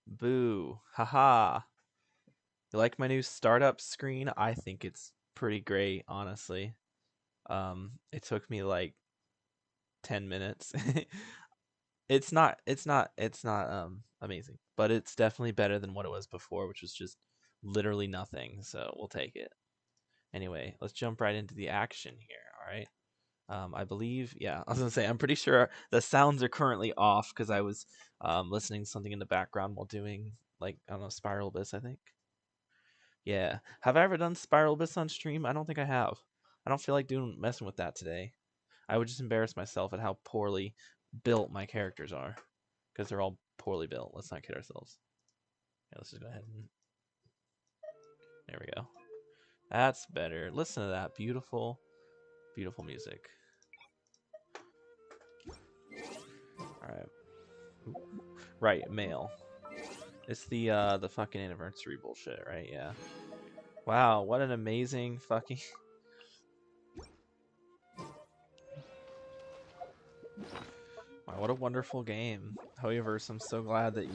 Boo. Haha. You like my new startup screen? I think it's pretty great, honestly. It took me like 10 minutes. It's not amazing, but it's definitely better than what it was before, which was just literally nothing. So we'll take it. Anyway, let's jump right into the action here, all right? I believe, yeah, I was gonna say, I'm pretty sure the sounds are currently off because I was listening to something in the background while doing, like, I don't know, Spiral Abyss, I think. Yeah. Have I ever done Spiral Abyss on stream? I don't think I have. I don't feel like messing with that today. I would just embarrass myself at how poorly built my characters are because they're all poorly built. Let's not kid ourselves. Yeah, let's just go ahead and there we go. That's better. Listen to that beautiful, beautiful music. All right. Right, male. It's the fucking anniversary bullshit, right? Yeah. Wow, what an amazing fucking wow, what a wonderful game. Howeverse, I'm so glad that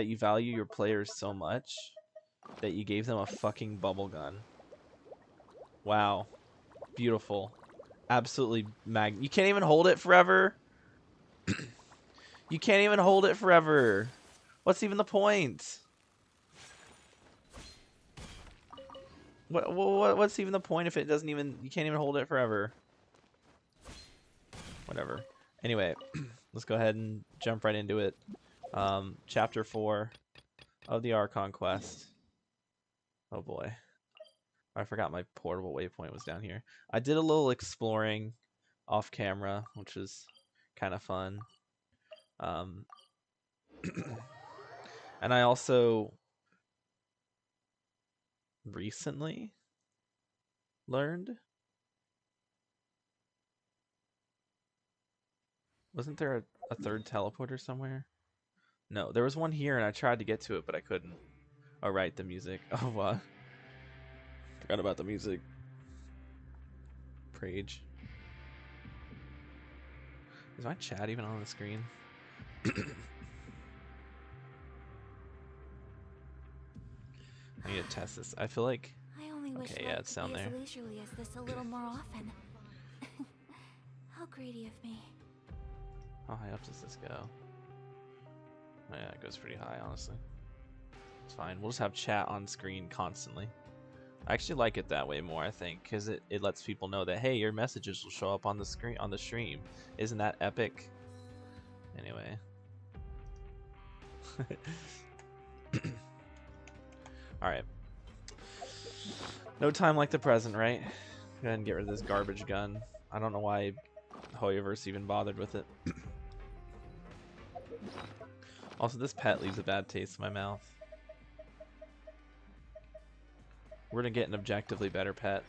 you value your players so much that you gave them a fucking bubble gun. Wow. Beautiful. Absolutely you can't even hold it forever. You can't even hold it forever. What's even the point? What's even the point if it doesn't even you can't even hold it forever? Whatever. Anyway, let's go ahead and jump right into it. Chapter 4 of the Archon quest. Oh boy. I forgot my portable waypoint was down here. I did a little exploring off camera, which is kind of fun. Um, and I also recently learned. Wasn't there a third teleporter somewhere? No, there was one here and I tried to get to it, but I couldn't. Oh, right, the music. Oh, forgot about the music. Page. Is my chat even on the screen? I need to test this. I feel like... I only wish Okay, yeah, life it's could down be as there. leisurely as this a little more often. How greedy of me. How high up does this go? Oh, yeah, it goes pretty high, honestly. It's fine. We'll just have chat on screen constantly. I actually like it that way more, I think, because it lets people know that, hey, your messages will show up on the screen on the stream. Isn't that epic? Anyway. Alright. No time like the present, right? Go ahead and get rid of this garbage gun. I don't know why Hoyoverse even bothered with it. Also, this pet leaves a bad taste in my mouth. We're gonna get an objectively better pet.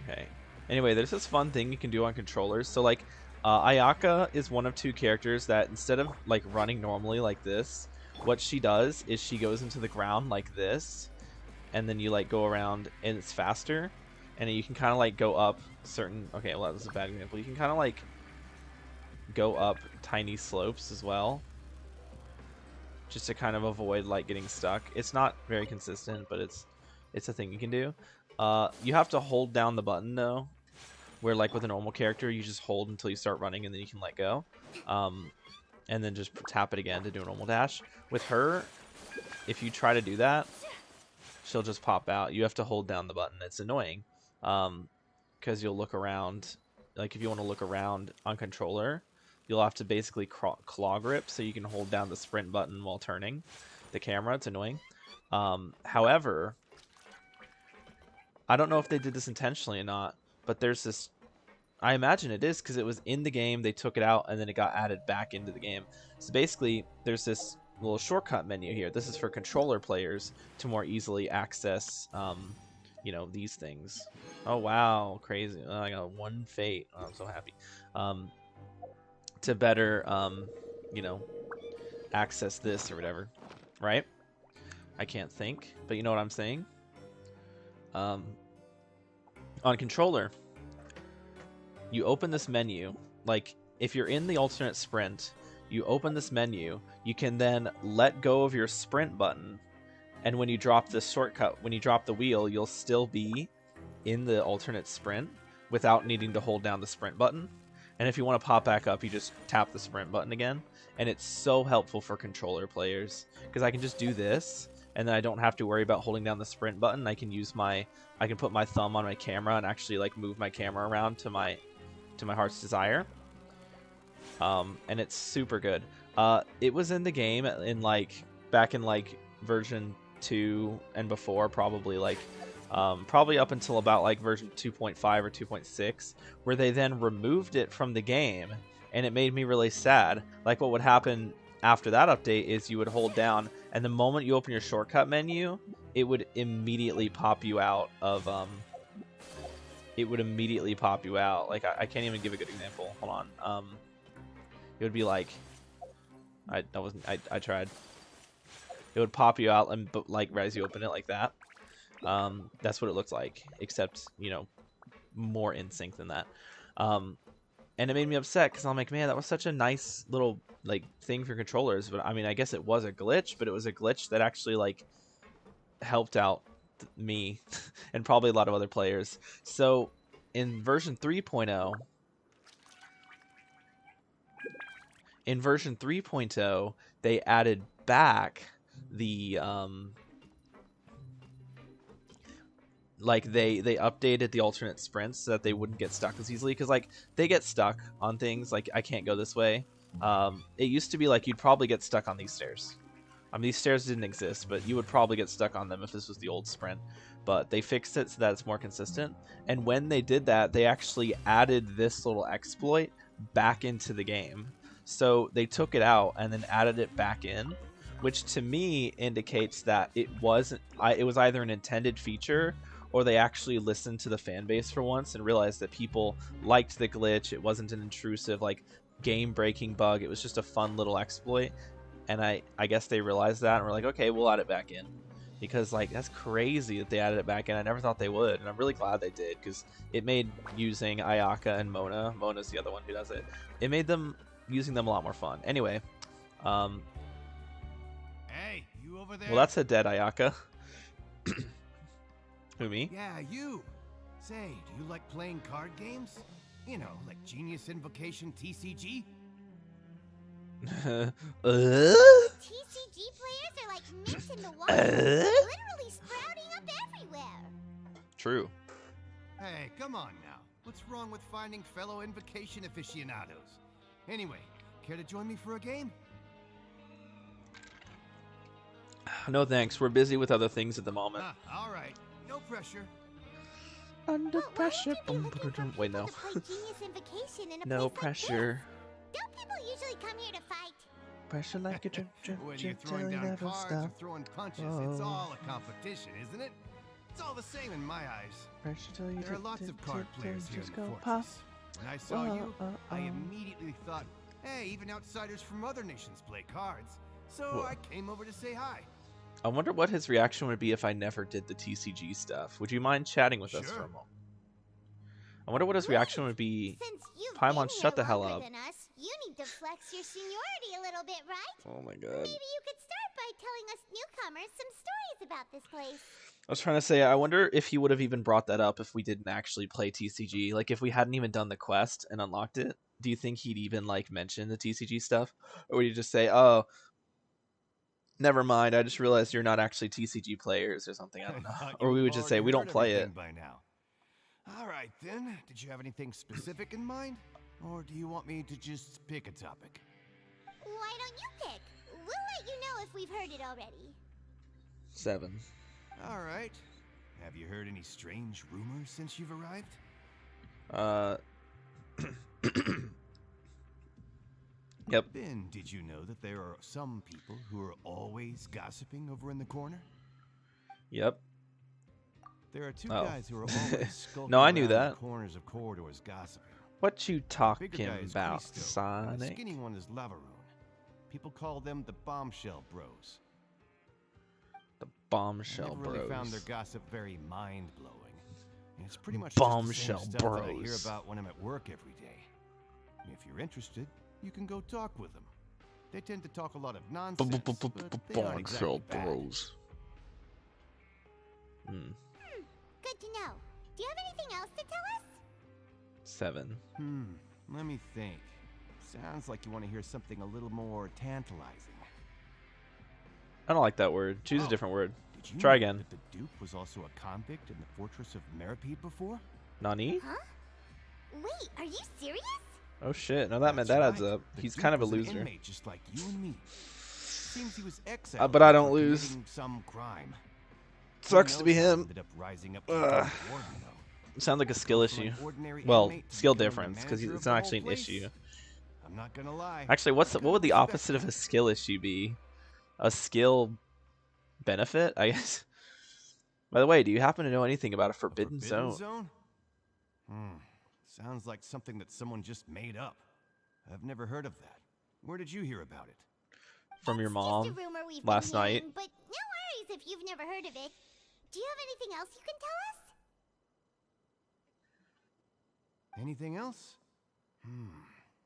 Okay. Anyway, there's this fun thing you can do on controllers. So, like, Ayaka is one of two characters that instead of, like, running normally like this, what she does is she goes into the ground like this, and then you, like, go around, and it's faster, and you can kind of, like, go up certain... Okay, well, that was a bad example. You can kind of, like, go up tiny slopes as well, just to kind of avoid, like, getting stuck. It's not very consistent, but it's a thing you can do. You have to hold down the button, though, where, like, with a normal character, you just hold until you start running, and then you can let go. And then just tap it again to do a normal dash. With her, if you try to do that, she'll just pop out. You have to hold down the button. It's annoying, because you'll look around. Like, if you want to look around on controller, you'll have to basically claw grip so you can hold down the sprint button while turning the camera. It's annoying. However, I don't know if they did this intentionally or not, but there's this... I imagine it is because it was in the game, they took it out, and then it got added back into the game. So basically, there's this little shortcut menu here. This is for controller players to more easily access, you know, these things. Oh, wow. Crazy. Oh, I got one fate. Oh, I'm so happy. To better, you know, access this or whatever. Right? I can't think, but you know what I'm saying? On controller, you open this menu. Like, if you're in the alternate sprint, you open this menu, you can then let go of your sprint button, and when you drop this shortcut, when you drop the wheel, you'll still be in the alternate sprint without needing to hold down the sprint button. And if you want to pop back up, you just tap the sprint button again. And it's so helpful for controller players because I can just do this, and then I don't have to worry about holding down the sprint button. I can put my thumb on my camera and actually like move my camera around to my heart's desire. And it's super good. It was in the game in back in version 2 and before, probably probably up until about version 2.5 or 2.6, where they then removed it from the game, and it made me really sad. What would happen after that update is you would hold down, and the moment you open your shortcut menu, it would immediately pop you out of it would immediately pop you out. I can't even give a good example. Hold on. It would be I tried. It would pop you out and as you open it like that. That's what it looks like, except more in sync than that. And it made me upset because I'm like, man, that was such a nice little thing for controllers. But I mean, I guess it was a glitch, but it was a glitch that actually helped out me and probably a lot of other players. So in version 3.0, they added back the they updated the alternate sprints so that they wouldn't get stuck as easily, because they get stuck on things. I can't go this way. It used to be you'd probably get stuck on these stairs. I mean, these stairs didn't exist, but you would probably get stuck on them if this was the old sprint. But they fixed it so that it's more consistent. And when they did that, they actually added this little exploit back into the game. So they took it out and then added it back in, which to me indicates that it was either an intended feature, or they actually listened to the fan base for once and realized that people liked the glitch. It wasn't an intrusive game-breaking bug. It was just a fun little exploit. And I guess they realized that and were like, okay, we'll add it back in. Because that's crazy that they added it back in. I never thought they would, and I'm really glad they did, because it made using Ayaka and Mona's the other one who does it, it made using them a lot more fun. Anyway, Hey, you over there? Well, that's a dead Ayaka. Who, me? Yeah, you. Say, do you like playing card games? You know, like Genius Invocation TCG? TCG players are like mint in the water, literally sprouting up everywhere. True. Hey, come on now. What's wrong with finding fellow Invocation aficionados? Anyway, care to join me for a game? No thanks, we're busy with other things at the moment. All right. No pressure. Under pressure. Wait, no. No pressure. Don't people usually come here to fight? Pressure like a drip, drip, Whether you're drip, throwing till you down never cards stop. or throwing punches, it's all a competition, isn't it? It's all the same in my eyes. Pressure till you There are lots of card players here in just the go fortress. pop. When I saw you, I immediately thought, hey, even outsiders from other nations play cards. So Whoa. I came over to say hi. I wonder what his reaction would be if I never did the TCG stuff. Would you mind chatting with us for a Sure. moment? I wonder what his reaction would be. Since you've Paimon, been shut here the hell longer up. than us, you need to flex your seniority a little bit, right? Oh my god. Maybe you could start by telling us newcomers some stories about this place. I was trying to say, I wonder if he would have even brought that up if we didn't actually play TCG. If we hadn't even done the quest and unlocked it, do you think he'd even mention the TCG stuff? Or would he just say, oh, never mind, I just realized you're not actually TCG players or something, I don't know. thought Or you we would just say, already we don't heard play it. everything by now. All right, then. Did you have anything specific in mind? Or do you want me to just pick a topic? Why don't you pick? We'll let you know if we've heard it already. 7. All right. Have you heard any strange rumors since you've arrived? Yep. Ben, did you know that there are some people who are always gossiping over in the corner? Yep. There are two Oh. guys who are always skulking No, I knew around that. the corners of corridors gossiping. What you The talking bigger guy is about, Christo, and the Sonic? skinny one is Lavaroon. People call them the Bombshell Bros. The I Bombshell never really found Bros. their gossip very mind-blowing. And it's pretty much Bombshell just the same stuff that I hear Bros. about when I'm at work every day. If you're interested, you can go talk with them. They tend to talk a lot of nonsense, but they aren't exactly bad. Good to know. Do you have anything else to tell us? 7. Let me think. Sounds like you want to hear something a little more tantalizing. I don't like that word. Choose a different word. Did you Try know again. that the Duke was also a convict in the fortress of Meripede before? Nani? Huh? Wait, are you serious? Oh shit! No, that That's adds right. up. The He's Duke kind of a was an loser. inmate just like you and me. Seems he was exiled But I don't for lose. committing some crime. Sucks Who to be knows how he him. ended up rising up to become warden, though. Sounds like a skill Go from issue. an ordinary Well, inmate to skill becoming the difference, because manager it's of the not whole actually an place. issue. I'm not gonna lie. Actually, what would the opposite of a skill issue be? A skill benefit, I guess. By the way, do you happen to know anything about a forbidden zone? Sounds like something that someone just made up. I've never heard of that. Where did you hear about it? From your It's mom just a rumor we've last been hearing, night. but no worries if you've never heard of it. Do you have anything else you can tell us? Anything else?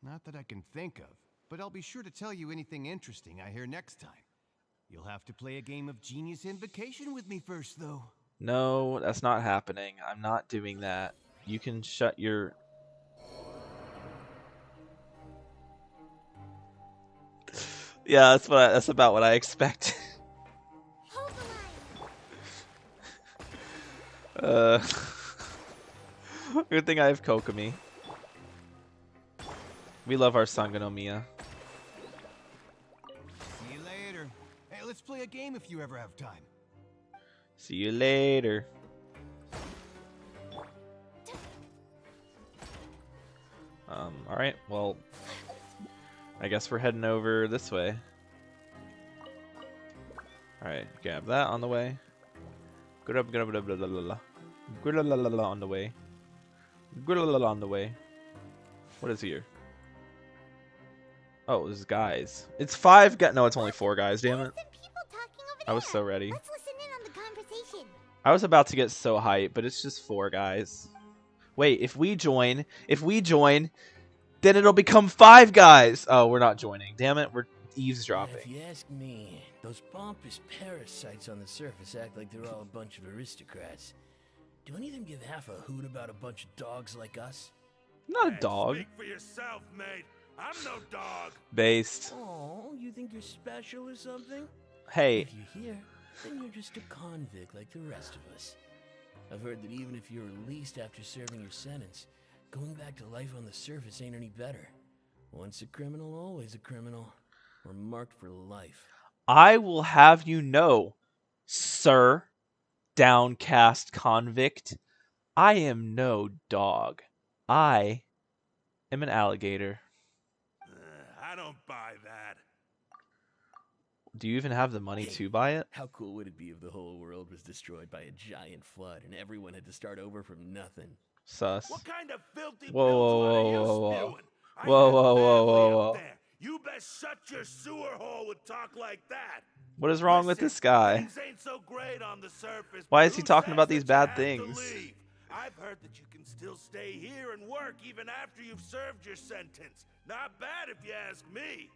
Not that I can think of, but I'll be sure to tell you anything interesting I hear next time. You'll have to play a game of Genius Invocation with me first, though. No, that's not happening. I'm not doing that. You can shut your... Yeah, that's about what I expect. Hold the line. Good thing I have Kokomi. We love our Sangonomiya. See you later. Hey, let's play a game if you ever have time. See you later. Alright, well, I guess we're heading over this way. Alright, grab that on the way. Good up, on the way. On the way. What is here? Oh, this is guys. It's 5 guys. No, it's only 4 guys, damn it. Some people talking over I was there. so ready. Let's listen in on the conversation. I was about to get so hyped, but it's just 4 guys. Wait, if we join, then it'll become 5 guys. Oh, we're not joining. Damn it, we're eavesdropping. If you ask me, those pompous parasites on the surface act like they're all a bunch of aristocrats. Do any of them give half a hoot about a bunch of dogs like us? I'm not a dog. Speak for yourself, mate. I'm no dog. Based. Oh, you think you're special or something? Hey, If you're here, then you're just a convict like the rest of us. I've heard that even if you're released after serving your sentence, going back to life on the surface ain't any better. Once a criminal, always a criminal. We're marked for life. I will have you know, sir, downcast convict, I am no dog. I am an alligator. I don't buy that. Do you even have the money to buy it? How cool would it be if the whole world was destroyed by a giant flood and everyone had to start over from nothing? Sus. What kind of filthy Whoa, bilge whoa, are you whoa, whoa. spewing? I Whoa, have whoa, whoa, family whoa, up whoa. there. You best shut your sewer hole with talk like that. What is wrong with Listen, this guy? Things ain't so great on the surface. Why but is he who talking says about these that you bad have to things? leave? I've heard that you can still stay here and work even after you've served your sentence. Not bad if you ask me.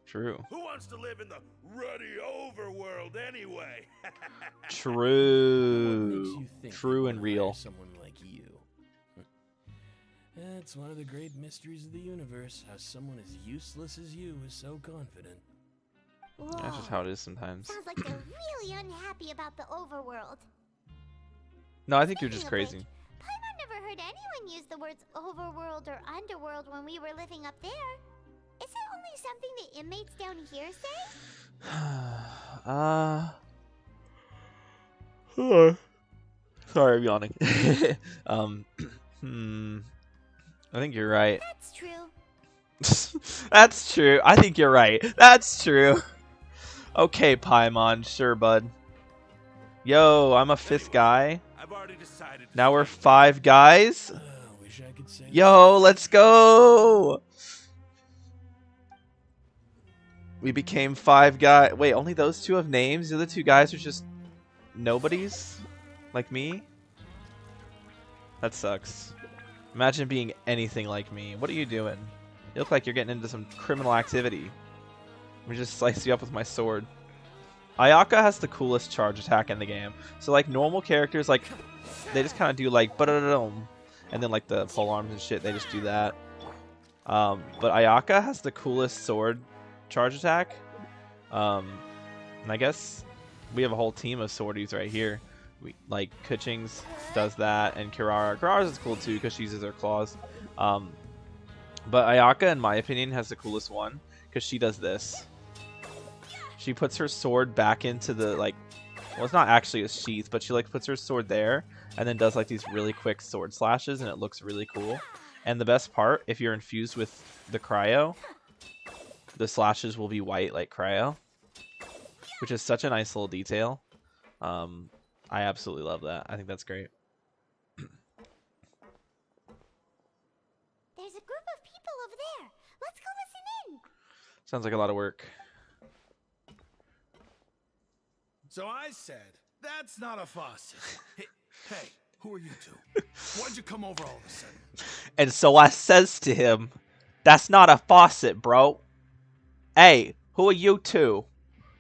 True. Who wants to live in the ruddy overworld anyway? What makes True. you think True they'd and hire real. someone like you? That's one of the great mysteries of the universe, how someone as useless as you is so confident. That's just how it is sometimes. Sounds like they're really unhappy about the overworld. No, I think you're just Speaking of crazy. which, Paimon never heard anyone use the words overworld or underworld when we were living up there. Is it only something the inmates down here say? Sorry, I'm yawning. I think you're right. That's true. That's true. I think you're right. That's true. Okay, Paimon. Sure, bud. Yo, I'm a 5th guy. I've already decided. Now we're 5 guys. Wish I could say. Yo, let's go. We became 5 guys. Wait, only those 2 have names? The other 2 guys are just nobodies? Like me? That sucks. Imagine being anything like me. What are you doing? You look like you're getting into some criminal activity. Let me just slice you up with my sword. Ayaka has the coolest charge attack in the game. So like normal characters, like they just kind of do like ba-da-da-dum, and then like the pole arms and shit, they just do that. But Ayaka has the coolest sword charge attack. And I guess we have a whole team of swordies right here. We like Kuching's does that, and Kirara's is cool too because she uses her claws. But Ayaka, in my opinion, has the coolest one because she does this. She puts her sword back into the well, it's not actually a sheath, but she like puts her sword there and then does like these really quick sword slashes, and it looks really cool. And the best part, if you're infused with the cryo, the slashes will be white like cryo, which is such a nice little detail. I absolutely love that. I think that's great. There's a group of people over there. Let's go listen in. Sounds like a lot of work. So I said, that's not a faucet. Hey, who are you two? Why'd you come over all of a sudden? And so I says to him, that's not a faucet, bro. Hey, who are you two?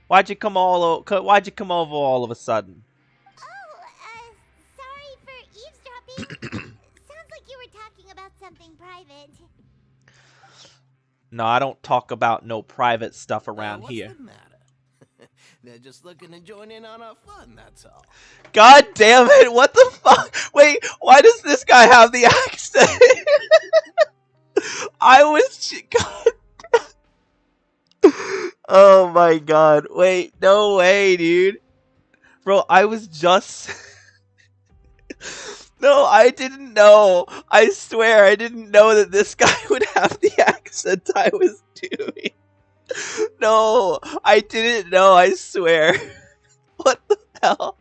Why'd you come over all of a sudden? Oh, sorry for eavesdropping. Sounds like you were talking about something private. No, I don't talk about no private stuff around What's here. the matter? They're just looking to join in on our fun, that's all. God damn it, what the fuck? Wait, why does this guy have the accent? God. Oh my god. Wait, no way, dude. Bro, I was just... No, I didn't know. I swear, I didn't know that this guy would have the accent I was doing. No, I didn't know, I swear. What the hell?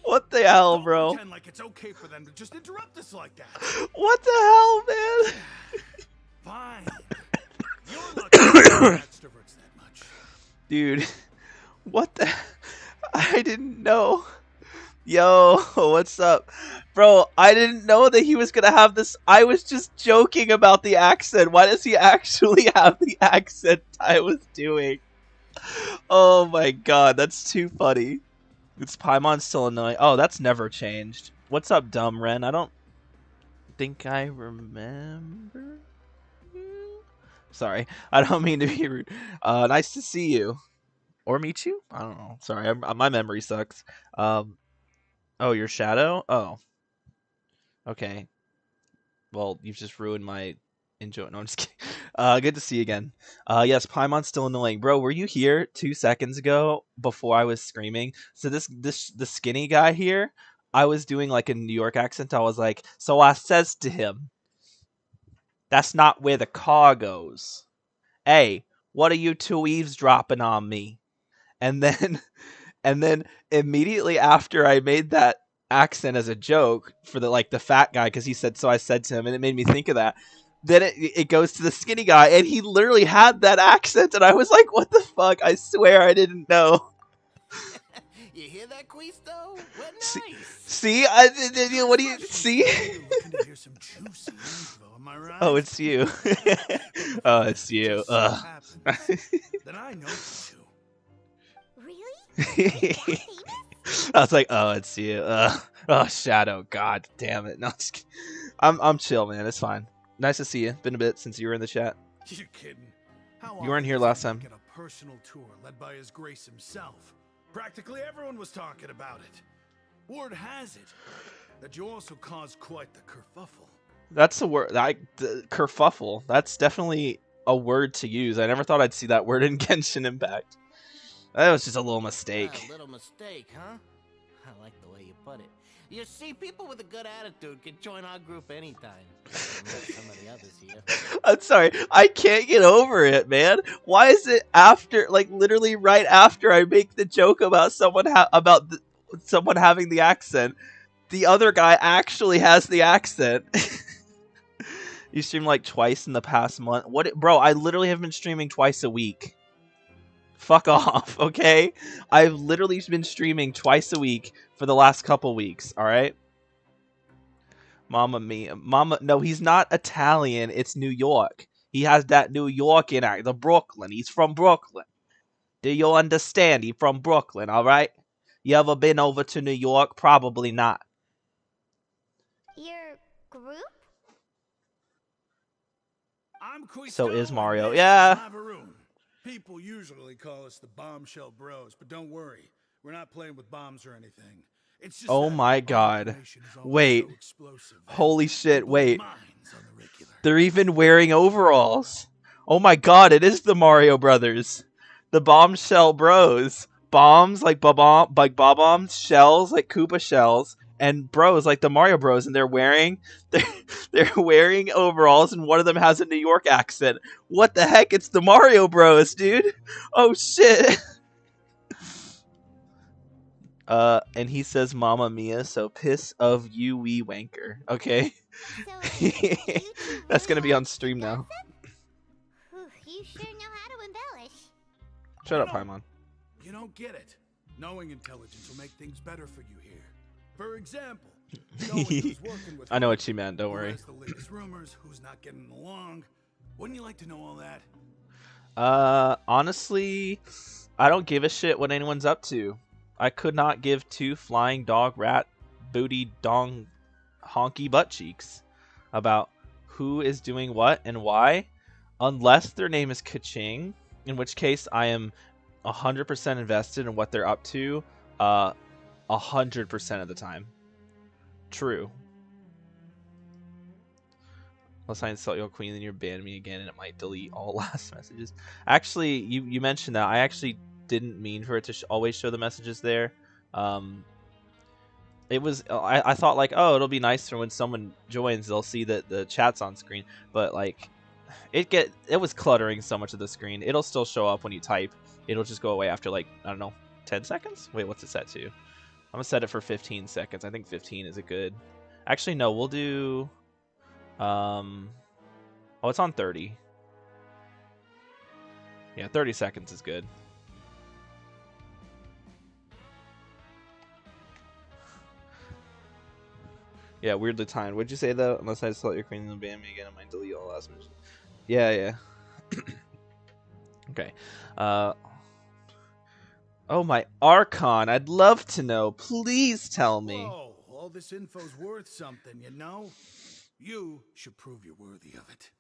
What the hell, Don't bro? pretend like it's okay for them to just interrupt us like that. What the hell, man? Fine. You're lucky extroverts that much. Dude, what the... I didn't know. Yo, what's up? Bro, I didn't know that he was gonna have this. I was just joking about the accent. Why does he actually have the accent I was doing? Oh my god, that's too funny. It's Paimon still annoying. Oh, that's never changed. What's up, dumb Ren? I don't think I remember you. Sorry, I don't mean to be rude. Nice to see you. Or meet you? I don't know. Sorry, my memory sucks. Oh, your shadow? Oh. Okay. Well, you've just ruined my enjoy. No, I'm just kidding. Good to see you again. Yes, Paimon's still annoying. Bro, were you here 2 seconds ago before I was screaming? So the skinny guy here, I was doing like a New York accent. I was like, so I says to him, that's not where the car goes. Hey, what are you two eavesdropping on me? And then immediately after I made that accent as a joke for the fat guy, because he said, so I said to him, and it made me think of that. Then it goes to the skinny guy, and he literally had that accent, and I was like, what the fuck? I swear I didn't know. You hear that, Quisto? What nice. See? What do you see? You're looking to hear some juicy info, am I right? Oh, it's you. Oh, it's you. Just so happens that I know you two. Really? I was like, oh, it's you. Oh, Shadow. God damn it. No, just kidding. I'm chill, man. It's fine. Nice to see you. Been a bit since you were in the chat. You're kidding. How You weren't here often last does he time. Get a personal tour led by His Grace himself. Practically everyone was talking about it. Word has it that you also caused quite the kerfuffle. That's a word. The kerfuffle. That's definitely a word to use. I never thought I'd see that word in Genshin Impact. That was just a little mistake. A little mistake, huh? I like the way you put it. You see, people with a good attitude can join our group anytime. Unless some of the others here. I'm sorry. I can't get over it, man. Why is it after, like, literally right after I make the joke about someone someone having the accent, the other guy actually has the accent? You streamed like twice in the past month. What, bro? I literally have been streaming twice a week. Fuck off, okay? I've literally been streaming twice a week for the last couple weeks, alright? Mamma mia. No, he's not Italian, it's New York. He has that New York in act, the Brooklyn. He's from Brooklyn. Do you understand? He from Brooklyn, all right? You ever been over to New York? Probably not. Your group? I'm Quisto, So is and Mario. this Yeah. is Laveroon. People usually call us the Bombshell Bros, but don't worry. We're not playing with bombs or anything. It's just Oh that my our God. operation is always Wait. so explosive that Holy shit, it blows wait. minds on the regular. They're even wearing overalls. Oh my God, it is the Mario Brothers. The Bombshell Bros. Bombs like bombs, shells like Koopa shells, and bros like the Mario Bros. And they're wearing overalls, and one of them has a New York accent. What the heck? It's the Mario Bros, dude. Oh shit. And he says Mamma Mia, so piss of you wee wanker. Okay. So, you two That's really gonna be are on stream now. Whew, you sure know how to embellish. Shut up, No. Paimon. You don't get it. Knowing intelligence will make things better for you here. For example, knowing who's working with I know who, what she meant, don't who worry. has the latest rumors, who's not getting along. Wouldn't you like to know all that? Honestly, I don't give a shit what anyone's up to. I could not give two flying dog rat booty dong honky butt cheeks about who is doing what and why, unless their name is Kaching, in which case I am 100% invested in what they're up to, 100% of the time. True. Unless I insult your queen, then you're banning me again, and it might delete all last messages. Actually, you mentioned that. I actually didn't mean for it to always show the messages there. It was I thought like, oh, it'll be nice for when someone joins, they'll see that the chat's on screen. But like, it was cluttering so much of the screen. It'll still show up when you type. It'll just go away after like, I don't know, 10 seconds. Wait, what's it set to? I'm gonna set it for 15 seconds. I think 15 is a good. Actually, no, we'll do. Oh, it's on 30. Yeah, 30 seconds is good. Yeah, weirdly timed. What'd you say though? Unless I insult your queen and ban me again, I might delete all last message. Yeah. Okay. Oh my Archon, I'd love to know. Please tell me. Whoa, all this info's worth something, you know? You should prove you're worthy of it.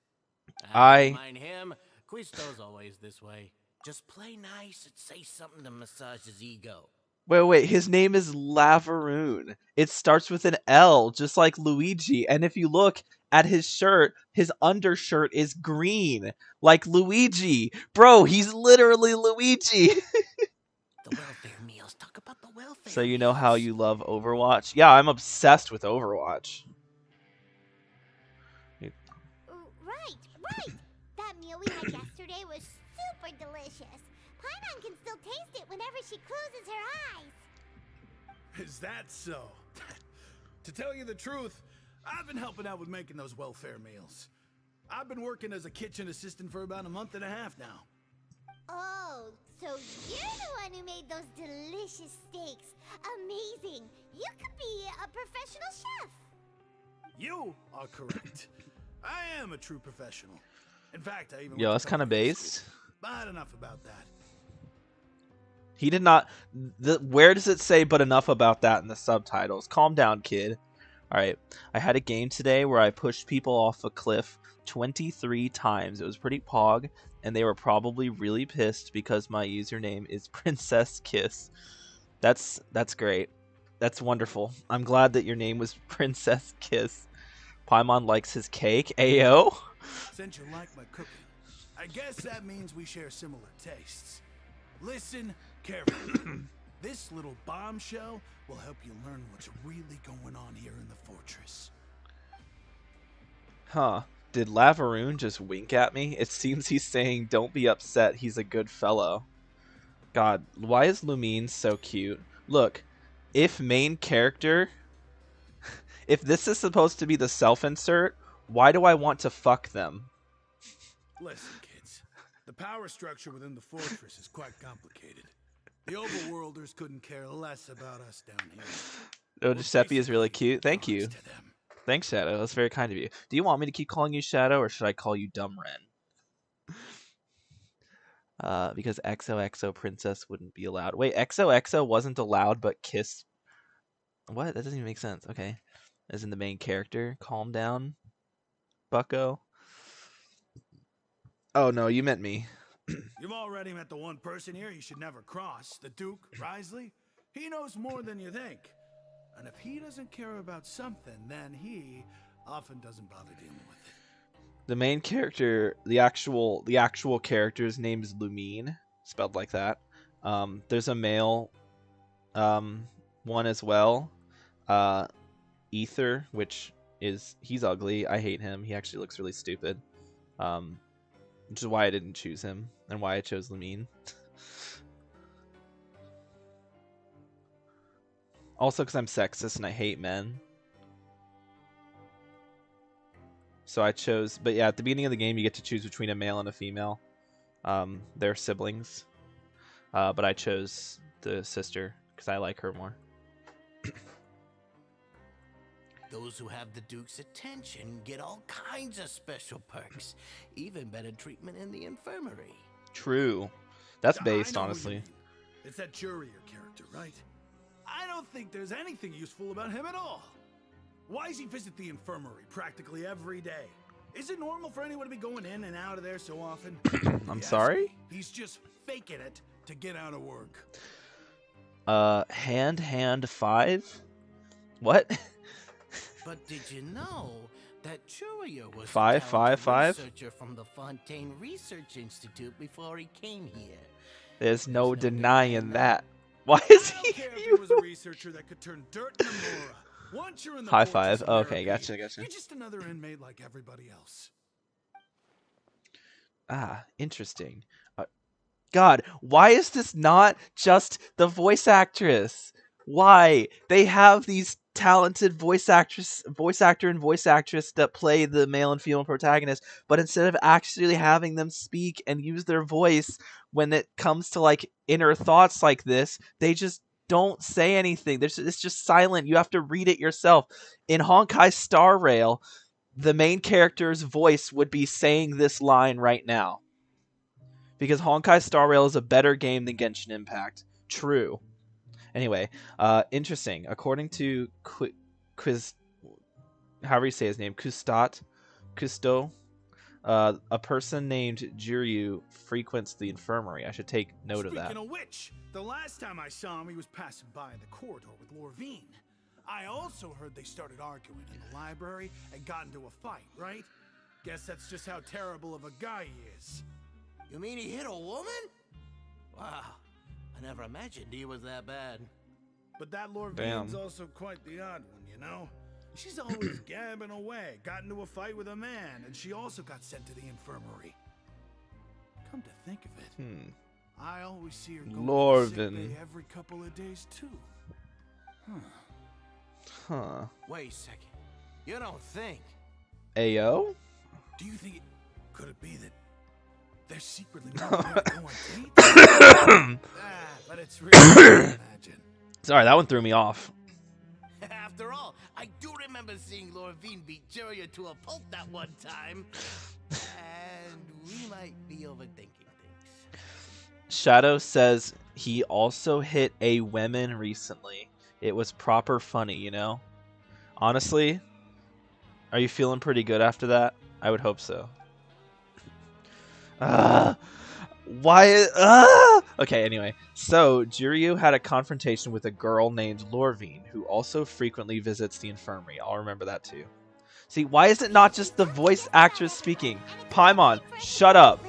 I- don't mind him. Quisto's always this way. Just play nice and say something to massage his ego. Wait. His name is Laveroon. It starts with an L, just like Luigi. And if you look at his shirt, his undershirt is green, like Luigi. Bro, he's literally Luigi. The welfare meals. Talk about the welfare So you know how meals. you love Overwatch? Yeah, I'm obsessed with Overwatch. Right. That meal we had yesterday was super delicious. Paimon can still taste it whenever she closes her eyes. Is that so? To tell you the truth, I've been helping out with making those welfare meals. I've been working as a kitchen assistant for about a month and a half now. Oh, so you're the one who made those delicious steaks. Amazing. You could be a professional chef. You are correct. I am a true professional. In fact, I even Yo, went that's to kind of culinary based. school. But enough about that. He did not. Where does it say "but enough about that" in the subtitles? Calm down, kid. All right. I had a game today where I pushed people off a cliff 23 times. It was pretty pog, and they were probably really pissed because my username is Princess Kiss. That's great. That's wonderful. I'm glad that your name was Princess Kiss. Paimon likes his cake. Ayo. Since you like my cooking, I guess that means we share similar tastes. Listen carefully. This little bombshell will help you learn what's really going on here in the fortress. Huh. Did Laveroon just wink at me? It seems he's saying, don't be upset, he's a good fellow. God, why is Lumine so cute? Look, if main character... if this is supposed to be the self-insert, why do I want to fuck them? Listen, kids. The power structure within the fortress is quite complicated. The overworlders couldn't care less about us down here. Oh, We're Giuseppe is really basically cute. Thank gods you. to them. Thanks, Shadow. That's very kind of you. Do you want me to keep calling you Shadow, or should I call you Dumb Ren? because XOXO princess wouldn't be allowed. Wait, XOXO wasn't allowed, but Kiss. What? That doesn't even make sense. Okay, as in the main character. Calm down, Bucko. Oh no, you meant me. You've already met the one person here you should never cross, the Duke, Risley. He knows more than you think. And if he doesn't care about something, then he often doesn't bother dealing with it. The main character, the actual character's name is Lumine, spelled like that. There's a male one as well. Ether, he's ugly. I hate him. He actually looks really stupid. Which is why I didn't choose him and why I chose Lumine. Also because I'm sexist and I hate men. So I chose, but yeah, at the beginning of the game you get to choose between a male and a female. They're siblings. But I chose the sister because I like her more. Those who have the Duke's attention get all kinds of special perks, even better treatment in the infirmary. True. That's I based, know who you honestly. mean. It's that Jurier character, right? I don't think there's anything useful about him at all. Why does he visit the infirmary practically every day? Is it normal for anyone to be going in and out of there so often? I'm Yes, sorry? He's just faking it to get out of work. Hand 5? What? But did you know that Churio was Five, a five, talented five? researcher from the Fontaine Research Institute before he came here? There's no no denying denying that. Why is I don't he care if he here? was a researcher that could turn dirt into Mora. Once you're in the High fortress five. of Okay, Maripede, gotcha. You're just another inmate like everybody else. Ah, interesting. God, why is this not just the voice actress? Why? They have these talented voice actor and voice actress that play the male and female protagonist, but instead of actually having them speak and use their voice when it comes to like inner thoughts like this, they just don't say anything. It's just silent. You have to read it yourself. In Honkai Star Rail, the main character's voice would be saying this line right now. Because Honkai Star Rail is a better game than Genshin Impact. True. Anyway, interesting. According to however you say his name, Cousteau, a person named Jiryu frequents the infirmary. I should take note of that. Speaking of which, the last time I saw him, he was passing by the corridor with Lorvine. I also heard they started arguing in the library and got into a fight, right? Guess that's just how terrible of a guy he is. You mean he hit a woman? Wow, I never imagined he was that bad. But that Lorvine's also quite the odd one, you know? She's always gabbing away, got into a fight with a man, and she also got sent to the infirmary. Come to think of it, I always see her go to the sick bay every couple of days too. Huh. Wait a second. You don't think? Ayo? Do you think could it be that they're secretly moving her to go on dates? But it's really hard to imagine. Sorry, that one threw me off. After all, I do remember seeing Lorvine beat Juria to a pulp that one time. And we might be overthinking things. Shadow says he also hit a woman recently. It was proper funny, you know? Honestly, are you feeling pretty good after that? I would hope so. Why? Okay, anyway. So, Jiryu had a confrontation with a girl named Lorvine, who also frequently visits the infirmary. I'll remember that too. See, why is it not just the voice actress speaking? Paimon, shut up.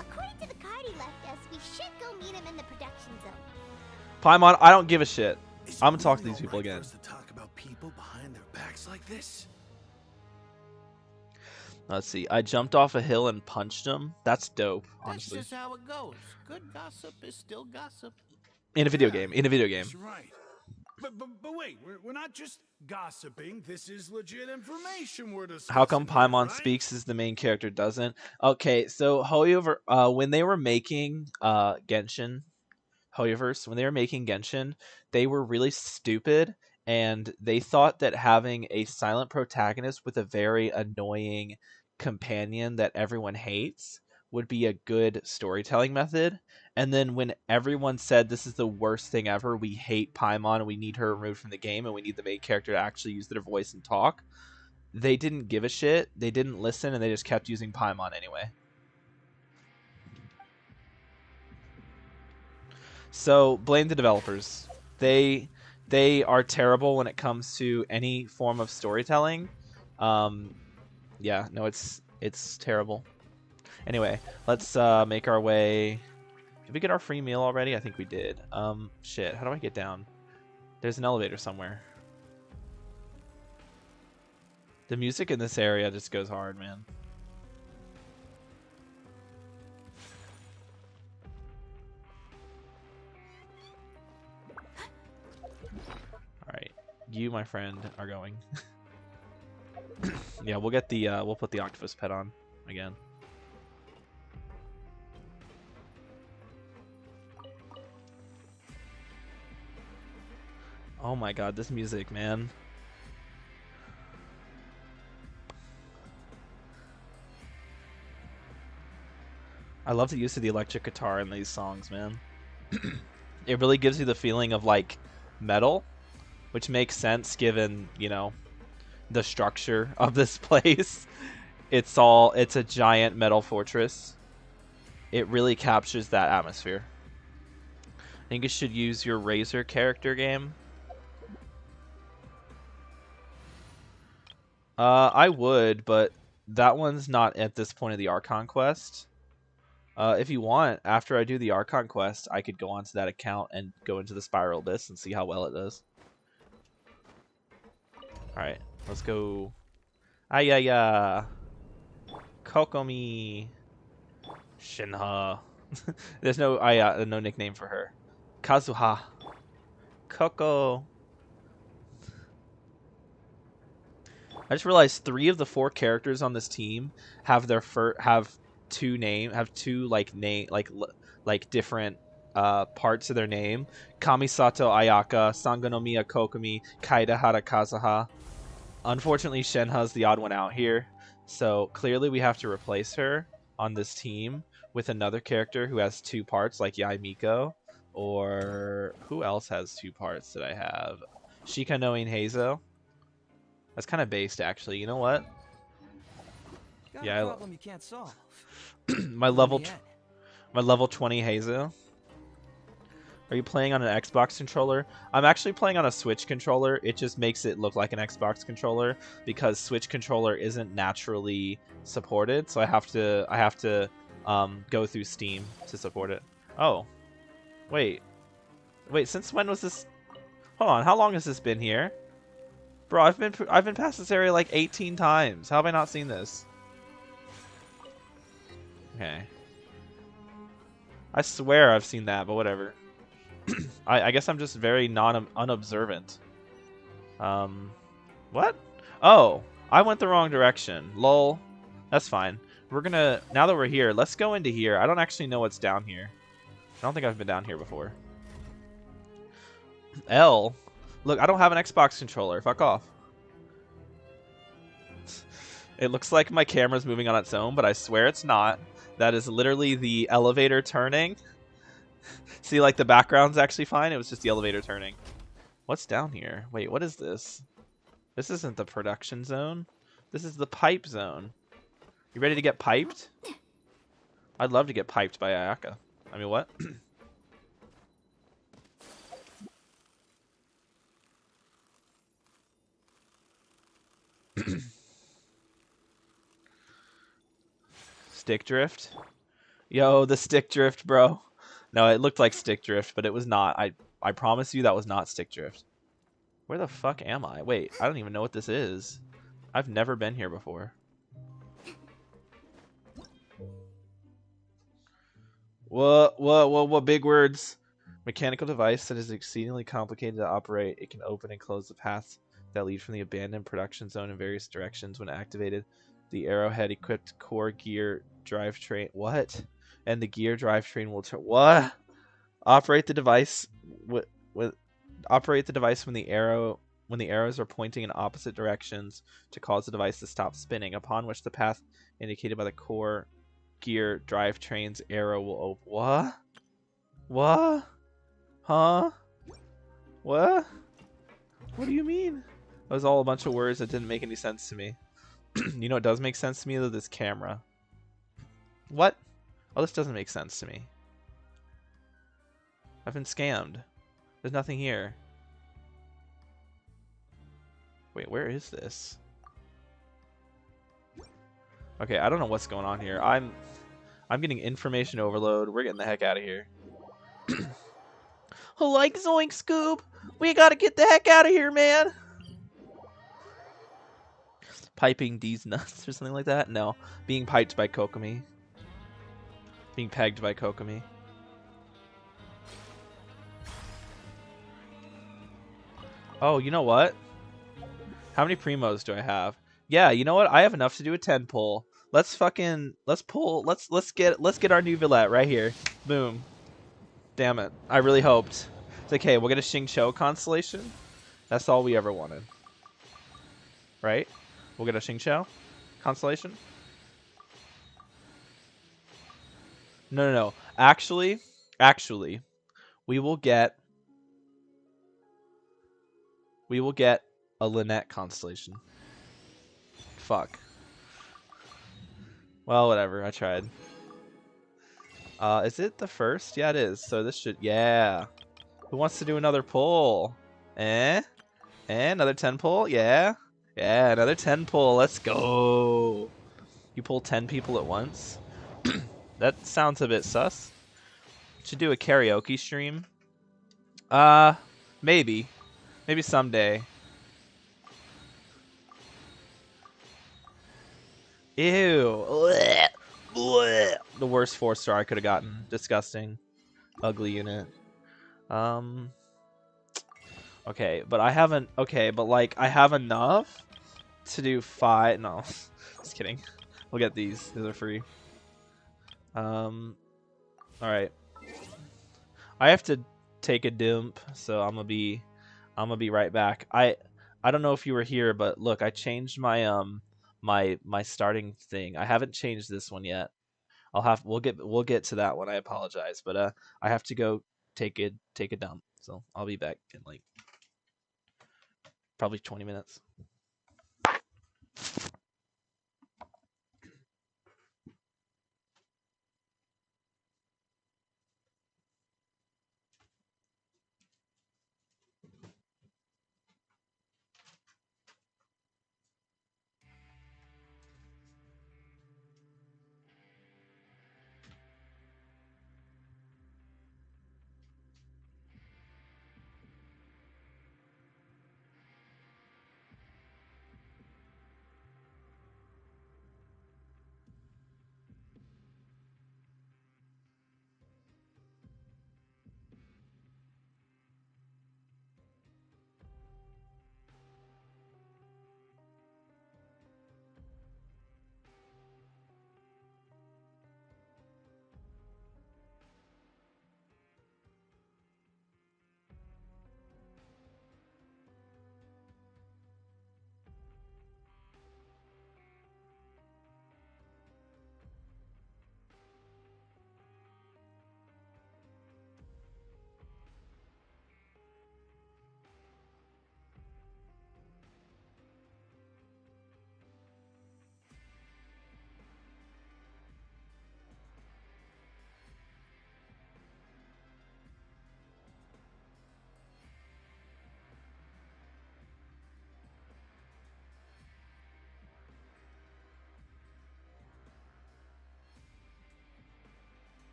According to the card he left us, we should go meet him in the production zone. Paimon, I don't give a shit. Is it I'm gonna talk to really these people alright again. for us to talk about people behind their backs like this? Let's see. I jumped off a hill and punched him. That's dope, honestly. That's just how it goes. Good gossip is still gossip. In a video game. In a video game. You're right. But wait, we're not just gossiping. This is legit information we're discussing. How come Paimon right? speaks as the main character doesn't? Okay, so Hoyoverse, when they were making Genshin, they were really stupid, and they thought that having a silent protagonist with a very annoying companion that everyone hates would be a good storytelling method. And then when everyone said this is the worst thing ever, we hate Paimon and we need her removed from the game and we need the main character to actually use their voice and talk, they didn't give a shit. They didn't listen and they just kept using Paimon anyway. So blame the developers. They are terrible when it comes to any form of storytelling. Yeah, no, it's terrible. Anyway, let's make our way. Did we get our free meal already? I think we did. Shit, how do I get down? There's an elevator somewhere. The music in this area just goes hard, man. Alright, you, my friend, are going. Yeah, we'll get the we'll put the octopus pet on again. Oh my god, this music, man. I love the use of the electric guitar in these songs, man. It really gives you the feeling of like metal, which makes sense given, you know, the structure of this place. It's a giant metal fortress. It really captures that atmosphere. I think you should use your Razor character game. I would, but that one's not at this point of the Archon quest. If you want, after I do the Archon quest, I could go onto that account and go into the Spiral Abyss and see how well it does. Alright, let's go. Ayaya. Kokomi. Shinha. There's no no nickname for her. Kazuha. Coco. I just realized 3 of the 4 characters on this team have their two different parts of their name. Kamisato Ayaka, Sangonomiya Kokomi, Kaidahara Kazuha. Unfortunately, Shenha's the odd one out here, so clearly we have to replace her on this team with another character who has 2 parts, like Yai Miko, or who else has 2 parts that I have? Shikanoin Heizo. That's kind of based, actually. You know what? Got Yeah, a problem you can't solve. my level 20 Heizo. Are you playing on an Xbox controller? I'm actually playing on a Switch controller. It just makes it look like an Xbox controller because Switch controller isn't naturally supported, so I have to go through Steam to support it. Oh, wait. Since when was this? Hold on. How long has this been here? Bro, I've been past this area like 18 times. How have I not seen this? Okay. I swear I've seen that, but whatever. I guess I'm just very unobservant. What? Oh, I went the wrong direction. Lol. That's fine. We're gonna, now that we're here, let's go into here. I don't actually know what's down here. I don't think I've been down here before. L. Look, I don't have an Xbox controller. Fuck off. It looks like my camera's moving on its own, but I swear it's not. That is literally the elevator turning. See, like, the background's actually fine. It was just the elevator turning. What's down here? Wait, what is this? This isn't the production zone. This is the pipe zone. You ready to get piped? I'd love to get piped by Ayaka. I mean, what? Stick drift? Yo, the stick drift, bro. No, it looked like stick drift, but it was not. I promise you that was not stick drift. Where the fuck am I? Wait, I don't even know what this is. I've never been here before. What big words. Mechanical device that is exceedingly complicated to operate. It can open and close the paths that lead from the abandoned production zone in various directions when activated. The arrowhead equipped core gear drivetrain. What? And the gear drivetrain will turn. What? Operate the device operate the device when the arrows are pointing in opposite directions to cause the device to stop spinning. Upon which the path indicated by the core gear drivetrains arrow will open. What? What? Huh? What? What do you mean? That was all a bunch of words that didn't make any sense to me. You know what does make sense to me though? This camera. What? Oh, this doesn't make sense to me. I've been scammed. There's nothing here. Wait, where is this? Okay, I don't know what's going on here. I'm getting information overload. We're getting the heck out of here. Like Zoink Scoob, we gotta get the heck out of here, man. Piping these nuts or something like that? No. Being piped by Kokomi. Being pegged by Kokomi. Oh, you know what? How many primos do I have? Yeah, you know what? I have enough to do a 10 pull. Let's get our new Villette right here. Boom. Damn it. I really hoped. It's like, hey, we'll get a Xingqiu constellation. That's all we ever wanted. Right? We'll get a Xingqiu constellation. No. Actually, we will get a Lynette constellation. Fuck. Well, whatever. I tried. Is it the first? Yeah, it is. So this should... Yeah. Who wants to do another pull? Another 10 pull? Yeah. Yeah, another 10 pull. Let's go. You pull 10 people at once? That sounds a bit sus. Should do a karaoke stream. Maybe. Maybe someday. Ew. Blech. Blech. The worst 4-star I could have gotten. Disgusting. Ugly unit. Okay, but I haven't... Okay, but like, I have enough to do 5... No. Just kidding. We'll get these. These are free. Alright. I have to take a dump, so I'm gonna be right back. I don't know if you were here, but look, I changed my my starting thing. I haven't changed this one yet. We'll get to that one. I apologize, but I have to go take a dump. So I'll be back in like probably 20 minutes.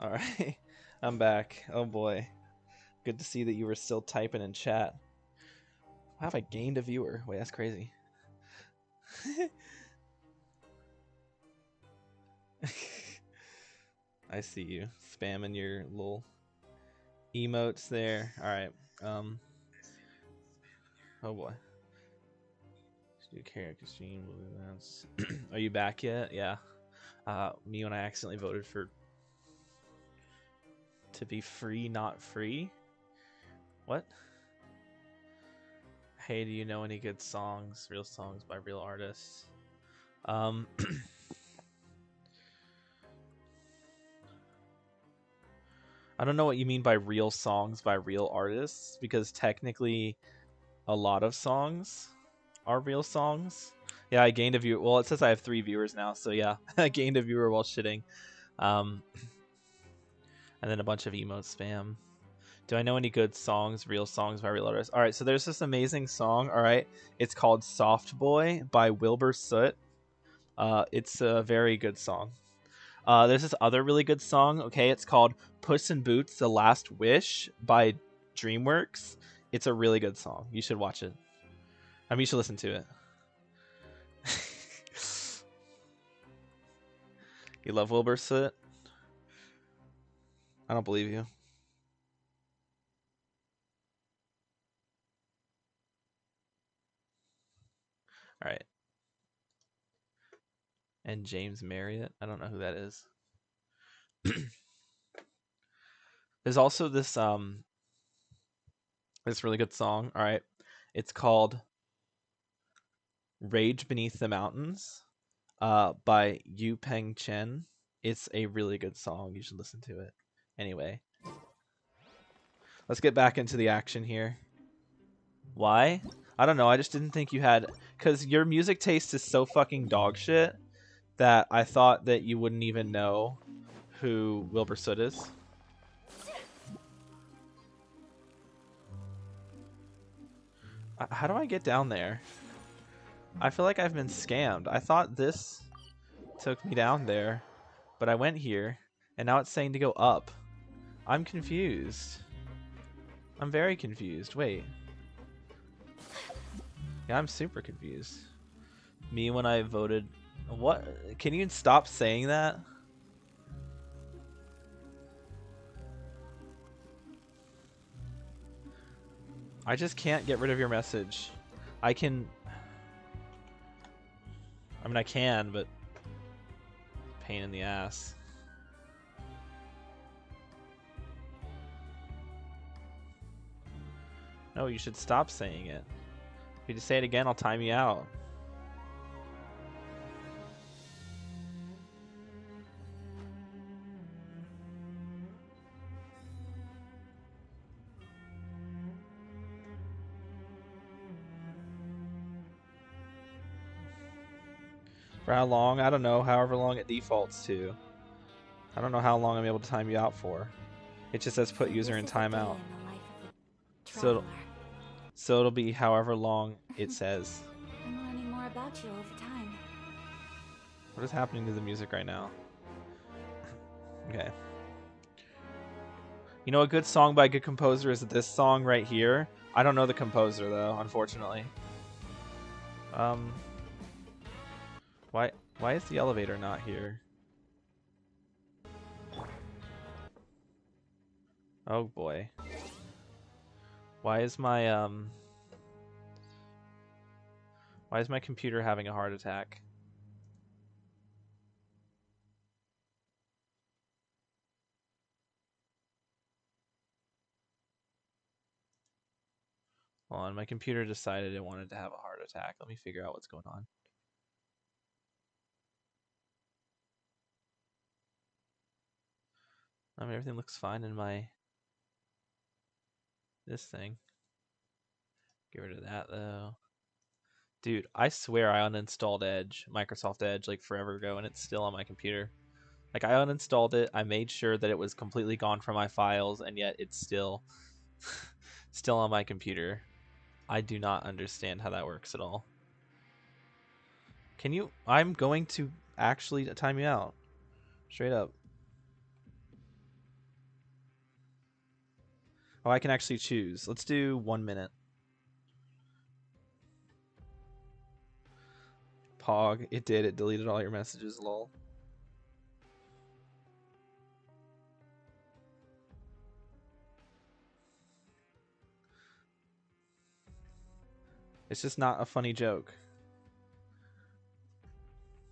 All right, I'm back. Oh boy, good to see that you were still typing in chat. How have I gained a viewer? Wait, that's crazy. I see you spamming your little emotes there. All right. Oh boy. Do character stream. Are you back yet? Yeah. Me when I accidentally voted for to be free, not free. What? Hey, do you know any good songs, real songs by real artists? I don't know what you mean by real songs by real artists, because technically a lot of songs are real songs. Yeah, I gained a viewer. Well, it says I have 3 viewers now, so yeah, I gained a viewer while shitting. And then a bunch of emote spam. Do I know any good songs, real songs by real artists? All right, so there's this amazing song. All right, it's called "Soft Boy" by Wilbur Soot. It's a very good song. There's this other really good song. Okay, it's called "Puss in Boots: The Last Wish" by DreamWorks. It's a really good song. You should watch it. I mean, you should listen to it. You love Wilbur Soot? I don't believe you. All right. And James Marriott. I don't know who that is. There's also this really good song. All right. It's called Rage Beneath the Mountains by Yu Peng Chen. It's a really good song. You should listen to it. Anyway. Let's get back into the action here. Why? I don't know. I just didn't think you had... Because your music taste is so fucking dog shit that I thought that you wouldn't even know who Wilbur Soot is. How do I get down there? I feel like I've been scammed. I thought this took me down there, but I went here, and now it's saying to go up. I'm confused. I'm very confused. Wait. Yeah, I'm super confused. Me when I voted... What? Can you stop saying that? I just can't get rid of your message. I can... I mean, I can, but... Pain in the ass. No, you should stop saying it. If you just say it again, I'll time you out. For how long? I don't know. However long it defaults to. I don't know how long I'm able to time you out for. It just says put user in timeout. So it'll be however long it says. I'm learning more about you all the time. What is happening to the music right now? Okay. You know, a good song by a good composer is this song right here. I don't know the composer though, unfortunately. Why is the elevator not here? Oh boy. Why is my computer having a heart attack? Hold on, my computer decided it wanted to have a heart attack. Let me figure out what's going on. I mean, everything looks fine in my... this thing. Get rid of that, though. Dude, I swear I uninstalled Edge, Microsoft Edge, like forever ago, and it's still on my computer. Like, I uninstalled it, I made sure that it was completely gone from my files, and yet it's still... still on my computer. I do not understand how that works at all. Can you... I'm going to actually time you out. Straight up. Oh, I can actually choose. Let's do 1 minute. Pog. It did. It deleted all your messages, lol. It's just not a funny joke.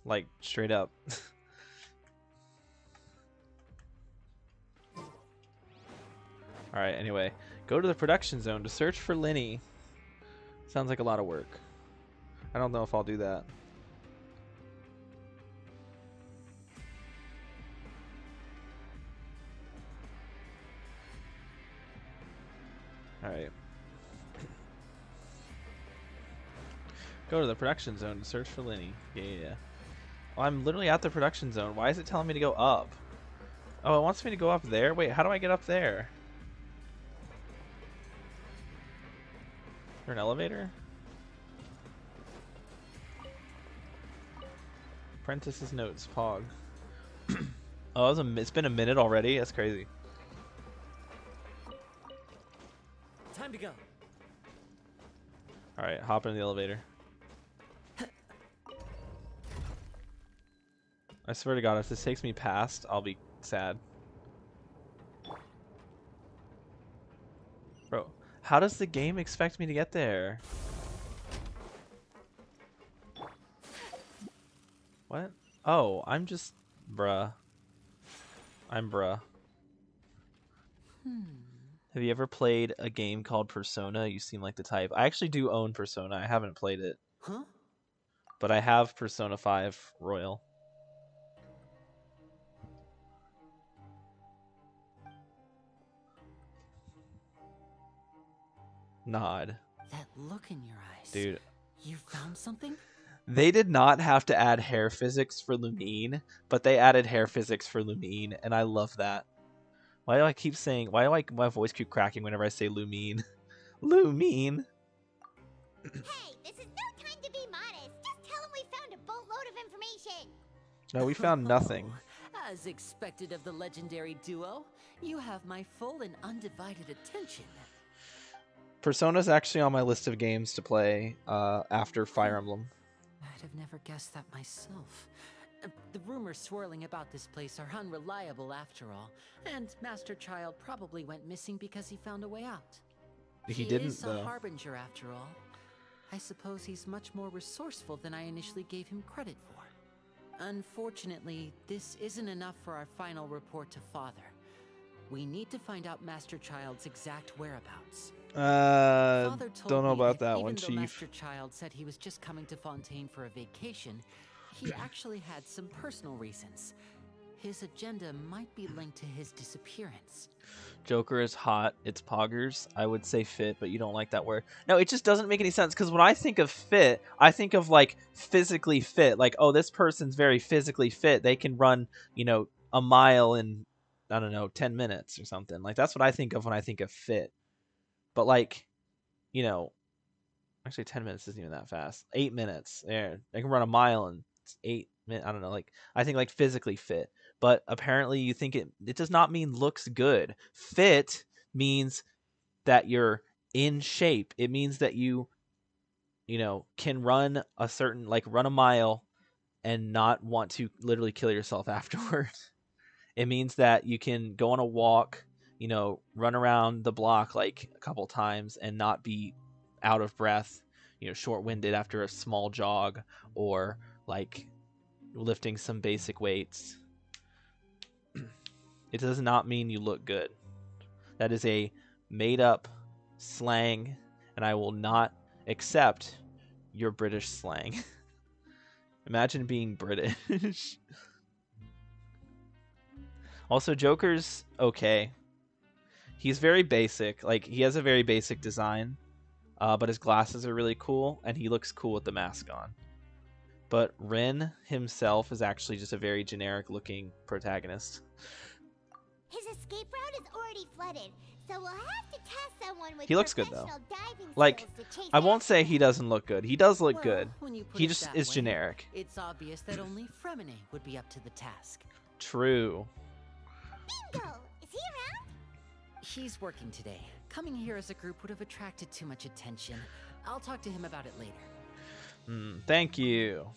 Like, straight up. Alright, anyway. Go to the production zone to search for Linny. Sounds like a lot of work. I don't know if I'll do that. Alright. Go to the production zone to search for Linny. Yeah. Oh, I'm literally at the production zone. Why is it telling me to go up? Oh, it wants me to go up there? Wait, how do I get up there? Is there an elevator? Apprentice's notes, Pog. Oh, it's been a minute already? That's crazy. Time to go. Alright, hop in the elevator. I swear to God, if this takes me past, I'll be sad. Bro, how does the game expect me to get there? What? Oh, I'm just... Bruh. I'm bruh. Have you ever played a game called Persona? You seem like the type. I actually do own Persona. I haven't played it. Huh? But I have Persona 5 Royal. Nod. That look in your eyes. Dude. You found something? They did not have to add hair physics for Lumine, but they added hair physics for Lumine, and I love that. Why do I keep saying... Why do my voice keep cracking whenever I say Lumine? Lumine? Hey, this is no time to be modest. Just tell him we found a boatload of information. No, we found nothing. As expected of the legendary duo, you have my full and undivided attention. Persona's actually on my list of games to play after Fire Emblem. I'd have never guessed that myself. The rumors swirling about this place are unreliable after all, and Master Child probably went missing because he found a way out. He didn't, is a though. harbinger after all. I suppose he's much more resourceful than I initially gave him credit for. Unfortunately, this isn't enough for our final report to Father. We need to find out Master Child's exact whereabouts. Father told Don't know me about that that even one, though Chief. Master Child said he was just coming to Fontaine for a vacation, he actually had some personal reasons. His agenda might be linked to his disappearance. Joker is hot. It's poggers. I would say fit, but you don't like that word. No, it just doesn't make any sense, because when I think of fit, I think of, like, physically fit. Like, oh, this person's very physically fit. They can run, you know, a mile in, I don't know, 10 minutes or something. Like, that's what I think of when I think of fit. But, like, you know, actually 10 minutes isn't even that fast. 8 minutes. There. They can run a mile in 8 minutes. I don't know. Like, I think, like, physically fit. But apparently you think it does not mean looks good. Fit means that you're in shape. It means that you know, can run a certain, like, run a mile and not want to literally kill yourself afterward. It means that you can go on a walk, you know, run around the block like a couple times and not be out of breath, you know, short-winded after a small jog, or like lifting some basic weights. It does not mean you look good. That is a made-up slang, and I will not accept your British slang. Imagine being British. Also, Joker's okay. He's very basic. Like, he has a very basic design, but his glasses are really cool, and he looks cool with the mask on. But Rin himself is actually just a very generic-looking protagonist. His escape route is already flooded, so we'll have to test someone with He looks good, though. professional diving Like, skills to chase I won't after say him. he doesn't look good. He does look Well, good. when you put He it just that is way, generic. It's obvious that only Fremine would be up to the task. True. Bingo! Is he around? He's working today. Coming here as a group would have attracted too much attention. I'll talk to him about it later. Thank you.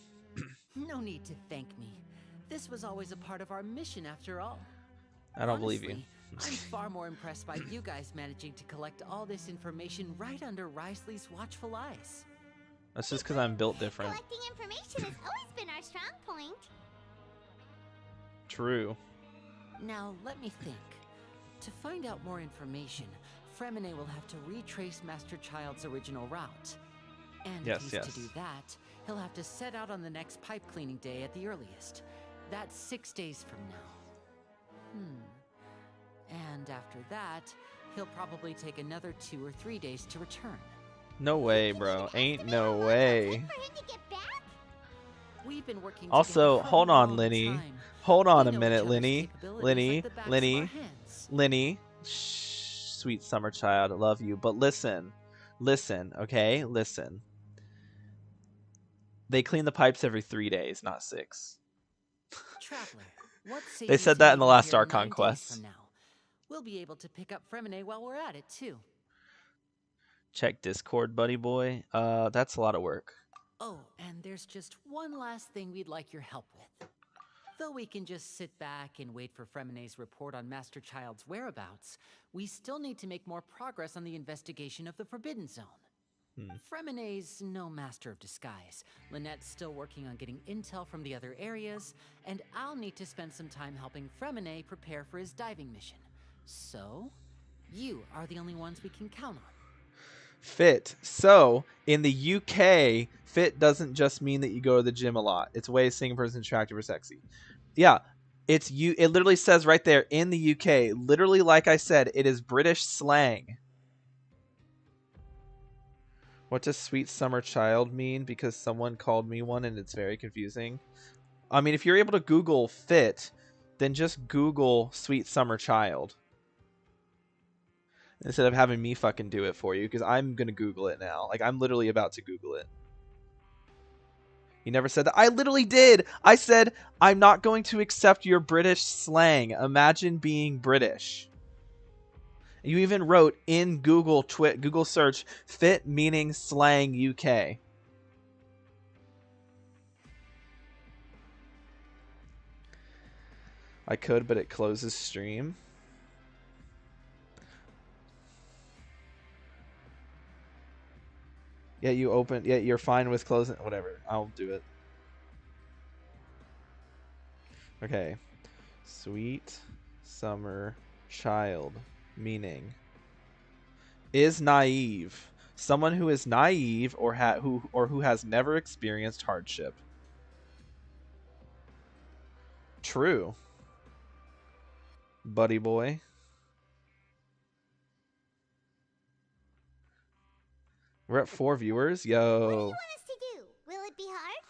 No need to thank me. This was always a part of our mission after all. I don't believe you. Honestly, I'm far more impressed by you guys managing to collect all this information right under Risley's watchful eyes. That's just because I'm built different. Collecting information has always been our strong point. True. Now, let me think. To find out more information, Fremine will have to retrace Master Child's original route. And Yes, if he's yes. to do that, he'll have to set out on the next pipe cleaning day at the earliest. That's 6 days from now. And after that, he'll probably take another 2 or 3 days to return. No way, bro. Ain't no way. For him to get back? We've been working Also, together for hold a on, long Linny. time. Hold on We a know minute, each other's Linny. capabilities Linny. like the backs of our Linny. hands. Linny. Shh, sweet summer child. I love you. But listen. Listen, okay? Listen. They clean the pipes every 3 days, not 6. Traveler, what say They you said to that in the meeting last here Archon 9 days quest. from now? We'll be able to pick up Fremine while we're at it, too. Check Discord, buddy boy. That's a lot of work. Oh, and there's just one last thing we'd like your help with. Though we can just sit back and wait for Fremine's report on Master Child's whereabouts, we still need to make more progress on the investigation of the Forbidden Zone. Fremine's no master of disguise. Lynette's still working on getting intel from the other areas, and I'll need to spend some time helping Fremine prepare for his diving mission. So, you are the only ones we can count on. Fit. So, in the UK, fit doesn't just mean that you go to the gym a lot. It's a way of saying a person's attractive or sexy. Yeah, it literally says right there, in the UK. Literally, like I said, it is British slang. What does sweet summer child mean? Because someone called me one and it's very confusing. I mean, if you're able to Google fit, then just Google sweet summer child. Instead of having me fucking do it for you, because I'm going to Google it now. Like, I'm literally about to Google it. You never said that. I literally did. I said, I'm not going to accept your British slang. Imagine being British. You even wrote in Google search, fit meaning slang UK. I could, but it closes stream. Yeah, you open. Yeah, you're fine with closing. Whatever. I'll do it. Okay. Sweet summer child. Meaning. Is naive. Someone who is naive or who has never experienced hardship. True. Buddy boy. We're at 4 viewers. What do you Yo. want us to do? Will it be hard?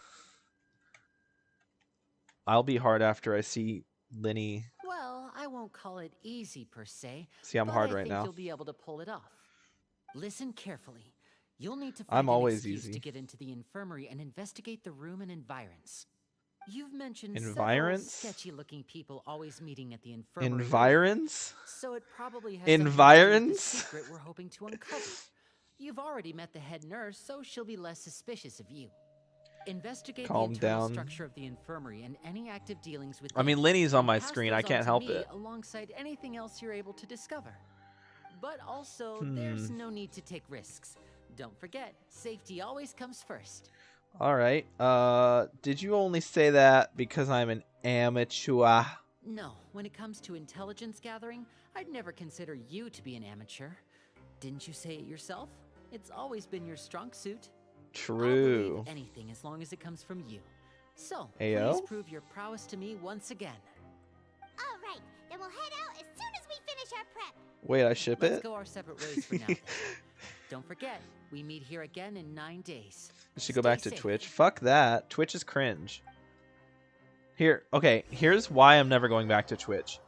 I'll be hard after I see Linny. Well, I won't call it easy per se. See, I'm but hard I right think now. You'll be able to pull it off. Listen carefully. You'll need to I'm find an always excuse easy. to get into the infirmary and investigate the room and environs. You've mentioned Environs? several sketchy-looking people always meeting at the infirmary. Environs? So it probably has something to do with the Environs? secret we're hoping to uncover. You've already met the head nurse, so she'll be less suspicious of you. Investigate Calm the internal down. structure of the infirmary and any active dealings with I mean, them, Linny's on and my pass screen. those I on can't to help me it. alongside anything else you're able to discover. But also, there's no need to take risks. Don't forget, safety always comes first. All right. Did you only say that because I'm an amateur? No, when it comes to intelligence gathering, I'd never consider you to be an amateur. Didn't you say it yourself? It's always been your strong suit. I'll True. believe anything as long as it comes from you. So, Ayo? please prove your prowess to me once again. All right, then we'll head out as soon as we finish our prep. Wait, I ship Let's it? go our separate ways for now. then. Don't forget, we meet here again in 9 days. I should go back to Stay safe. Twitch. Fuck that. Twitch is cringe. Here, okay, here's why I'm never going back to Twitch.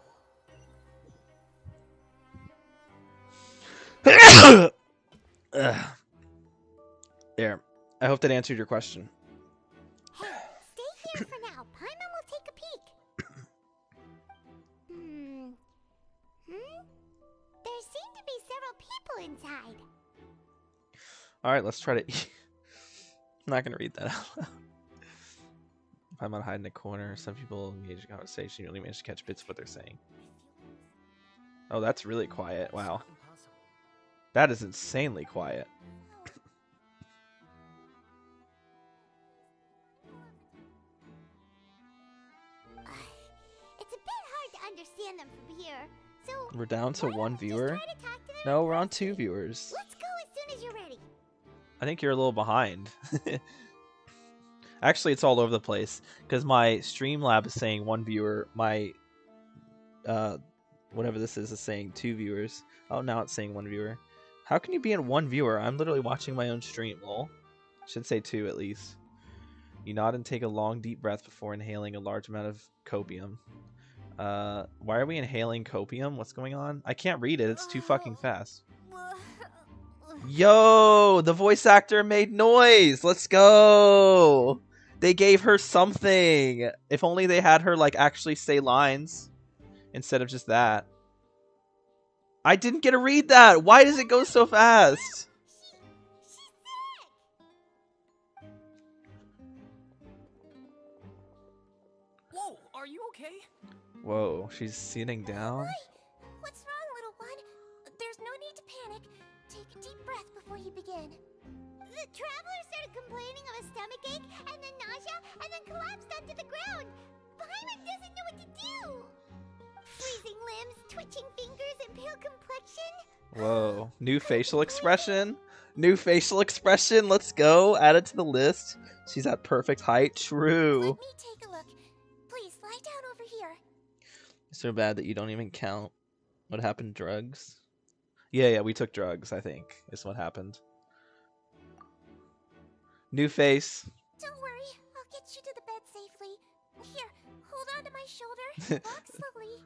Ugh. There. I hope that answered your question. Hey, stay here for now. Paimon will take a peek. There's All right, let's try to. I'm not gonna read that out loud. If I'm on hide in a corner, some people engage in conversation. You only manage to catch bits of what they're saying. Oh, that's really quiet. Wow, that is insanely quiet. It's a bit hard to understand them from here. So We're down to why don't one you just viewer. try to talk to them No, in we're on person? 2 viewers. Let's go as soon as you're ready. I think you're a little behind. Actually, it's all over the place because my Streamlab is saying 1 viewer. My whatever this is saying 2 viewers. Oh, now it's saying 1 viewer. How can you be in 1 viewer? I'm literally watching my own stream. Lol. Should say 2 at least. You nod and take a long, deep breath before inhaling a large amount of copium. Why are we inhaling copium? What's going on? I can't read it. It's too fucking fast. Yo, the voice actor made noise. Let's go. They gave her something. If only they had her like actually say lines instead of just that. I didn't get to read that. Why does it go so fast? She's sick. Whoa, are you okay? Whoa, she's sitting down. What's wrong, little one? There's no need to panic. Take a deep breath before you begin. The traveler started complaining of a stomach ache, and then nausea, and then collapsed onto the ground. Paimon doesn't know what to do. Freezing limbs, twitching fingers, and pale complexion. Whoa, new facial expression. New facial expression. Let's go. Add it to the list. She's at perfect height. True. Let me take a look. Please lie down over here. It's so bad that you don't even count what happened. Drugs. Yeah, we took drugs, I think, is what happened. New face. Don't worry, I'll get you to the bed safely. Here, hold on to my shoulder. Walk slowly.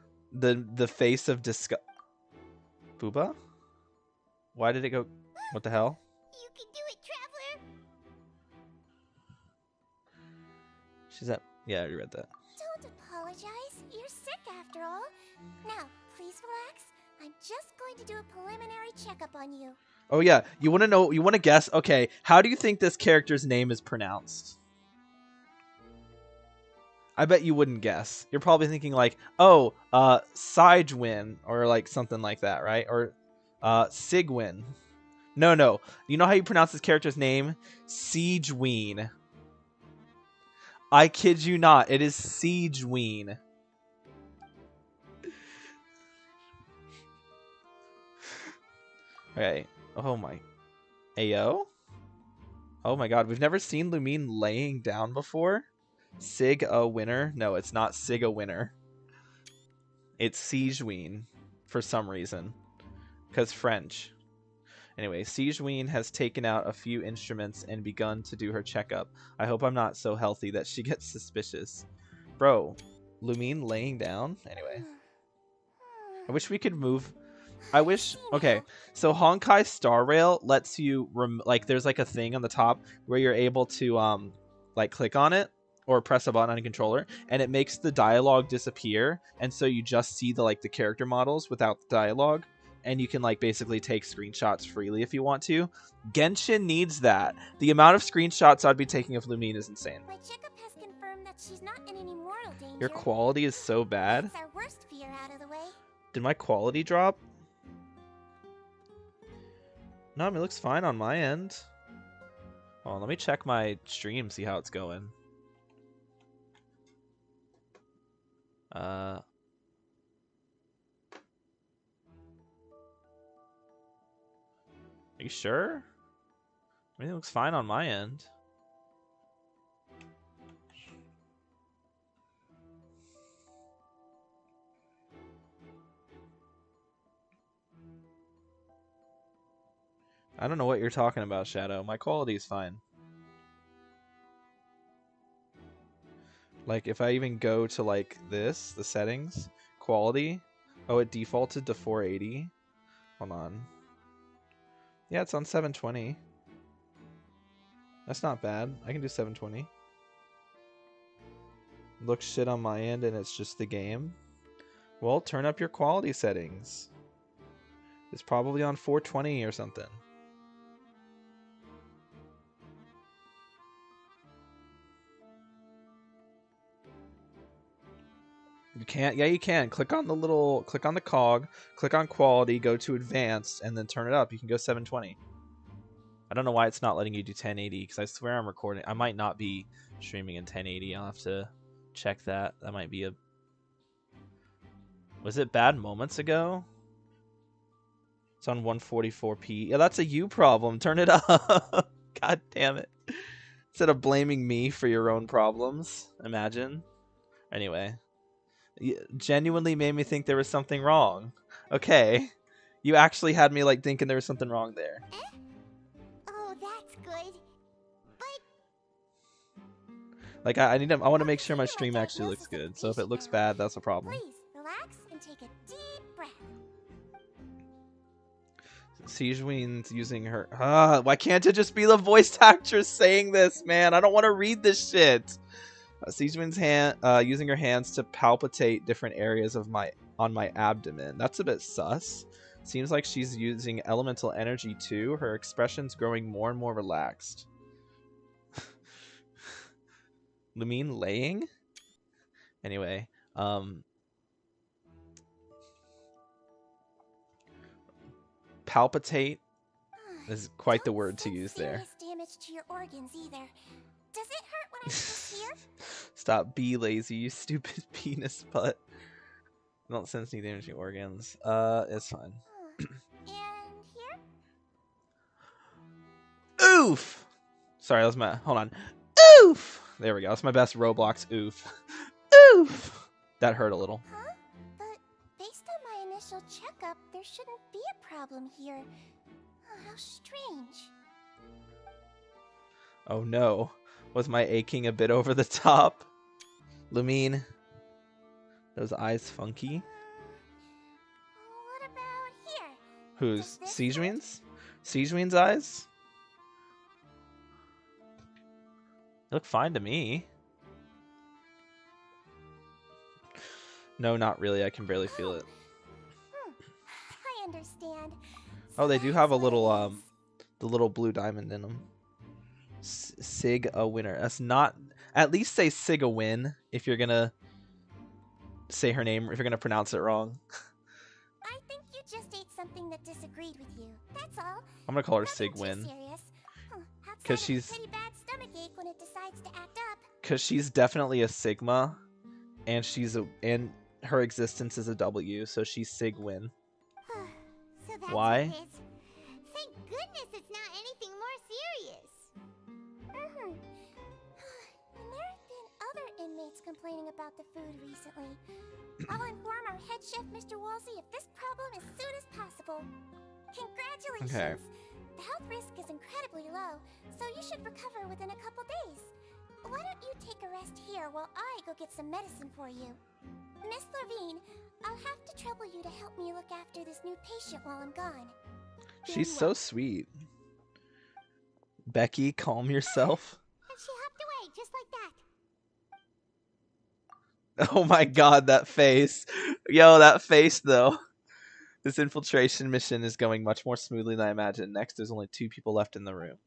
The face of disgust. Booba? Why did it go? What the hell? You can do it, traveler. She's at. Yeah, I already read that. Don't apologize. You're sick after all. Now, please relax. I'm just going to do a preliminary checkup on you. Oh yeah, you want to know? You want to guess? Okay, how do you think this character's name is pronounced? I bet you wouldn't guess. You're probably thinking like, oh, Sigewin or like something like that, right? Or Sigwin. No. You know how you pronounce this character's name? Siegeween. I kid you not. It is Siegeween. Okay. Oh my. Ayo? Oh my god, we've never seen Lumine laying down before? Sig a winner? No, it's not Sig a winner. It's Siegeween for some reason. Because French. Anyway, Siegeween has taken out a few instruments and begun to do her checkup. I hope I'm not so healthy that she gets suspicious. Bro, Lumine laying down? Anyway. I wish we could move... I wish... Okay, so Honkai Star Rail lets you... like, there's like a thing on the top where you're able to, like, click on it or press a button on a controller, and it makes the dialogue disappear, and so you just see the, like, the character models without the dialogue, and you can, like, basically take screenshots freely if you want to. Genshin needs that. The amount of screenshots I'd be taking of Lumine is insane. My checkup has confirmed that she's not in any mortal danger. Your quality is so bad. That's our worst fear out of the way. Did my quality drop? No, I mean, it looks fine on my end. Hold on, let me check my stream, see how it's going. Are you sure? Everything looks fine on my end. I don't know what you're talking about, Shadow. My quality is fine. Like, if I even go to, like, this, the settings, quality, oh, it defaulted to 480. Hold on. Yeah, it's on 720. That's not bad. I can do 720. Looks shit on my end, and it's just the game. Well, turn up your quality settings. It's probably on 420 or something. You can't. Yeah, you can. Click on the cog, click on quality, go to advanced, and then turn it up. You can go 720. I don't know why it's not letting you do 1080 because I swear I'm recording. I might not be streaming in 1080. I'll have to check that. That might be a. Was it bad moments ago? It's on 144p. Yeah, that's a you problem. Turn it up. God damn it. Instead of blaming me for your own problems, imagine. Anyway, you genuinely made me think there was something wrong. Okay, you actually had me like thinking there was something wrong there. Oh, that's good. But Like I want to make sure my treat it stream like actually looks diagnosis of good. So if it patient looks now. bad, that's a problem. Please relax and take a deep breath. Siegewine's using her. Why can't it just be the voice actress saying this, man? I don't want to read this shit. Siegewine's using her hands to palpitate different areas of my abdomen. That's a bit sus. Seems like she's using elemental energy too. Her expression's growing more and more relaxed. Lumine laying? Anyway, palpitate is quite the Don't word to sense use there. serious damage to your organs either. Does it hurt when I put this here? Stop, be lazy, you stupid penis butt. I don't sense any damage to your organs. It's fine. And here? Oof! Sorry, that was my. Hold on. Oof! There we go. That's my best Roblox oof. Oof! That hurt a little. Huh? But based on my initial checkup, there shouldn't be a problem here. Oh, how strange. Oh no. Was my aching a bit over the top? Lumine. Those eyes funky. What about here? Who's? Does this Siegewine's? Siegewine's eyes? They look fine to me. No, not really. I can barely feel it. I understand. Oh, they do That's have a what it little, is. the little blue diamond in them. Sig a winner. That's not. At least say Sig a win if you're gonna say her name. If you're gonna pronounce it wrong. I think you just ate something that disagreed with you. That's all. I'm gonna call her Nothing Sig too win serious. Outside 'Cause of a she's- pretty bad stomachache when it decides to act up. because she's definitely a Sigma, and and her existence is a W, so she's Sig win. So that's Why? what it is. Thank goodness it's not anything more serious. And there have been other inmates complaining about the food recently. I'll inform our head chef, Mr. Wolsey, of this problem as soon as possible. Congratulations! Okay. The health risk is incredibly low, so you should recover within a couple days. Why don't you take a rest here while I go get some medicine for you? Miss Levine, I'll have to trouble you to help me look after this new patient while I'm gone. She's so sweet. Becky, calm yourself. And she hopped away just like that. Oh my god, that face. Yo, that face though. This infiltration mission is going much more smoothly than I imagined. Next, there's only 2 people left in the room.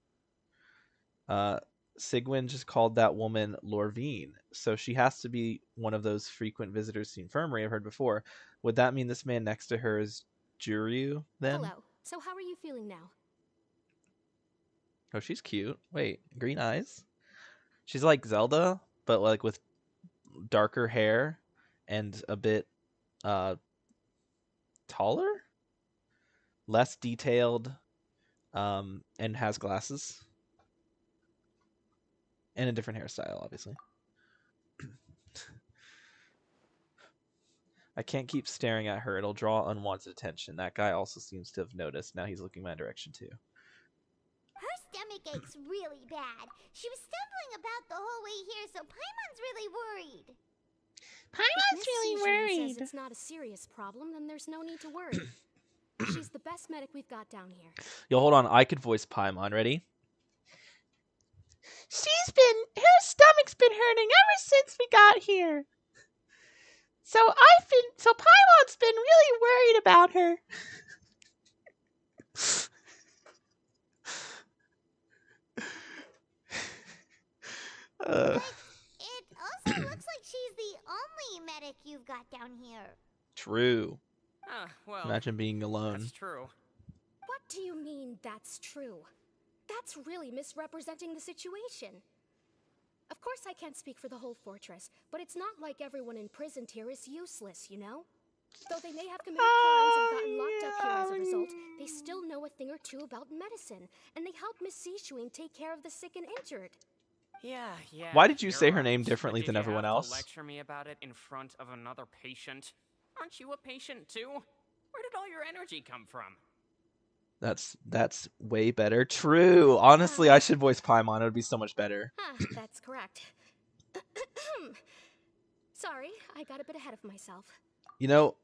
Sigwin just called that woman Lorvine, so she has to be one of those frequent visitors to the infirmary I've heard before. Would that mean this man next to her is Juryu, then? Hello. So how are you feeling now? Oh, she's cute. Wait, green eyes? She's like Zelda, but like with darker hair and a bit taller, less detailed, and has glasses and a different hairstyle, obviously. I can't keep staring at her. It'll draw unwanted attention. That guy also seems to have noticed. Now he's looking my direction too. Her stomach ache's really bad. She was stumbling about the whole way here, so Paimon's really worried. If Miss Sijun says it's not a serious problem, then there's no need to worry. She's the best medic we've got down here. Yo, hold on. I could voice Paimon. Ready? Her stomach's been hurting ever since we got here. So Paimon's been really worried about her. It also looks like she's the only medic you've got down here. True. Well, Imagine being alone. that's true. What do you mean that's true? That's really misrepresenting the situation. Of course I can't speak for the whole fortress, but it's not like everyone imprisoned here is useless, you know? Though they may have committed crimes and gotten locked up here as a result, they still know a thing or two about medicine, and they help Miss Sishuing take care of the sick and injured. Yeah. Why did you you're say her right. name But differently did than you everyone have else? to lecture me about it in front of another patient? Aren't you a patient too? Where did all your energy come from? That's way better. True. Honestly, I should voice Paimon. It would be so much better. That's correct. Sorry, I got a bit ahead of myself. You know,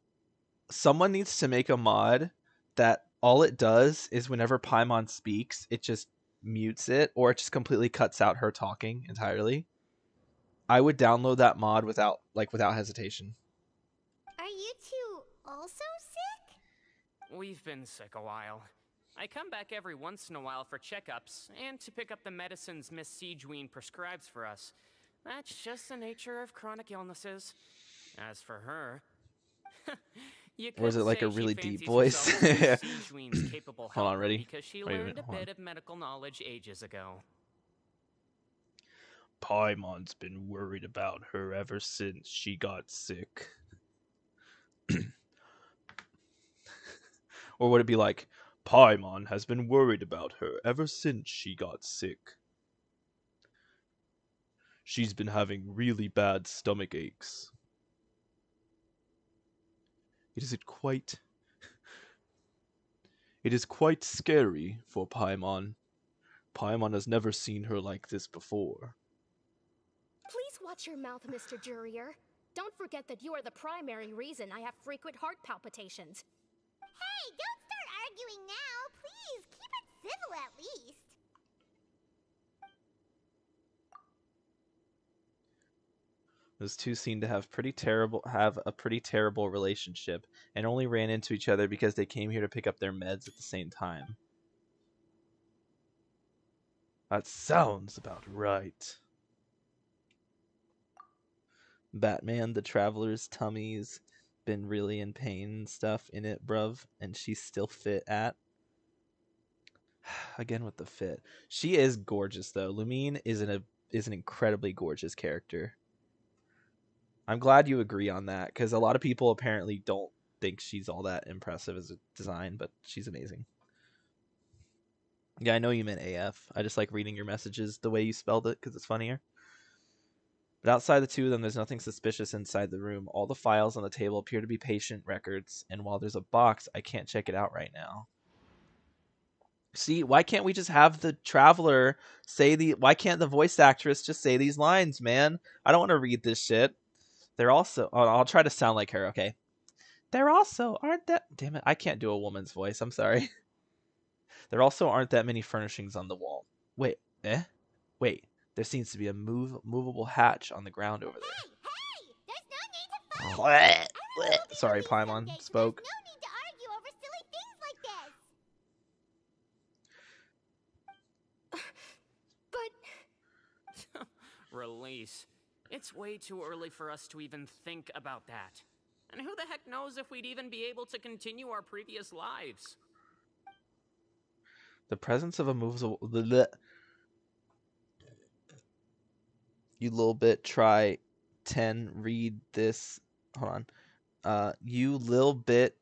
someone needs to make a mod that all it does is whenever Paimon speaks, it just mutes it, or it just completely cuts out her talking entirely. I would download that mod without hesitation. Are you two also sick? We've been sick a while. I come back every once in a while for checkups and to pick up the medicines Miss Sijween prescribes for us. That's just the nature of chronic illnesses. As for her, you could Or is it like say a really she deep fancies voice? herself Miss Sijween's capable Hold on, helper ready? because she Wait a learned minute, a hold on. bit of medical knowledge ages ago. Paimon's been worried about her ever since she got sick. Or would it be like, Paimon has been worried about her ever since she got sick. She's been having really bad stomach aches. It is quite scary for Paimon. Paimon has never seen her like this before. Please watch your mouth, Mr. Jurier. Don't forget that you are the primary reason I have frequent heart palpitations. Hey, don't start arguing now. Please, keep it civil at least. Those two seem to have a pretty terrible relationship, and only ran into each other because they came here to pick up their meds at the same time. That sounds about right. Batman, the Traveler's tummy's been really in pain and stuff in it, bruv, and she's still fit at. Again with the fit. She is gorgeous though. Lumine is an incredibly gorgeous character. I'm glad you agree on that, because a lot of people apparently don't think she's all that impressive as a design, but she's amazing. Yeah, I know you meant AF. I just like reading your messages the way you spelled it, because it's funnier. But outside the two of them, there's nothing suspicious inside the room. All the files on the table appear to be patient records, and while there's a box, I can't check it out right now. See, why can't we just have the Traveler why can't the voice actress just say these lines, man? I don't want to read this shit. They're also... Oh, I'll try to sound like her, okay? There also aren't that... Damn it, I can't do a woman's voice. I'm sorry. There also aren't that many furnishings on the wall. Wait, Wait, there seems to be a movable hatch on the ground over there. Hey! There's no need to fight! Sorry, Paimon spoke. There's no need to argue over silly things like this! But... Release. It's way too early for us to even think about that. And who the heck knows if we'd even be able to continue our previous lives? The presence of a movable... You little bit, try 10, read this. Hold on. You little bit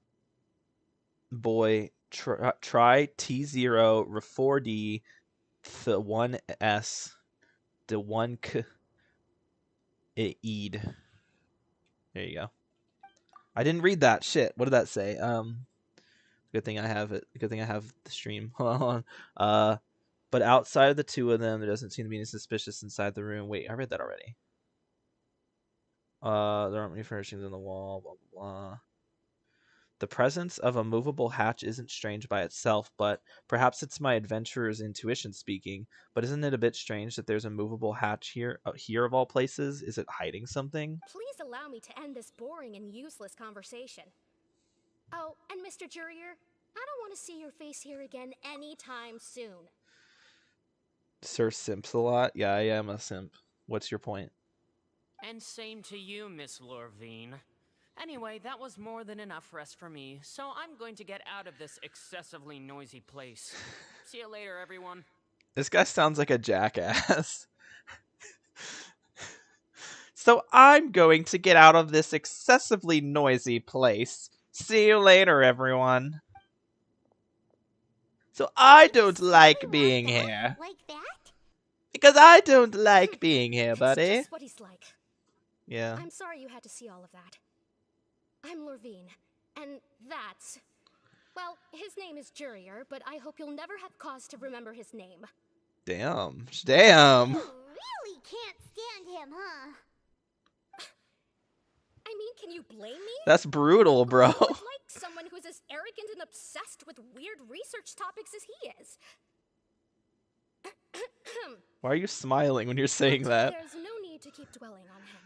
boy, try T0, R4D, the 1S, the 1K, Eid. There you go. I didn't read that. Shit. What did that say? Good thing I have it. Good thing I have the stream. Hold on. But outside of the two of them, there doesn't seem to be any suspicious inside the room. Wait, I read that already. There aren't many furnishings on the wall, blah, blah, blah. The presence of a movable hatch isn't strange by itself, but perhaps it's my adventurer's intuition speaking. But isn't it a bit strange that there's a movable hatch here of all places? Is it hiding something? Please allow me to end this boring and useless conversation. Oh, and Mr. Jurier, I don't want to see your face here again anytime soon. Sir simps a lot? Yeah, I am a simp. What's your point? And same to you, Miss Lorvine. Anyway, that was more than enough rest for me, so I'm going to get out of this excessively noisy place. See you later, everyone. This guy sounds like a jackass. So I'm going to get out of this excessively noisy place. See you later, everyone. So I don't like being here. Like that? Because I don't like being here, It's buddy. just what he's like. Yeah. I'm sorry you had to see all of that. I'm Lorvine, and that's... Well, his name is Jurier, but I hope you'll never have cause to remember his name. Damn. Damn. You really can't stand him, huh? I mean, can you blame me? That's brutal, bro. Who would like someone who's as arrogant and obsessed with weird research topics as he is? Why are you smiling when you're saying that? There's no need to keep dwelling on him.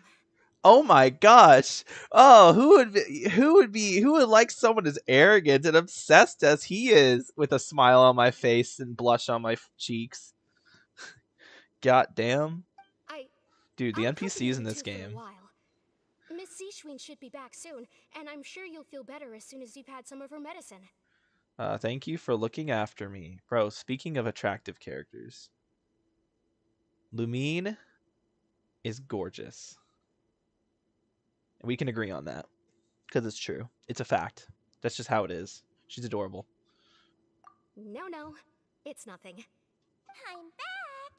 Oh my gosh. Oh, who would like someone as arrogant and obsessed as he is, with a smile on my face and blush on my cheeks? God damn. Dude, the I'll NPCs in accompany this you two for a game. while. Miss Seashween should be back soon, and I'm sure you'll feel better as soon as you've had some of her medicine. Thank you for looking after me. Bro, speaking of attractive characters, Lumine is gorgeous. We can agree on that. Because it's true. It's a fact. That's just how it is. She's adorable. No, it's nothing. I'm back.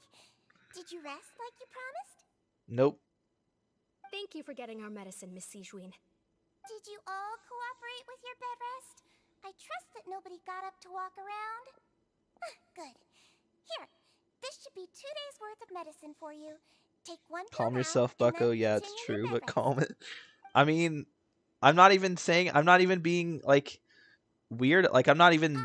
Did you rest like you promised? Nope. Thank you for getting our medicine, Miss Seashween. Did you all cooperate with your bed rest? I trust that nobody got up to walk around. Good. Here, this should be 2 days worth of medicine for you. Take one pill Calm now, yourself, and then bucko. Yeah, it's continue true, your but bed calm rest. it. I mean, I'm not even being, like, weird. Like, I'm not even Miss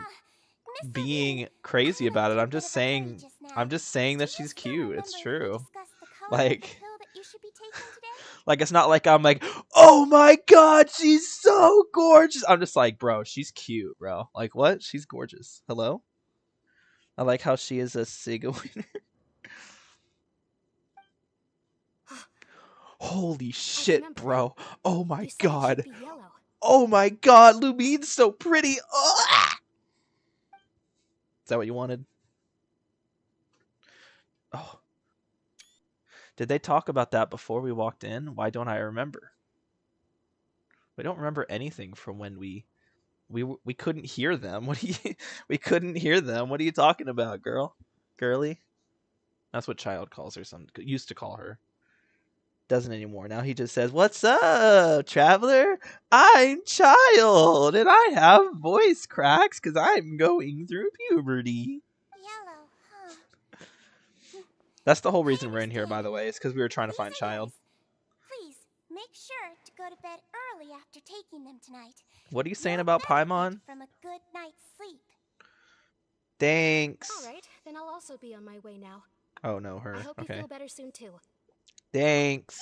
being Levine, crazy I about it. left you I'm a bit just of a hurry saying, just now. I'm just saying Do that you she's still cute. It's remember if we true. discussed the color of the Like, pill that you should be taking today? like, it's not like I'm like, oh my god, she's so gorgeous. I'm just like, bro, she's cute, bro. Like, what? She's gorgeous. Hello? I like how she is a Siga winner. Holy shit, remember. bro. Oh my You said it god. should be yellow. Oh my god, Lumine's so pretty. Ugh! Is that what you wanted? Oh. Did they talk about that before we walked in? Why don't I remember? We don't remember anything from when we couldn't hear them. We couldn't hear them. What are you talking about, girl? Girly? That's what Child calls her. Used to call her. Doesn't anymore. Now he just says, "What's up, traveler? I'm Child, and I have voice cracks because I'm going through puberty." Yellow, huh? That's the whole reason we're in here, by the way. Is because we were trying to These find are Child. yours. Please, make sure to go to bed early after taking them tonight. What are you saying You'll about benefit Paimon? from a good night's sleep. Thanks. All right, then I'll also be on my way now. Oh no, her. I hope you Okay. feel better soon too. Thanks.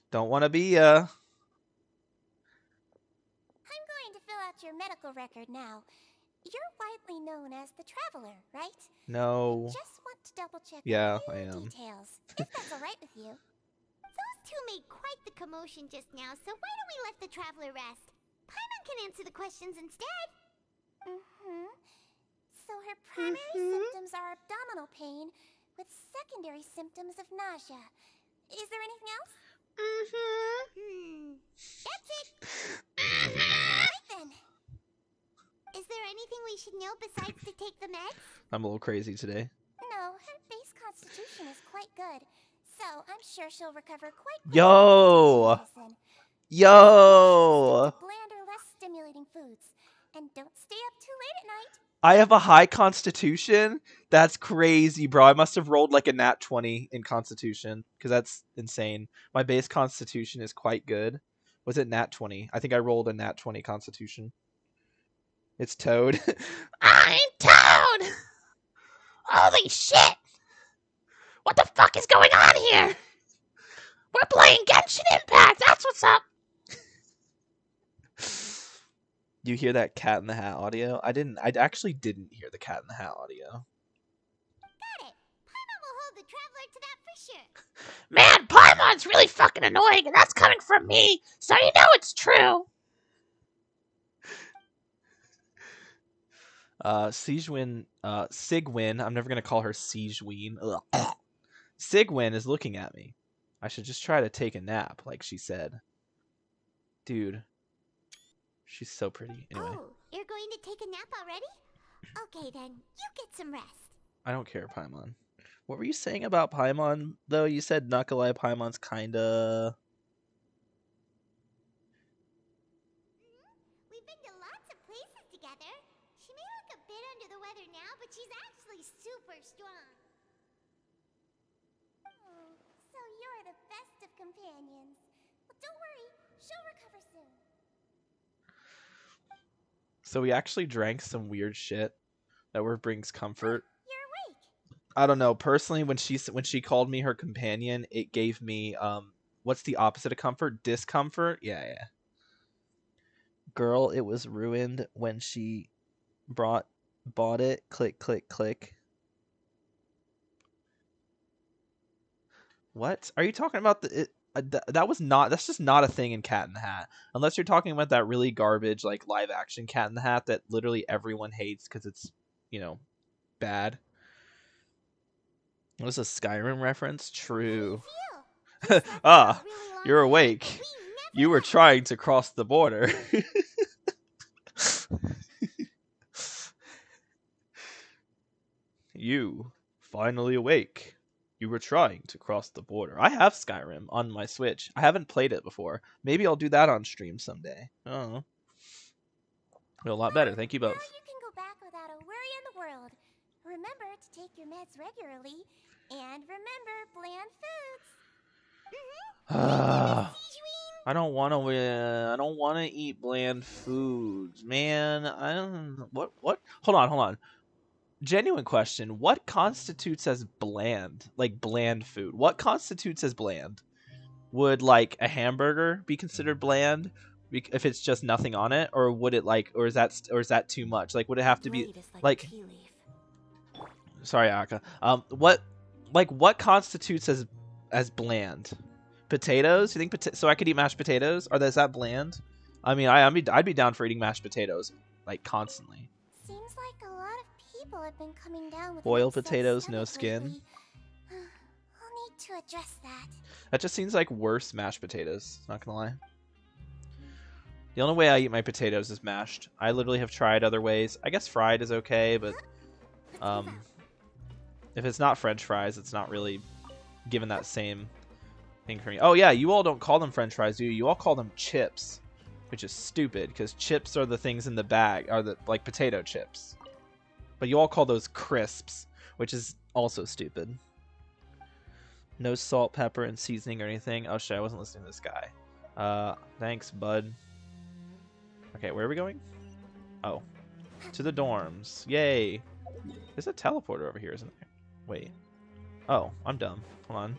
Don't want to be ya. I'm going to fill out your medical record now. You're widely known as the Traveler, right? No. Just want to double check Yeah, a I few am. details, if that's all right with you. Those two made quite the commotion just now, so why don't we let the Traveler rest? Paimon can answer the questions instead. So her primary symptoms are abdominal pain with secondary symptoms of nausea. Is there anything else? That's it. Right then. Is there anything we should know besides to take the meds? I'm a little crazy today. No, her base constitution is quite good, so I'm sure she'll recover quite quickly Yo! after taking medicine. Yo! Stick to blander, less stimulating foods, and don't stay up too late at night. I have a high constitution? That's crazy, bro. I must have rolled like a nat 20 in constitution, because that's insane. My base constitution is quite good. Was it nat 20? I think I rolled a nat 20 constitution. It's Toad. I'm Toad! Holy shit! What the fuck is going on here? We're playing Genshin Impact, that's what's up! You hear that Cat in the Hat audio? I actually didn't hear the Cat in the Hat audio. Got it. Paimon will hold the Traveler to that for sure. Man, Paimon's really fucking annoying, and that's coming from me, so you know it's true. Sigwin, I'm never gonna call her Siegeween. Sigwin is looking at me. I should just try to take a nap, like she said. Dude, she's so pretty. Anyway, Oh, you're going to take a nap already? Okay then, you get some rest. I don't care, Paimon. What were you saying about Paimon, though? You said Knuckle Eye Paimon's kinda... We've been to lots of places together. She may look a bit under the weather now, but she's actually super strong. Oh, so you're the best of companions. Well, don't worry, she'll recover soon. So we actually drank some weird shit that brings comfort. You're awake. I don't know. Personally, when she called me her companion, it gave me what's the opposite of comfort? Discomfort? Yeah. Girl, it was ruined when she bought it. Click, click, click. What? Are you talking about that's just not a thing in Cat in the Hat. Unless you're talking about that really garbage like live action Cat in the Hat that literally everyone hates because it's, bad. Was a Skyrim reference? True. Ah, you're awake. You were trying to cross the border. You, finally awake. You were trying to cross the border. I have Skyrim on my Switch. I haven't played it before. Maybe I'll do that on stream someday. I don't know. Feel a lot better. Thank you both. Now you can go back without a worry in the world. Remember to take your meds regularly, and remember bland foods. I don't want to. I don't want to eat bland foods, man. I don't. What? Hold on. Genuine question. What constitutes as bland? Like bland food. What constitutes as bland? Would like a hamburger be considered bland if it's just nothing on it, or would it or is that too much? Like, would it have to be like? Sorry, Aka. What constitutes as bland? Potatoes? You think so? I could eat mashed potatoes. Is that bland? I mean, I'd be down for eating mashed potatoes like constantly. Seems like a lot of people have been coming down with boiled potatoes, no skin. Lately. I'll need to address that. That just seems like worse mashed potatoes. Not gonna lie. The only way I eat my potatoes is mashed. I literally have tried other ways. I guess fried is okay, but if it's not French fries, it's not really given that same thing for me. Oh yeah, you all don't call them French fries, do you? You all call them chips, which is stupid because chips are the things in the bag, are the like potato chips. But you all call those crisps, which is also stupid. No salt, pepper, and seasoning or anything. Oh shit, I wasn't listening to this guy. Thanks, bud. Okay, where are we going? Oh, to the dorms. Yay. There's a teleporter over here, isn't there? Wait. Oh, I'm dumb. Hold on.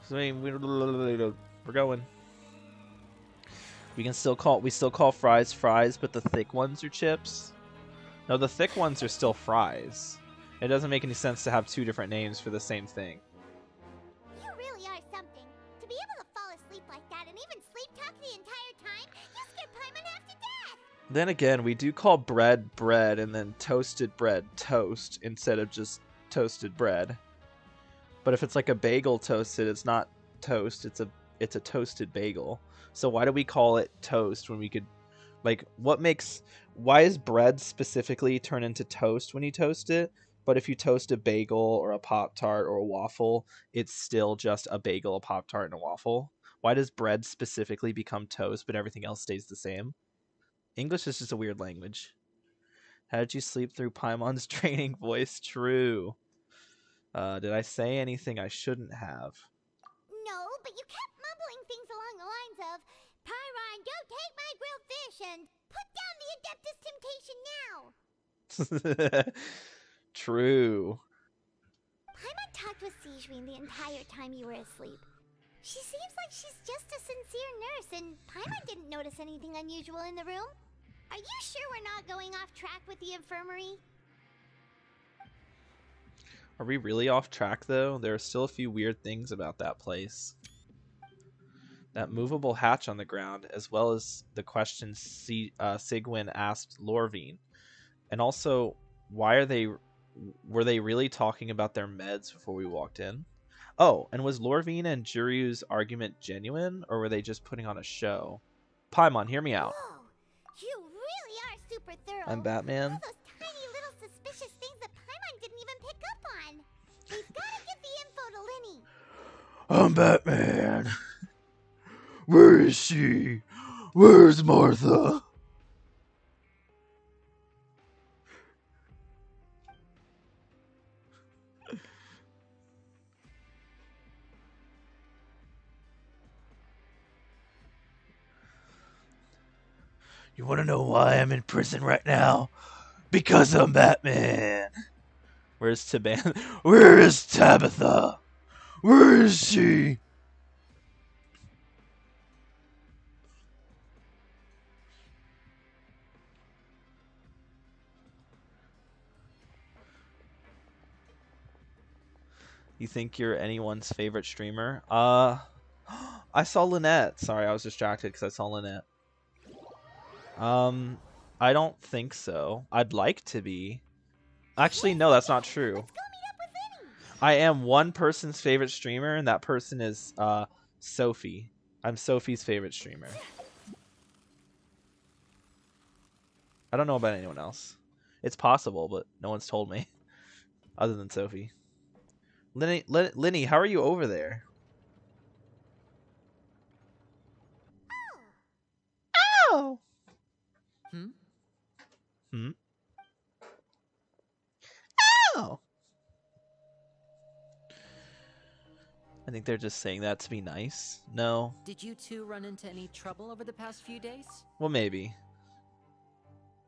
So, I mean, we're going. We still call fries fries, but the thick ones are chips. No, the thick ones are still fries. It doesn't make any sense to have two different names for the same thing. You really are something. To be able to fall asleep like that and even sleep talk the entire time, you scared Paimon half to death. Then again, we do call bread bread and then toasted bread toast instead of just toasted bread. But if it's like a bagel toasted, it's not toast, it's a toasted bagel. So why do we call it toast when we could, like, why is bread specifically turn into toast when you toast it? But if you toast a bagel or a Pop-Tart or a waffle, it's still just a bagel, a Pop-Tart, and a waffle. Why does bread specifically become toast, but everything else stays the same? English is just a weird language. How did you sleep through Paimon's training voice? True. Did I say anything I shouldn't have? No, but you kept mumbling things along the lines of, Pyron, go take my grilled fish and put down the Adeptus Temptation now. True. Paimon talked with Siegeween the entire time you were asleep. She seems like she's just a sincere nurse, and Paimon didn't notice anything unusual in the room. Are you sure we're not going off track with the infirmary? Are we really off track though? There are still a few weird things about that place. That movable hatch on the ground, as well as the question Sigwin asked Lorvine. And also, were they really talking about their meds before we walked in? Oh, and was Lorvine and Juryu's argument genuine, or were they just putting on a show? Paimon, hear me out. Whoa! You really are super thorough. I'm Batman. All those tiny little suspicious things that Paimon didn't even pick up on. We've got to get the info to Linny. I'm Batman. Where is she? Where's Martha? You want to know why I'm in prison right now? Because I'm Batman. Where's Taban? Where is Tabitha? Where is she? You think you're anyone's favorite streamer? I saw Lynette. Sorry, I was distracted because I saw Lynette. I don't think so. I'd like to be. Actually, no, that's not true. Let's go meet up with Linny. I am one person's favorite streamer, and that person is Sophie. I'm Sophie's favorite streamer. I don't know about anyone else. It's possible, but no one's told me. Other than Sophie. Linny, how are you over there? Oh! Oh! I think they're just saying that to be nice. No. Did you two run into any trouble over the past few days? Well, maybe.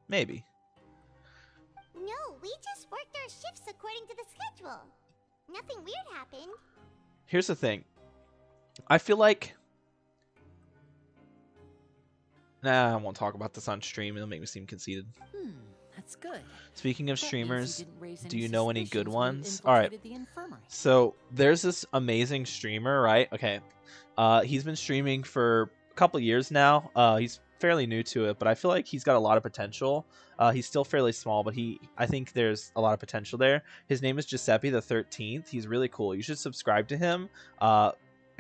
Maybe. No, we just worked our shifts according to the schedule. Nothing weird happened. Here's the thing. I feel like... Nah, I won't talk about this on stream. It'll make me seem conceited. That's good. Speaking of That means streamers, you didn't raise do any you know any good suspicions when you ones? Alright. infiltrated the infirmary. So, there's this amazing streamer, right? Okay. He's been streaming for a couple years now. He's fairly new to it, but I feel like he's got a lot of potential. He's still fairly small, but I think there's a lot of potential there. His name is Giuseppe the 13th. He's really cool. You should subscribe to him and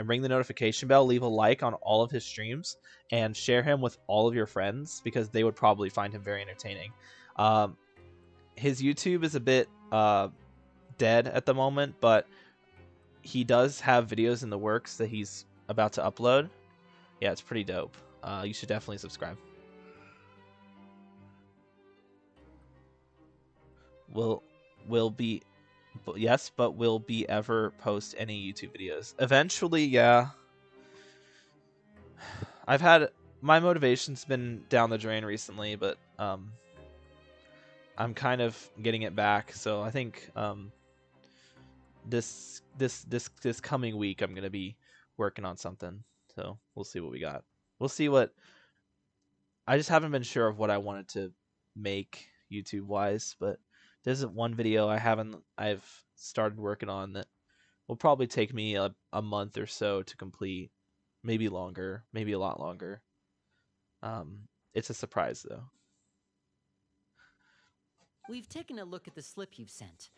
ring the notification bell. Leave a like on all of his streams and share him with all of your friends because they would probably find him very entertaining. His YouTube is a bit dead at the moment, but he does have videos in the works that he's about to upload. Yeah, it's pretty dope. You should definitely subscribe. Will be ever post any YouTube videos? Eventually, yeah. I've had my motivation's been down the drain recently, but I'm kind of getting it back. So I think this coming week I'm gonna be working on something. So we'll see what we got. We'll see what. I just haven't been sure of what I wanted to make YouTube wise, but there's one video I've started working on that will probably take me a month or so to complete, maybe longer, maybe a lot longer. It's a surprise though. We've taken a look at the slip you've sent.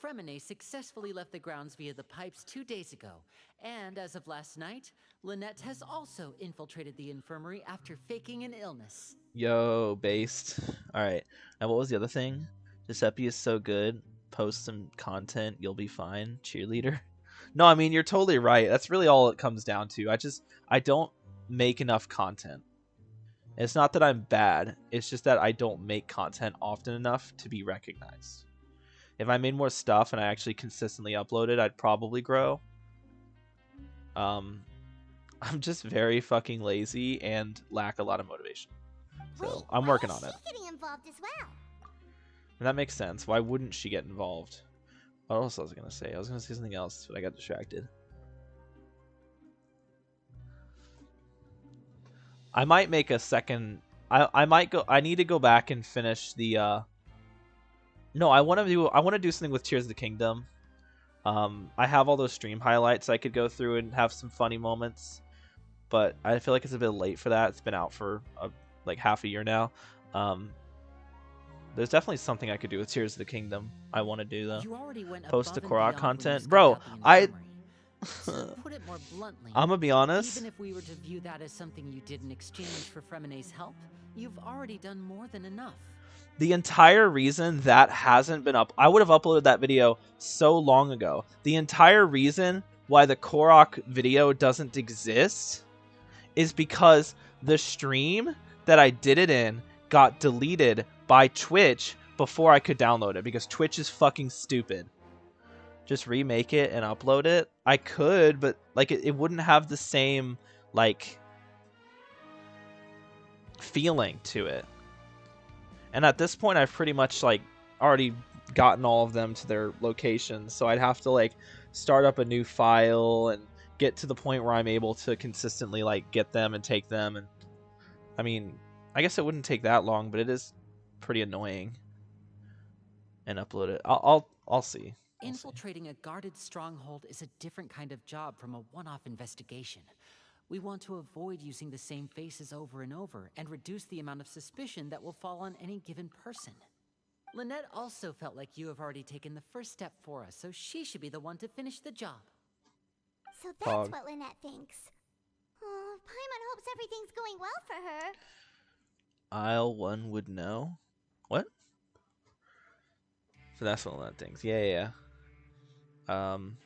Fremine successfully left the grounds via the pipes 2 days ago, and as of last night, Lynette has also infiltrated the infirmary after faking an illness. Yo, based. Alright, and what was the other thing? Giuseppe is so good. Post some content, you'll be fine. Cheerleader. No, I mean, you're totally right. That's really all it comes down to. I don't make enough content. It's not that I'm bad. It's just that I don't make content often enough to be recognized. If I made more stuff and I actually consistently uploaded, I'd probably grow. I'm just very fucking lazy and lack a lot of motivation. So I'm working on it. She's getting involved as well. And that makes sense. Why wouldn't she get involved? What else was I going to say? I was going to say something else, but I got distracted. I might make a second I might go. I need to go back and finish the. No, I want to do something with Tears of the Kingdom. I have all those stream highlights I could go through and have some funny moments, but I feel like it's a bit late for that. It's been out for like half a year now. There's definitely something I could do with Tears of the Kingdom. I want to do though. You already went Post to above and Korok beyond when you content, scoped bro. out the infirmary. So put it more bluntly, I'm gonna be honest. even if we were to view that as something you did in exchange for Fremene's help, you've already done more than enough. The entire reason that hasn't been up, I would have uploaded that video so long ago. The entire reason why the Korok video doesn't exist is because the stream that I did it in got deleted by Twitch before I could download it, because Twitch is fucking stupid. Just remake it and upload it. I could, but like it wouldn't have the same like feeling to it. And at this point, I've pretty much like already gotten all of them to their locations, so I'd have to like start up a new file and get to the point where I'm able to consistently like get them and take them. And I mean, I guess it wouldn't take that long, but it is pretty annoying. And upload it. I'll see. Infiltrating a guarded stronghold is a different kind of job from a one-off investigation. We want to avoid using the same faces over and over and reduce the amount of suspicion that will fall on any given person. Lynette also felt like you have already taken the first step for us, so she should be the one to finish the job. So that's what Lynette thinks. Oh, Paimon hopes everything's going well for her. Isle 1 would know. What? So that's what Lynette thinks. Yeah. I'm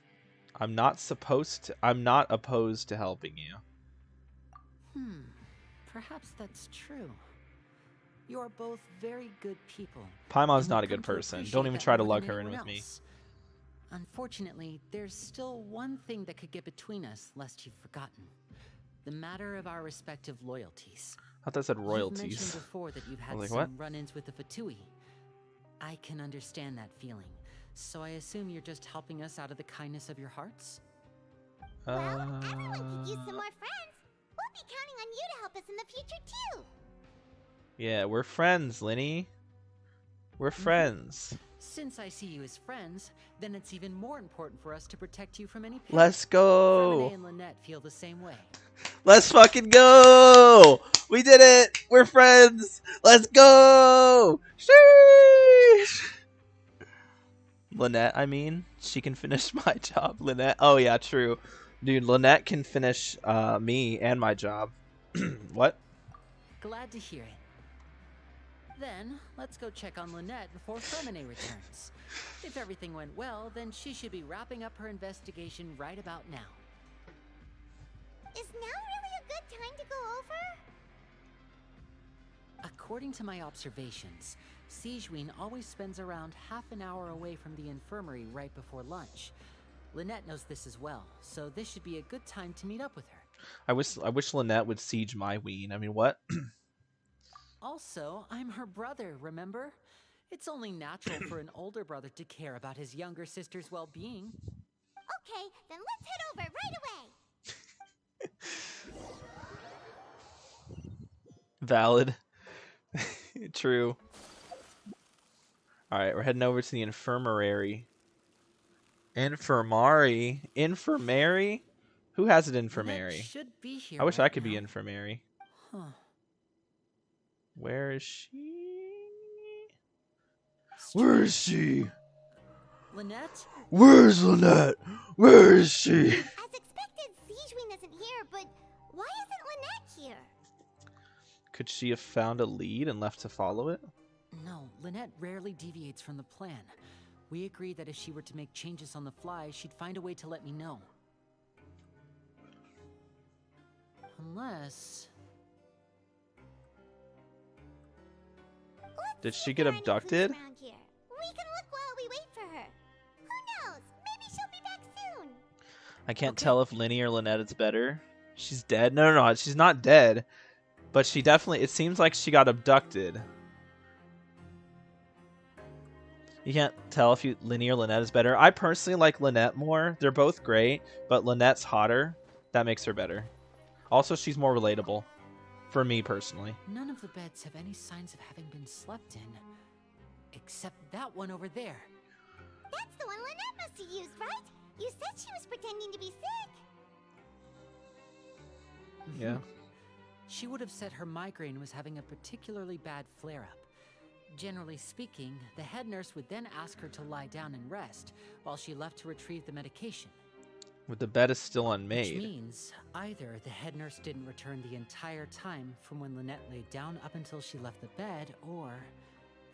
not opposed to helping you. Perhaps that's true. You are both very good people. Paimon's and not we a good come to person. appreciate Don't even that try to more lug than her in anyone with me. else. Unfortunately, there's still one thing that could get between us, lest you've forgotten. The matter of our respective loyalties. I thought that said You've royalties. mentioned before that you've had like, some what? run-ins with the Fatui. I can understand that feeling, so I assume you're just helping us out of the kindness of your hearts? Well, everyone could use some more friends. We'll be counting on you to help us in the future, too. Yeah, we're friends, Linny. We're friends. Since I see you as friends, then it's even more important for us to protect you from any pain. Let's go. Fermine and Lynette feel the same way. Let's fucking go. We did it. We're friends. Let's go. Sheesh. Lynette, I mean, she can finish my job. Lynette. Oh yeah, true. Dude, Lynette can finish me and my job. What? Glad to hear it. Then, let's go check on Lynette before Fermine returns. If everything went well, then she should be wrapping up her investigation right about now. Is now really a good time to go over? According to my observations, Sigewinne always spends around half an hour away from the infirmary right before lunch. Lynette knows this as well, so this should be a good time to meet up with her. I wish Lynette would siege my ween. I mean, what? Also, I'm her brother, remember? It's only natural for an older brother to care about his younger sister's well-being. Okay, then let's head over right away. Valid. True. Alright, we're heading over to the infirmary. Infirmary? Who has an infirmary? Lynette should be here I wish right I could be now. infirmary. Huh. Where is she? Where is she? Lynette? Where's Lynette? Where is she? As expected, Sigewinne isn't here, but why isn't Lynette here? Could she have found a lead and left to follow it? No, Lynette rarely deviates from the plan. We agreed that if she were to make changes on the fly, she'd find a way to let me know. Unless... Did she get abducted? Around here. We can look while we wait for her. Who knows? Maybe she'll be back soon. I can't tell if Linny or Lynette is better. She's dead? No, she's not dead. But she definitely, it seems like she got abducted. You can't tell if Linny or Lynette is better. I personally like Lynette more. They're both great, but Lynette's hotter. That makes her better. Also, she's more relatable. For me personally. None of the beds have any signs of having been slept in. Except that one over there. That's the one Lynette must have used, right? You said she was pretending to be sick. Yeah. She would have said her migraine was having a particularly bad flare-up. Generally speaking, the head nurse would then ask her to lie down and rest, while she left to retrieve the medication. But the bed is still unmade. Which means either the head nurse didn't return the entire time from when Lynette laid down up until she left the bed, or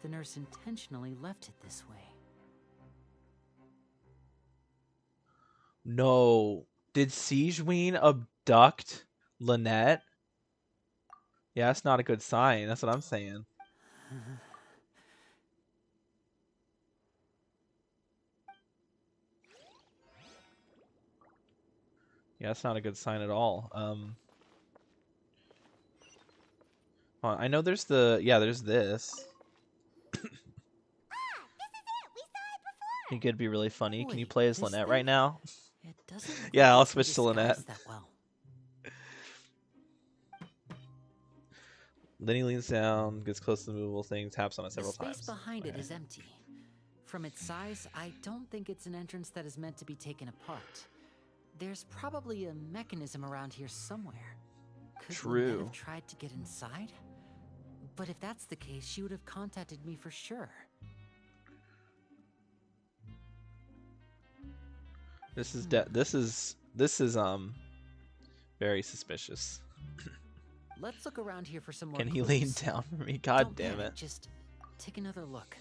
the nurse intentionally left it this way. No. Did Siegeween abduct Lynette? Yeah, that's not a good sign. That's what I'm saying. Yeah, that's not a good sign at all. I know there's the... Yeah, there's this. This is it! We saw it before! It could be really funny. Can you Wait, play as this Lynette thing? right now? It doesn't look Yeah, like I'll it's been switch to Lynette. disguised that well. Lenny leans down, gets close to the movable thing, taps on it The several space times. behind it is empty. From its size, I don't think it's an entrance that is meant to be taken apart. There's probably a mechanism around here somewhere. Could Lynette True. have tried to get inside? But if that's the case, she would have contacted me for sure. This is very suspicious. Let's look around here for some more Can he clues. lean down for me? God Don't damn panic, it. Just take another look.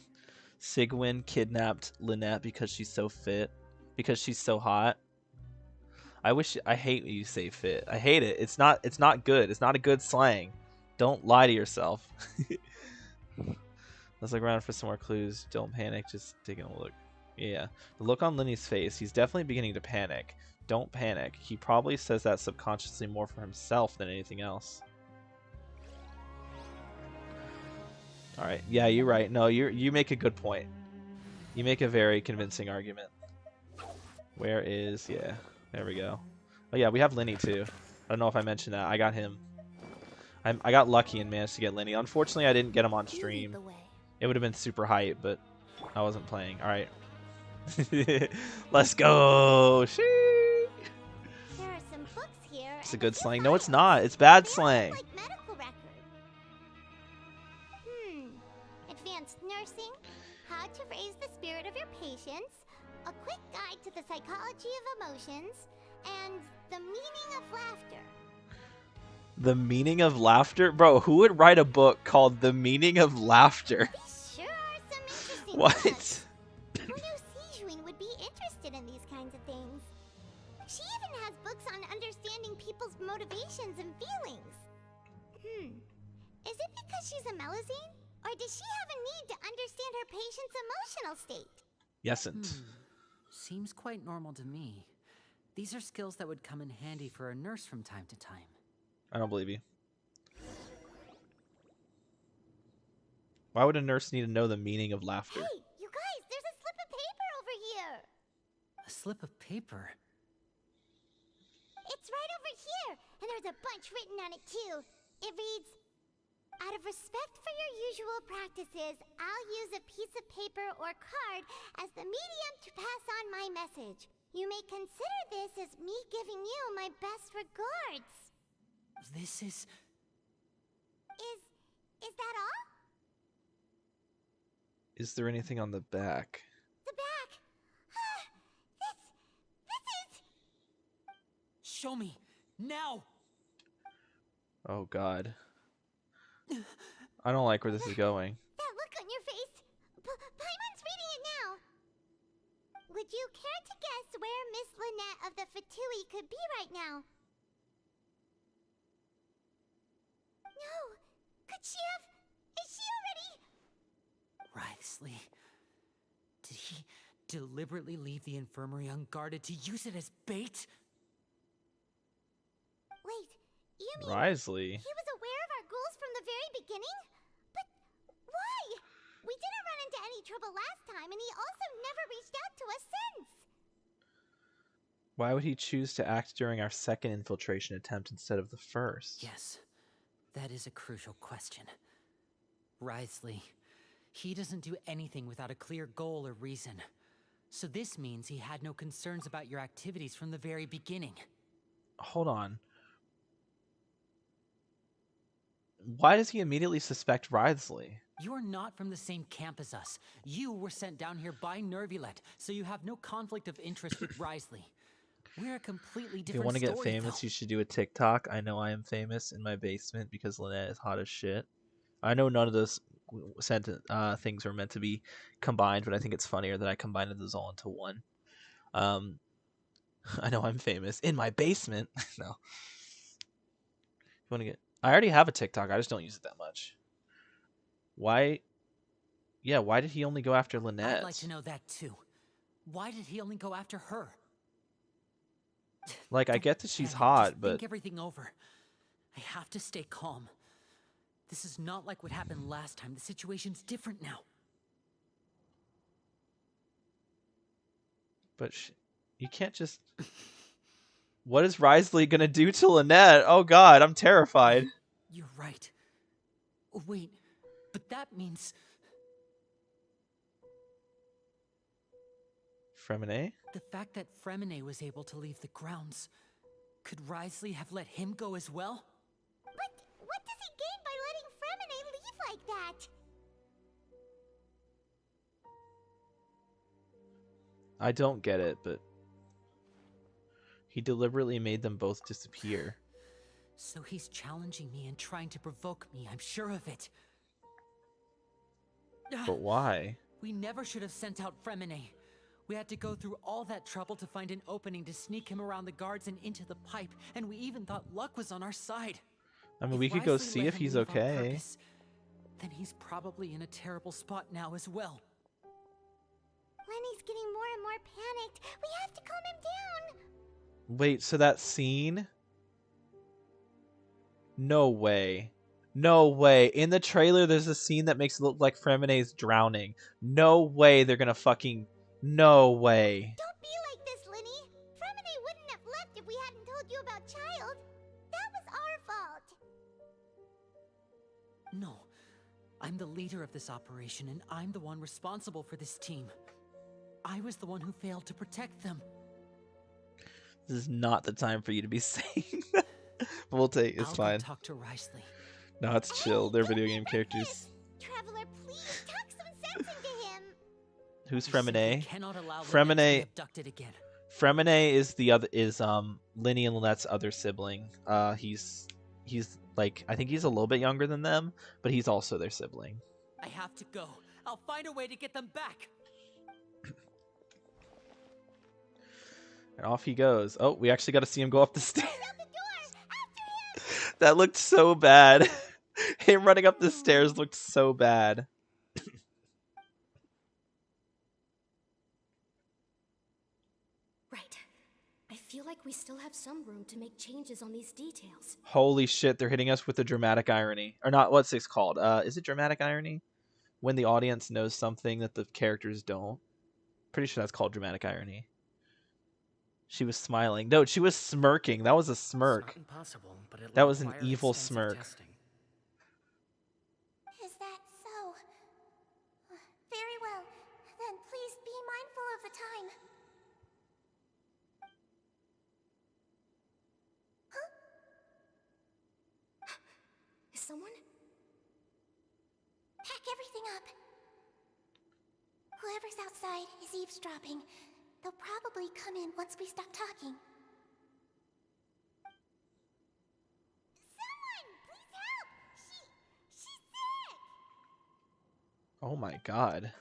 Sigwin kidnapped Lynette because she's so fit. Because she's so hot. I hate when you say fit. I hate it. It's not good. It's not a good slang. Don't lie to yourself. Let's look around for some more clues. Don't panic, just taking a look. Yeah. The look on Lenny's face, he's definitely beginning to panic. Don't panic. He probably says that subconsciously more for himself than anything else. Alright, yeah, you're right. No, you make a good point. You make a very convincing argument. Where is... yeah, there we go. Oh yeah, we have Lenny too. I don't know if I mentioned that. I got him. I got lucky and managed to get Lenny. Unfortunately, I didn't get him on stream. The way. It would have been super hype, but I wasn't playing. Alright. Let's go! Sheesh. There are some books here. It's a and good few slang. No, it's files. not. It's bad They all slang. look like medical record. Advanced nursing, how to raise the spirit of your patients, a quick guide to the psychology of emotions, and the meaning of laughter. The meaning of laughter? Bro, who would write a book called The Meaning of Laughter? These sure are some interesting What? books. Who knew Sijuin would be interested in these kinds of things? She even has books on understanding people's motivations and feelings. Is it because she's a Melazine? Or does she have a need to understand her patient's emotional state? Yesn't. Seems quite normal to me. These are skills that would come in handy for a nurse from time to time. I don't believe you. Why would a nurse need to know the meaning of laughter? Hey, you guys, there's a slip of paper over here. A slip of paper? It's right over here, and there's a bunch written on it too. It reads, out of respect for your usual practices, I'll use a piece of paper or card as the medium to pass on my message. You may consider this as me giving you my best regards. This is... Is that all? Is there anything on the back? The back. This is... Show me! Now! Oh god. I don't like where this is going. That look on your face. Paimon's reading it now. Would you care to guess where Miss Lynette of the Fatui could be right now? No. Could she have... Is she already... Wriothesley. Did he deliberately leave the infirmary unguarded to use it as bait? Wait, you mean... Risley. He was aware of our goals from the very beginning? But why? We didn't run into any trouble last time, and he also never reached out to us since. Why would he choose to act during our second infiltration attempt instead of the first? Yes. That is a crucial question. Wriothesley, he doesn't do anything without a clear goal or reason. So this means he had no concerns about your activities from the very beginning. Hold on. Why does he immediately suspect Wriothesley? You're not from the same camp as us. You were sent down here by Nervilet, so you have no conflict of interest with Wriothesley. We're a completely different If you want to get story, famous, though. you should do a TikTok. I know I am famous in my basement because Lynette is hot as shit. I know none of those things were meant to be combined, but I think it's funnier that I combined those all into one. I know I'm famous in my basement. No. You want to get? I already have a TikTok. I just don't use it that much. Why? Yeah, why did he only go after Lynette? I'd like to know that too. Why did he only go after her? Like, I Don't get that she's panic, hot, just but think everything over. I have to stay calm. This is not like what happened last time. The situation's different now. you can't just. What is Wriothesley gonna do to Lynette? Oh God, I'm terrified. You're right. Wait, but that means... Fremine? The fact that Fremine was able to leave the grounds, could Wriothesley have let him go as well? But what does he gain by letting Fremine leave like that? I don't get it, but he deliberately made them both disappear. So he's challenging me and trying to provoke me, I'm sure of it. But why? We never should have sent out Fremine. We had to go through all that trouble to find an opening to sneak him around the guards and into the pipe, and we even thought luck was on our side. I mean, If we could go Wriothesley see let if him he's leave on okay. purpose, then he's probably in a terrible spot now as well. Lenny's getting more and more panicked. We have to calm him down. Wait, so that scene? No way. No way. In the trailer, there's a scene that makes it look like Fremine's drowning. No way they're gonna fucking... No way. Don't be like this, Lenny. Fremine wouldn't have left if we hadn't told you about Child. That was our fault. No. I'm the leader of this operation, and I'm the one responsible for this team. I was the one who failed to protect them. This is not the time for you to be saying that. But we'll take it's I'll fine. Go talk to Wriothesley. No, it's chill. They're video game Like characters. this. Traveler, please talk some sense into him. Who's We simply Fremine? cannot allow Lynette to Fremine- be abducted again. Fremine is Linny and Lynette's other sibling. He's like, I think he's a little bit younger than them, but he's also their sibling. I have to go. I'll find a way to get them back. And off he goes. Oh, we actually got to see him go up the stairs. Out the door. After him. That looked so bad. Him running up the stairs looked so bad. Right. I feel like we still have some room to make changes on these details. Holy shit, they're hitting us with the dramatic irony. Or not, what's this called? Is it dramatic irony? When the audience knows something that the characters don't. Pretty sure that's called dramatic irony. She was smiling. No, she was smirking. That was a smirk. It's not impossible, but it That was an require evil extensive smirk. testing. Is that so? Very well. Then please be mindful of the time. Is someone? Pack everything up. Whoever's outside is eavesdropping. They'll probably come in once we stop talking. Someone! Please help! She's sick! Oh my god.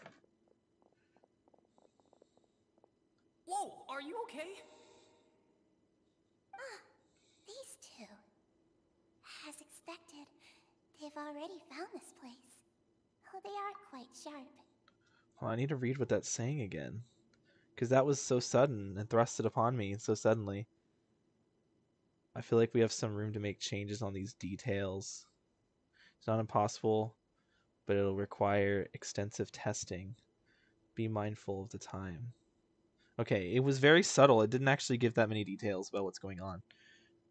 Whoa, are you okay? These two. As expected, they've already found this place. Oh, they are quite sharp. Well, I need to read what that's saying again. Because that was so sudden and thrusted upon me so suddenly. I feel like we have some room to make changes on these details. It's not impossible, but it'll require extensive testing. Be mindful of the time. Okay, it was very subtle. It didn't actually give that many details about what's going on.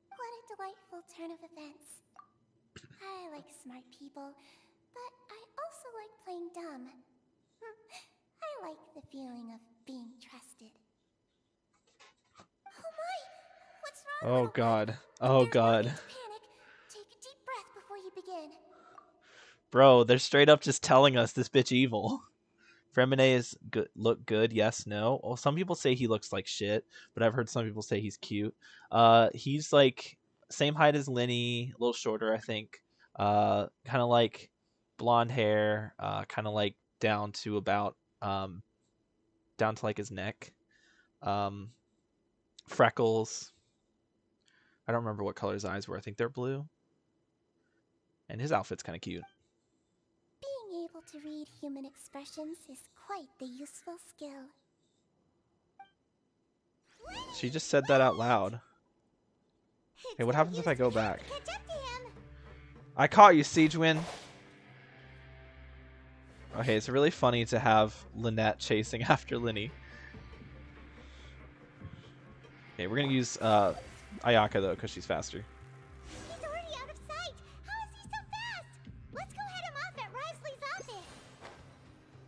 What a delightful turn of events. like smart people, but I also like playing dumb. I like the feeling of being trusted. Oh my! What's wrong, Oh little one? god. Oh There's no god. need to panic. Take a deep breath before you begin. Bro, they're straight up just telling us this bitch evil. Fremine is good. Look good? Yes, no. Well, some people say he looks like shit, but I've heard some people say he's cute. He's like same height as Linny, a little shorter, I think. Kind of like blonde hair, kind of like down to about down to like his neck. Freckles. I don't remember what color his eyes were. I think they're blue. And his outfit's kind of cute. Being able to read human expressions is quite the useful skill. She just said that out loud. Hey, what happens if I go back? Catch up to him. I caught you, Siegewin. Okay, it's really funny to have Lynette chasing after Linny. Okay, we're gonna use Ayaka though, because she's faster. He's already out of sight. How is he so fast? Let's go head him off at Risley's office.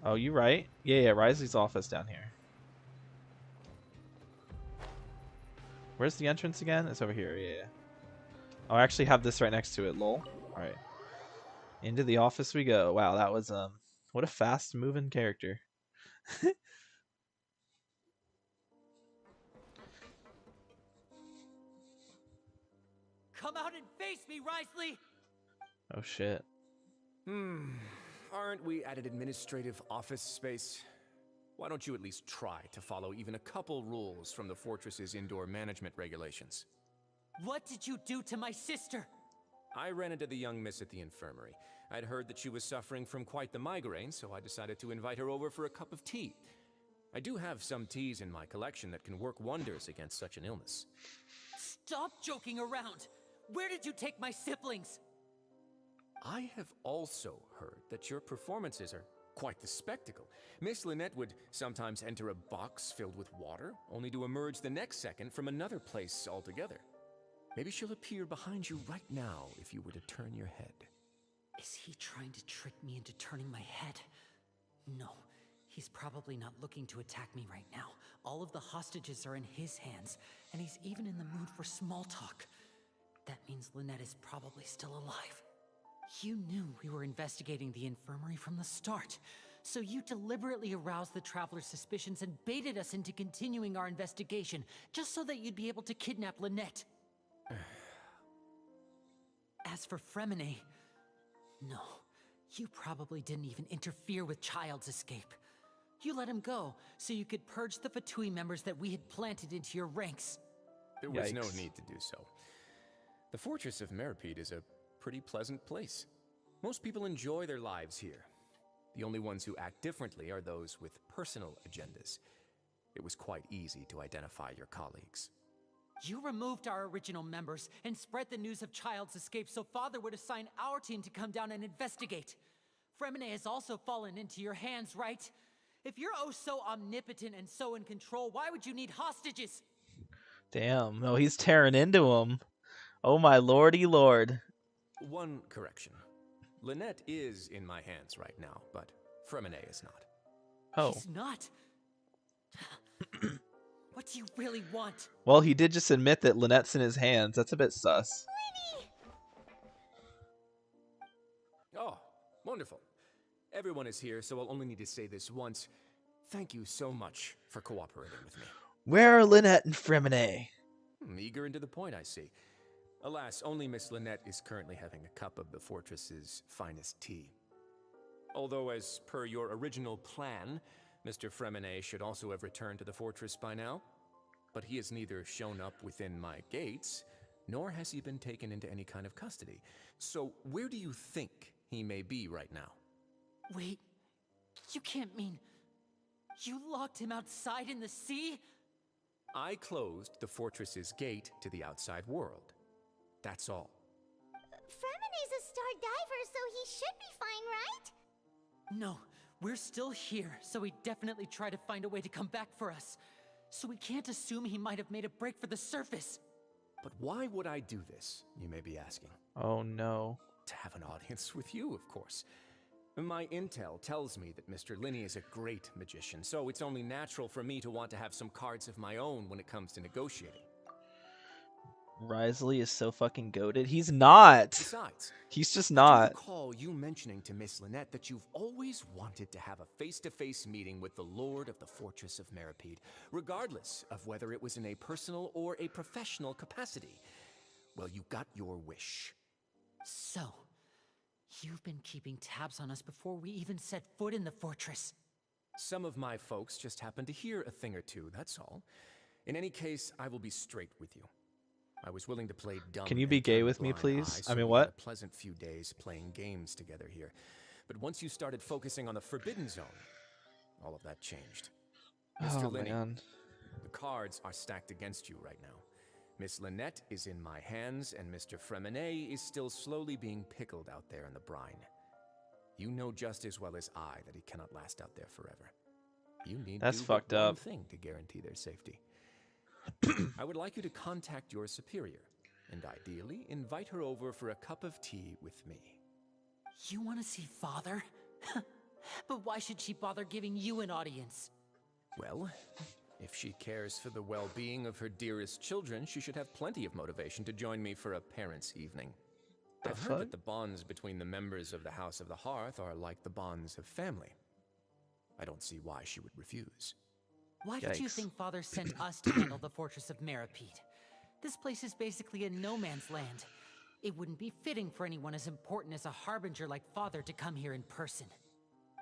Oh, you right? Yeah, Risley's office down here. Where's the entrance again? It's over here. Yeah. Oh, I actually have this right next to it. Lol. All right. Into the office we go. Wow, that was what a fast moving character. Come out and face me, Risley! Oh shit. Aren't we at an administrative office space? Why don't you at least try to follow even a couple rules from the fortress's indoor management regulations? What did you do to my sister? I ran into the young miss at the infirmary. I'd heard that she was suffering from quite the migraine, so I decided to invite her over for a cup of tea. I do have some teas in my collection that can work wonders against such an illness. Stop joking around! Where did you take my siblings? I have also heard that your performances are quite the spectacle. Miss Lynette would sometimes enter a box filled with water, only to emerge the next second from another place altogether. Maybe she'll appear behind you right now if you were to turn your head. Is he trying to trick me into turning my head? No, he's probably not looking to attack me right now. All of the hostages are in his hands, and he's even in the mood for small talk. That means Lynette is probably still alive. You knew we were investigating the infirmary from the start, so you deliberately aroused the Traveler's suspicions and baited us into continuing our investigation, just so that you'd be able to kidnap Lynette. As for Fremine, no, you probably didn't even interfere with Childe's escape. You let him go, so you could purge the Fatui members that we had planted into your ranks. There was no Yikes. need to do so. The Fortress of Meripede is a pretty pleasant place. Most people enjoy their lives here. The only ones who act differently are those with personal agendas. It was quite easy to identify your colleagues. You removed our original members and spread the news of Childe's escape so Father would assign our team to come down and investigate. Fremine has also fallen into your hands, right? If you're oh so omnipotent and so in control, why would you need hostages? Damn. No, he's tearing into him. Oh my lordy lord. One correction. Lynette is in my hands right now, but Fremine is not. Oh. He's not. What do you really want? Well, he did just admit that Lynette's in his hands. That's a bit sus. Oh, wonderful. Everyone is here, so I'll only need to say this once. Thank you so much for cooperating with me. Where are Lynette and Fremine? Eager and to the point, I see. Alas, only Miss Lynette is currently having a cup of the fortress's finest tea. Although, as per your original plan, Mr. Fremine should also have returned to the fortress by now. But he has neither shown up within my gates, nor has he been taken into any kind of custody. So where do you think he may be right now? Wait, you can't mean... You locked him outside in the sea? I closed the fortress's gate to the outside world. That's all. Fremine's a star diver, so he should be fine, right? No, we're still here, so he'd definitely try to find a way to come back for us. So we can't assume he might have made a break for the surface. But why would I do this, you may be asking? Oh no. to have an audience with you, of course. My intel tells me that Mr. Linney is a great magician, so it's only natural for me to want to have some cards of my own when it comes to negotiating. Risley is so fucking goated. He's not. Besides, He's just I do not. recall you mentioning to Miss Lynette that you've always wanted to have a face-to-face meeting with the Lord of the Fortress of Meripede, regardless of whether it was in a personal or a professional capacity. Well, you got your wish. So, you've been keeping tabs on us before we even set foot in the fortress. Some of my folks just happened to hear a thing or two, that's all. In any case, I will be straight with you. I was willing to play dumb. Can you be and gay turn a with me, blind please? eye, I so mean, we what? had a pleasant few days playing games together here. But once you started focusing on the Forbidden Zone, all of that changed. Mr. Oh, Linney, man. the cards are stacked against you right now. Miss Lynette is in my hands, and Mr. Fremenet is still slowly being pickled out there in the brine. You know just as well as I that he cannot last out there forever. You need That's do but fucked one up. thing to guarantee their safety. I would like you to contact your superior, and ideally invite her over for a cup of tea with me. You want to see Father? But why should she bother giving you an audience? Well, if she cares for the well-being of her dearest children, she should have plenty of motivation to join me for a parents' evening. I've heard that the bonds between the members of the House of the Hearth are like the bonds of family. I don't see why she would refuse. Why did you Yikes. think Father sent us to handle the Fortress of Meripede? This place is basically a no man's land. It wouldn't be fitting for anyone as important as a harbinger like Father to come here in person.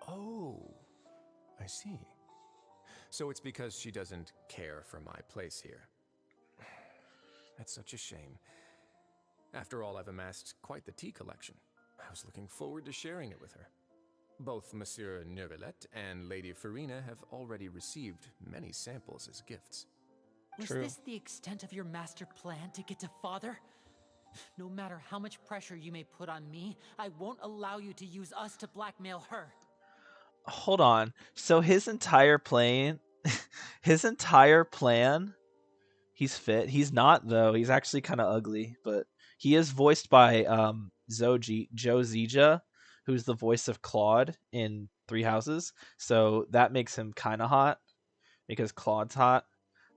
Oh, I see. So it's because she doesn't care for my place here. That's such a shame. After all, I've amassed quite the tea collection. I was looking forward to sharing it with her. Both Monsieur Neuvillette and Lady Farina have already received many samples as gifts. Was this the extent of your master plan to get to Father? No matter how much pressure you may put on me, I won't allow you to use us to blackmail her. Hold on. So his entire plan, he's fit. He's not though. He's actually kind of ugly, but he is voiced by Joe Zija, who's the voice of Claude in Three Houses. So that makes him kind of hot because Claude's hot,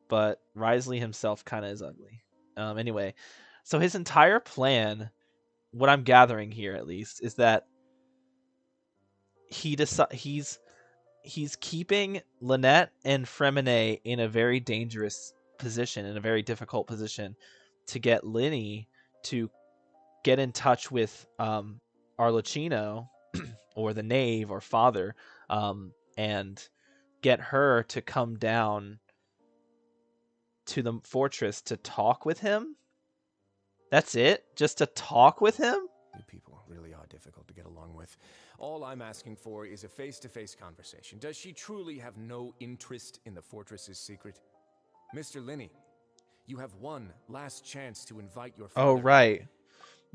but Risley himself kind of is ugly. Anyway, so his entire plan, what I'm gathering here at least, is that he's keeping Lynette and Fremenet in a very dangerous position, in a very difficult position, to get Linny to get in touch with Arlecchino or the Knave or Father, and get her to come down to the fortress to talk with him. That's it? Just to talk with him? You people really are difficult to get along with. All I'm asking for is a face-to-face conversation. Does she truly have no interest in the fortress's secret? Mr. Linney, you have one last chance to invite your father. Oh, right.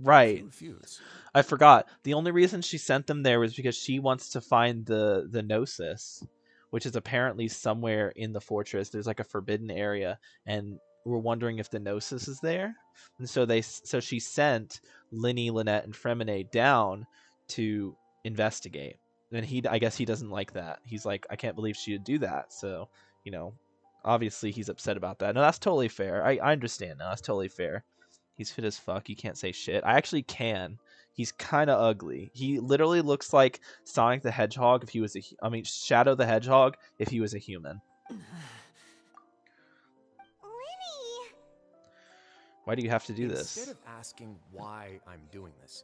If you refuse. I forgot. The only reason she sent them there was because she wants to find the Gnosis, which is apparently somewhere in the fortress. There's like a forbidden area, and we're wondering if the Gnosis is there. And so she sent Linny, Lynette, and Fremenet down to investigate. And I guess he doesn't like that. He's like, I can't believe she would do that. So, obviously he's upset about that. No, that's totally fair. I understand now. That's totally fair. He's fit as fuck. He can't say shit. I actually can. He's kind of ugly. He literally looks like Sonic the Hedgehog if he was Shadow the Hedgehog if he was a human. Linny! Why do you have to do this? Instead of asking why I'm doing this,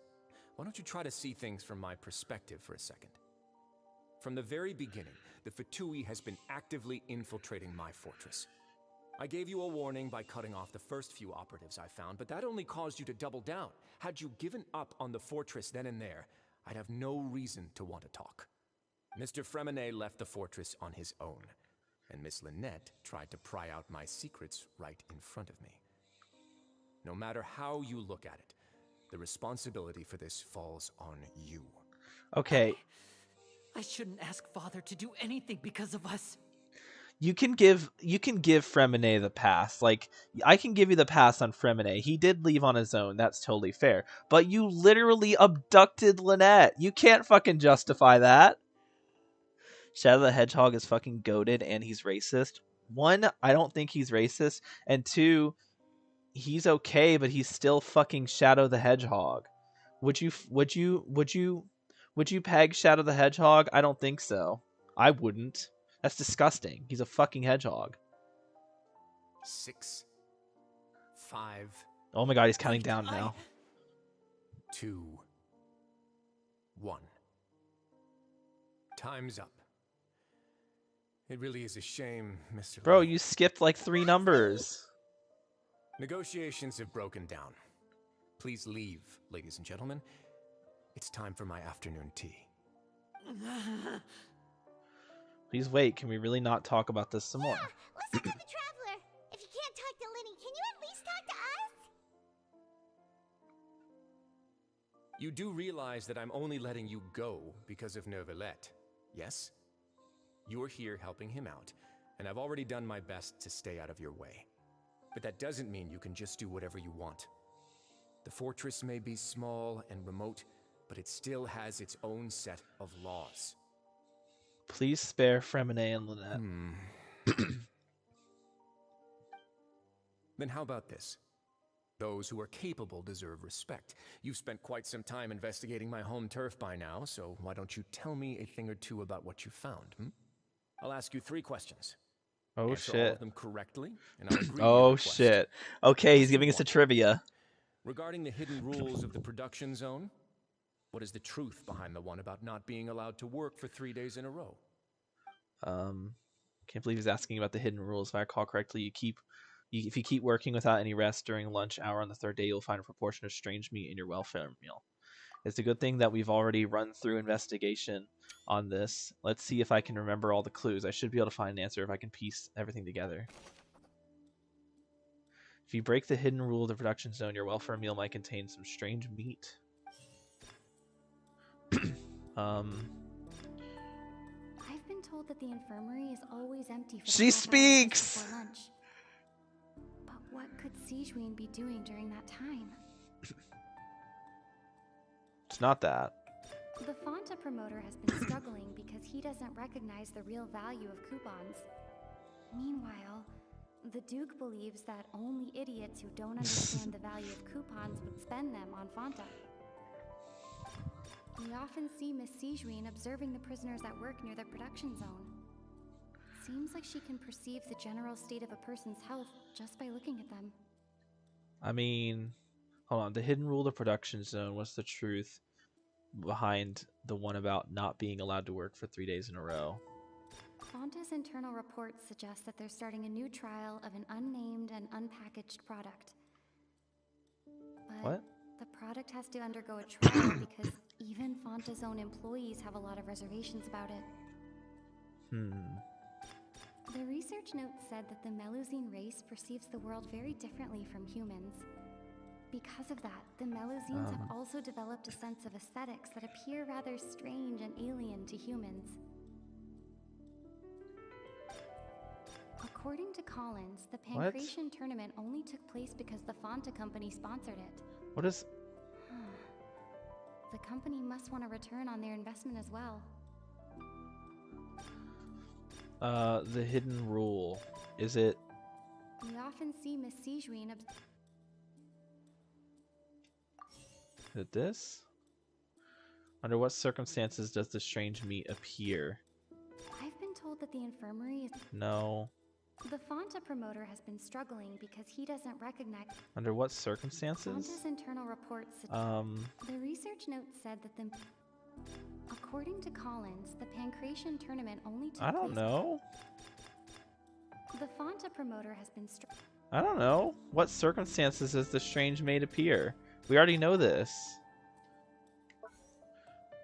why don't you try to see things from my perspective for a second? From the very beginning, the Fatui has been actively infiltrating my fortress. I gave you a warning by cutting off the first few operatives I found, but that only caused you to double down. Had you given up on the fortress then and there, I'd have no reason to want to talk. Mr. Fremenet left the fortress on his own, and Miss Lynette tried to pry out my secrets right in front of me. No matter how you look at it, the responsibility for this falls on you. Okay. I shouldn't ask Father to do anything because of us. you can give Fremine the pass. Like, I can give you the pass on Fremine. He did leave on his own. That's totally fair. But you literally abducted Lynette. You can't fucking justify that. Shadow the Hedgehog is fucking goated and he's racist. One, I don't think he's racist, and two, he's okay, but he's still fucking Shadow the Hedgehog. Would you peg Shadow the Hedgehog? I don't think so. I wouldn't. That's disgusting. He's a fucking hedgehog. 6, 5. Oh my god, he's counting down now. 2, 1. Time's up. It really is a shame, Mr. Bro, Lee. you skipped like 3 numbers. Negotiations have broken down. Please leave, ladies and gentlemen. It's time for my afternoon tea. Please wait, can we really not talk about this some more? Yeah, listen to the Traveler. If you can't talk to Linny, can you at least talk to us? You do realize that I'm only letting you go because of Neuvillette, yes? You're here helping him out, and I've already done my best to stay out of your way. But that doesn't mean you can just do whatever you want. The fortress may be small and remote, but it still has its own set of laws. Please spare Fremine and Lynette. Then how about this? Those who are capable deserve respect. You've spent quite some time investigating my home turf by now, so why don't you tell me a thing or two about what you found, I'll ask you 3 questions. Oh Answer shit. all of them correctly, and I'll agree to your Oh request. shit. Okay, he's giving us a trivia. Regarding the hidden rules of the production zone, what is the truth behind the one about not being allowed to work for 3 days in a row? Can't believe he's asking about the hidden rules. If I recall correctly, if you keep working without any rest during lunch hour on the 3rd day, you'll find a proportion of strange meat in your welfare meal. It's a good thing that we've already run through investigation on this. Let's see if I can remember all the clues. I should be able to find an answer if I can piece everything together. If you break the hidden rule of the production zone, your welfare meal might contain some strange meat. I've been told that the infirmary is always empty for the She half hour speaks! before lunch. But what could Sijuin be doing during that time? It's not that. The Fonta promoter has been struggling because he doesn't recognize the real value of coupons. Meanwhile, the Duke believes that only idiots who don't understand the value of coupons would spend them on Fonta. We often see Miss Sijuin observing the prisoners at work near the production zone. Seems like she can perceive the general state of a person's health just by looking at them. I mean, hold on. The hidden rule of the production zone. What's the truth behind the one about not being allowed to work for 3 days in a row? Fonta's internal reports suggest that they're starting a new trial of an unnamed and unpackaged product. But What? the product has to undergo a trial because even Fonta's own employees have a lot of reservations about it. The research note said that the Melusine race perceives the world very differently from humans. Because of that, the Melusines have also developed a sense of aesthetics that appear rather strange and alien to humans. According to Collins, the Pancration tournament only took place because the Fonta company sponsored it. What is... The company must want a return on their investment as well. The hidden rule. Is it... We often see Miss Sijuin Is it this? Under what circumstances does the strange meat appear? I've been told that the infirmary is... No. The Fonta promoter has been struggling because he doesn't recognize... Under what circumstances? Fonta's internal reports suggest... The research note said that the... According to Collins, the Pancration tournament only took I don't know. The Fonta promoter has been I don't know. What circumstances does the strange maid appear? We already know this.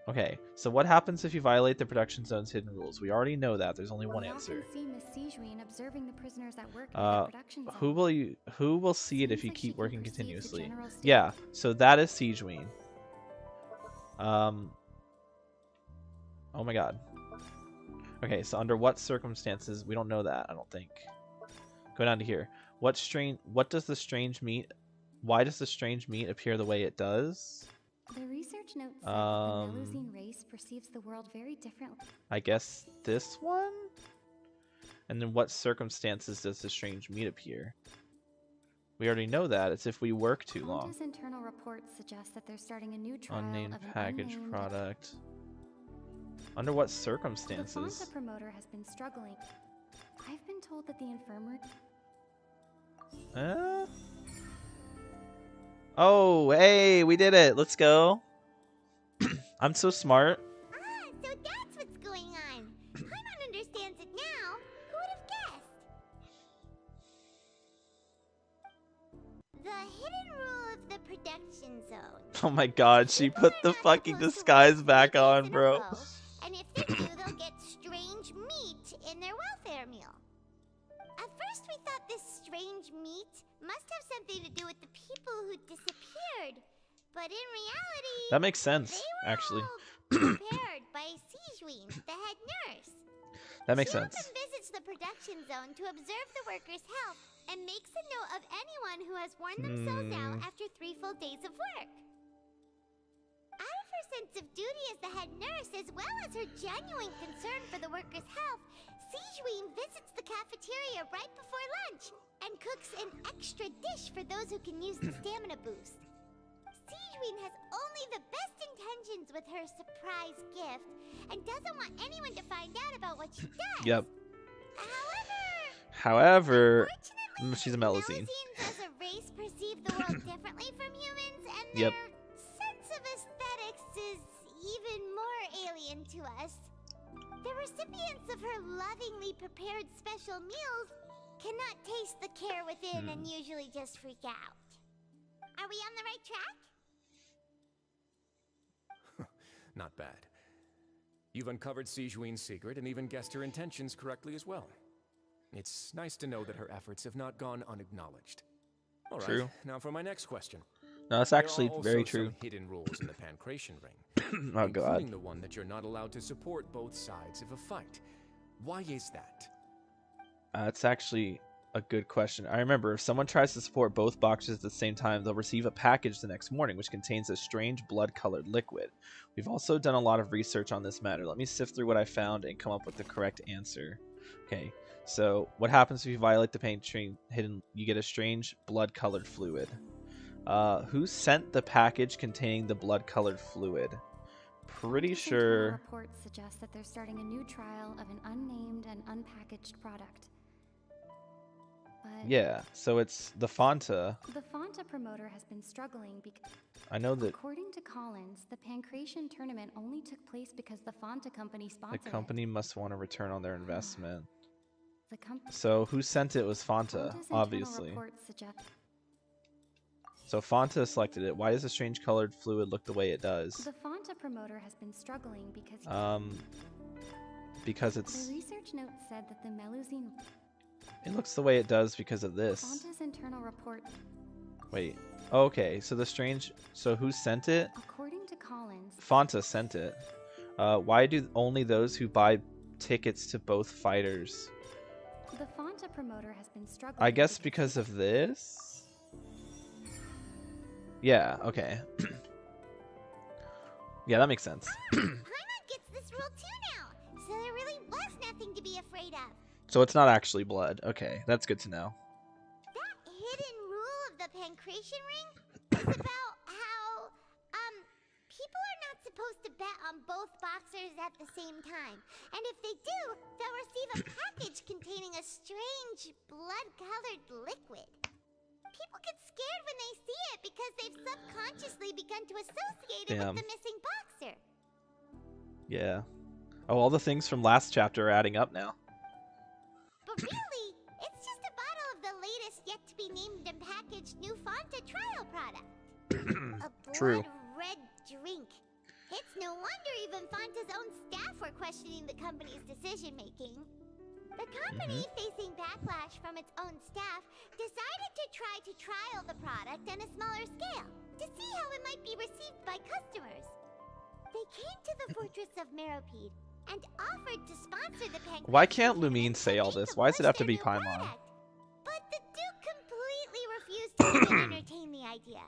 Okay, so what happens if you violate the production zone's hidden rules? We already know that. There's only one answer. See Miss Sijuin observing the prisoners at work in the production zone. Who will see it if you keep working continuously? Yeah, so that is Sijuin. Oh my god. Okay, so under what circumstances? We don't know that, I don't think. Go down to here. What does the strange meat? Why does the strange meat appear the way it does? The research notes said that the Melusine race perceives the world very differently. I guess this one? And in what circumstances does the strange meat appear? We already know that. It's if we work too long. Fonta's internal reports suggest that they're starting a new trial Unnamed of an package unnamed... product. Under what The circumstances? Fonta promoter has been struggling. I've been told that the infirmary... Oh, hey, we did it. Let's go. I'm so smart. Ah, so that's what's going on. Paimon understands it now. Who would have guessed? The hidden rule of the production zone. Oh my god, she put the fucking disguise back on, bro. And if they do, they'll get strange meat in their welfare meal. At first we thought this strange meat must have something to do with the people who disappeared. But in reality, That makes sense, they were actually. all prepared by Sijuin, the head nurse. That makes She sense. often visits the production zone to observe the workers' health and makes a note of anyone who has worn themselves out after 3 full days of work. Out of her sense of duty as the head nurse, as well as her genuine concern for the workers' health, Sijuin visits the cafeteria right before lunch and cooks an extra dish for those who can use the stamina boost. Sijuin has only the best intentions with her surprise gift and doesn't want anyone to find out about what she does. Yep. However, She's a Melusine. Melusines as a race perceive the world differently from humans, and Yep. their sense of aesthetics is even more alien to us. The recipients of her lovingly prepared special meals cannot taste the care within and usually just freak out. Are we on the right track? Not bad. You've uncovered Sijuin's secret and even guessed her intentions correctly as well. It's nice to know that her efforts have not gone unacknowledged. All right, True. now for my next question. No, that's actually There are also very true. some hidden rules in the Pancration Ring, Oh god. including the one that you're not allowed to support both sides of a fight. Why is that? That's actually a good question. I remember if someone tries to support both boxes at the same time, they'll receive a package the next morning which contains a strange blood-colored liquid. We've also done a lot of research on this matter. Let me sift through what I found and come up with the correct answer. Okay, so what happens if you violate the Pancration hidden? You get a strange blood-colored fluid. Who sent the package containing the blood-colored fluid? Pretty Fonta's internal sure. reports suggest that they're starting a new trial of an unnamed and unpackaged product. But Yeah, so it's the Fonta. the Fonta promoter has been struggling because, I know that according to Collins, the Pancration tournament only took place because the Fonta company the sponsored company must want a return on their investment. it. So who sent it was Fonta, Fonta's obviously. internal reports suggest So Fonta selected it. Why does the strange colored fluid look the way it does? the Fonta promoter has been struggling because Because the it's research note said that the Melusine it looks the way it does because of this. Fonta's internal report, Wait. Okay, so the strange so who sent it? according to Collins, Fonta sent it. Why do only those who buy tickets to both fighters? the Fonta promoter has been struggling. I guess because of this? Yeah, okay. Yeah, that makes sense. Paimon gets this rule too now, so there really was nothing to be afraid of. So it's not actually blood. Okay, that's good to know. That hidden rule of the Pancration Ring is about how, people are not supposed to bet on both boxers at the same time. And if they do, they'll receive a package containing a strange blood-colored liquid. People get scared when they see it because they've subconsciously begun to associate it Damn. with the missing boxer. Yeah. Oh, all the things from last chapter are adding up now. But really, it's just a bottle of the latest yet-to-be-named and packaged new Fonta trial product. A True. blood-red drink. It's no wonder even Fonta's own staff were questioning the company's decision-making. The company, facing backlash from its own staff, decided to try to trial the product on a smaller scale to see how it might be received by customers. They came to the fortress of Meropide, and offered to sponsor the Penguin. Why can't Lumine say all this? Why does it have to be Paimon? But the Duke completely refused to even entertain the idea.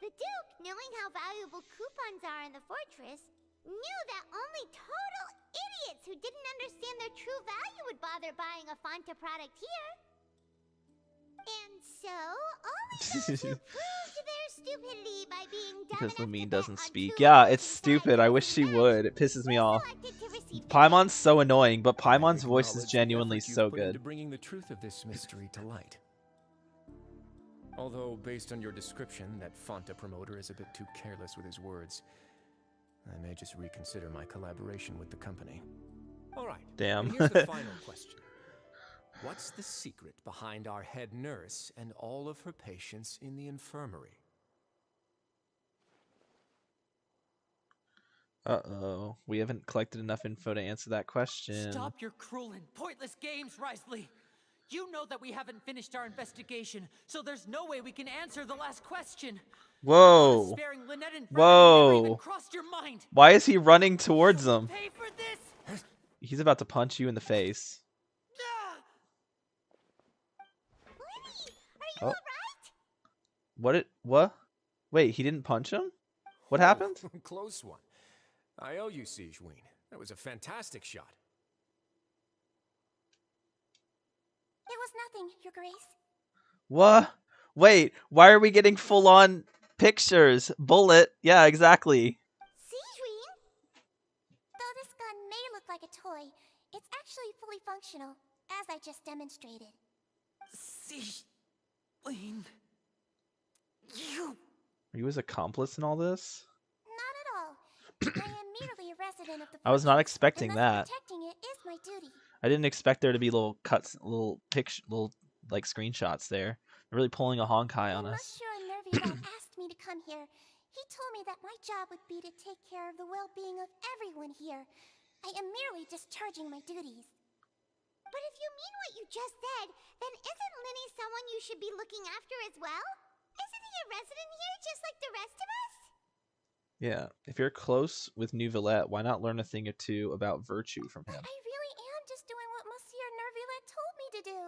The Duke, knowing how valuable coupons are in the fortress, knew that only total idiots who didn't understand their true value would bother buying a Fanta product here. And so, only those who proved their stupidity by being dumb Because enough Lumine to bet doesn't on speak. two Yeah, horses it's tied stupid. to I a wish she match would. It pisses me were off. selected to receive the Paimon's so annoying, but Paimon's I voice is acknowledge the genuinely effort you've so put into good. bringing the truth of this mystery to light. Although, based on your description, that Fanta promoter is a bit too careless with his words, I may just reconsider my collaboration with the company. All right. Damn. And here's the final question. What's the secret behind our head nurse and all of her patients in the infirmary? Uh-oh. We haven't collected enough info to answer that question. Stop your cruel and pointless games, Risley. You know that we haven't finished our investigation, so there's no way we can answer the last question. Whoa. Sparing Lynette and Fremen Whoa. never even crossed your mind. Why is he running towards them? Pay for this. He's about to punch you in the face. Are you alright? What? Wait, he didn't punch him? What happened? Close one. I owe you, Siegeween. That was a fantastic shot. It was nothing, Your Grace. What? Wait, why are we getting full-on pictures? Bullet. Yeah, exactly. Siegeween? Though this gun may look like a toy, it's actually fully functional, as I just demonstrated. Siegeween. You. Are you his accomplice in all this? Not at all. I am merely a resident of the I was not fortress, expecting and that. thus protecting it is my duty. I didn't expect there to be little cuts, little like screenshots there. They're really pulling a Honkai on When us. Monsieur Nervion asked me to come here, he told me that my job would be to take care of the well-being of everyone here. I am merely discharging my duties. But if you mean what you just said, then isn't Linny someone you should be looking after as well? Isn't he a resident here just like the rest of us? Yeah, if you're close with Neuvillette, why not learn a thing or two about virtue from him? I really am just doing what Monsieur Nervion told me to do.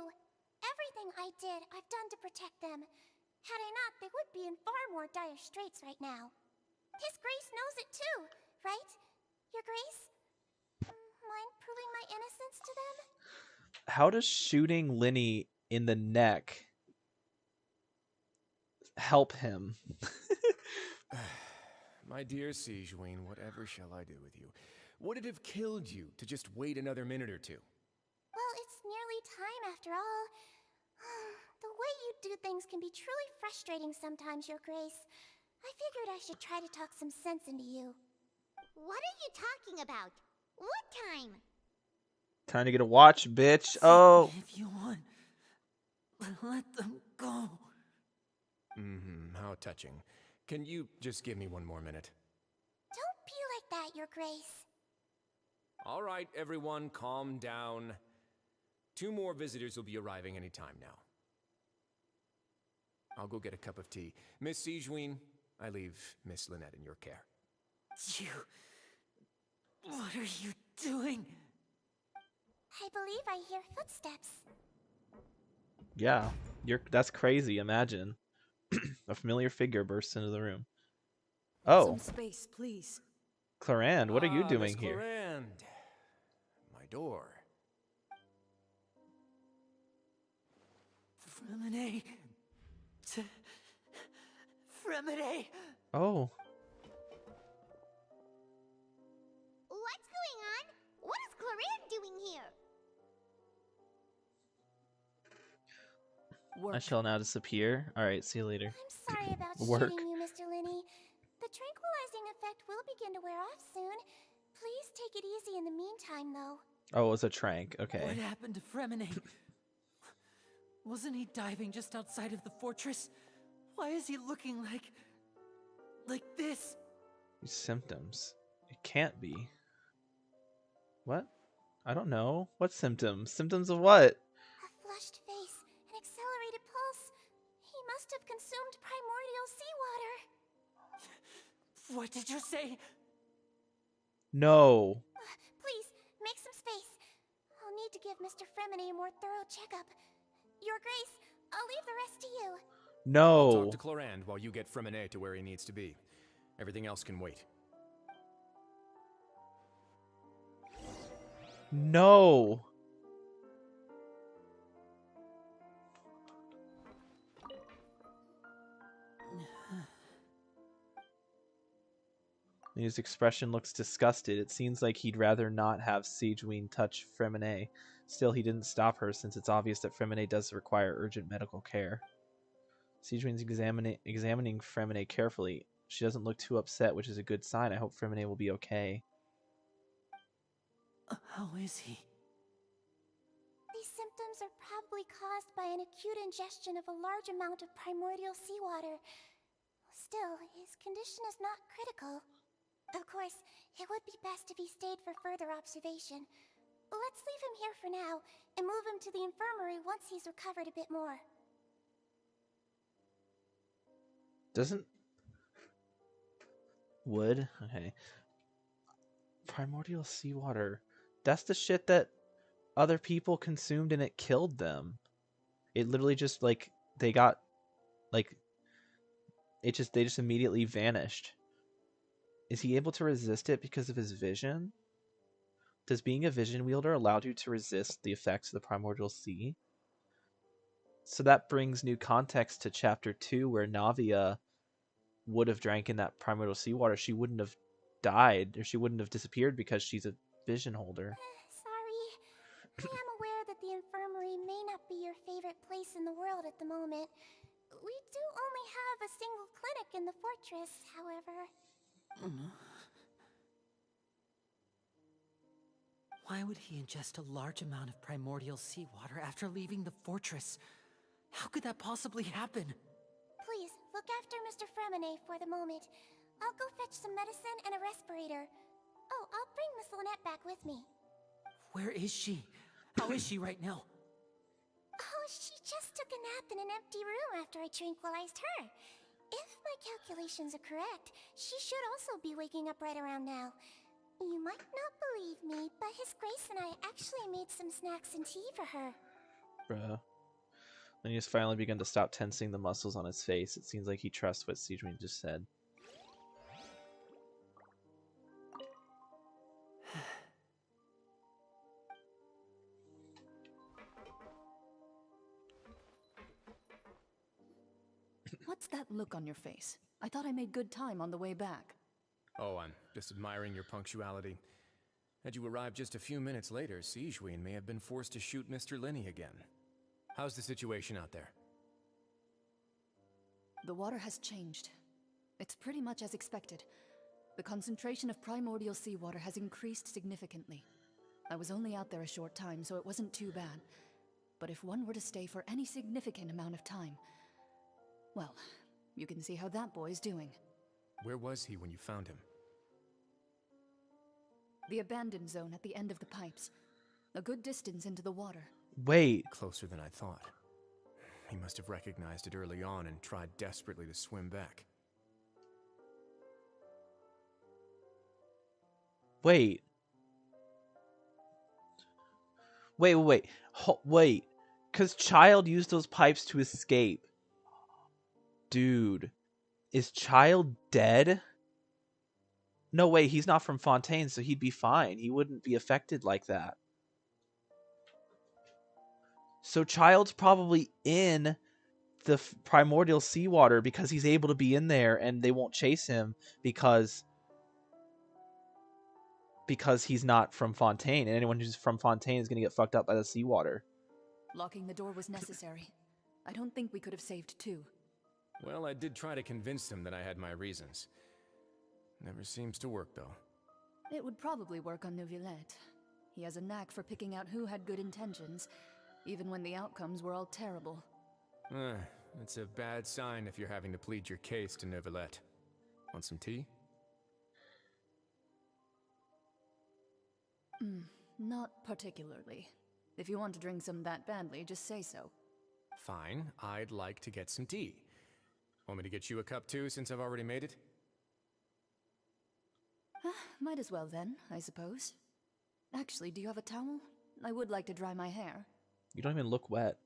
Everything I did, I've done to protect them. Had I not, they would be in far more dire straits right now. His Grace knows it too, right? Your Grace? Mind proving my innocence to them? How does shooting Linny in the neck help him? My dear Siegeween, whatever shall I do with you? Would it have killed you to just wait another minute or two? Well, it's nearly time after all. The way you do things can be truly frustrating sometimes, Your Grace. I figured I should try to talk some sense into you. What are you talking about? What time? Time to get a watch, bitch. Oh. If you want, let them go. How touching. Can you just give me one more minute? Don't be like that, Your Grace. All right, everyone, calm down. 2 more visitors will be arriving any time now. I'll go get a cup of tea. Miss Siegeween, I leave Miss Lynette in your care. You... What are you doing? I believe I hear footsteps. Yeah, that's crazy. Imagine. A familiar figure bursts into the room. Oh. Some space, please. Clarande, what are you doing Miss here? Clarande. My door. Fremine. Fremine. Oh. What's going on? What is Clarande doing here? I shall now disappear. Alright, see you later. I'm sorry about Work. shooting you, Mr. Linny. The tranquilizing effect will begin to wear off soon. Please take it easy in the meantime, though. Oh, it was a trank. What Okay. happened to Fremine? Wasn't he diving just outside of the fortress? Why is he looking like this? These symptoms. It can't be. What? I don't know. What symptoms? Symptoms of what? A flushed face, an accelerated pulse. He must have consumed primordial seawater. What did you say? No. Please, to give Mr. Fremine a more thorough checkup. Your Grace, I'll leave the rest to you. I'll No. talk to Clorand while you get Fremine to where he needs to be. Everything else can wait. No. His expression looks disgusted. It seems like he'd rather not have Sigewinne touch Fremine. Still, he didn't stop her since it's obvious that Fremine does require urgent medical care. Sigewinne's examining Fremine carefully. She doesn't look too upset, which is a good sign. I hope Fremine will be okay. How is he? These symptoms are probably caused by an acute ingestion of a large amount of primordial seawater. Still, his condition is not critical. Of course, it would be best if he stayed for further observation. Let's leave him here for now, and move him to the infirmary once he's recovered a bit more. Doesn't... Wood? Okay. Primordial seawater. That's the shit that other people consumed and it killed them. It literally just, like, they got, like... They just immediately vanished. Is he able to resist it because of his vision? Does being a vision wielder allow you to resist the effects of the primordial sea? So that brings new context to chapter 2, where Navia would have drank in that primordial seawater. She wouldn't have died, or she wouldn't have disappeared because she's a vision holder. Sorry. I am aware that the infirmary may not be your favorite place in the world at the moment. We do only have a single clinic in the fortress, however. Why would he ingest a large amount of primordial seawater after leaving the fortress? How could that possibly happen? Please, look after Mr. Fremine for the moment. I'll go fetch some medicine and a respirator. Oh, I'll bring Miss Lynette back with me. Where is she? How is she right now? Oh, she just took a nap in an empty room after I tranquilized her. If my calculations are correct, she should also be waking up right around now. You might not believe me, but His Grace and I actually made some snacks and tea for her. Bruh. When he has finally begun to stop tensing the muscles on his face, it seems like he trusts what Sigewinne just said. What's that look on your face? I thought I made good time on the way back. Oh, I'm just admiring your punctuality. Had you arrived just a few minutes later, Sigewinne may have been forced to shoot Mr. Linney again. How's the situation out there? The water has changed. It's pretty much as expected. The concentration of primordial seawater has increased significantly. I was only out there a short time, so it wasn't too bad. But if one were to stay for any significant amount of time, well, you can see how that boy's doing. Where was he when you found him? The abandoned zone at the end of the pipes. A good distance into the water. Wait. Closer than I thought. He must have recognized it early on and tried desperately to swim back. Wait. Wait. Wait. Because Childe used those pipes to escape. Dude. Is Childe dead? No way, he's not from Fontaine, so he'd be fine. He wouldn't be affected like that. So Childe's probably in the primordial seawater because he's able to be in there and they won't chase him because he's not from Fontaine, and anyone who's from Fontaine is going to get fucked up by the seawater. Locking the door was necessary. I don't think we could have saved two. Well, I did try to convince him that I had my reasons. Never seems to work, though. It would probably work on Neuvillette. He has a knack for picking out who had good intentions, even when the outcomes were all terrible. It's a bad sign if you're having to plead your case to Neuvillette. Want some tea? Not particularly. If you want to drink some that badly, just say so. Fine, I'd like to get some tea. Want me to get you a cup too, since I've already made it? Might as well then, I suppose. Actually, do you have a towel? I would like to dry my hair. You don't even look wet.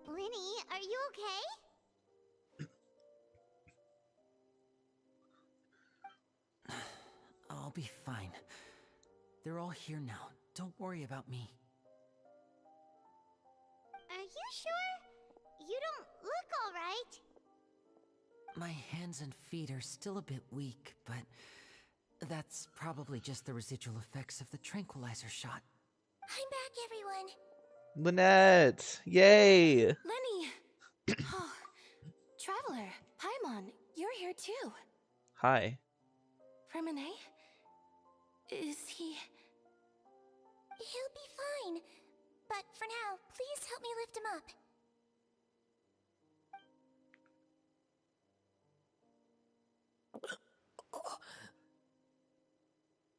Linny, are you okay? I'll be fine. They're all here now. Don't worry about me. Are you sure? You don't look alright. My hands and feet are still a bit weak, but that's probably just the residual effects of the tranquilizer shot. I'm back, everyone. Lynette! Yay! Lenny! Oh, Traveler, Paimon, you're here too. Hi. Remine? Is he... He'll be fine. But for now, please help me lift him up.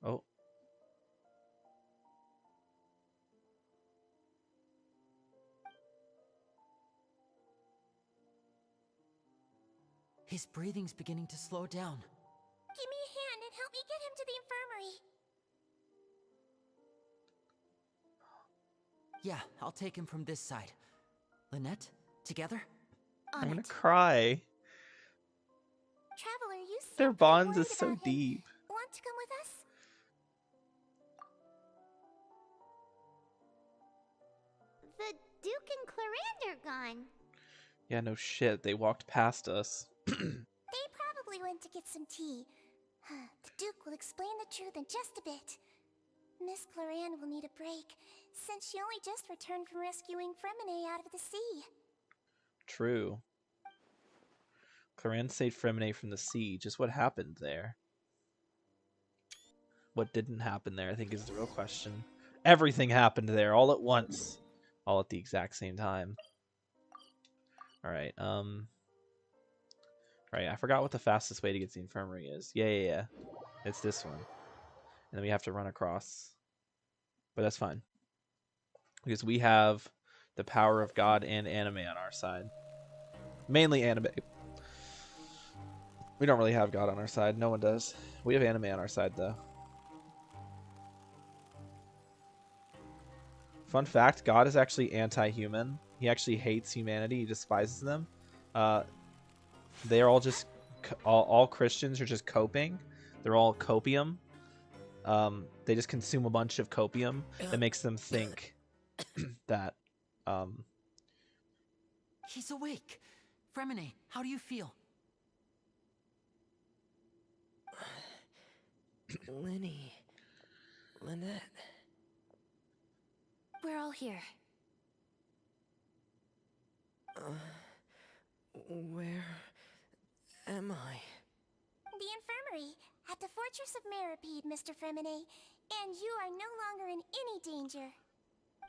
Oh. His breathing's beginning to slow down. Give me a hand and help me get him to the infirmary. Yeah, I'll take him from this side. Lynette, together? I'm gonna cry. Traveler, you seem Their pretty bonds worried is so about him. deep. Want to come with us? The Duke and Clarande are gone. Yeah, no shit. They walked past us. They probably went to get some tea. The Duke will explain the truth in just a bit. Miss Clarande will need a break, since she only just returned from rescuing Fremine out of the sea. True. Clarande saved Fremine from the sea. Just what happened there? What didn't happen there, I think, is the real question. Everything happened there, all at once. All at the exact same time. Alright, Right, I forgot what the fastest way to get to the infirmary is. Yeah. It's this one. And then we have to run across. But that's fine. Because we have the power of God and anime on our side. Mainly anime. We don't really have God on our side. No one does. We have anime on our side, though. Fun fact, God is actually anti-human. He actually hates humanity. He despises them. They're all just... All Christians are just coping. They're all copium. They just consume a bunch of copium that makes them think that... He's awake. Fremine, how do you feel? Lenny. Lynette. We're all here. Where am I? The infirmary, at the Fortress of Meripede, Mr. Fremine. And you are no longer in any danger.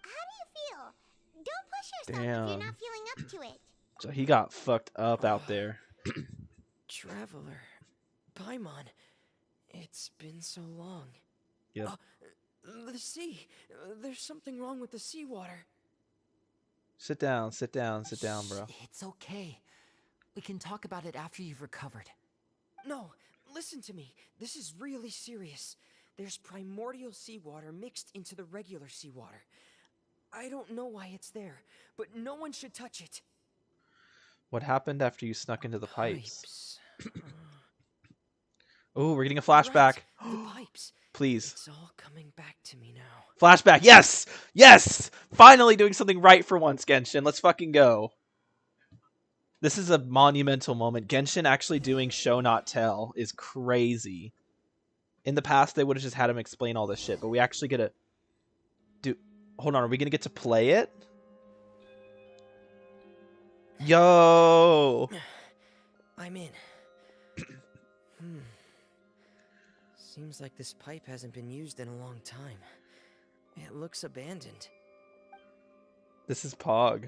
How do you feel? Don't push yourself if you're not feeling up to it. So he got fucked up out there. Traveler. Paimon. It's been so long. Yep. The sea. There's something wrong with the seawater. Sit down, bro. It's okay. We can talk about it after you've recovered. No, listen to me. This is really serious. There's primordial seawater mixed into the regular seawater. I don't know why it's there, but no one should touch it. What happened after you snuck into the pipes? Pipes. Oh, we're getting a flashback. Right, the pipes. Please. It's all coming back to me now. Flashback. Yes! Yes! Finally doing something right for once, Genshin. Let's fucking go. This is a monumental moment. Genshin actually doing show not tell is crazy. In the past, they would have just had him explain all this shit, but we actually get to do... Hold on, are we going to get to play it? Yo! I'm in. Seems like this pipe hasn't been used in a long time. It looks abandoned. This is Pog.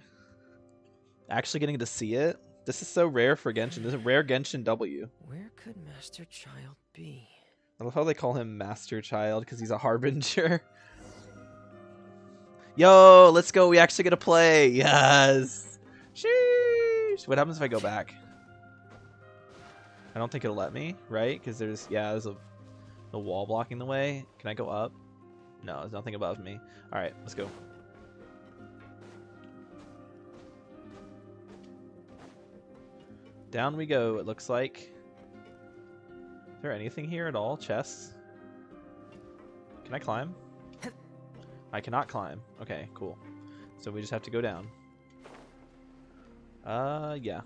Actually getting to see it? This is so rare for Genshin. This is a rare Genshin W. Where could Master Child be? I love how they call him Master Child because he's a harbinger. Yo, let's go. We actually get to play. Yes. Sheesh. What happens if I go back? I don't think it'll let me, right? Because there's a No wall blocking the way. Can I go up? No, there's nothing above me. Alright, let's go. Down we go, it looks like. Is there anything here at all? Chests? Can I climb? I cannot climb. Okay, cool. So we just have to go down. Yeah.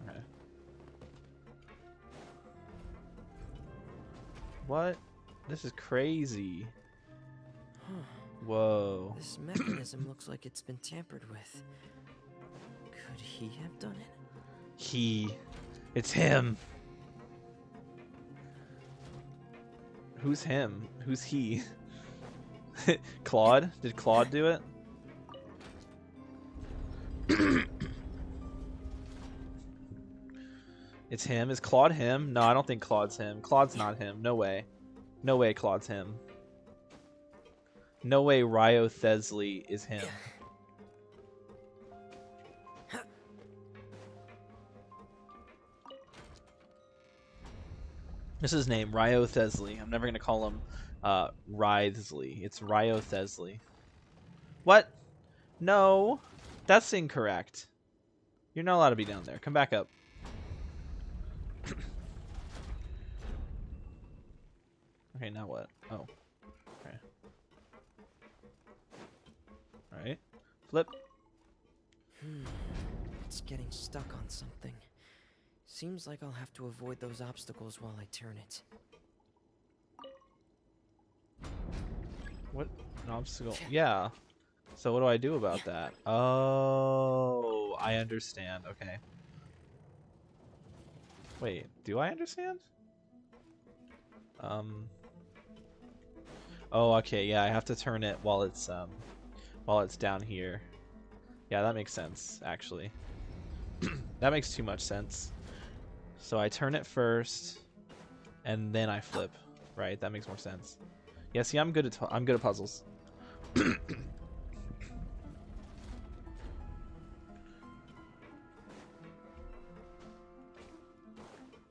Okay. What? This is crazy. Whoa. This mechanism looks like it's been tampered with. Could he have done it? He. It's him. Who's him? Who's he? Claude? Did Claude do it? It's him. Is Claude him? No, I don't think Claude's him. Claude's not him. No way. No way Claude's him. No way Ryo Thesley is him. This is his name, Ryo Thesley. I'm never going to call him Writhsley. It's Ryo Thesley. What? No. That's incorrect. You're not allowed to be down there. Come back up. Okay, now what? Oh. Okay. Alright. Flip. It's getting stuck on something. Seems like I'll have to avoid those obstacles while I turn it. What? An obstacle? Yeah. So what do I do about that? Oh, I understand. Okay. Wait, do I understand? Oh, okay. Yeah, I have to turn it while it's down here. Yeah, that makes sense, actually. That makes too much sense. So I turn it first, and then I flip. Right? That makes more sense. Yeah, see, I'm good at puzzles.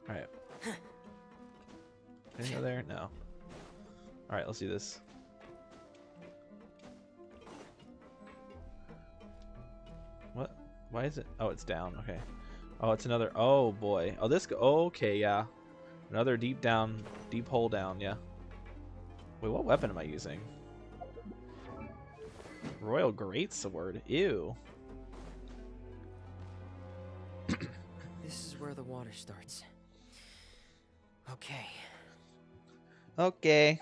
Alright. Can I go there? No. Alright, let's do this. What? Why is it? Oh, it's down. Okay. Oh, it's another. Oh, boy. Oh, this. Okay, yeah. Another deep down. Deep hole down, yeah. Wait, what weapon am I using? Royal Greatsword. Ew. This is where the water starts. Okay. Okay.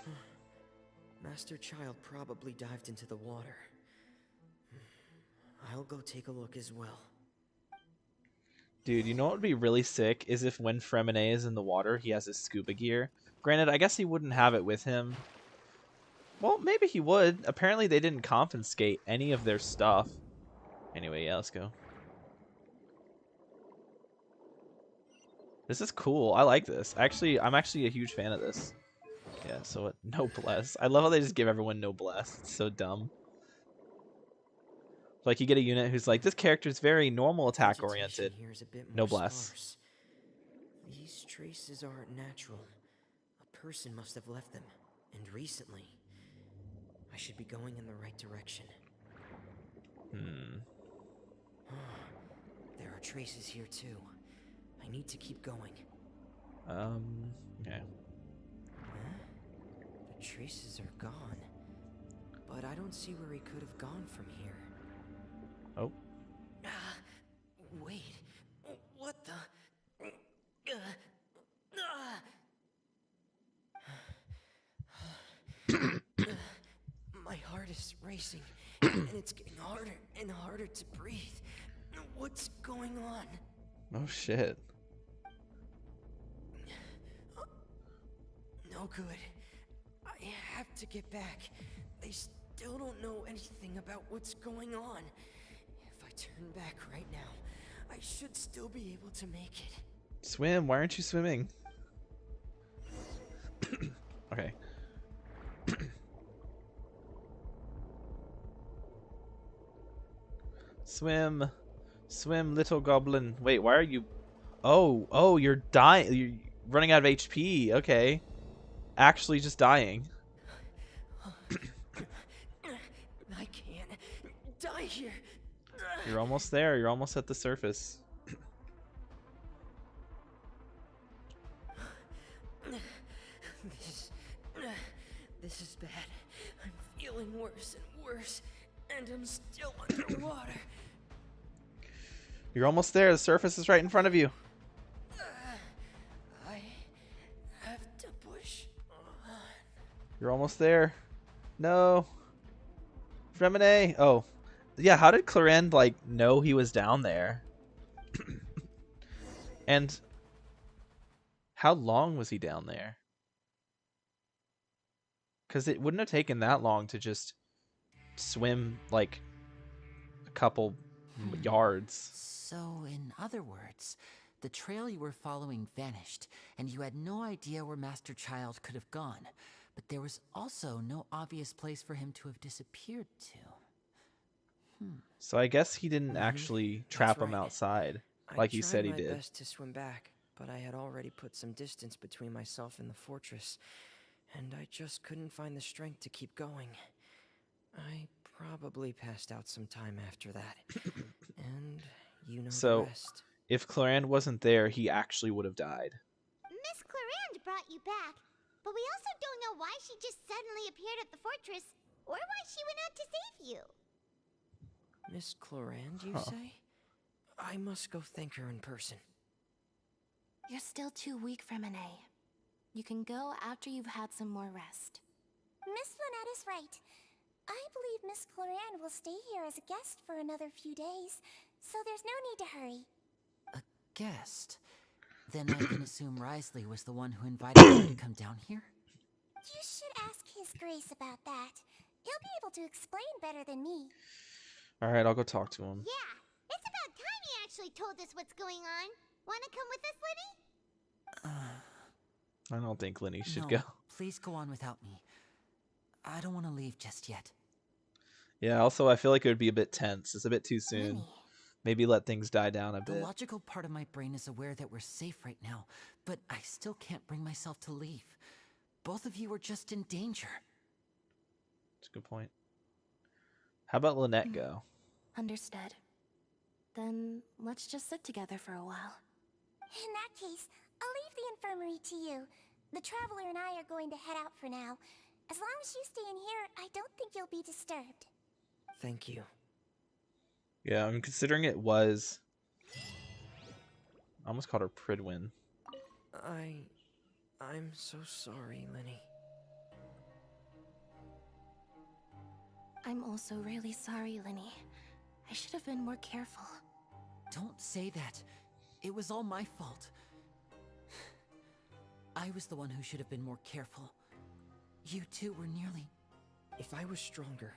Master Child probably dived into the water. I'll go take a look as well. Dude, you know what would be really sick is if when Fremine is in the water, he has his scuba gear. Granted, I guess he wouldn't have it with him. Well, maybe he would. Apparently, they didn't confiscate any of their stuff. Anyway, yeah, let's go. This is cool. I like this. Actually, I'm actually a huge fan of this. Yeah, so what? Noblesse. I love how they just give everyone noblesse. It's so dumb. Like, you get a unit who's like, this character's very normal attack oriented. Noblesse. These traces aren't natural. A person must have left them, and recently. I should be going in the right direction. There are traces here too. I need to keep going. Okay. Huh? The traces are gone. But I don't see where he could have gone from here. Oh. Wait. What the? My heart is racing, and it's getting harder and harder to breathe. What's going on? Oh, shit. No good. I have to get back. They still don't know anything about what's going on. If I turn back right now, I should still be able to make it. Swim. Why aren't you swimming? Okay. Swim. Swim, little goblin. Wait, why are you... Oh, you're dying. running out of HP. Okay. Actually just dying. I can't die here. You're almost there. You're almost at the surface. This is bad. I'm feeling worse and worse, and I'm still underwater. You're almost there. The surface is right in front of you. I have to push on. You're almost there. No. Fremine. Oh. Yeah, how did Clarend, like, know he was down there? And how long was he down there? Because it wouldn't have taken that long to just swim, like, a couple yards. So, in other words, the trail you were following vanished, and you had no idea where Master Child could have gone. But there was also no obvious place for him to have disappeared to. So I guess he didn't actually trap him right. outside, like he said he I tried did. my best to swim back, but I had already put some distance between myself and the fortress, and I just couldn't find the strength to keep going. I probably passed out some time after that, and you know the rest. If Clarend wasn't there, he actually would have died. Miss Clarend brought you back, but we also don't know why she just suddenly appeared at the fortress, or why she went out to save you. Miss Clarend, you say? I must go thank her in person. You're still too weak, Fremine. You can go after you've had some more rest. Miss Lynette is right. I believe Miss Clarend will stay here as a guest for another few days, so there's no need to hurry. A guest? Then I can assume Risley was the one who invited her to come down here? You should ask His Grace about that. He'll be able to explain better than me. Alright, I'll go talk to him. Yeah, it's about time he actually told us what's going on. Wanna come with us, Linny? I don't think Linny should No, go. Please go on without me. I don't want to leave just yet. Yeah, also I feel like it would be a bit tense. It's a bit too soon. Linny. Maybe let things die down a The bit. logical part of my brain is aware that we're safe right now, but I still can't bring myself to leave. Both of you are just in danger. That's a good point. How about Lynette go? Understood. Then let's just sit together for a while. In that case, I'll leave the infirmary to you. The Traveler and I are going to head out for now. As long as you stay in here, I don't think you'll be disturbed. Thank you. Yeah, I'm considering it was... I almost called her Pridwin. I'm so sorry, Linny. I'm also really sorry, Linny. I should have been more careful. Don't say that. It was all my fault. I was the one who should have been more careful. You two were nearly... If I was stronger,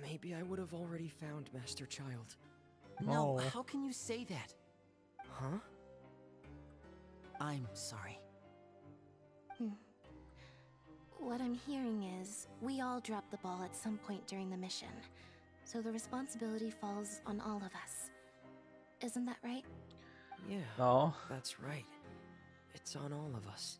maybe I would have already found Master Child. No, Oh. how can you say that? Huh? I'm sorry. What I'm hearing is, we all dropped the ball at some point during the mission. So the responsibility falls on all of us. Isn't that right? Yeah, Oh. that's right. It's on all of us.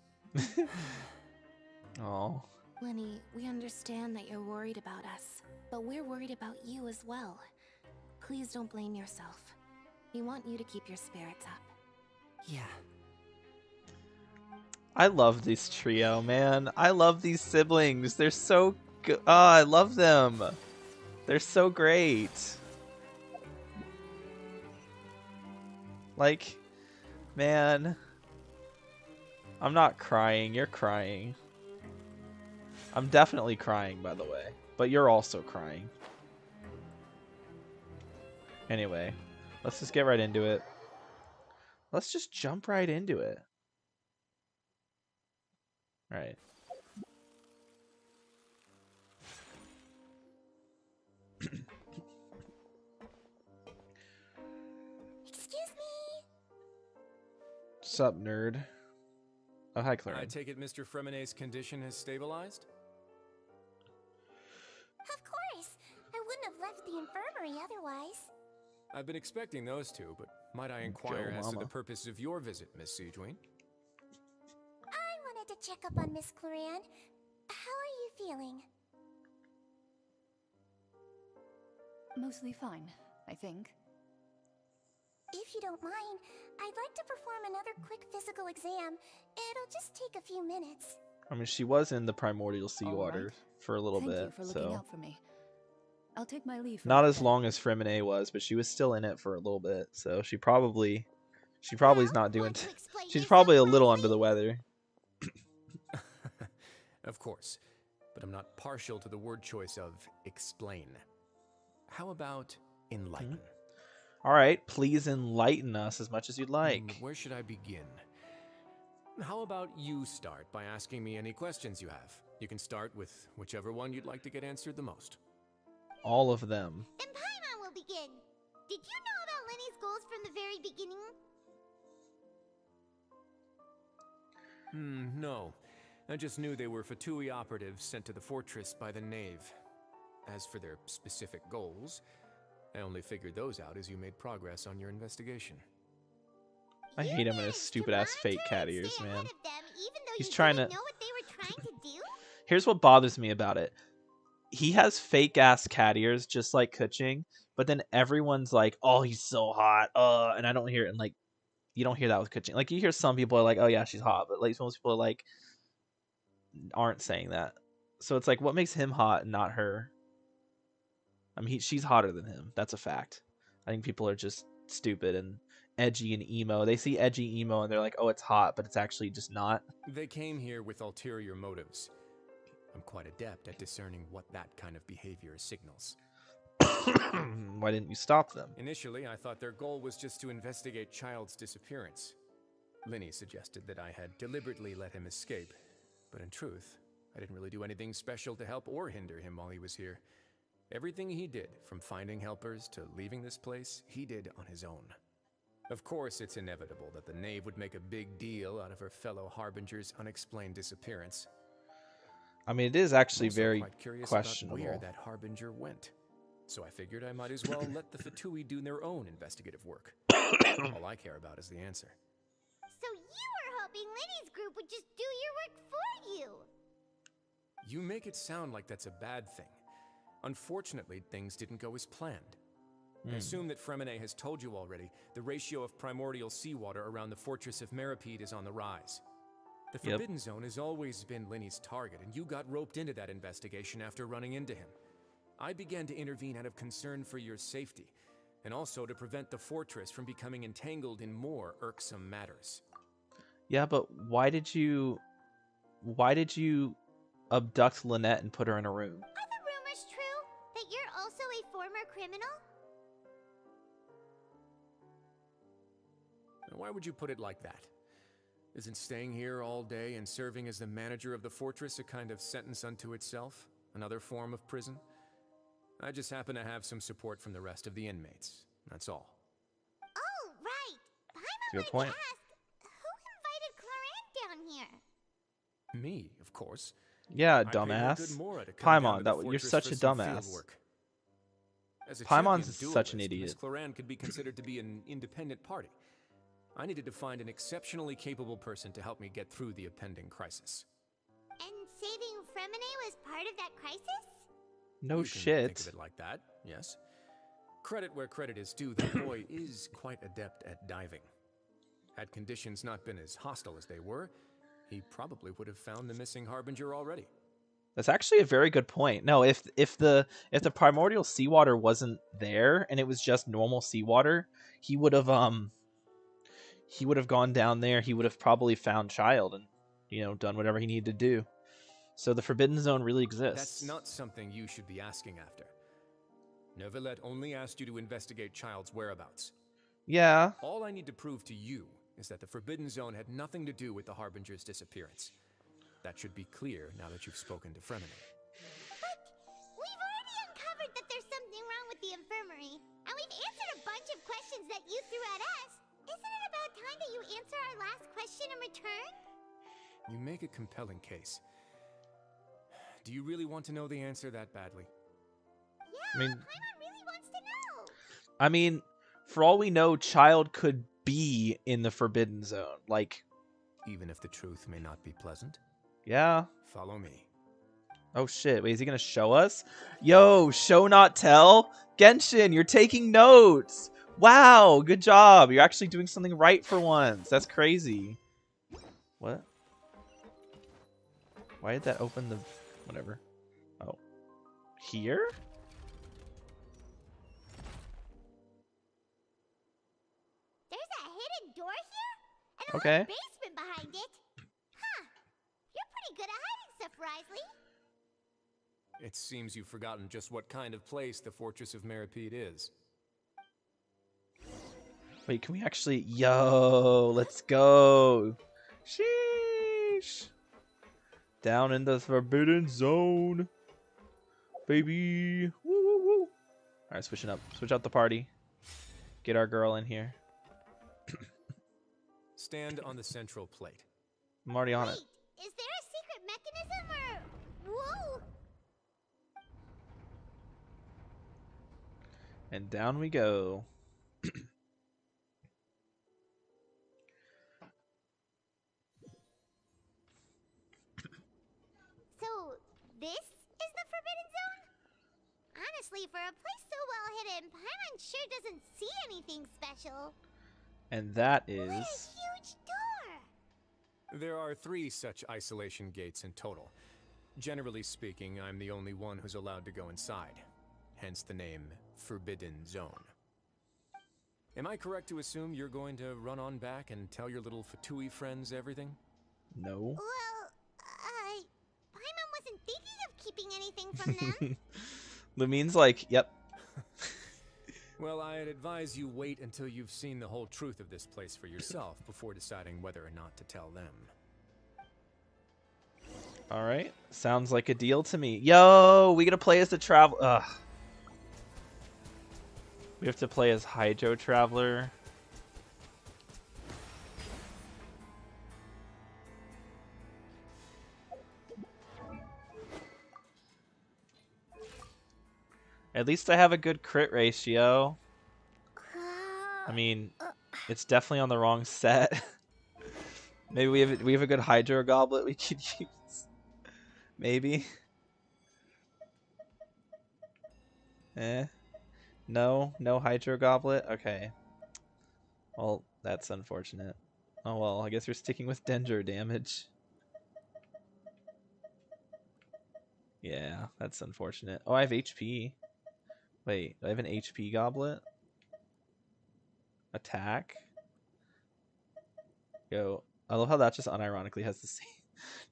Oh. Lenny, we understand that you're worried about us, but we're worried about you as well. Please don't blame yourself. We want you to keep your spirits up. Yeah. I love this trio, man. I love these siblings. They're so good. Oh, I love them. They're so great. Like, man. I'm not crying. You're crying. I'm definitely crying, by the way. But you're also crying. Anyway, let's just get right into it. Let's just jump right into it. Right. Excuse me? Sup, nerd? Oh, hi, Clara. I take it Mr. Fremine's condition has stabilized? Of course. I wouldn't have left the infirmary otherwise. I've been expecting those two, but might I inquire Joe as to the Mama. purpose of your visit, Miss Siegeween? check up on Miss Cloran. How are you feeling? Mostly fine, I think. If you don't mind, I'd like to perform another quick physical exam. It'll just take a few minutes. I mean, she was in the primordial seawater right. for a little Thank bit, you for looking so out for me. I'll take my leave. not now as then. long as Fremine was, but she was still in it for a little bit. So she probably is not doing. She's probably a little under the weather. Of course, but I'm not partial to the word choice of explain. How about enlighten? All right, please enlighten us as much as you'd like. Where should I begin? How about you start by asking me any questions you have? You can start with whichever one you'd like to get answered the most. All of them. Then Paimon will begin. Did you know about Lenny's goals from the very beginning? No. I just knew they were Fatui operatives sent to the fortress by the Knave. As for their specific goals, I only figured those out as you made progress on your investigation. I hate him and his stupid ass fake cat ears, man. Them, even though He's you trying didn't to. know what they were trying to do? Here's what bothers me about it. He has fake ass cat ears, just like Kuching, but then everyone's like, "Oh, he's so hot," and I don't hear it. And like, you don't hear that with Kuching. Like, you hear some people are like, "Oh yeah, she's hot," but like most people are like, aren't saying that. So it's like, what makes him hot and not her? I mean, she's hotter than him. That's a fact. I think people are just stupid and edgy and emo. They see edgy emo and they're like, "Oh, it's hot," but it's actually just not. They came here with ulterior motives. I'm quite adept at discerning what that kind of behavior signals. Why didn't you stop them? Initially, I thought their goal was just to investigate Childe's disappearance. Linny suggested that I had deliberately let him escape, but in truth, I didn't really do anything special to help or hinder him while he was here. Everything he did, from finding helpers to leaving this place, he did on his own. Of course, it's inevitable that the Knave would make a big deal out of her fellow Harbinger's unexplained disappearance. I mean, it is actually I'm also very quite curious questionable. about where that Harbinger went. So I figured I might as well let the Fatui do their own investigative work. All I care about is the answer. So you were hoping Lenny's group would just do your work for you. You make it sound like that's a bad thing. Unfortunately, things didn't go as planned. I assume that Fremine has told you already, the ratio of primordial seawater around the fortress of Meripede is on the rise. The Forbidden Zone has always been Linny's target, and you got roped into that investigation after running into him. I began to intervene out of concern for your safety, and also to prevent the fortress from becoming entangled in more irksome matters. Yeah, but why did you abduct Lynette and put her in a room? Are the rumors true that you're also a former criminal? Why would you put it like that? Isn't staying here all day and serving as the manager of the fortress a kind of sentence unto itself? Another form of prison? I just happen to have some support from the rest of the inmates. That's all. Oh, right. Paimon Good might point. ask, who invited Cloran down here? Me, of course. Yeah, I paid her dumbass. good mora to come down Paimon, to the you're fortress such for a some field dumbass. work. As a Paimon's champion such an duelist, idiot. Miss Cloran could be considered to be an independent party. I needed to find an exceptionally capable person to help me get through the impending crisis. And saving Fremine was part of that crisis? No You can shit. think of it like that, yes. Credit where credit is due, that boy is quite adept at diving. Had conditions not been as hostile as they were, he probably would have found the missing Harbinger already. That's actually a very good point. No, if the primordial seawater wasn't there and it was just normal seawater, he would have gone down there. He would have probably found Childe and done whatever he needed to do. So the Forbidden Zone really exists. That's not something you should be asking after. Neuvillette only asked you to investigate Childe's whereabouts. Yeah. All I need to prove to you is that the Forbidden Zone had nothing to do with the Harbinger's disappearance. That should be clear now that you've spoken to Fremine. But we've already uncovered that there's something wrong with the infirmary, and we've answered a bunch of questions that you threw at us. Isn't it about time that you answer our last question in return? You make a compelling case. Do you really want to know the answer that badly? Yeah, I mean- Paimon really wants to know. I mean, for all we know, Childe could be in the Forbidden Zone. Like, Even if the truth may not be pleasant? Yeah. Follow me. Oh shit, wait, is he gonna show us? Yo, show not tell? Genshin, you're taking notes! Wow, good job. You're actually doing something right for once. That's crazy. What? Why did that open the... whatever. Oh. Here? There's a hidden door here? And a Okay. whole basement behind it? Huh. You're pretty good at hiding stuff, Risley. It seems you've forgotten just what kind of place the Fortress of Meripede is. Wait, can we actually... Yo, let's go. Sheesh. Down in the Forbidden Zone. Baby. Woo, woo, woo. Alright, switching up. Switch out the party. Get our girl in here. Stand on the central plate. I'm already on Wait, it. is there a secret mechanism or... Whoa! And down we go. So, this is the Forbidden Zone? Honestly, for a place so well hidden, Paimon sure doesn't see anything special. And that What a is... huge door! There are 3 such isolation gates in total. Generally speaking, I'm the only one who's allowed to go inside. Hence the name Forbidden Zone. Am I correct to assume you're going to run on back and tell your little Fatui friends everything? No. Well, Paimon wasn't thinking of keeping anything from them. Lumine's like, yep. Well, I'd advise you wait until you've seen the whole truth of this place for yourself before deciding whether or not to tell them. Alright. Sounds like a deal to me. Yo, we gotta play as the travel... Ugh. We have to play as Hydro Traveler. At least I have a good crit ratio. I mean, it's definitely on the wrong set. Maybe we have a good Hydro Goblet we could use. Maybe. No Hydro Goblet? Okay. Well, that's unfortunate. Oh well, I guess we're sticking with Dendro damage. Yeah, that's unfortunate. Oh, I have HP. Wait, do I have an HP Goblet? Attack? Yo, I love how that just unironically has the same...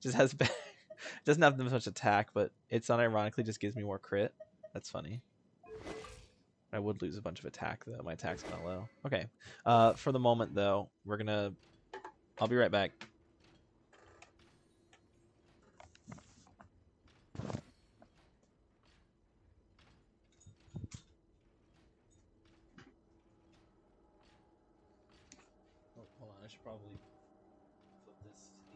just has better... It doesn't have as much attack, but it's unironically just gives me more crit. That's funny. I would lose a bunch of attack though. My attack's kind of low. Okay. For the moment though, we're gonna... I'll be right back. Oh, hold on. I should probably flip this to the...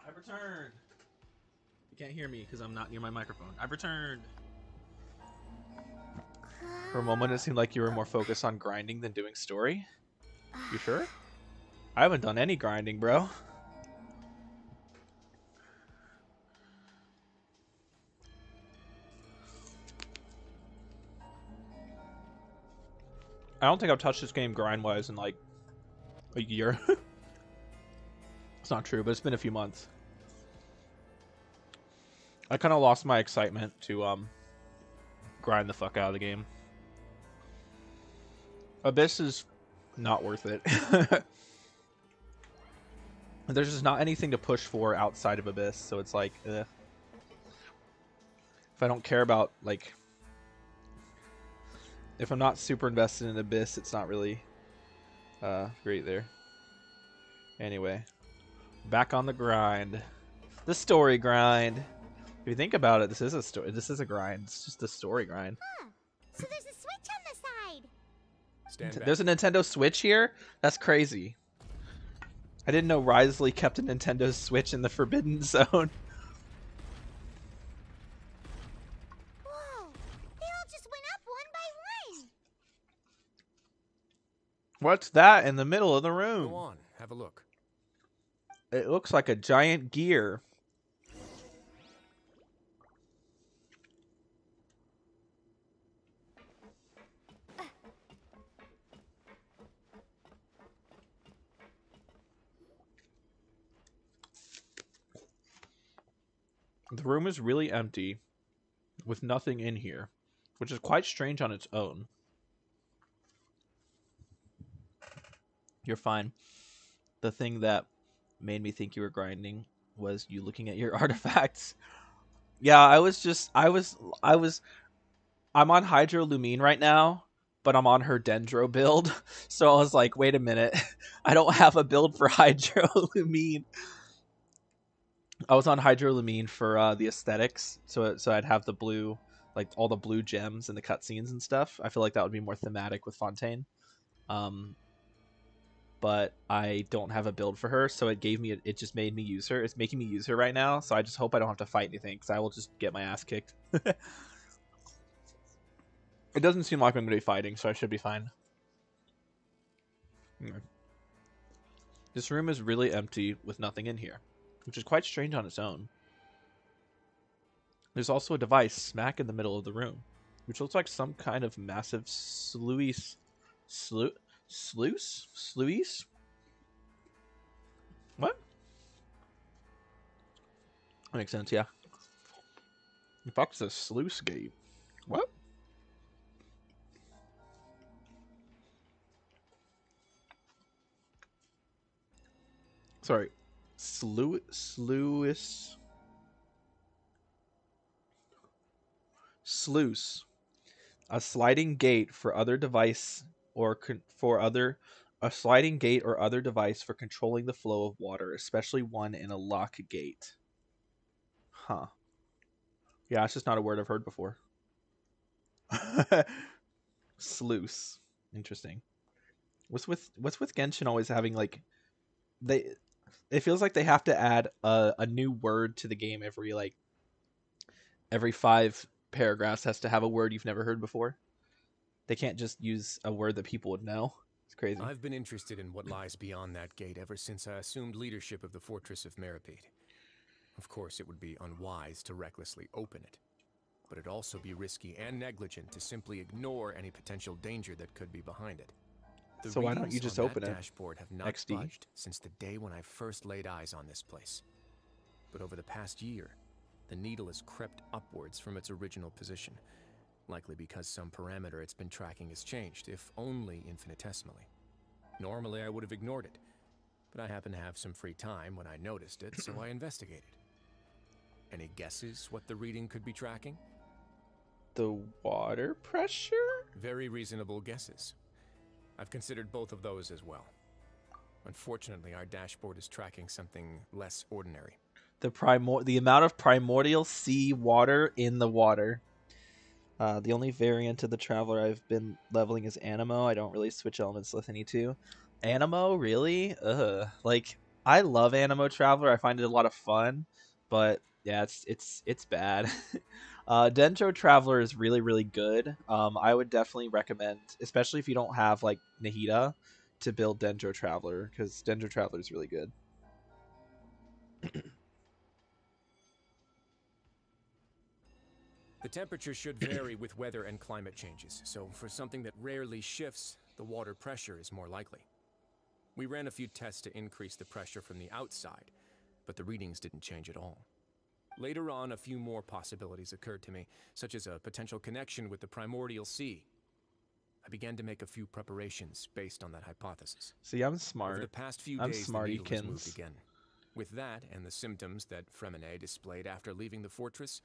I've returned. You can't hear me because I'm not near my microphone. I've returned. For a moment, it seemed like you were more focused on grinding than doing story. You sure? I haven't done any grinding, bro. I don't think I've touched this game grind-wise in like a year. It's not true, but it's been a few months. I kind of lost my excitement to grind the fuck out of the game. Abyss is not worth it. There's just not anything to push for outside of Abyss, so it's like, if I don't care about, like, if I'm not super invested in Abyss, it's not really great there. Anyway, back on the grind. The story grind. If you think about it, this is a story. This is a grind. It's just a story grind. Huh. So there's a switch on the side. Stand back. There's a Nintendo Switch here? That's crazy. I didn't know Risley kept a Nintendo Switch in the Forbidden Zone. Whoa. They all just went up one by one. What's that in the middle of the room? Go on, have a look. It looks like a giant gear. The room is really empty, with nothing in here, which is quite strange on its own. You're fine. The thing that made me think you were grinding was you looking at your artifacts. Yeah, I'm on Hydrolumine right now, but I'm on her Dendro build. So I was like, wait a minute. I don't have a build for Hydrolumine. I was on Hydrolumine for the aesthetics, so I'd have the blue, like all the blue gems in the cutscenes and stuff. I feel like that would be more thematic with Fontaine. But I don't have a build for her, so it just made me use her. It's making me use her right now, so I just hope I don't have to fight anything, because I will just get my ass kicked. It doesn't seem like I'm going to be fighting, so I should be fine. This room is really empty with nothing in here, which is quite strange on its own. There's also a device smack in the middle of the room, which looks like some kind of massive sluice? What? That makes sense, yeah. The fuck's a sluice gate? What? Sorry. Sluice. A sliding gate for other device a sliding gate or other device for controlling the flow of water, especially one in a lock gate. Huh. Yeah, it's just not a word I've heard before. Sluice. Interesting. What's with Genshin always having like it feels like they have to add a new word to the game every 5 paragraphs has to have a word you've never heard before. They can't just use a word that people would know. It's crazy. I've been interested in what lies beyond that gate ever since I assumed leadership of the Fortress of Meripede. Of course, it would be unwise to recklessly open it, but it'd also be risky and negligent to simply ignore any potential danger that could be behind it. So why don't you just open it? The dashboard have not XD. budged since the day when I first laid eyes on this place. But over the past year, the needle has crept upwards from its original position, likely because some parameter it's been tracking has changed, if only infinitesimally. Normally I would have ignored it, but I happened to have some free time when I noticed it, so I investigated. Any guesses what the reading could be tracking? The water pressure? Very reasonable guesses. I've considered both of those as well. Unfortunately, our dashboard is tracking something less ordinary. The amount of primordial sea water in the water. The only variant of the Traveler I've been leveling is Animo. I don't really switch elements unless I need to. Animo, really? Ugh. Like, I love Animo Traveler. I find it a lot of fun, but yeah, it's bad. Dendro Traveler is really, really good. I would definitely recommend, especially if you don't have like Nahida, to build Dendro Traveler, because Dendro Traveler is really good. The temperature should vary with weather and climate changes, so for something that rarely shifts, the water pressure is more likely. We ran a few tests to increase the pressure from the outside, but the readings didn't change at all. Later on, a few more possibilities occurred to me, such as a potential connection with the primordial sea. I began to make a few preparations based on that hypothesis. See, I'm smart. Over the past few I'm days, the needle has smartykins. moved again. With that and the symptoms that Fremine displayed after leaving the fortress,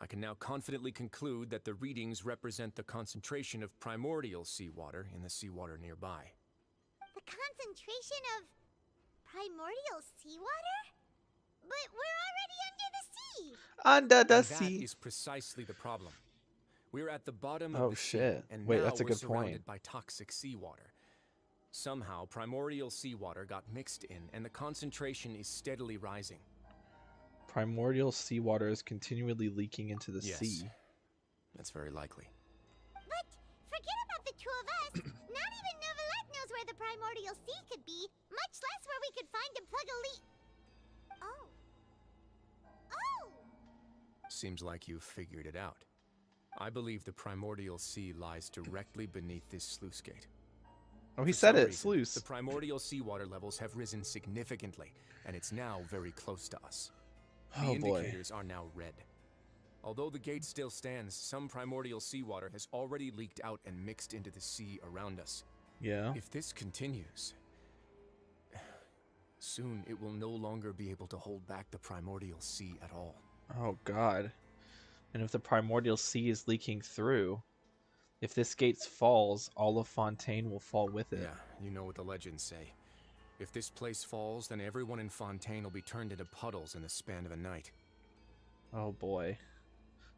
I can now confidently conclude that the readings represent the concentration of primordial seawater in the seawater nearby. The concentration of primordial seawater? But we're already under the sea! Under the And sea. that is precisely the problem. We're at the bottom Oh, of the shit. sea, and Wait, now that's a we're good surrounded point. by toxic seawater. Somehow, primordial seawater got mixed in, and the concentration is steadily rising. Primordial seawater is continually leaking into the Yes, sea. that's very likely. But forget about the two of us. Not even Novelette knows where the primordial sea could be, much less where we could find and plug a leak. Oh. Oh! Seems like you've figured it out. I believe the primordial sea lies directly beneath this sluice gate. Oh, he For said some it, reason, sluice. The primordial seawater levels have risen significantly, and it's now very close to us. The Oh, boy. indicators are now red. Although the gate still stands, some primordial seawater has already leaked out and mixed into the sea around us. Yeah. If this continues, soon it will no longer be able to hold back the primordial sea at all. Oh, God. And if the primordial sea is leaking through, if this gate falls, all of Fontaine will fall with it. Yeah, you know what the legends say. If this place falls, then everyone in Fontaine will be turned into puddles in the span of a night. Oh, boy.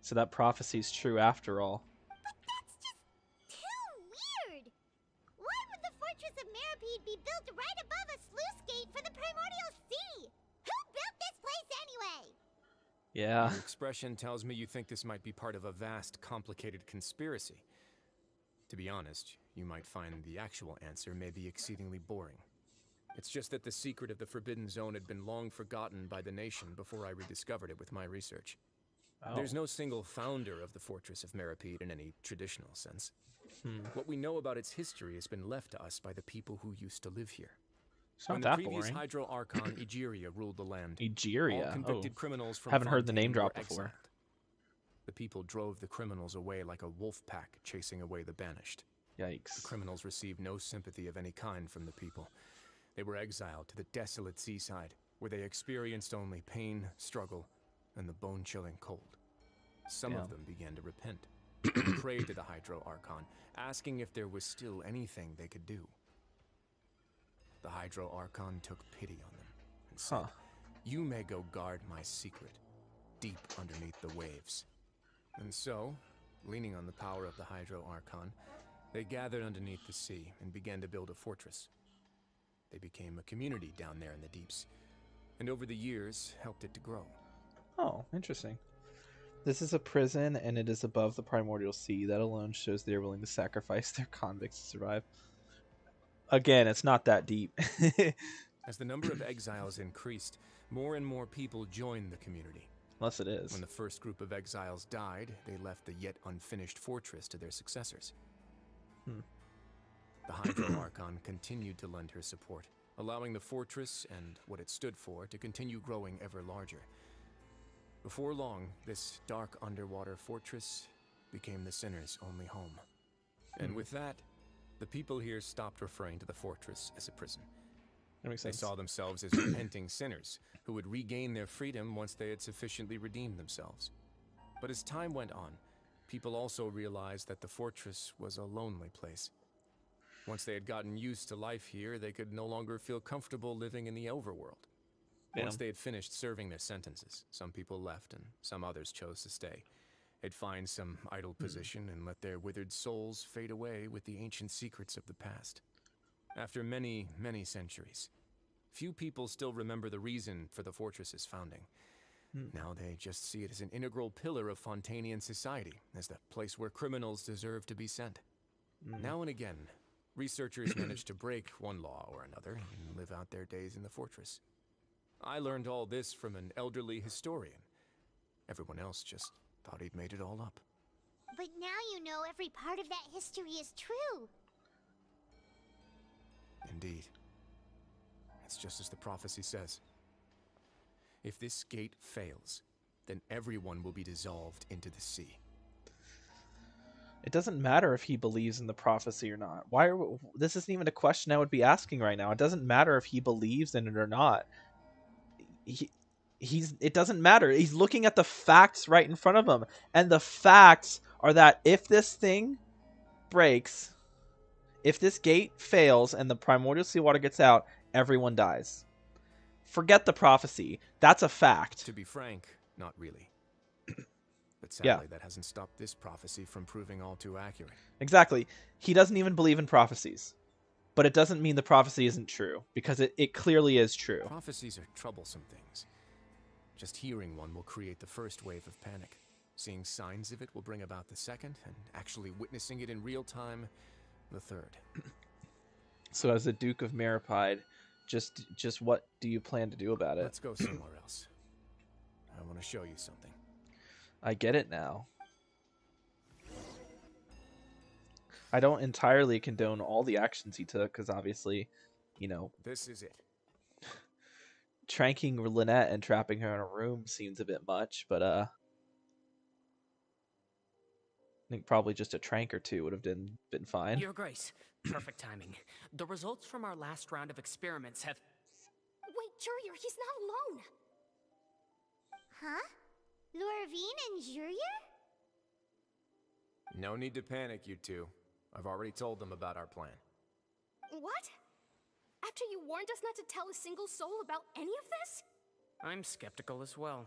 So that prophecy's true after all. But that's just too weird! Why would the Fortress of Meripede be built right above a sluice gate for the primordial sea? Who built this place anyway? Yeah. Your expression tells me you think this might be part of a vast, complicated conspiracy. To be honest, you might find the actual answer may be exceedingly boring. It's just that the secret of the Forbidden Zone had been long forgotten by the nation before I rediscovered it with my research. Oh. There's no single founder of the Fortress of Meripede in any traditional sense. What we know about its history has been left to us by the people who used to live here. It's not When that the previous boring. Hydro Archon Egeria ruled the land, Egeria? all convicted Oh. criminals from Haven't heard the Fontaine name drop were before. exiled. The people drove the criminals away like a wolf pack chasing away the banished. The Yikes. criminals received no sympathy of any kind from the people. They were exiled to the desolate seaside, where they experienced only pain, struggle, and the bone-chilling cold. Some Damn. of them began to repent, and prayed to the Hydro Archon, asking if there was still anything they could do. The Hydro Archon took pity on them, and said, "You may go guard my secret, deep underneath the waves." And so, leaning on the power of the Hydro Archon, they gathered underneath the sea and began to build a fortress. They became a community down there in the deeps, and over the years helped it to grow. Oh, interesting. This is a prison, and it is above the primordial sea. That alone shows they are willing to sacrifice their convicts to survive. Again, it's not that deep. As the number of exiles increased, more and more people joined the community. Unless it is. When the first group of exiles died, they left the yet unfinished fortress to their successors. The Hydro Archon continued to lend her support, allowing the fortress and what it stood for to continue growing ever larger. Before long, this dark underwater fortress became the sinner's only home. And with that, the people here stopped referring to the fortress as a prison. That makes They sense. saw themselves as repenting sinners who would regain their freedom once they had sufficiently redeemed themselves. But as time went on, people also realized that the fortress was a lonely place. Once they had gotten used to life here, they could no longer feel comfortable living in the overworld. Once they had finished serving their sentences, some people left and some others chose to stay. They'd find some idle position and let their withered souls fade away with the ancient secrets of the past. After many, many centuries, few people still remember the reason for the fortress's founding. Now they just see it as an integral pillar of Fontainian society, as the place where criminals deserve to be sent. Now and again, researchers manage to break one law or another and live out their days in the fortress. I learned all this from an elderly historian. Everyone else just thought he'd made it all up. But now you know every part of that history is true. Indeed. It's just as the prophecy says. If this gate fails, then everyone will be dissolved into the sea. It doesn't matter if he believes in the prophecy or not. This isn't even a question I would be asking right now. It doesn't matter if he believes in it or not. It doesn't matter. He's looking at the facts right in front of him. And the facts are that if this thing breaks, if this gate fails and the primordial seawater gets out, everyone dies. Forget the prophecy. That's a fact. To be frank, not really. But sadly, that hasn't stopped this prophecy from proving all too accurate. Exactly. He doesn't even believe in prophecies. But it doesn't mean the prophecy isn't true, because it clearly is true. Prophecies are troublesome things. Just hearing one will create the first wave of panic. Seeing signs of it will bring about the second, and actually witnessing it in real time, the third. So as the Duke of Meripide, just what do you plan to do about it? Let's go somewhere else. I want to show you something. I get it now. I don't entirely condone all the actions he took, because obviously, you know... This is it. Tranking Lynette and trapping her in a room seems a bit much, but I think probably just a trank or two would have been fine. Your Grace, perfect timing. The results from our last round of experiments have... Wait, Jurier, he's not alone! Huh? Lorvine and Jurier? No need to panic, you two. I've already told them about our plan. What? After you warned us not to tell a single soul about any of this? I'm skeptical as well.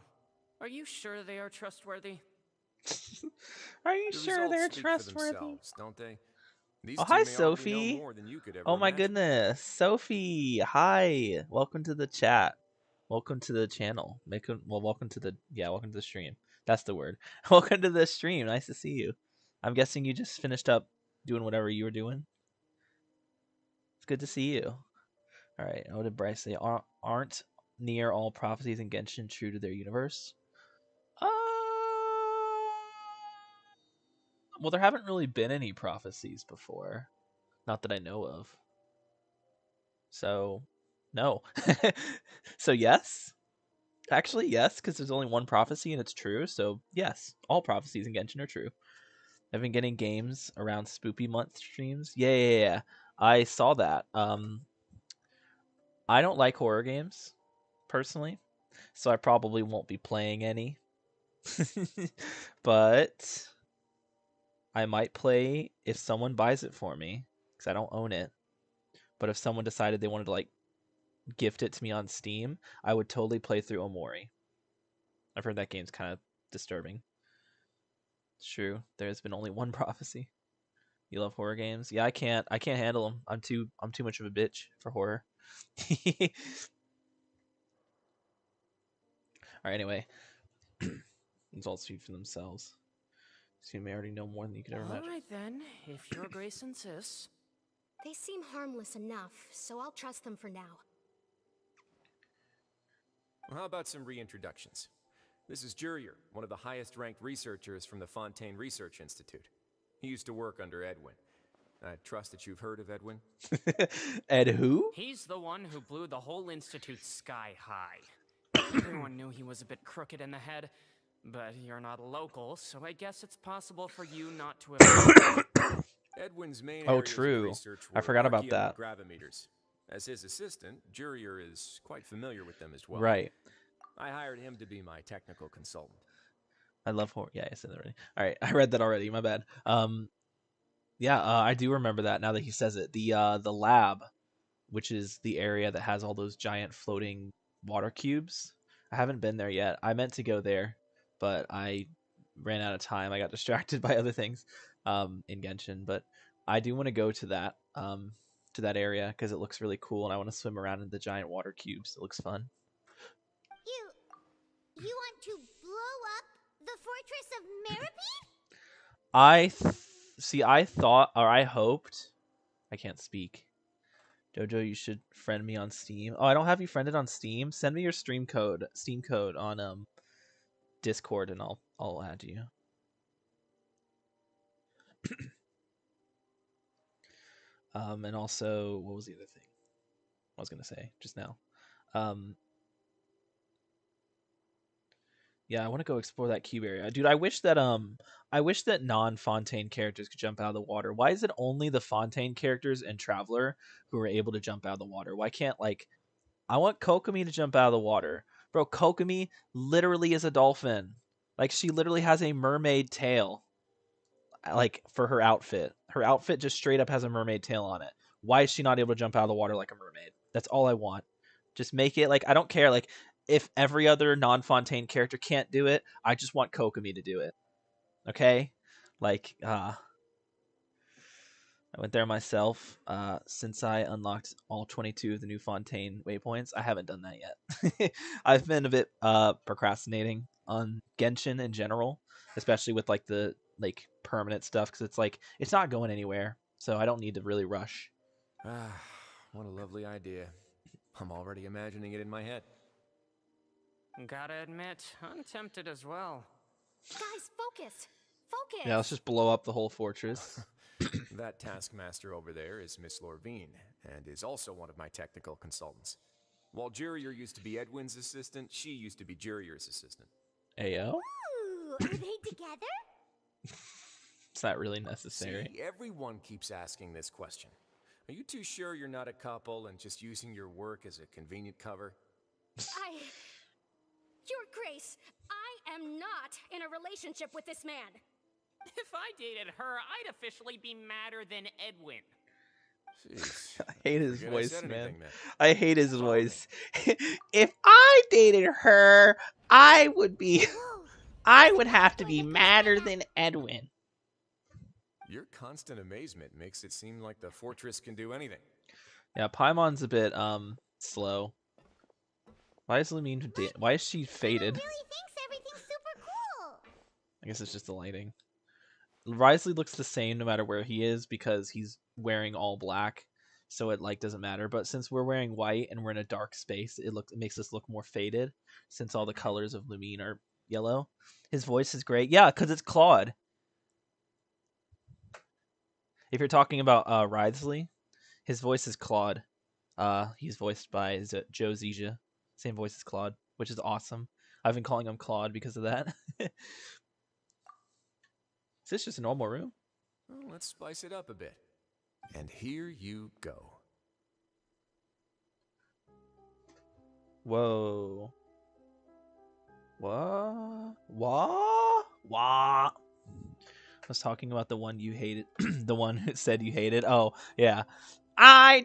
Are you sure they are trustworthy? Are you The sure they're results speak for trustworthy? themselves, don't they? These Oh, two hi, may already know Sophie. more than you could ever Oh my imagine. goodness, Sophie. Hi. Welcome to the chat. Welcome to the channel. Welcome to the stream. That's the word. Welcome to the stream. Nice to see you. I'm guessing you just finished up doing whatever you were doing. It's good to see you. All right. What did Bryce say? Aren't near all prophecies in Genshin true to their universe? Well, there haven't really been any prophecies before. Not that I know of. So, no. So, yes. Actually, yes, because there's only one prophecy and it's true. So, yes. All prophecies in Genshin are true. I've been getting games around Spoopy Month streams. Yeah. I saw that. I don't like horror games, personally. So I probably won't be playing any. But I might play if someone buys it for me, because I don't own it. But if someone decided they wanted to like gift it to me on Steam, I would totally play through Omori. I've heard that game's kind of disturbing. It's true. There's been only one prophecy. You love horror games? Yeah, I can't handle them. I'm too much of a bitch for horror. Alright, anyway. Results speak for themselves. So you may already know more than you could ever imagine. Alright then, if Your Grace insists. They seem harmless enough, so I'll trust them for now. Well, how about some reintroductions? This is Jurier, one of the highest-ranked researchers from the Fontaine Research Institute. He used to work under Edwin. I trust that you've heard of Edwin? Ed who? He's the one who blew the whole institute sky high. Everyone knew he was a bit crooked in the head, but you're not local, so I guess it's possible for you not to have... Edwin's main Oh, areas of true. research I were forgot about Archeum that. and gravimeters. As his assistant, Jurier is quite familiar with them as well. Right. I hired him to be my technical consultant. I love horror. Yeah, I said that already. All right, I read that already. My bad. Yeah, I do remember that now that he says it. The lab, which is the area that has all those giant floating water cubes. I haven't been there yet. I meant to go there, but I ran out of time. I got distracted by other things in Genshin, but I do want to go to that area because it looks really cool, and I want to swim around in the giant water cubes. It looks fun. You want to blow up the fortress of Meripede? I thought, or I hoped. I can't speak. Jojo, you should friend me on Steam. Oh, I don't have you friended on Steam. Send me your Steam code on Discord, and I'll add you. And also, what was the other thing I was gonna say just now? Yeah, I want to go explore that cube area, dude. I wish that non-Fontaine characters could jump out of the water. Why is it only the Fontaine characters and Traveler who are able to jump out of the water? Why can't, like, I want Kokomi to jump out of the water, bro? Kokomi literally is a dolphin. Like, she literally has a mermaid tail. Like, for her outfit. Her outfit just straight up has a mermaid tail on it. Why is she not able to jump out of the water like a mermaid? That's all I want. Just make it, like, I don't care, like, if every other non-Fontaine character can't do it, I just want Kokomi to do it. Okay? Like, I went there myself. Since I unlocked all 22 of the new Fontaine waypoints, I haven't done that yet. I've been a bit procrastinating on Genshin in general, especially with like the permanent stuff, because it's like it's not going anywhere, so I don't need to really rush. What a lovely idea. I'm already imagining it in my head. Gotta admit, I'm tempted as well. Guys, focus! Focus! Yeah, let's just blow up the whole fortress. That taskmaster over there is Miss Lorvine, and is also one of my technical consultants. While Jurier used to be Edwin's assistant, she used to be Jurier's assistant. Ayo? Ooh, are they together? Is that really necessary? See, everyone keeps asking this question. Are you too sure you're not a couple and just using your work as a convenient cover? Your Grace, I am not in a relationship with this man. If I dated her, I'd officially be madder than Edwin. Jeez. I hate his Forget I voice, said man. anything, then. I hate his voice. If I dated her, I would have to be madder than Edwin. Your constant amazement makes it seem like the fortress can do anything. Yeah, Paimon's a bit slow. Why is Lumine why is she faded? Really thinks everything's super cool. I guess it's just the lighting. Risley looks the same no matter where he is because he's wearing all black, so it like doesn't matter. But since we're wearing white and we're in a dark space, it makes us look more faded since all the colors of Lumine are yellow. His voice is great. Yeah, because it's Claude. If you're talking about Risley, his voice is Claude. He's voiced by Joe Zizia. Same voice as Claude, which is awesome. I've been calling him Claude because of that. Is this just a normal room? Well, let's spice it up a bit. And here you go. Whoa. What? What? I was talking about the one you hated. The one who said you hated. Oh, yeah. I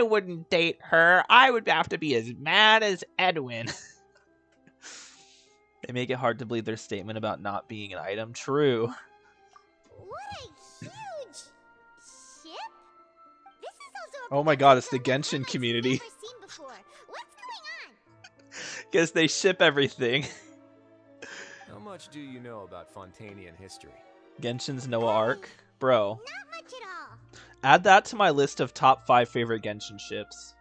wouldn't date her. I would have to be as mad as Edwin. They make it hard to believe their statement about not being an item. True. What a huge ship! This is also a Oh my god, it's the production Genshin I've community. never seen before. What's going on? Guess they ship everything. How much do you know about Fontainian history? Genshin's Noah arc? Bro. Not much at all. Add that to my list of top 5 favorite Genshin ships.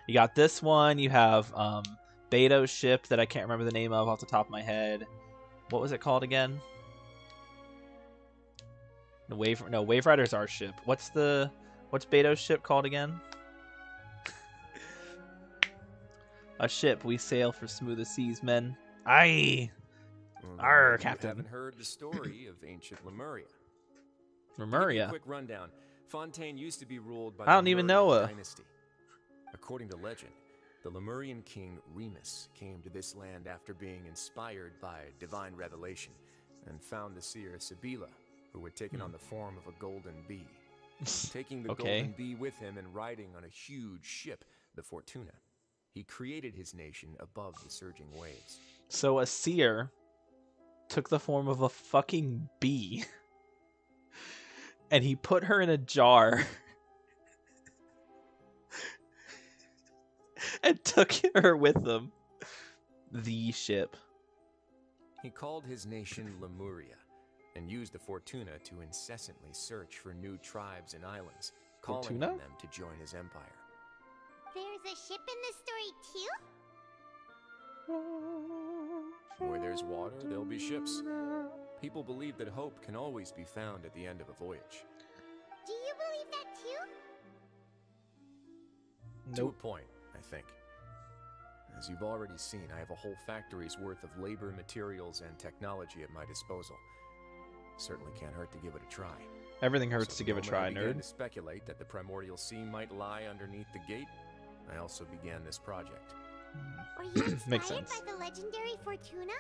You got this one. You have Beto's ship that I can't remember the name of off the top of my head. What was it called again? Wave Rider's our ship. What's Beto's ship called again? A ship we sail for smoother seas, men. Aye. Well, Arr, you Captain. haven't heard the story of ancient Lemuria. To give you a Lemuria. quick rundown. Fontaine used to be ruled by I don't the even Lemurian know dynasty. According to legend, the Lemurian king Remus came to this land after being inspired by divine revelation and found the seer Sibila, who had taken on the form of a golden bee. Taking the Okay. golden bee with him and riding on a huge ship, the Fortuna, he created his nation above the surging waves. So a seer took the form of a fucking bee and he put her in a jar and took her with him. The ship. He called his nation Lemuria and used the Fortuna to incessantly search for new tribes and islands, calling Fortuna? on them to join his empire. There's a ship in this story too? Where there's water, there'll be ships. People believe that hope can always be found at the end of a voyage. Do you believe that too? To a point, I think. As you've already seen, I have a whole factory's worth of labor, materials, and technology at my disposal. Certainly can't hurt to give it a try. Everything hurts So to the give a moment try, I began nerd. to speculate that the primordial sea might lie underneath the gate, I also began this project. Were you inspired Makes sense. by the legendary Fortuna?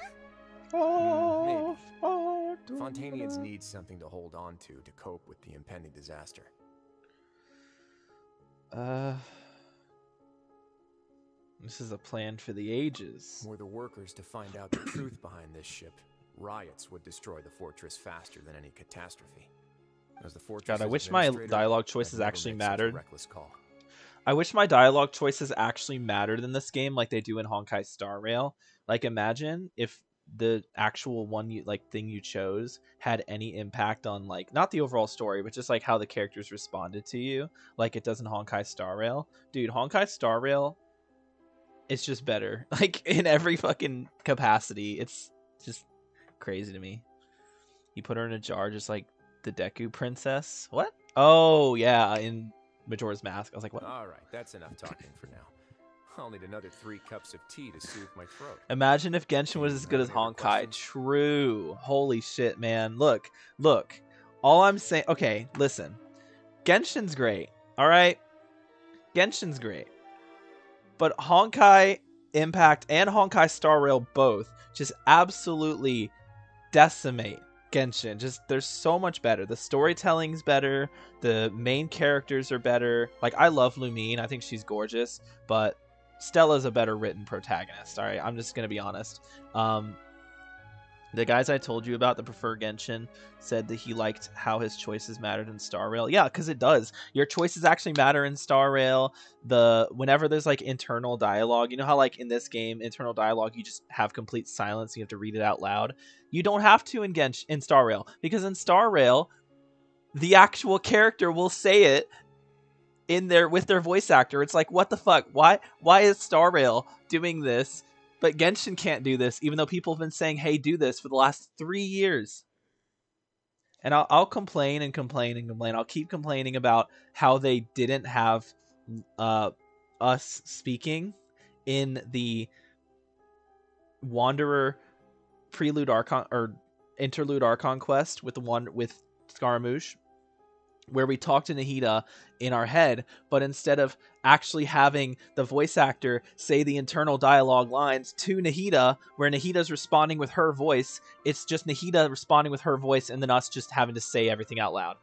Oh, Maybe. Fontanians need something to hold on to cope with the impending disaster. This is a plan for the ages. Were the workers to find out the truth behind this ship, riots would destroy the fortress faster than any catastrophe. As the fortress God, I wish my dialogue choices actually mattered. Reckless call. I wish my dialogue choices actually mattered in this game like they do in Honkai Star Rail. Like, imagine if the actual one thing you chose had any impact on, like, not the overall story, but just like how the characters responded to you, like it does in Honkai Star Rail. Dude, Honkai Star Rail, it's just better. Like, in every fucking capacity. It's just crazy to me. You put her in a jar just like the Deku princess. What? Oh, yeah, in Majora's Mask. I was like, what? All right, that's enough talking for now. I'll need another 3 cups of tea to soothe my throat. Imagine if Genshin was as good as Honkai. True. Holy shit, man. Look. All I'm saying... Okay, listen. Genshin's great. All right? Genshin's great. But Honkai Impact and Honkai Star Rail both just absolutely decimate Genshin. Just, they're so much better. The storytelling's better. The main characters are better. Like, I love Lumine. I think she's gorgeous. But Stella's a better written protagonist. All right, I'm just gonna be honest. The guys I told you about that prefer Genshin said that he liked how his choices mattered in Star Rail. Yeah, because it does. Your choices actually matter in Star Rail. Whenever there's like internal dialogue, you know how like in this game, internal dialogue, you just have complete silence. You have to read it out loud. You don't have to in Star Rail, because in Star Rail, the actual character will say it in there with their voice actor. It's like, what the fuck? Why is Star Rail doing this? But Genshin can't do this, even though people have been saying, hey, do this for the last 3 years. And I'll complain and complain and complain. I'll keep complaining about how they didn't have us speaking in the Wanderer Prelude Archon or Interlude Archon quest with the one with Scaramouche, where we talk to Nahida in our head, but instead of actually having the voice actor say the internal dialogue lines to Nahida, where Nahida's responding with her voice, it's just Nahida responding with her voice and then us just having to say everything out loud.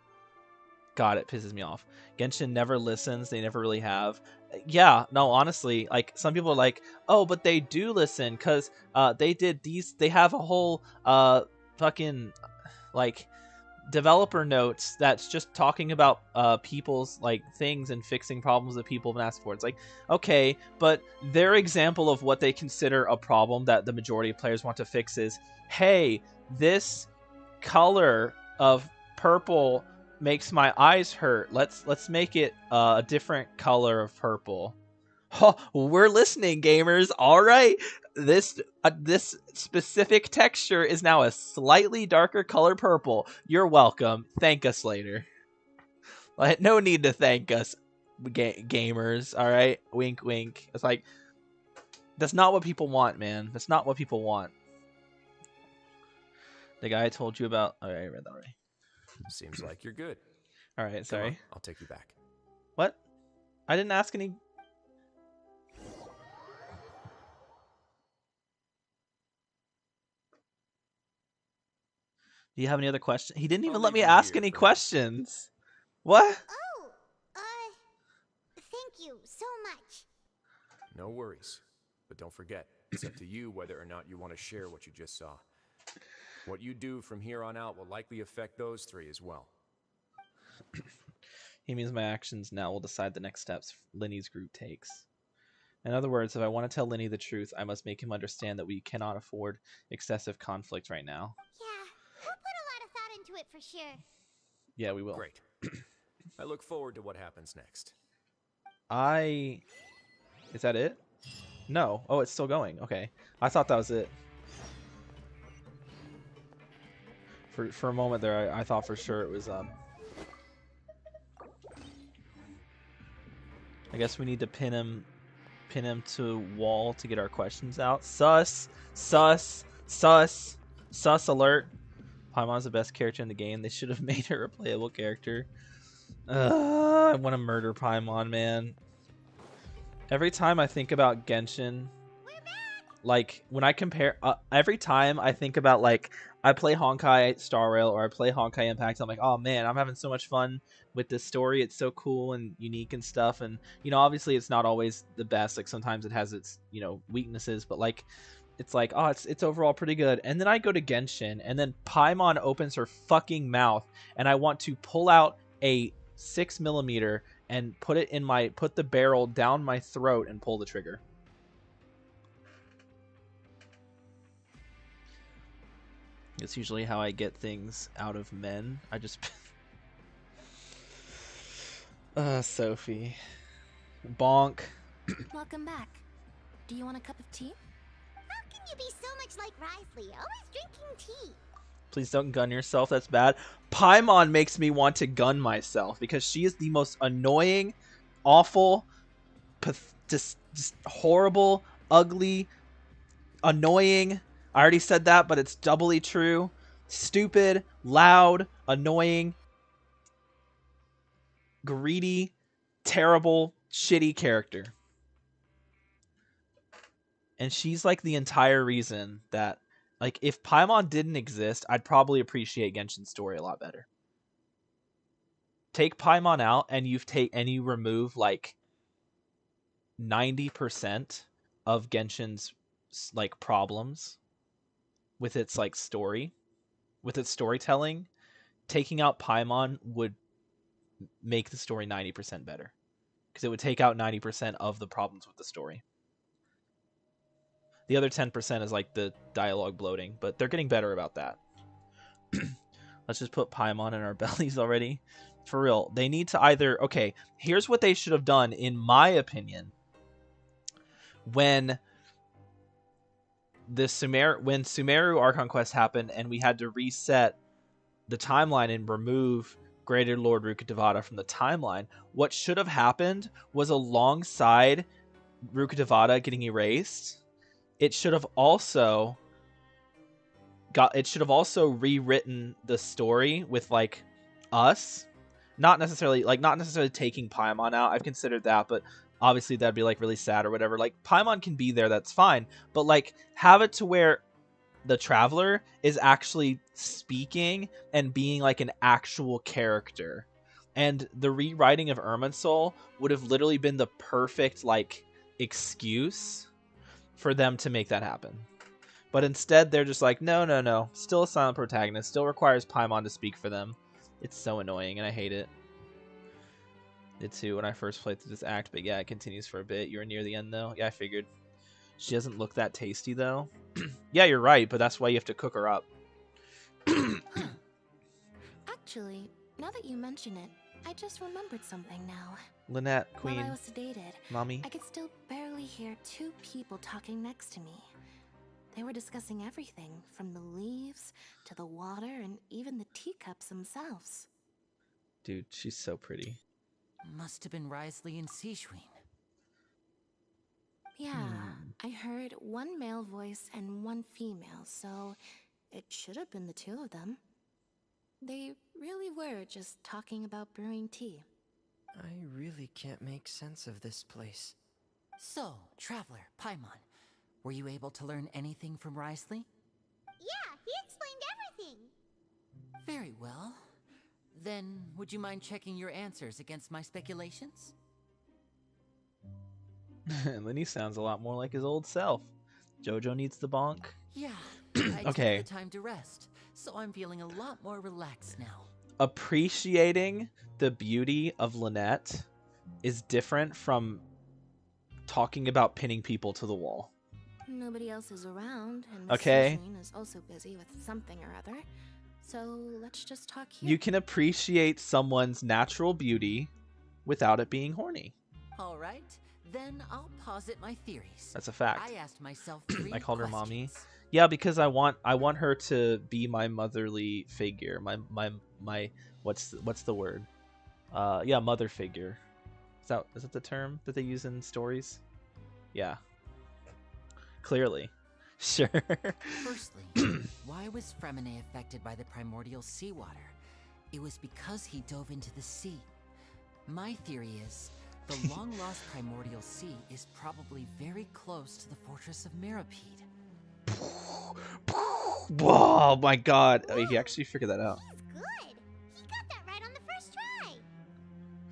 God, it pisses me off. Genshin never listens. They never really have. Yeah, no, honestly, like, some people are like, oh, but they do listen because they did these. They have a whole fucking, like, developer notes that's just talking about people's like things and fixing problems that people have been asked for. It's like, okay, but their example of what they consider a problem that the majority of players want to fix is, hey, this color of purple makes my eyes hurt. Let's make it a different color of purple. Oh, we're listening, gamers. All right. This specific texture is now a slightly darker color purple. You're welcome. Thank us later. Like, no need to thank us, gamers. All right, wink, wink. It's like, that's not what people want, man. That's not what people want. The guy I told you about. Oh, I read that already. Seems like you're good. All right, Come sorry. on, I'll take you back. What? I didn't ask any. Do you have any other questions? He didn't even I'll let leave me you ask here any for now. questions. What? Oh, thank you so much. No worries. But don't forget, it's up to you whether or not you want to share what you just saw. What you do from here on out will likely affect those three as well. He means my actions now will decide the next steps Linny's group takes. In other words, if I want to tell Linny the truth, I must make him understand that we cannot afford excessive conflict right now. Yeah, we'll put a lot of thought into it for sure. Yeah, we will. Great. I look forward to what happens next. Is that it? No. Oh, it's still going. Okay. I thought that was it. For a moment there, I thought for sure it was, I guess we need to pin him to wall to get our questions out. Sus alert. Paimon's the best character in the game. They should have made her a playable character. I want to murder Paimon, man. Every time I think about Genshin, like when I compare, every time I think about like I play Honkai Star Rail or I play Honkai Impact, I'm like, oh man, I'm having so much fun with this story. It's so cool and unique and stuff. And you know, obviously it's not always the best. Like sometimes it has its, you know, weaknesses, but like it's like, oh, it's overall pretty good. And then I go to Genshin and then Paimon opens her fucking mouth and I want to pull out a 6mm and put the barrel down my throat and pull the trigger. It's usually how I get things out of men. I just... Sophie. Bonk. Welcome back. Do you want a cup of tea? How can you be so much like Risley, always drinking tea? Please don't gun yourself, that's bad. Paimon makes me want to gun myself because she is the most annoying, awful, just horrible, ugly, annoying... I already said that, but it's doubly true. Stupid, loud, annoying, greedy, terrible, shitty character. And she's like the entire reason that, like, if Paimon didn't exist, I'd probably appreciate Genshin's story a lot better. Take Paimon out and you remove like 90% of Genshin's like problems with its like story, with its storytelling. Taking out Paimon would make the story 90% better because it would take out 90% of the problems with the story. The other 10% is like the dialogue bloating, but they're getting better about that. Let's just put Paimon in our bellies already. For real, they need to either... Okay, here's what they should have done, in my opinion. When Sumeru Archon Quest happened and we had to reset the timeline and remove Greater Lord Rukkhadevata from the timeline, what should have happened was alongside Rukkhadevata getting erased, it should have also rewritten the story with like us, not necessarily taking Paimon out. I've considered that, but obviously that'd be like really sad or whatever. Like Paimon can be there, that's fine, but like have it to where the Traveler is actually speaking and being like an actual character. And the rewriting of Irminsul would have literally been the perfect like excuse for them to make that happen. But instead they're just like, no, still a silent protagonist, still requires Paimon to speak for them. It's so annoying and I hate it. Did too when I first played through this act, but yeah, it continues for a bit. You're near the end though. Yeah, I figured. She doesn't look that tasty though. Yeah, you're right, but that's why you have to cook her up. Actually, now that you mention it, I just remembered something now. Lynette, Queen. While I was sedated, Mommy. I could still barely hear two people talking next to me. They were discussing everything, from the leaves to the water and even the teacups themselves. Dude, she's so pretty. Must have been Risley and Sijuin. Yeah, I heard one male voice and one female, so it should have been the two of them. They really were just talking about brewing tea. I really can't make sense of this place. So, Traveler, Paimon, were you able to learn anything from Risley? Yeah, he explained everything. Very well. Then, would you mind checking your answers against my speculations? Lenny sounds a lot more like his old self. Jojo needs the bonk. Yeah, I Okay. took the time to rest, so I'm feeling a lot more relaxed now. Appreciating the beauty of Lynette is different from talking about pinning people to the wall. Nobody else is around, and Miss Okay. Eugene is also busy with something or other. So let's just talk here. You can appreciate someone's natural beauty without it being horny. All right, then I'll posit my theories. That's a fact. I asked myself 3 I called her mommy. questions. Yeah, because I want her to be my motherly figure. My what's the word? Yeah, mother figure. Is that the term that they use in stories? Yeah. Clearly. Sure. Firstly, why was Fremine affected by the primordial seawater? It was because he dove into the sea. My theory is, the long-lost primordial sea is probably very close to the fortress of Mirapede. Whoa, my god. Oh, he actually figured that out. He's good. He got that right on the first try.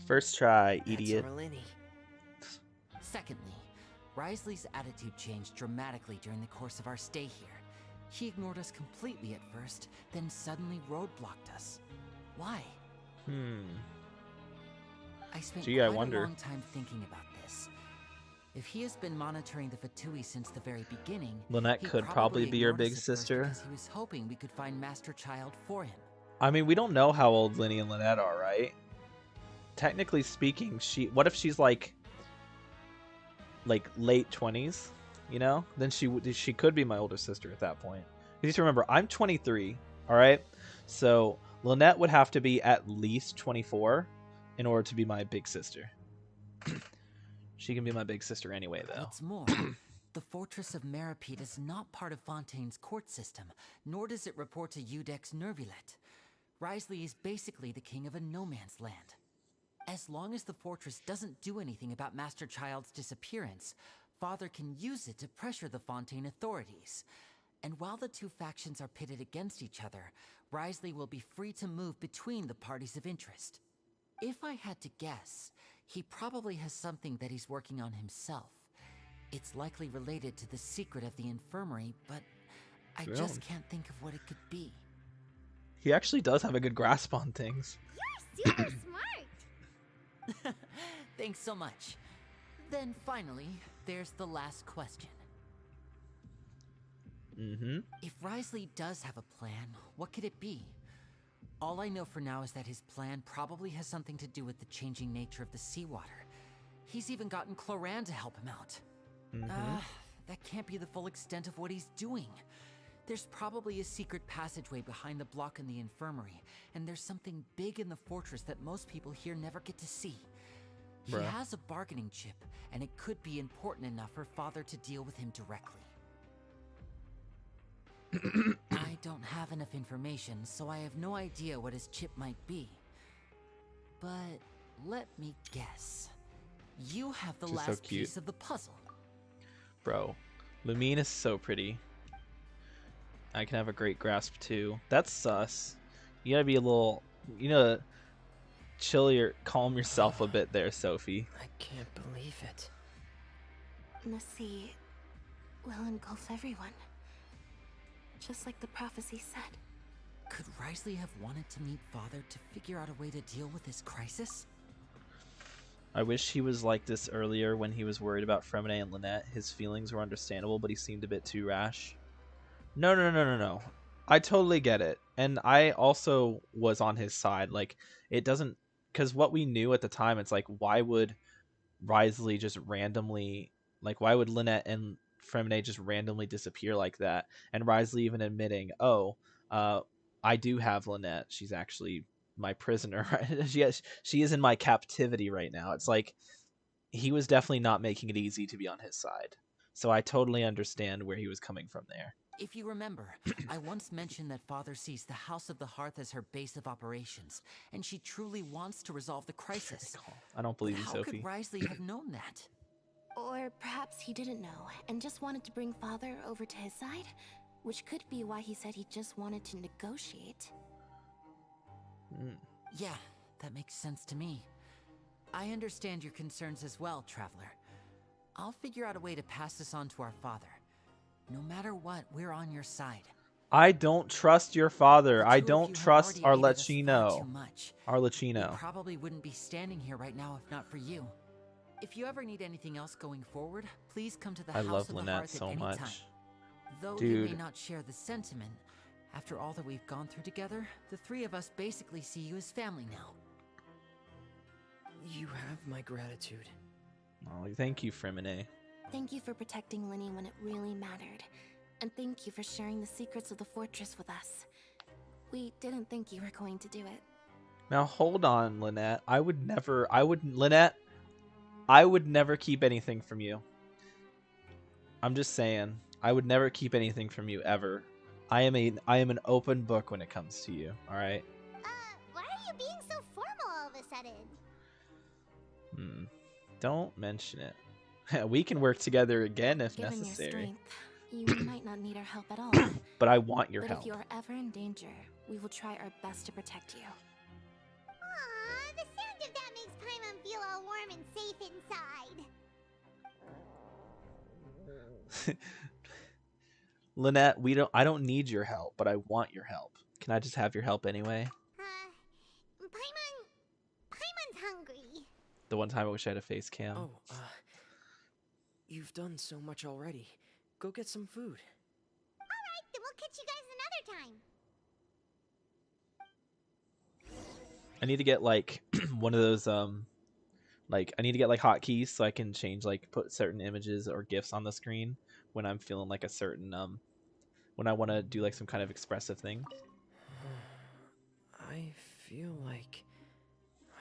First try, idiot. That's Orlini. Secondly, Risley's attitude changed dramatically during the course of our stay here. He ignored us completely at first, then suddenly roadblocked us. Why? I spent Gee, I quite wonder. a long time thinking about this. If he has been monitoring the Fatui since the very beginning, Lynette he could probably be your ignored us big at first sister. because he was hoping we could find Master Child for him. I mean, we don't know how old Linny and Lynette are, right? Technically speaking, what if she's like late 20s, you know? Then she could be my older sister at that point. You need to remember, I'm 23, all right? So Lynette would have to be at least 24 in order to be my big sister. She can be my big sister anyway, though. What's more, the Fortress of Mirapede is not part of Fontaine's court system, nor does it report to Udex Nervulet. Risley is basically the king of a no-man's land. As long as the fortress doesn't do anything about Master Child's disappearance, Father can use it to pressure the Fontaine authorities. And while the two factions are pitted against each other, Risley will be free to move between the parties of interest. If I had to guess, he probably has something that he's working on himself. It's likely related to the secret of the infirmary, but I just can't think of what it could be. He actually does have a good grasp on things. You're super smart. Thanks so much. Then finally, there's the last question. If Risley does have a plan, what could it be? All I know for now is that his plan probably has something to do with the changing nature of the seawater. He's even gotten Cloran to help him out. That can't be the full extent of what he's doing. There's probably a secret passageway behind the block in the infirmary, and there's something big in the fortress that most people here never get to see. He has a bargaining chip, and it could be important enough for Father to deal with him directly. I don't have enough information, so I have no idea what his chip might be. But let me guess. You have the She's so last cute. piece of the puzzle. Bro, Lumine is so pretty. I can have a great grasp too. That's sus. You gotta be a little, calm yourself a bit there, Sophie. I can't believe it. The sea will engulf everyone. Just like the prophecy said. Could Risley have wanted to meet Father to figure out a way to deal with this crisis? I wish he was like this earlier when he was worried about Fremine and Lynette. His feelings were understandable, but he seemed a bit too rash. No. I totally get it. And I also was on his side. Like, it doesn't... Because what we knew at the time, it's like, why would Risley just randomly... Like, why would Lynette and Fremine just randomly disappear like that? And Risley even admitting, I do have Lynette. She's actually my prisoner. She is in my captivity right now. It's like, he was definitely not making it easy to be on his side. So I totally understand where he was coming from there. If you remember, I once mentioned that Father sees the House of the Hearth as her base of operations, and she truly wants to resolve the crisis. I don't believe you, How Sophie. could Risley have known that? Or perhaps he didn't know and just wanted to bring Father over to his side? Which could be why he said he just wanted to negotiate. Yeah, that makes sense to me. I understand your concerns as well, Traveler. I'll figure out a way to pass this on to our father. No matter what, we're on your side. I don't trust your father. I The two of don't you have trust already aided us far Arlecchino. too much. Arlecchino. We probably wouldn't be standing here right now if not for you. If you ever need anything else going forward, please come to the I House love of the Lynette Hearth so at any much. time. Though you Dude. may not share the sentiment, after all that we've gone through together, the three of us basically see you as family now. You have my gratitude. Oh, thank you, Fremine. Thank you for protecting Linny when it really mattered. And thank you for sharing the secrets of the fortress with us. We didn't think you were going to do it. Now hold on, Lynette. Lynette, I would never keep anything from you. I'm just saying, I would never keep anything from you ever. I am an open book when it comes to you. All right. Why are you being so formal all of a sudden? Don't mention it. We can work together again if Given necessary. your strength, you might not need our help at all. But I want your But help. if you're ever in danger, we will try our best to protect you. Aww, the sound of that makes Paimon feel all warm and safe inside. Lynette, I don't need your help, but I want your help. Can I just have your help anyway? Paimon's hungry. The one time I wish I had a face cam. Oh, you've done so much already. Go get some food. Alright, then we'll catch you guys another time. I need to get like one of those like I need to get like hotkeys so I can change put certain images or GIFs on the screen when I'm feeling like a certain when I want to do like some kind of expressive thing. I feel like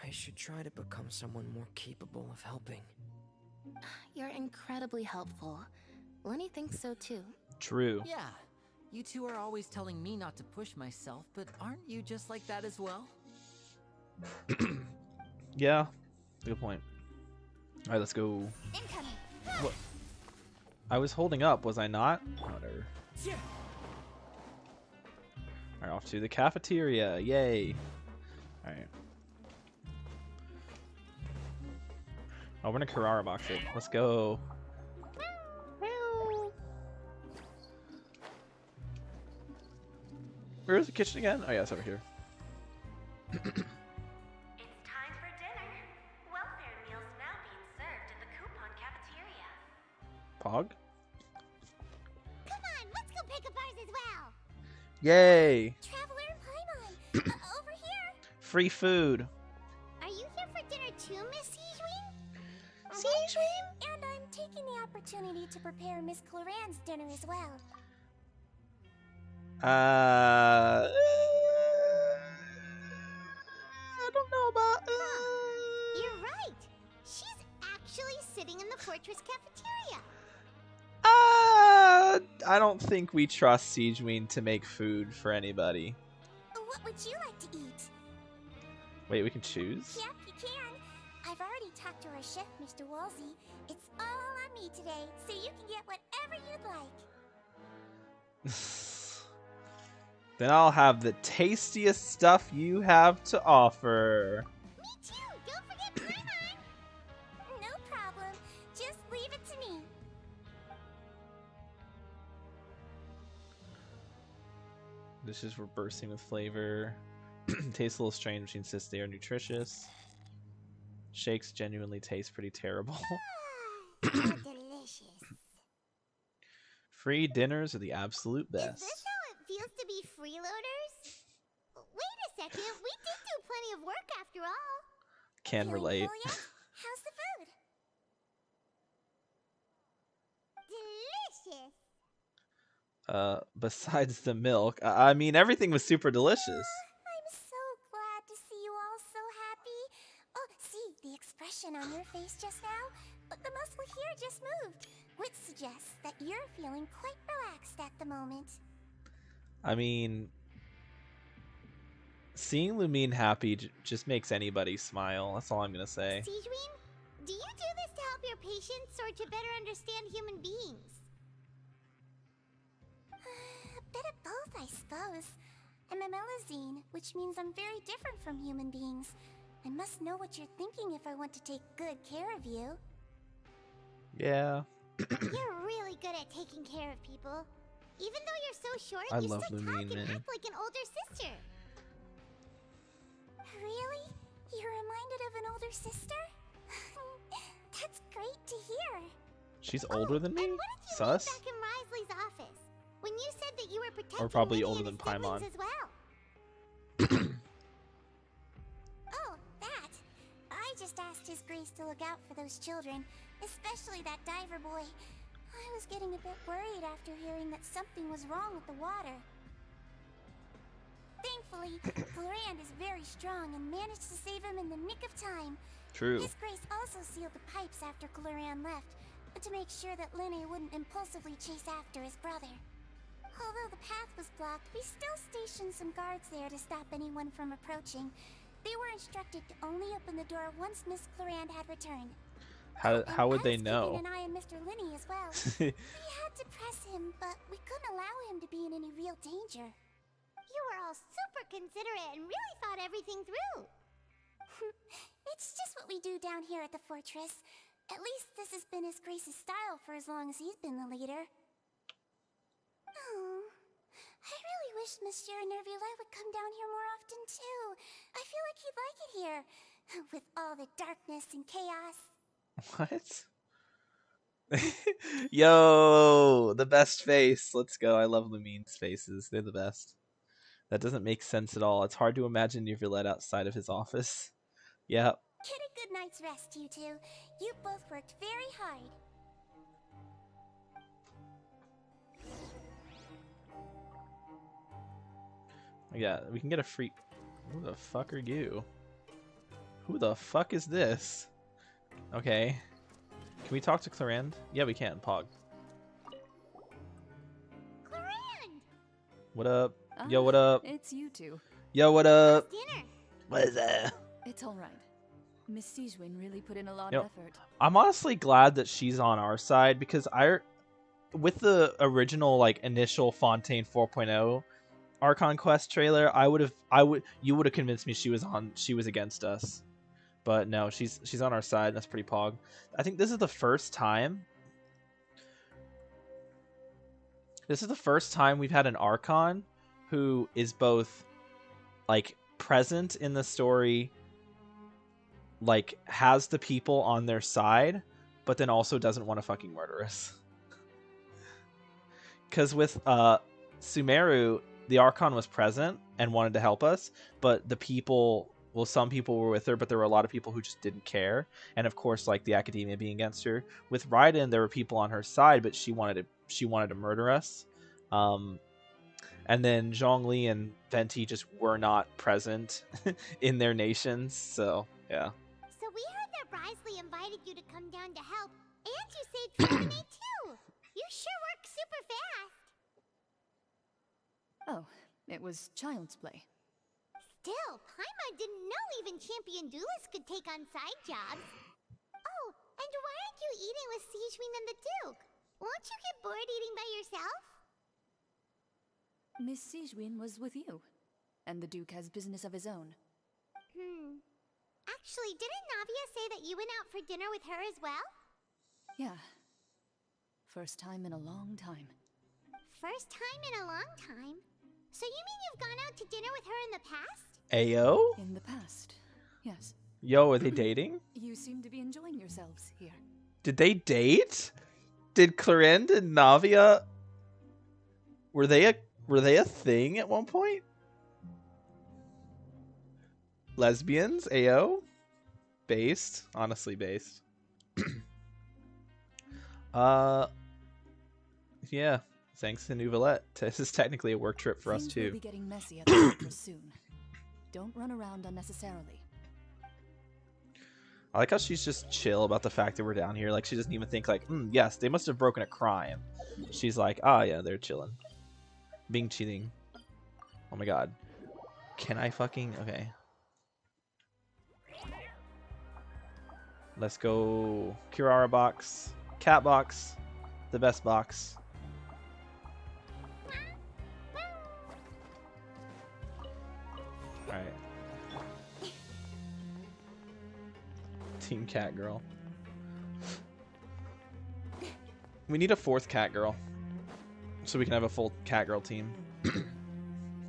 I should try to become someone more capable of helping. You're incredibly helpful. Lenny thinks so too. True. Yeah, you two are always telling me not to push myself, but aren't you just like that as well? Yeah, good point. All right, let's go. Incoming. What? I was holding up, was I not? Whatever. All right, off to the cafeteria. Yay! All right. Oh, we're gonna Carrara box it. Let's go. Where is the kitchen again? Oh yeah, it's over here. It's time for dinner. Welfare meals now being served in the coupon cafeteria. Pog? Come on, let's go pick up ours as well. Yay! Traveler and Paimon, over here. Free food. Are you here for dinner too, Miss Sijwin? Sijwin? And I'm taking the opportunity to prepare Miss Cloran's dinner as well. I don't know about. You're right. She's actually sitting in the fortress cafeteria. I don't think we trust Sijwin to make food for anybody. What would you like to eat? Wait, we can choose? Yep, you can. I've already talked to our chef, Mr. Wolsey. It's all on me today, so you can get whatever you'd like. Then I'll have the tastiest stuff you have to offer. Me too. Don't forget Paimon. No problem. Just leave it to me. Dishes were bursting with flavor. Tastes a little strange, but she insists they are nutritious. Shakes genuinely taste pretty terrible. How delicious. Free dinners are the absolute best. Is this how it feels to be freeloaders? Wait a second. We did do plenty of work after all. Can Feeling relate. full yet? How's the food? Delicious. Besides the milk, I mean, everything was super delicious. I'm so glad to see you all so happy. Oh, see the expression on your face just now? The muscle here just moved. which suggests that you're feeling quite relaxed at the moment. I mean, seeing Lumine happy just makes anybody smile. That's all I'm gonna say. Sijuin, do you do this to help your patients or to better understand human beings? A bit of both, I suppose. I'm a Melazine, which means I'm very different from human beings. I must know what you're thinking if I want to take good care of you. Yeah. You're really good at taking care of people. Even though you're so short, I you love still Lumine, talk and man. act like an older sister. Really? You're reminded of an older sister? That's great to hear. She's older than me? And what did you Sus? mean back in Risley's office? When you said that you were protecting Or probably Minnie older and than his siblings Paimon. as well. Oh, that. I just asked His Grace to look out for those children, especially that diver boy. I was getting a bit worried after hearing that something was wrong with the water. Thankfully, Clarand is very strong and managed to save him in the nick of time. True. His Grace also sealed the pipes after Clarand left, to make sure that Linne wouldn't impulsively chase after his brother. Although the path was blocked, we still stationed some guards there to stop anyone from approaching. They were instructed to only open the door once Miss Clarand had returned. How would they I was know? keeping an eye on Mr. Linne as well. We had to press him, but we couldn't allow him to be in any real danger. You were all super considerate and really thought everything through. It's just what we do down here at the fortress. At least this has been His Grace's style for as long as he's been the leader. Oh, I really wish Monsieur Nervula would come down here more often too. I feel like he'd like it here, with all the darkness and chaos. What? Yo, the best face. Let's go. I love Lumine's faces. They're the best. That doesn't make sense at all. It's hard to imagine Nervula outside of his office. Yeah. Get a good night's rest, you two. You both worked very hard. Yeah, we can get a free... Who the fuck are you? Who the fuck is this? Okay. Can we talk to Clarand? Yeah, we can. Pog. Clarand! What up? Yo, what up? It's you two. Yo, what up? Dinner. What is that? It's all right. Miss Sijuin really put in a lot Yo, of effort. I'm honestly glad that she's on our side because with the original like initial Fontaine 4.0 Archon Quest trailer, you would have convinced me she was against us. But no, she's on our side. That's pretty pog. I think this is the first time we've had an Archon who is both like present in the story, like has the people on their side, but then also doesn't want to fucking murder us. Because with Sumeru, the Archon was present and wanted to help us, but the people, well, some people were with her, but there were a lot of people who just didn't care. And of course, like the Academia being against her. With Raiden, there were people on her side, but she wanted to murder us. And then Zhongli and Venti just were not present in their nations. So yeah. So we heard that Risley invited you to come down to help, and you saved Terminate too. You sure work super fast. Oh, it was child's play. Still, Paimon didn't know even champion duelists could take on side jobs. Oh, and why aren't you eating with Sijuin and the Duke? Won't you get bored eating by yourself? Miss Sijuin was with you, and the Duke has business of his own. Actually, didn't Navia say that you went out for dinner with her as well? Yeah. First time in a long time. First time in a long time? So you mean you've gone out to dinner with her in the past? Ayo? In the past, yes. Yo, are they dating? You seem to be enjoying yourselves here. Did they date? Did Clarend and Navia... Were they a thing at one point? Lesbians? Ayo? Based? Honestly based. Yeah. Thanks to Nouvellette. This is technically a work trip for us Things too. will be getting messy at the fortress soon. Don't run around unnecessarily. I like how she's just chill about the fact that we're down here. Like, she doesn't even think like, yes, they must have broken a crime. She's like, ah, yeah, they're chilling. Being cheating. Oh my god. Can I fucking... Okay. Let's go Kirara box. Cat box. The best box. Alright. Team Cat Girl. We need a 4th Cat Girl. So we can have a full Cat Girl team.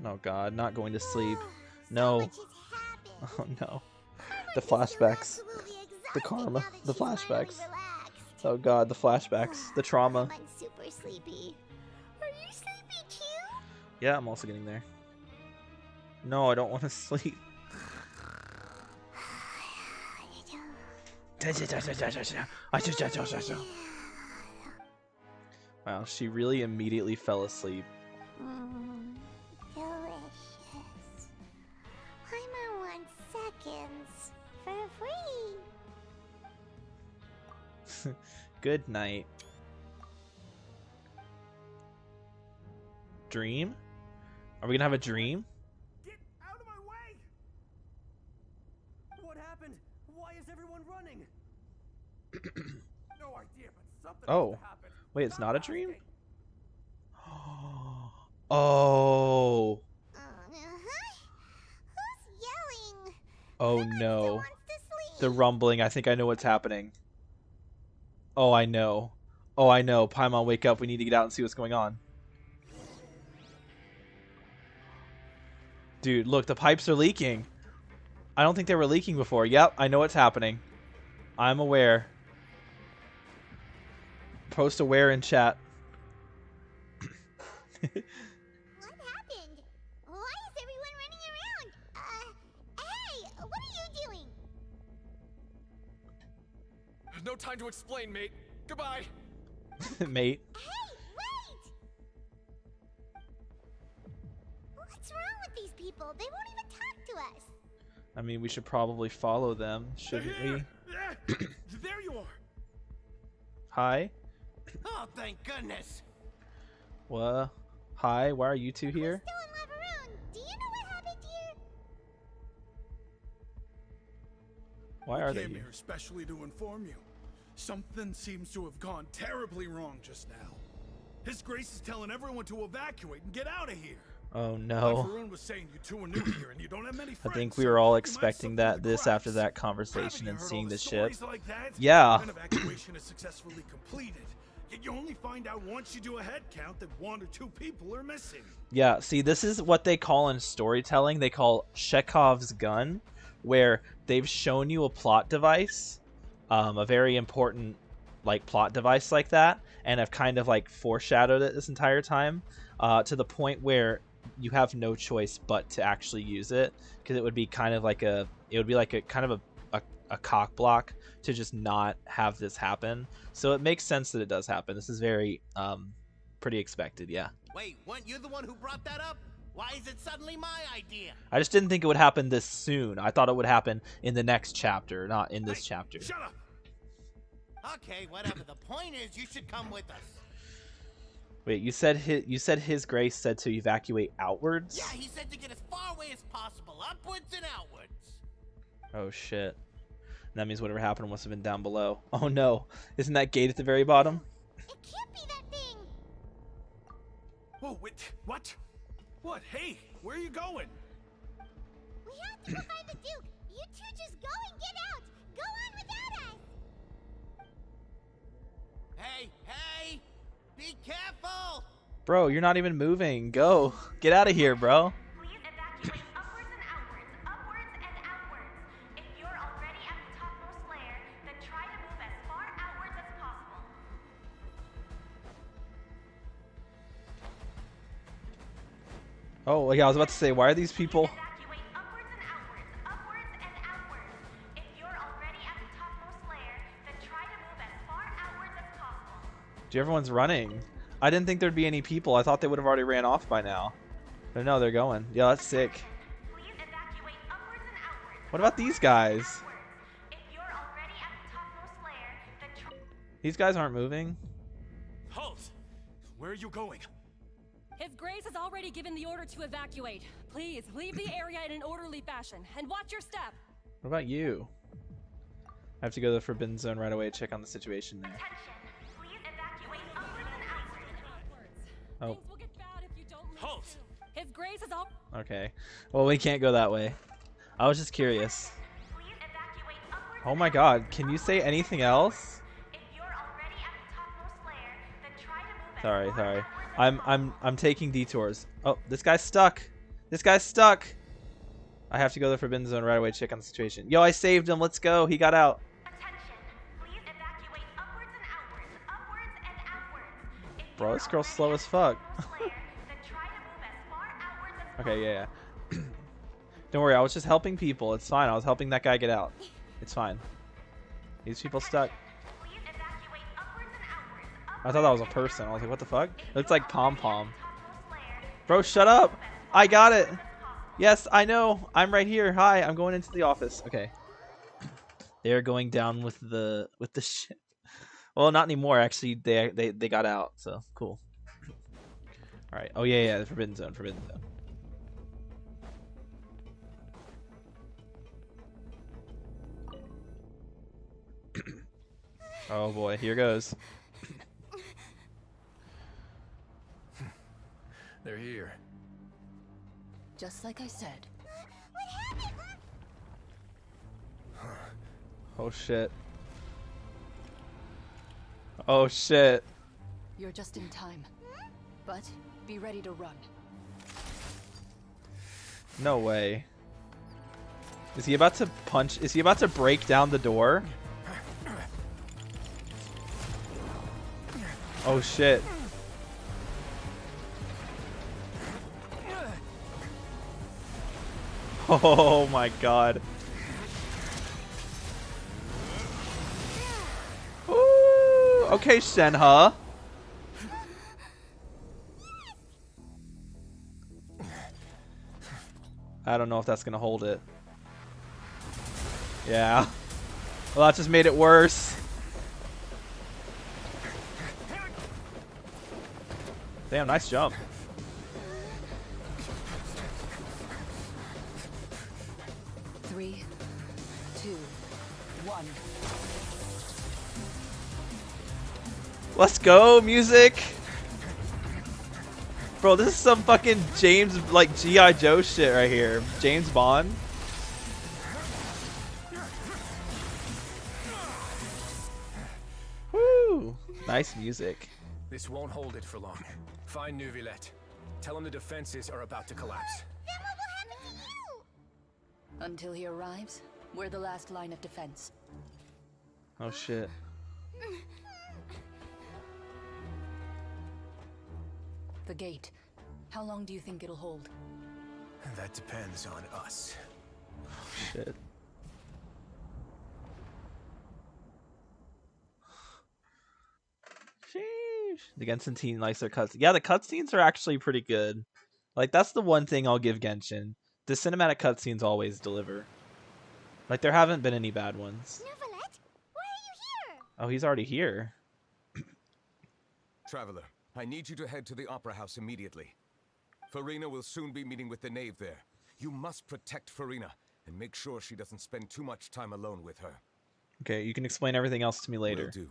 Oh god, not going to sleep. No. Oh no. The flashbacks. The karma. The flashbacks. Oh god, the flashbacks. The trauma. I'm super sleepy. Are you sleepy too? Yeah, I'm also getting there. No, I don't want to sleep. Wow, she really immediately fell asleep. Delicious. I'm on 1 seconds for free. Good night. Dream? Are we gonna have a dream? Get out of my way! What happened? Why is everyone running? No idea, but something Oh. must have happened. Wait, it's not a dream? Oh. Who's yelling? Oh no. The rumbling. I think I know what's happening. Oh, I know. Oh, I know. Paimon, wake up. We need to get out and see what's going on. Dude, look. The pipes are leaking. I don't think they were leaking before. Yep, I know what's happening. I'm aware. Post aware in chat. What happened? Why is everyone running around? Hey, what are you doing? No time to explain, mate. Goodbye. Mate. Hey, wait! What's wrong with these people? They won't even talk to us. I mean, we should probably follow them, shouldn't we? There you are. Hi. Oh, thank goodness. What? Hi, why are you two here? Still in Lavaroon. Do you know what happened here? Why are they Came here? here especially to inform you. Something seems to have gone terribly wrong just now. His Grace is telling everyone to evacuate and get out of here. Oh no. Varun was saying you two are new here and you don't have many I friends. think we were all expecting that after that conversation and seeing the ship. Yeah. An evacuation is successfully completed. Yet you only find out once you do a head count that 1 or 2 people are missing. Yeah, see, this is what they call in storytelling. They call Chekhov's gun, where they've shown you a plot device, a very important like plot device like that, and have kind of like foreshadowed it this entire time, to the point where you have no choice but to actually use it, because it would be kind of like a cock block to just not have this happen. So it makes sense that it does happen. This is very pretty expected. Yeah, Wait, weren't you the one who brought that up? Why is it suddenly my idea? I just didn't think it would happen this soon. I thought it would happen in the next chapter, not in this chapter. Shut up. Okay, whatever. The point is, you should come with us. Wait, you said his Grace said to evacuate outwards? Yeah, he said to get as far away as possible, upwards and outwards. Oh shit. That means whatever happened must have been down below. Oh no. Isn't that gate at the very bottom? It can't be that thing. Whoa, wait, what? What? Hey, where are you going? We have to go find the Duke. You two just go and get out. Go on without us. Hey, hey! Be careful! Bro, you're not even moving. Go. Get out of here, bro. Please evacuate upwards and outwards, upwards and outwards. If you're already at the topmost layer, then try to move as far outwards as possible. Oh, yeah, I was about to say, why are these people... Evacuate upwards and outwards, upwards and outwards. If you're already at the topmost layer, then try to move as far outwards as possible. Dude, everyone's running. I didn't think there'd be any people. I thought they would have already ran off by now. But no, they're going. Yeah, that's sick. Please evacuate upwards and outwards. What about these guys? If you're already These guys aren't moving. Halt! Where are you going? His Grace has already given the order to evacuate. Please, leave the area in an orderly fashion, and watch your step. What about you? I have to go to the Forbidden Zone right away to check on the situation there. Oh. Things will get bad if you don't leave Halt! soon. His Grace is all. Okay. Well, we can't go that way. I was just curious. Oh my god, can you say anything else? Sorry. I'm taking detours. Oh, this guy's stuck. This guy's stuck. I have to go to the Forbidden Zone right away to check on the situation. Yo, I saved him. Let's go. He got out. Bro, this girl's slow as fuck. Okay, yeah. Don't worry, I was just helping people. It's fine. I was helping that guy get out. It's fine. These people stuck. I thought that was a person. I was like, what the fuck? It looks like Pom Pom. Bro, shut up. I got it. Yes, I know. I'm right here. Hi, I'm going into the office. Okay. They're going down with the ship. Well, not anymore. Actually, they got out. So cool. All right. Oh yeah, the Forbidden Zone. Forbidden Zone. Oh boy, here goes. They're here. Just like I said. Oh shit. Oh shit. You're just in time. But be ready to run. No way. Is he about to punch? Is he about to break down the door? Oh shit. Oh my god. Ooh, okay, Shenhe. I don't know if that's gonna hold it. Yeah. Well, that just made it worse. Damn, nice jump. Three, 2, 1. Let's go, music. Bro, this is some fucking James, like, G.I. Joe shit right here. James Bond. Woo! Nice music. This won't hold it for long. Find Neuvillette. Tell him the defenses are about to collapse. Then what will happen to you? Until he arrives, we're the last line of defense. Oh shit. The gate. How long do you think it'll hold? That depends on us. Shit. Sheesh. The Genshin team likes their cutscenes. Yeah, the cutscenes are actually pretty good. Like, that's the one thing I'll give Genshin. The cinematic cutscenes always deliver. Like, there haven't been any bad ones. Neuvillette, why are you here? Oh, he's already here. Traveler, I need you to head to the Opera House immediately. Farina will soon be meeting with the knave there. You must protect Farina and make sure she doesn't spend too much time alone with her. Okay, you can explain everything else to me later. Will do.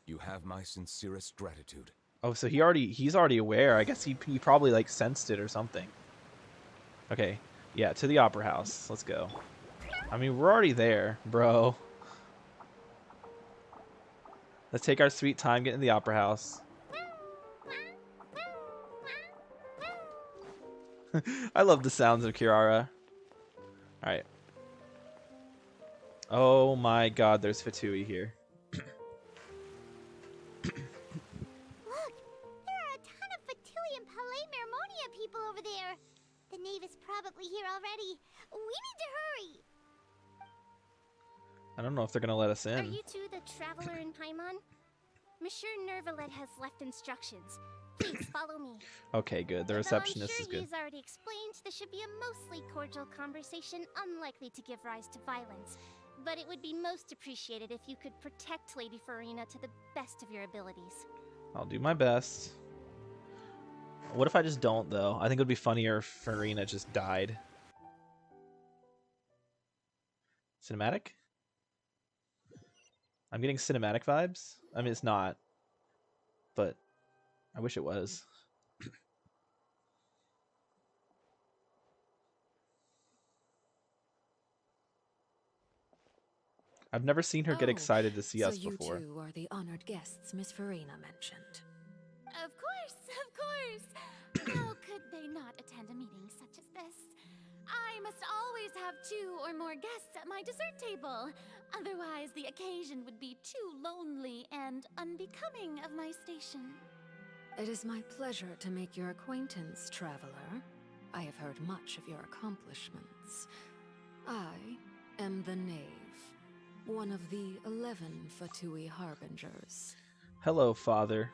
You have my sincerest gratitude. Oh, so he's already aware. I guess he probably like sensed it or something. Okay, yeah, to the Opera House. Let's go. I mean, we're already there, bro. Let's take our sweet time getting to the Opera House. I love the sounds of Kirara. Alright. Oh my god, there's Fatui here. Look, there are a ton of Fatui and Palais Mermonia people over there. The knave is probably here already. We need to hurry. I don't know if they're gonna let us in. Are you two the traveler in Paimon? Monsieur Neuvillette has left instructions. Please follow me. Okay, good. The Although receptionist I'm is sure good. he's already explained this should be a mostly cordial conversation, unlikely to give rise to violence. but it would be most appreciated if you could protect Lady Farina to the best of your abilities. I'll do my best. What if I just don't, though? I think it would be funnier if Farina just died. Cinematic? I'm getting cinematic vibes. I mean, it's not, but I wish it was. I've never seen her get excited to see us before. So you two are the honored guests Miss Farina mentioned. Of course, of course. How could they not attend a meeting such as this? I must always have 2 or more guests at my dessert table. Otherwise, the occasion would be too lonely and unbecoming of my station. It is my pleasure to make your acquaintance, traveler. I have heard much of your accomplishments. I am the Knave, one of the 11 Fatui Harbingers. Hello, Father.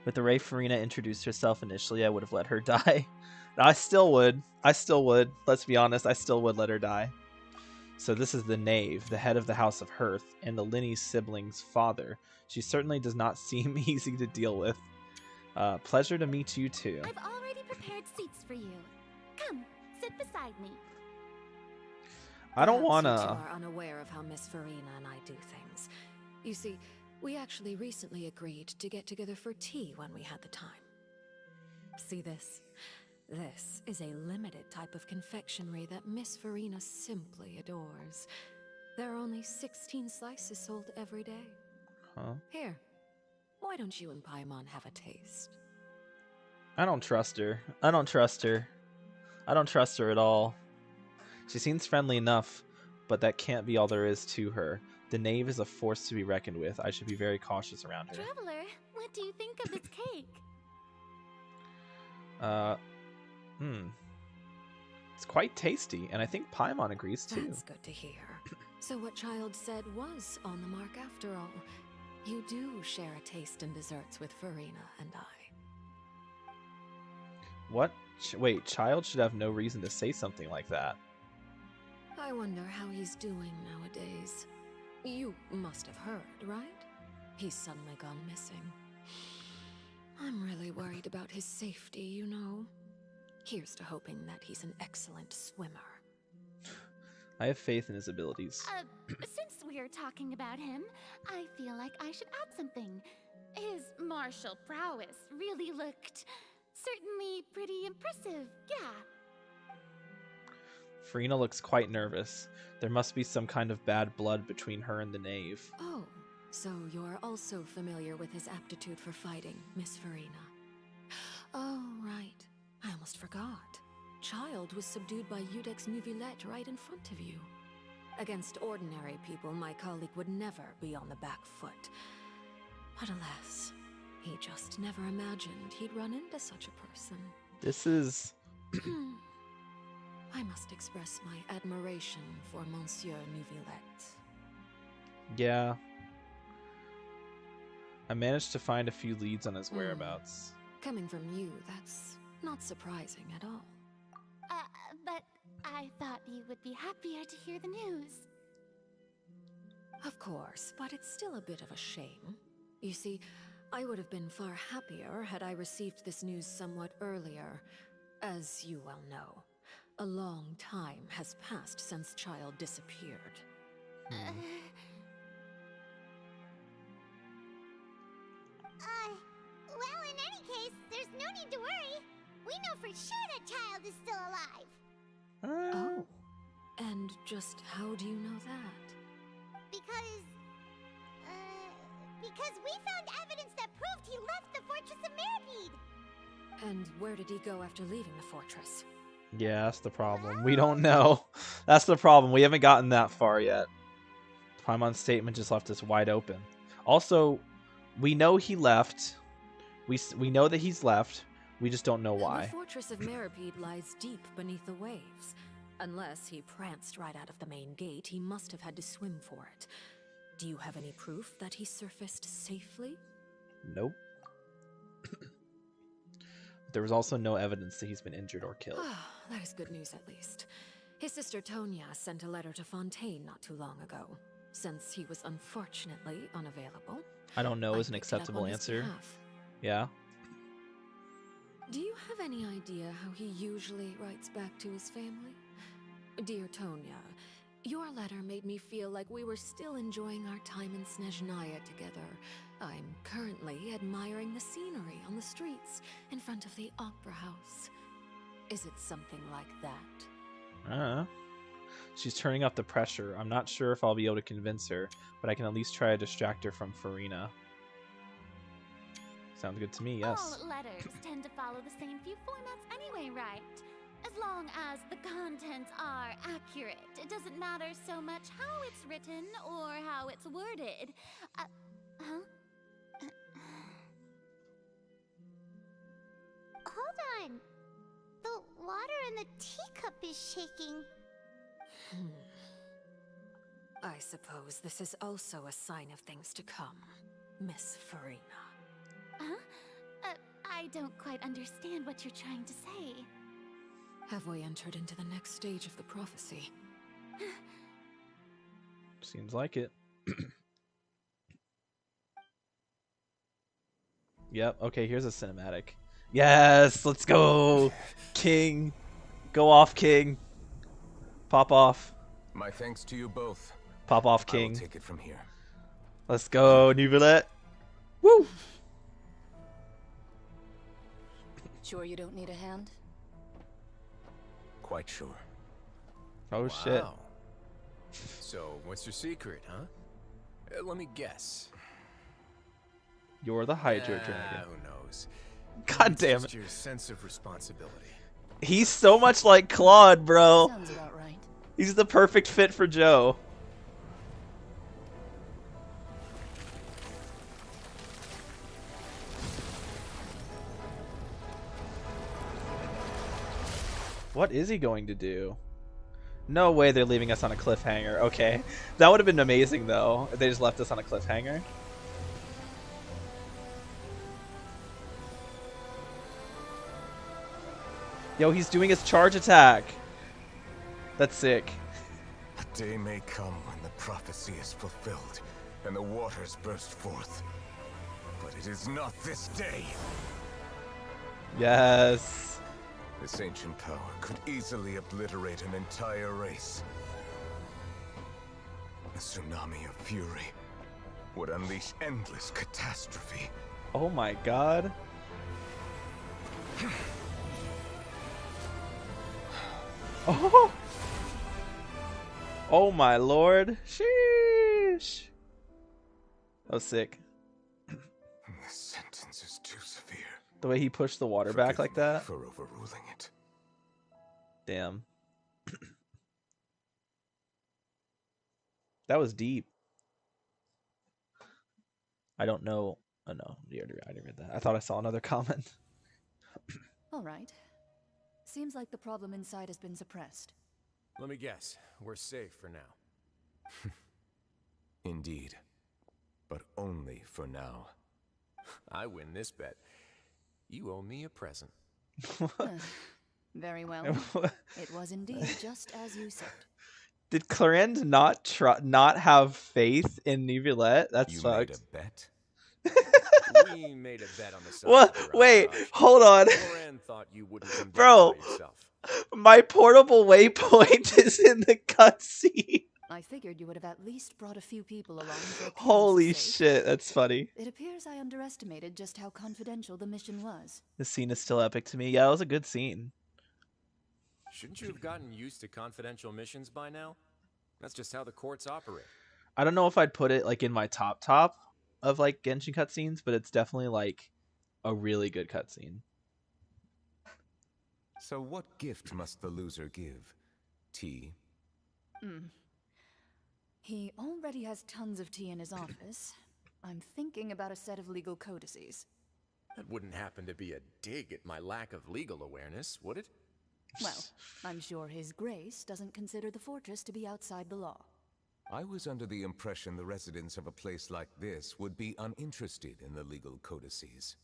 With the way Farina introduced herself initially, I would have let her die. I still would. Let's be honest, I still would let her die. So this is the Knave, the head of the House of Hearth, and the Linny siblings' father. She certainly does not seem easy to deal with. Pleasure to meet you too. I've already prepared seats for you. Come, sit beside me. I don't Perhaps wanna. You two are unaware of how Miss Farina and I do things. You see, we actually recently agreed to get together for tea when we had the time. See this? This is a limited type of confectionery that Miss Farina simply adores. There are only 16 slices sold every day. Huh? Here, why don't you and Paimon have a taste? I don't trust her. I don't trust her at all. She seems friendly enough, but that can't be all there is to her. The Knave is a force to be reckoned with. I should be very cautious around her. Traveler, what do you think of this cake? It's quite tasty, and I think Paimon agrees too. That's good to hear. So what Childe said was on the mark after all. You do share a taste in desserts with Farina and I. What? Wait, Childe should have no reason to say something like that. I wonder how he's doing nowadays. You must have heard, right? He's suddenly gone missing. I'm really worried about his safety, you know. Here's to hoping that he's an excellent swimmer. I have faith in his abilities. Since we're talking about him, I feel like I should add something. His martial prowess really looked certainly pretty impressive, yeah. Farina looks quite nervous. There must be some kind of bad blood between her and the Knave. Oh, so you're also familiar with his aptitude for fighting, Miss Farina. Oh, right. I almost forgot. Childe was subdued by Udex Nuvillette right in front of you. Against ordinary people, my colleague would never be on the back foot. But alas, he just never imagined he'd run into such a person. This is... I must express my admiration for Monsieur Nuvillette. Yeah. I managed to find a few leads on his whereabouts. Coming from you, that's not surprising at all. But I thought you would be happier to hear the news. Of course, but it's still a bit of a shame. You see, I would have been far happier had I received this news somewhat earlier. As you well know, a long time has passed since Childe disappeared. Well, in any case, there's no need to worry. We know for sure that Childe is still alive. Oh, and just how do you know that? Because we found evidence that proved he left the Fortress of Mirapede. And where did he go after leaving the fortress? Yeah, that's the problem. We don't know. That's the problem. We haven't gotten that far yet. Paimon's statement just left us wide open. Also, we know he left. We know that he's left. We just don't know why. The Fortress of Mirapede lies deep beneath the waves. Unless he pranced right out of the main gate, he must have had to swim for it. Do you have any proof that he surfaced safely? Nope. There was also no evidence that he's been injured or killed. That is good news, at least. His sister Tonya sent a letter to Fontaine not too long ago. Since he was unfortunately unavailable, I don't know I is an picked it up acceptable on his answer. behalf. Yeah. Do you have any idea how he usually writes back to his family? Dear Tonya, your letter made me feel like we were still enjoying our time in Snezhnaya together. I'm currently admiring the scenery on the streets in front of the opera house. Is it something like that? She's turning up the pressure. I'm not sure if I'll be able to convince her, but I can at least try to distract her from Farina. Sounds good to me, yes. All letters tend to follow the same few formats anyway, right? As long as the contents are accurate, it doesn't matter so much how it's written or how it's worded. Hold on. The water in the teacup is shaking. I suppose this is also a sign of things to come, Miss Farina. Huh? I don't quite understand what you're trying to say. Have we entered into the next stage of the prophecy? Seems like it. Yep, okay, here's a cinematic. Yes, let's go! King! Go off, King! Pop off. My thanks to you both. Pop off, I King. will take it from here. Let's go, Neuvillette! Woo! Sure you don't need a hand? Quite sure. Oh, shit. So, what's your secret, huh? Let me guess. You're the Hydro Dragon. Who knows? God damn Just it. your sense of responsibility. He's so much like Claude, bro. Sounds about right. He's the perfect fit for Joe. What is he going to do? No way they're leaving us on a cliffhanger. Okay. That would have been amazing, though, if they just left us on a cliffhanger. Yo, he's doing his charge attack. That's sick. A day may come when the prophecy is fulfilled and the waters burst forth. But it is not this day. Yes. This ancient power could easily obliterate an entire race. A tsunami of fury would unleash endless catastrophe. Oh my god. Oh! Oh my lord. Sheesh. That was sick. This sentence is too severe. The way he pushed the water back like that. For overruling it. Damn. That was deep. I don't know. Oh no, I already read that. I thought I saw another comment. All right. Seems like the problem inside has been suppressed. Let me guess. We're safe for now. Indeed. But only for now. I win this bet. You owe me a present. Very well. It was indeed just as you said. Did Clarence not have faith in Neuvillette? That's fucked. You made a bet? We made a bet on the side. What? Wait, hold on. Loren thought you wouldn't come down Bro, by yourself. My portable waypoint is in the cutscene. I figured you would have at least brought a few people along for a Holy sake. shit, that's funny. It appears I underestimated just how confidential the mission was. This scene is still epic to me. Yeah, it was a good scene. Shouldn't you have gotten used to confidential missions by now? That's just how the courts operate. I don't know if I'd put it like in my top of like Genshin cutscenes, but it's definitely like a really good cutscene. So what gift must the loser give? Tea? He already has tons of tea in his office. I'm thinking about a set of legal codices. That wouldn't happen to be a dig at my lack of legal awareness, would it? Well, I'm sure His Grace doesn't consider the fortress to be outside the law. I was under the impression the residents of a place like this would be uninterested in the legal codices.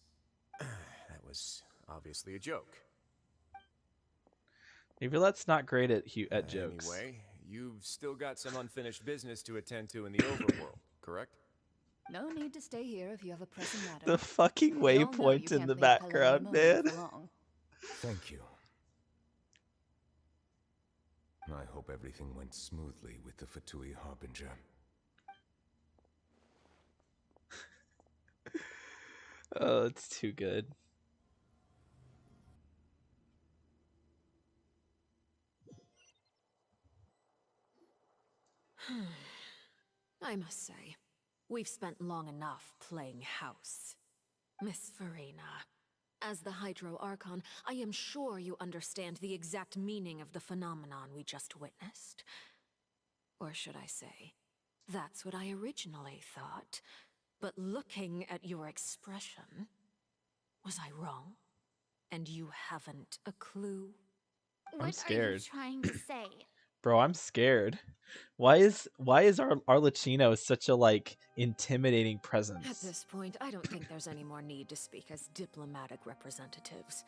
That was obviously a joke. Nivelette's not great at jokes. Anyway, you've still got some unfinished business to attend to in the overworld, correct? No need to stay here if you have a pressing matter. The fucking We all know you waypoint in can't the leave background, Palermo man. for long. Thank you. I hope everything went smoothly with the Fatui Harbinger. Oh, it's too good. I must say, we've spent long enough playing house. Miss Farina, as the Hydro Archon, I am sure you understand the exact meaning of the phenomenon we just witnessed. Or should I say, that's what I originally thought. But looking at your expression, was I wrong? And you haven't a clue? I'm What are you scared. trying to say? Bro, I'm scared. Why is our Arlecchino such a like intimidating At presence? this point, I don't think there's any more need to speak as diplomatic representatives.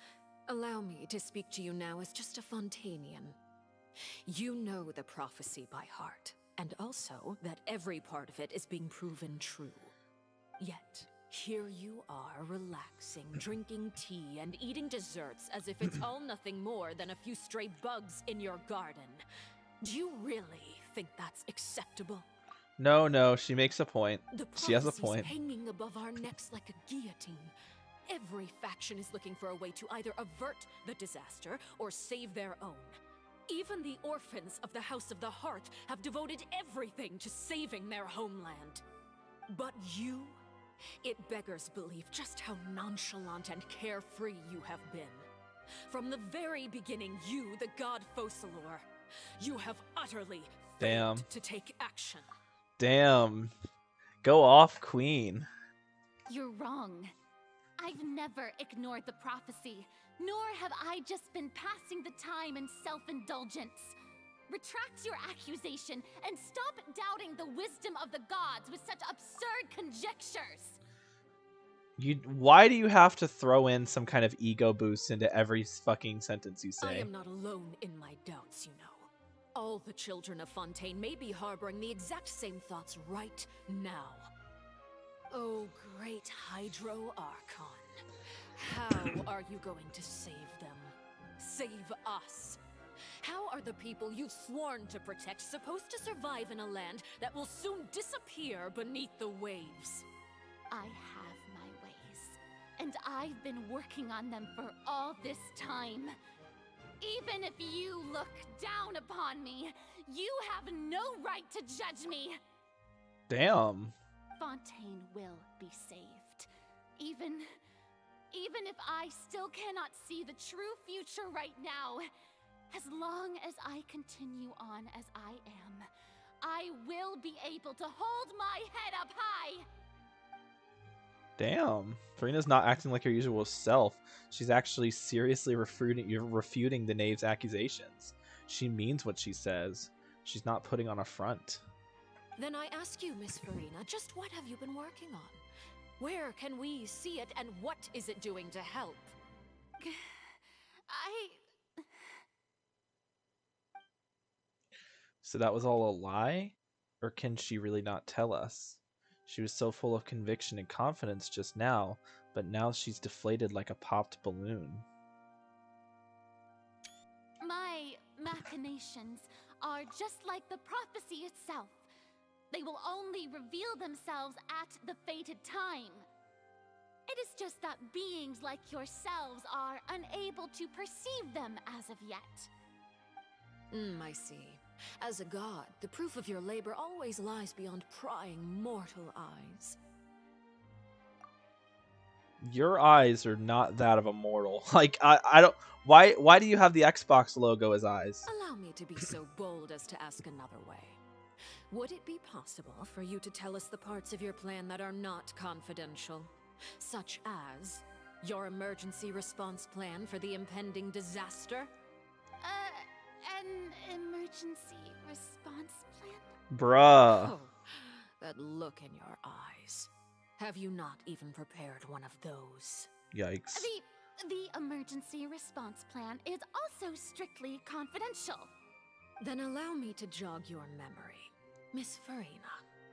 Allow me to speak to you now as just a Fontainian. You know the prophecy by heart, and also that every part of it is being proven true. Yet, here you are relaxing, drinking tea, and eating desserts as if it's all nothing more than a few stray bugs in your garden. Do you really think that's acceptable? No, she makes a point. The She has a prophecy's point. hanging above our necks like a guillotine. Every faction is looking for a way to either avert the disaster or save their own. Even the orphans of the House of the Heart have devoted everything to saving their homeland. But you, it beggars belief just how nonchalant and carefree you have been. From the very beginning, you, the god Focalor, you have utterly Damn. failed to take action. Damn. Go off, Queen. You're wrong. I've never ignored the prophecy, nor have I just been passing the time in self-indulgence. Retract your accusation and stop doubting the wisdom of the gods with such absurd conjectures. Why do you have to throw in some kind of ego boost into every fucking sentence you I say? am not alone in my doubts, you know. All the children of Fontaine may be harboring the exact same thoughts right now. Oh, great Hydro Archon. How are you going to save them? Save us? How are the people you've sworn to protect supposed to survive in a land that will soon disappear beneath the waves? I have my ways, and I've been working on them for all this time. Even if you look down upon me, you have no right to judge me. Damn. Fontaine will be saved. Even if I still cannot see the true future right now, as long as I continue on as I am, I will be able to hold my head up high. Damn. Farina's not acting like her usual self. She's actually seriously refuting the knave's accusations. She means what she says. She's not putting on a front. Then I ask you, Miss Farina, just what have you been working on? Where can we see it, and what is it doing to help? So that was all a lie? Or can she really not tell us? She was so full of conviction and confidence just now, but now she's deflated like a popped balloon. My machinations are just like the prophecy itself. They will only reveal themselves at the fated time. It is just that beings like yourselves are unable to perceive them as of yet. I see. As a god, the proof of your labor always lies beyond prying mortal eyes. Your eyes are not that of a mortal. Like, I don't... Why do you have the Xbox logo as eyes? Allow me to be so bold as to ask another way. Would it be possible for you to tell us the parts of your plan that are not confidential? Such as your emergency response plan for the impending disaster? An emergency response plan? Bruh. Oh, that look in your eyes. Have you not even prepared one of those? Yikes. The emergency response plan is also strictly confidential. Then allow me to jog your memory. Miss Farina,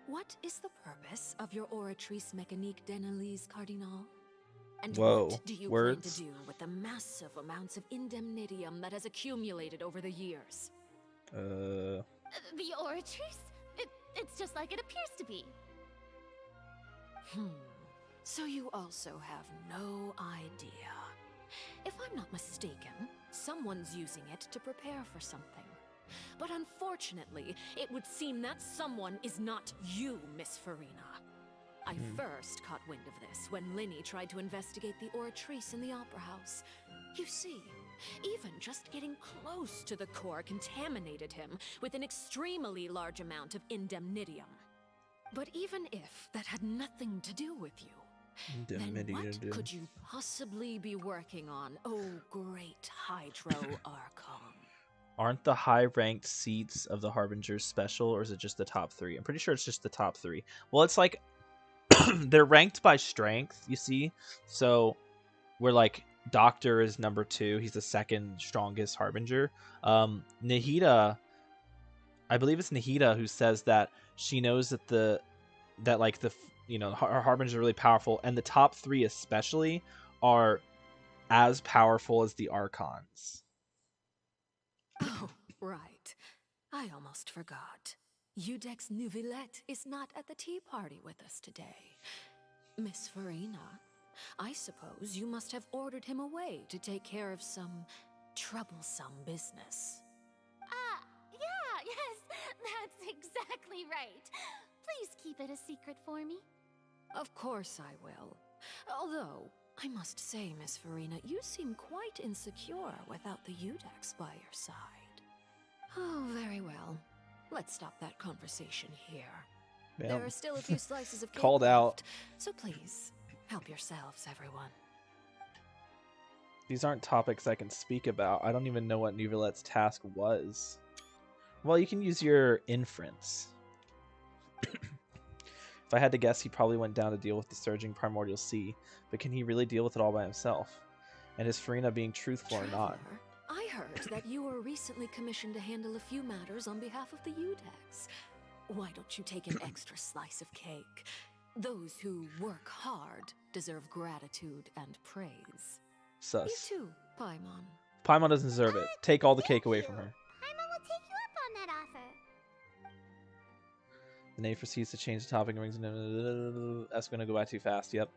what is the purpose of your Oratrice Mécanique d'Analyse Cardinal? And Whoa, what do you words? plan to do with the massive amounts of indemnitium that has accumulated over the years? The Oratrice? It's just like it appears to be. So you also have no idea. If I'm not mistaken, someone's using it to prepare for something. But unfortunately, it would seem that someone is not you, Miss Farina. I first caught wind of this when Linny tried to investigate the Oratrice in the Opera House. You see, even just getting close to the core contaminated him with an extremely large amount of indemnitium. But even if that had nothing to do with you, then what could you possibly be working on, oh great Hydro Archon? Aren't the high-ranked seats of the Harbingers special, or is it just the top 3? I'm pretty sure it's just the top 3. Well, it's like they're ranked by strength, you see. So we're like Doctor is number 2. He's the second strongest Harbinger. Nahida, I believe it's Nahida who says that she knows that Harbingers are really powerful, and the top 3 especially are as powerful as the Archons. Oh, right. I almost forgot. Udex Neuvillette is not at the tea party with us today. Miss Farina, I suppose you must have ordered him away to take care of some troublesome business. Yeah, yes, that's exactly right. Please keep it a secret for me. Of course I will. Although, I must say, Miss Farina, you seem quite insecure without the Udex by your side. Oh, very well. Let's stop that conversation here. Yeah. There are still a few slices of cake Called left, out. so please, help yourselves, everyone. These aren't topics I can speak about. I don't even know what Neuvillette's task was. Well, you can use your inference. If I had to guess, he probably went down to deal with the surging primordial sea, but can he really deal with it all by himself? And is Farina being truthful or not? Traveler, I heard that you were recently commissioned to handle a few matters on behalf of the Udex. Why don't you take an extra slice of cake? Those who work hard deserve gratitude and praise. Sus. You too, Paimon. Paimon doesn't deserve it. Take all the cake away from her. Paimon will take you up on that offer. The knave proceeds to change the topic and rings. That's going to go by too fast. Yep.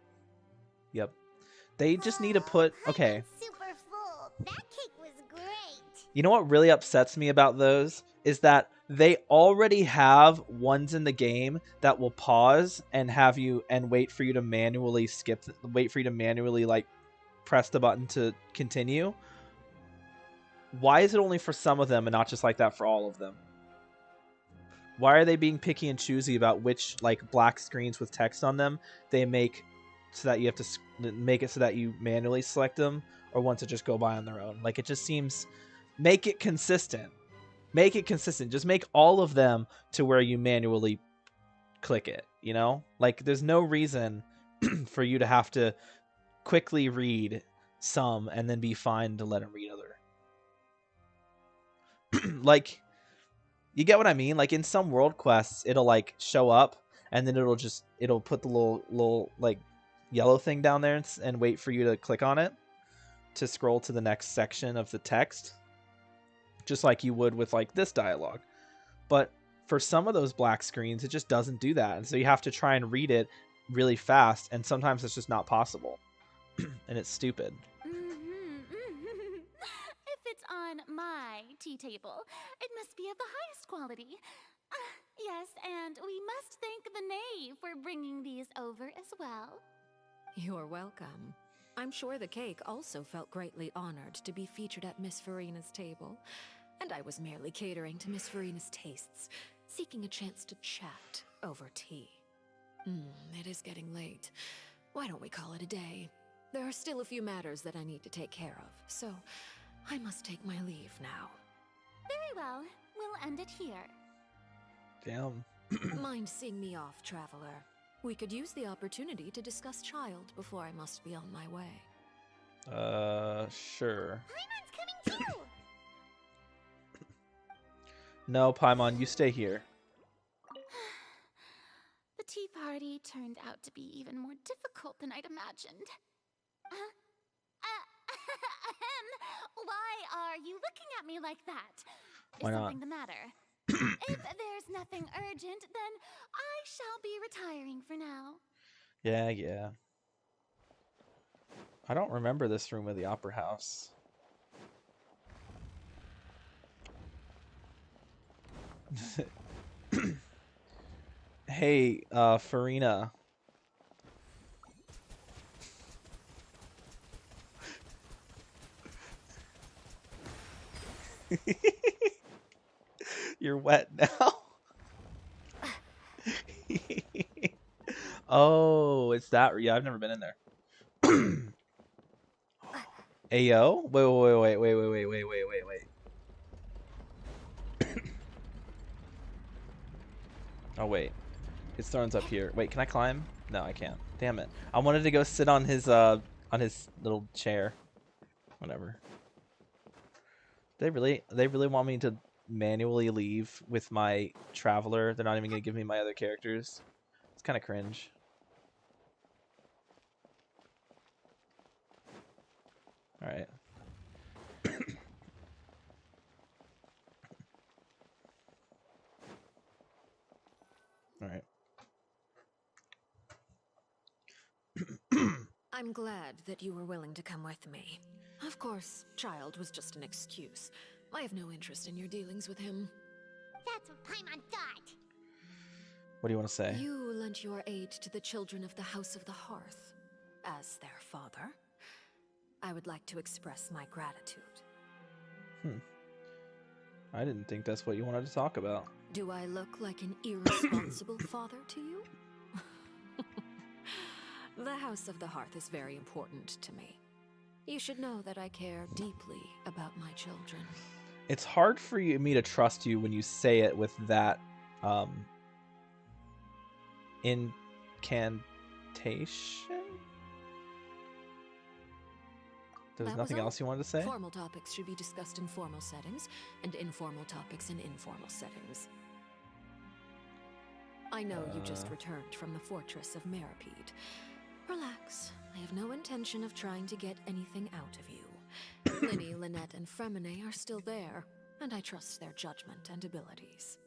They just need to put... Okay. Super full. That cake was great. You know what really upsets me about those? Is that they already have ones in the game that will pause and have you... And wait for you to manually skip... Wait for you to manually, like, press the button to continue. Why is it only for some of them and not just like that for all of them? Why are they being picky and choosy about which like black screens with text on them they make so that you have to make it so that you manually select them or want to just go by on their own? Like, it just seems... Make it consistent. Make it consistent. Just make all of them to where you manually click it, you know? Like, there's no reason for you to have to quickly read some and then be fine to let them read other. Like... You get what I mean? Like, in some world quests, it'll, like, show up, and then it'll put the little like, yellow thing down there and wait for you to click on it to scroll to the next section of the text. Just like you would with, like, this dialogue. But for some of those black screens, it just doesn't do that. And so you have to try and read it really fast, and sometimes it's just not possible. And it's stupid. If it's on my tea table, it must be of the highest quality. Yes, and we must thank the knave for bringing these over as well. You're welcome. I'm sure the cake also felt greatly honored to be featured at Miss Farina's table. And I was merely catering to Miss Farina's tastes, seeking a chance to chat over tea. It is getting late. Why don't we call it a day? There are still a few matters that I need to take care of, so I must take my leave now. Very well. We'll end it here. Damn. Mind seeing me off, traveler? We could use the opportunity to discuss CHILDE before I must be on my way. Sure. Paimon's coming too! No, Paimon, you stay here. The tea party turned out to be even more difficult than I'd imagined. Why are you looking at me like that? Is Why not? something the matter? If there's nothing urgent, then I shall be retiring for now. Yeah. I don't remember this room of the Opera House. Hey, Farina. You're wet now. Oh, it's that. Yeah, I've never been in there. Ayo? Wait. Oh, wait. His throne's up here. Wait, can I climb? No, I can't. Damn it. I wanted to go sit on his little chair. Whatever. They really want me to manually leave with my traveler. They're not even gonna give me my other characters. It's kind of cringe. All right. All right. I'm glad that you were willing to come with me. Of course, Childe was just an excuse. I have no interest in your dealings with him. That's what Paimon thought. What do you want to say? You lent your aid to the children of the House of the Hearth. As their father, I would like to express my gratitude. I didn't think that's what you wanted to talk about. Do I look like an irresponsible father to you? The House of the Hearth is very important to me. You should know that I care deeply about my children. It's hard for me to trust you when you say it with that incantation. There's nothing else you wanted to say? Formal topics should be discussed in formal settings, and informal topics in informal settings. I know you just returned from the fortress of Meripede. Relax. I have no intention of trying to get anything out of you. Linny, Lynette, and Fremine are still there, and I trust their judgment and abilities.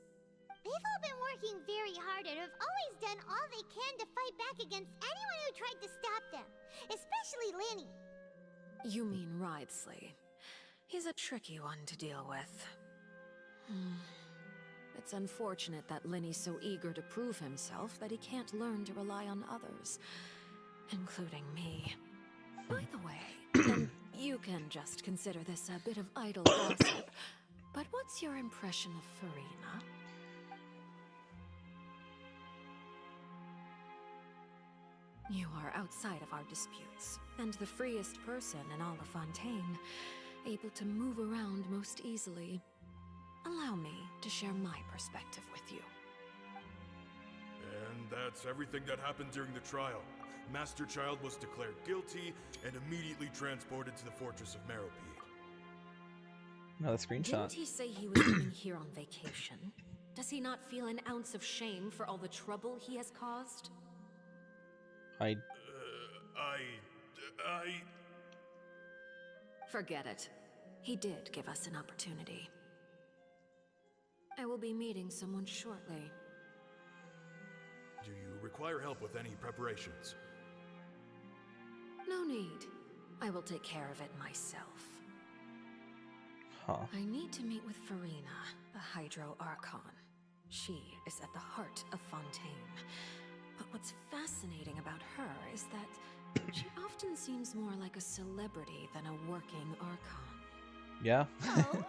They've all been working very hard and have always done all they can to fight back against anyone who tried to stop them, especially Linny. You mean Wriothesley. He's a tricky one to deal with. It's unfortunate that Linny's so eager to prove himself that he can't learn to rely on others, including me. By the way, and you can just consider this a bit of idle gossip, but what's your impression of Farina? You are outside of our disputes, and the freest person in all of Fontaine, able to move around most easily. Allow me to share my perspective with you. And that's everything that happened during the trial. Master Childe was declared guilty and immediately transported to the fortress of Meripede. Another screenshot. Didn't he say he was coming here on vacation? Does he not feel an ounce of shame for all the trouble he has caused? Forget it. He did give us an opportunity. I will be meeting someone shortly. Do you require help with any preparations? No need. I will take care of it myself. I need to meet with Farina, the Hydro Archon. She is at the heart of Fontaine. But what's fascinating about her is that she often seems more like a celebrity than a working Archon. Yeah. Oh,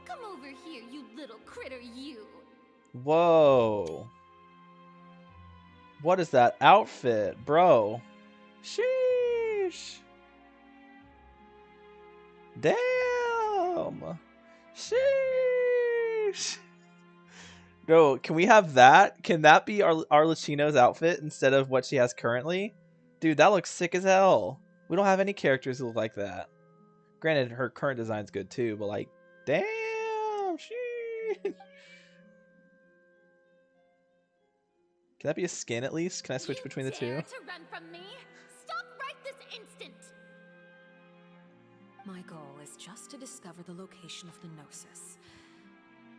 come over here, you little critter, you. Whoa. What is that outfit, bro? Sheesh. Damn. Sheesh. No, can we have that? Can that be Arlecchino's outfit instead of what she has currently? Dude, that looks sick as hell. We don't have any characters who look like that. Granted, her current design's good too, but like, damn, sheesh. Can that be a skin at least? Can I switch between the two? Dare to run from me? Stop right this instant! My goal is just to discover the location of the Gnosis.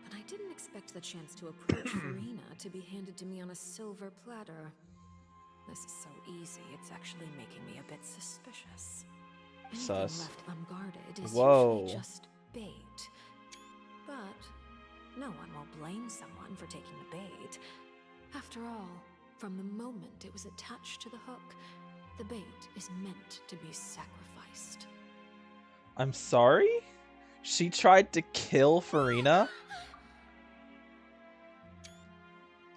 But I didn't expect the chance to approach Farina to be handed to me on a silver platter. This is so easy, it's actually making me a bit suspicious. Anything Sus. left unguarded is Whoa. usually just bait. But no one will blame someone for taking the bait. After all, from the moment it was attached to the hook, the bait is meant to be sacrificed. I'm sorry? She tried to kill Farina?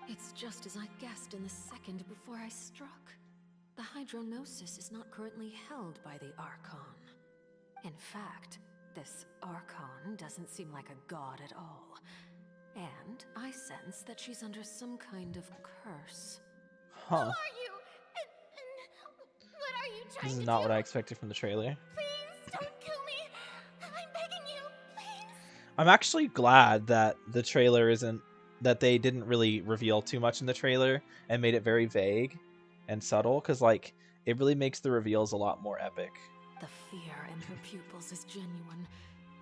It's just as I guessed in the second before I struck. The Hydronosis is not currently held by the Archon. In fact, this Archon doesn't seem like a god at all. And I sense that she's under some kind of curse. Huh. Who are you? And what are you trying This is to not do? what I expected from the trailer. Please don't kill me. I'm begging you, please. I'm actually glad that the trailer isn't, that they didn't really reveal too much in the trailer and made it very vague and subtle, because like it really makes the reveals a lot more epic. The fear in her pupils is genuine,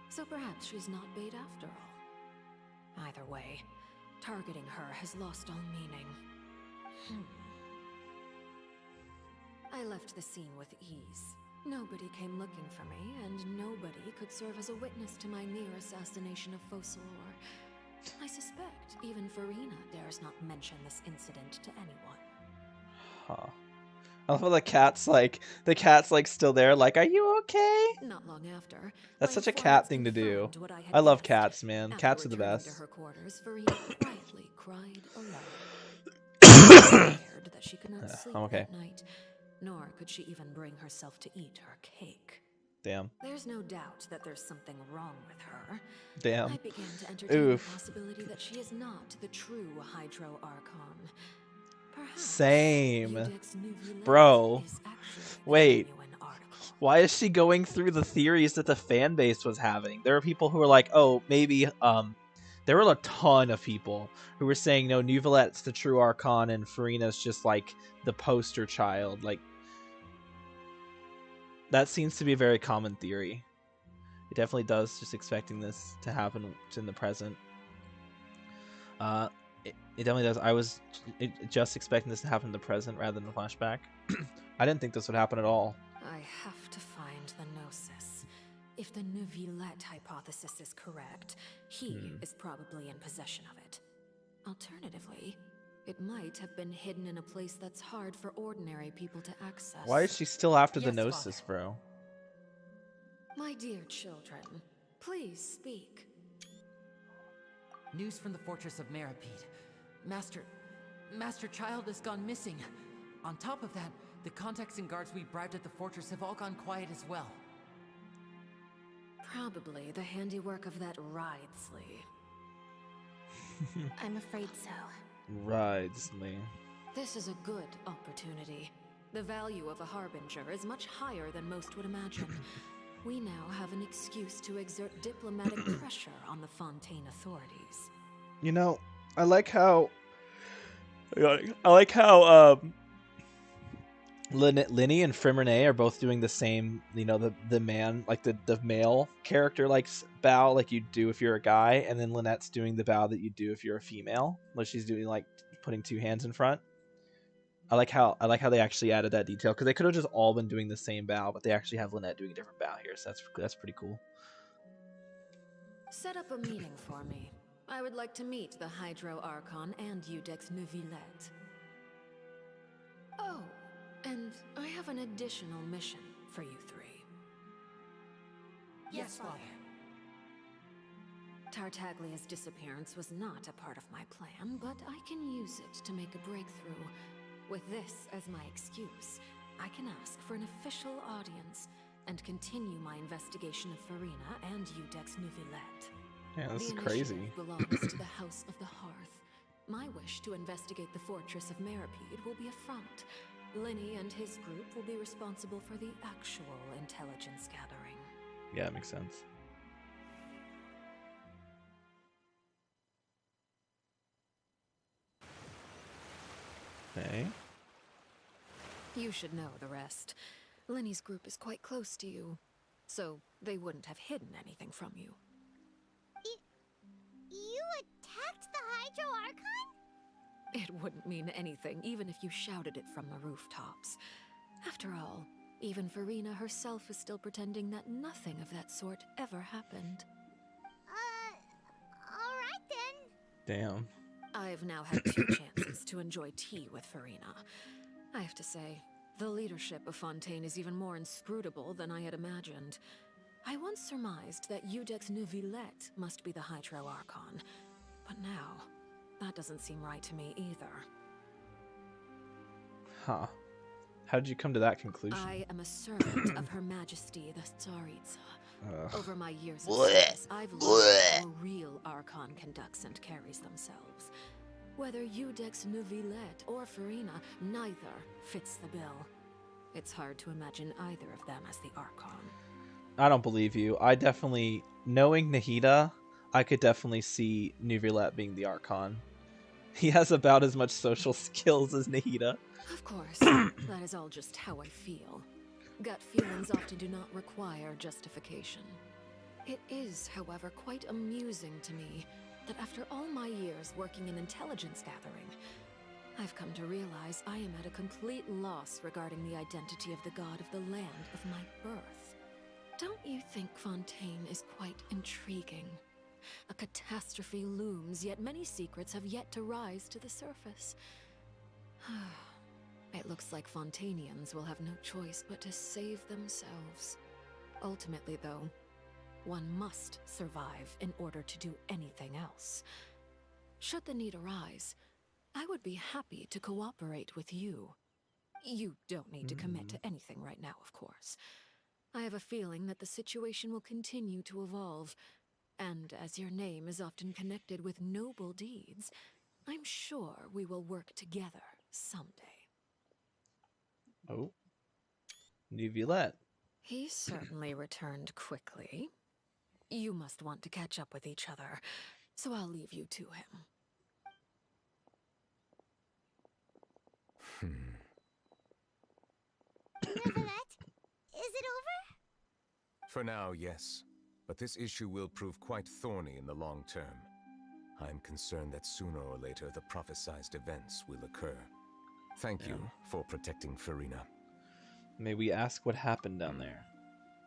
so perhaps she's not bait after all. Either way, targeting her has lost all meaning. I left the scene with ease. Nobody came looking for me, and nobody could serve as a witness to my near assassination of Focalor. I suspect even Farina dares not mention this incident to anyone. Huh. I love how the cat's like still there, like, are you okay? Not long after, That's my such a informants cat thing to do. confirmed what I had I love guessed. cats, man. After Cats are the returning best. to her quarters, Farina quietly cried aloud. Scared that she could not sleep I'm okay. that night, nor could she even bring herself to eat her cake. Damn. There's no doubt that there's something wrong with her. Damn. I began to entertain Oof. the possibility that she is not the true Hydro Archon. Perhaps Same. Iudex Nuvilet Bro. is actually the Wait. genuine Archon. Why is she going through the theories that the fan base was having? There were people who were like, oh, maybe, there were a ton of people who were saying, no, Nuvilet's the true Archon and Farina's just like the poster child. Like, that seems to be a very common theory. It definitely does, just expecting this to happen in the present. It definitely does. I was just expecting this to happen in the present rather than a flashback. I didn't think this would happen at all. I have to find the Gnosis. If the Nuvilet hypothesis is correct, he is probably in possession of it. Alternatively, it might have been hidden in a place that's hard for ordinary people to access. Why is she still after the Yes, Gnosis, bro? My dear children, please speak. News from the fortress of Meripede. Master Child has gone missing. On top of that, the contacts and guards we bribed at the fortress have all gone quiet as well. Probably the handiwork of that Ridesley. I'm afraid so. Ridesley. This is a good opportunity. The value of a Harbinger is much higher than most would imagine. We now have an excuse to exert diplomatic pressure on the Fontaine authorities. You know, I like how Linny and Frimerne are both doing the same, you know, the man, like the male character like bow like you do if you're a guy, and then Lynette's doing the bow that you do if you're a female. Like she's doing like putting two hands in front. I like how they actually added that detail, because they could have just all been doing the same bow, but they actually have Lynette doing a different bow here, so that's pretty cool. Set up a meeting for me. I would like to meet the Hydro Archon and Iudex Nuvilet. Oh, and I have an additional mission for you three. Yes, Father. Tartaglia's disappearance was not a part of my plan, but I can use it to make a breakthrough. With this as my excuse, I can ask for an official audience and continue my investigation of Farina and Iudex Nuvilet. Yeah, this is The crazy. initiative belongs to the House of the Hearth. My wish to investigate the fortress of Meripede will be a front, Lenny and his group will be responsible for the actual intelligence gathering. Yeah, that makes sense. Okay. You should know the rest. Lenny's group is quite close to you, so they wouldn't have hidden anything from you. You attacked the Hydro Archon? It wouldn't mean anything, even if you shouted it from the rooftops. After all, even Farina herself is still pretending that nothing of that sort ever happened. Alright then. Damn. I've now had 2 chances to enjoy tea with Farina. I have to say, the leadership of Fontaine is even more inscrutable than I had imagined. I once surmised that Iudex Neuvillette must be the Hydro Archon, but now, that doesn't seem right to me either. Huh. How did you come to that conclusion? I am a servant of Her Majesty the Tsaritsa. Over my years of Blech. service, I've learned how a real Archon conducts and carries themselves. Whether Iudex Neuvillette or Farina, neither fits the bill. It's hard to imagine either of them as the Archon. I don't believe you. I definitely, knowing Nahida, I could definitely see Neuvillette being the Archon. He has about as much social skills as Nahida. Of course, that is all just how I feel. Gut feelings often do not require justification. It is, however, quite amusing to me that after all my years working in intelligence gathering, I've come to realize I am at a complete loss regarding the identity of the god of the land of my birth. Don't you think Fontaine is quite intriguing? A catastrophe looms, yet many secrets have yet to rise to the surface. It looks like Fontainians will have no choice but to save themselves. Ultimately, though, one must survive in order to do anything else. Should the need arise, I would be happy to cooperate with you. You don't need to commit to anything right now, of course. I have a feeling that the situation will continue to evolve, and as your name is often connected with noble deeds, I'm sure we will work together someday. Oh. Neuvillette. He certainly returned quickly. You must want to catch up with each other, so I'll leave you to him. Neuvillette, is it over? For now, yes. But this issue will prove quite thorny in the long term. I'm concerned that sooner or later the prophesized events will occur. Thank you for protecting Farina. May we ask what happened down there?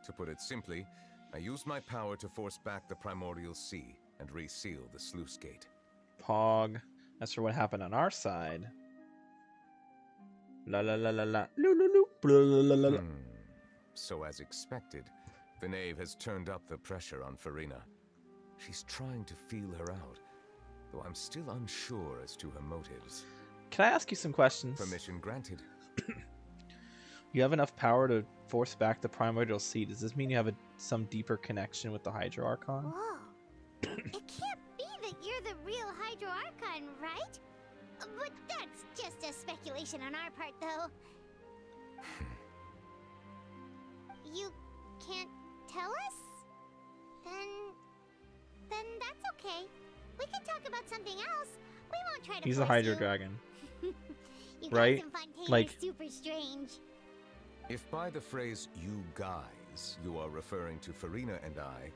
To put it simply, I used my power to force back the primordial sea and reseal the sluice gate. Pog. As for what happened on our side. La la la la la. Loo loo loo. Blah, la, la, la. So as expected, the knave has turned up the pressure on Farina. She's trying to feel her out, though I'm still unsure as to her motives. Can I ask you some questions? Permission granted. You have enough power to force back the primordial sea. Does this mean you have some deeper connection with the Hydro Archon? Whoa. It can't be that you're the real Hydro Archon, right? But that's just a speculation on our part, though. You can't tell us? Then that's okay. We can talk about something else. We won't try to He's a force Hydro you. Dragon. You guys Right? in Fontaine Like- are super strange. If by the phrase "you guys" you are referring to Farina and I,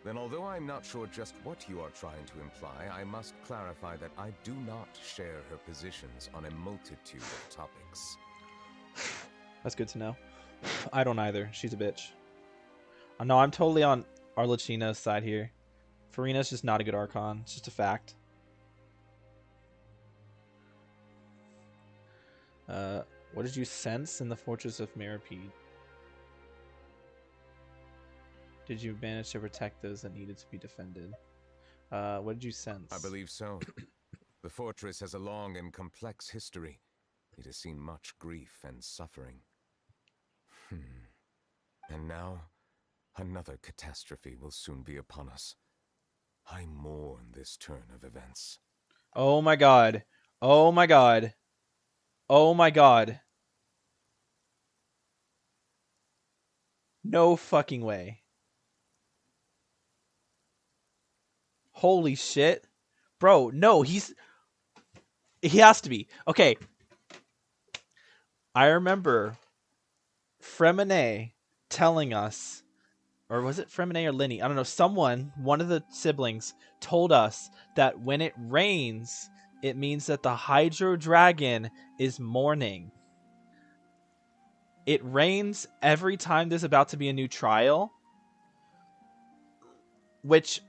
then although I'm not sure just what you are trying to imply, I must clarify that I do not share her positions on a multitude of topics. That's good to know. I don't either. She's a bitch. No, I'm totally on Arlecchino's side here. Farina's just not a good Archon. It's just a fact. What did you sense in the Fortress of Meripede? Did you manage to protect those that needed to be defended? What did you sense? I believe so. The fortress has a long and complex history. It has seen much grief and suffering. And now, another catastrophe will soon be upon us. I mourn this turn of events. Oh my god. Oh my god. Oh my god. No fucking way. Holy shit. Bro, no, he has to be. Okay. I remember Fremine telling us, or was it Fremine or Linny? I don't know. One of the siblings told us that when it rains, it means that the Hydro Dragon is mourning. It rains every time there's about to be a new trial, which,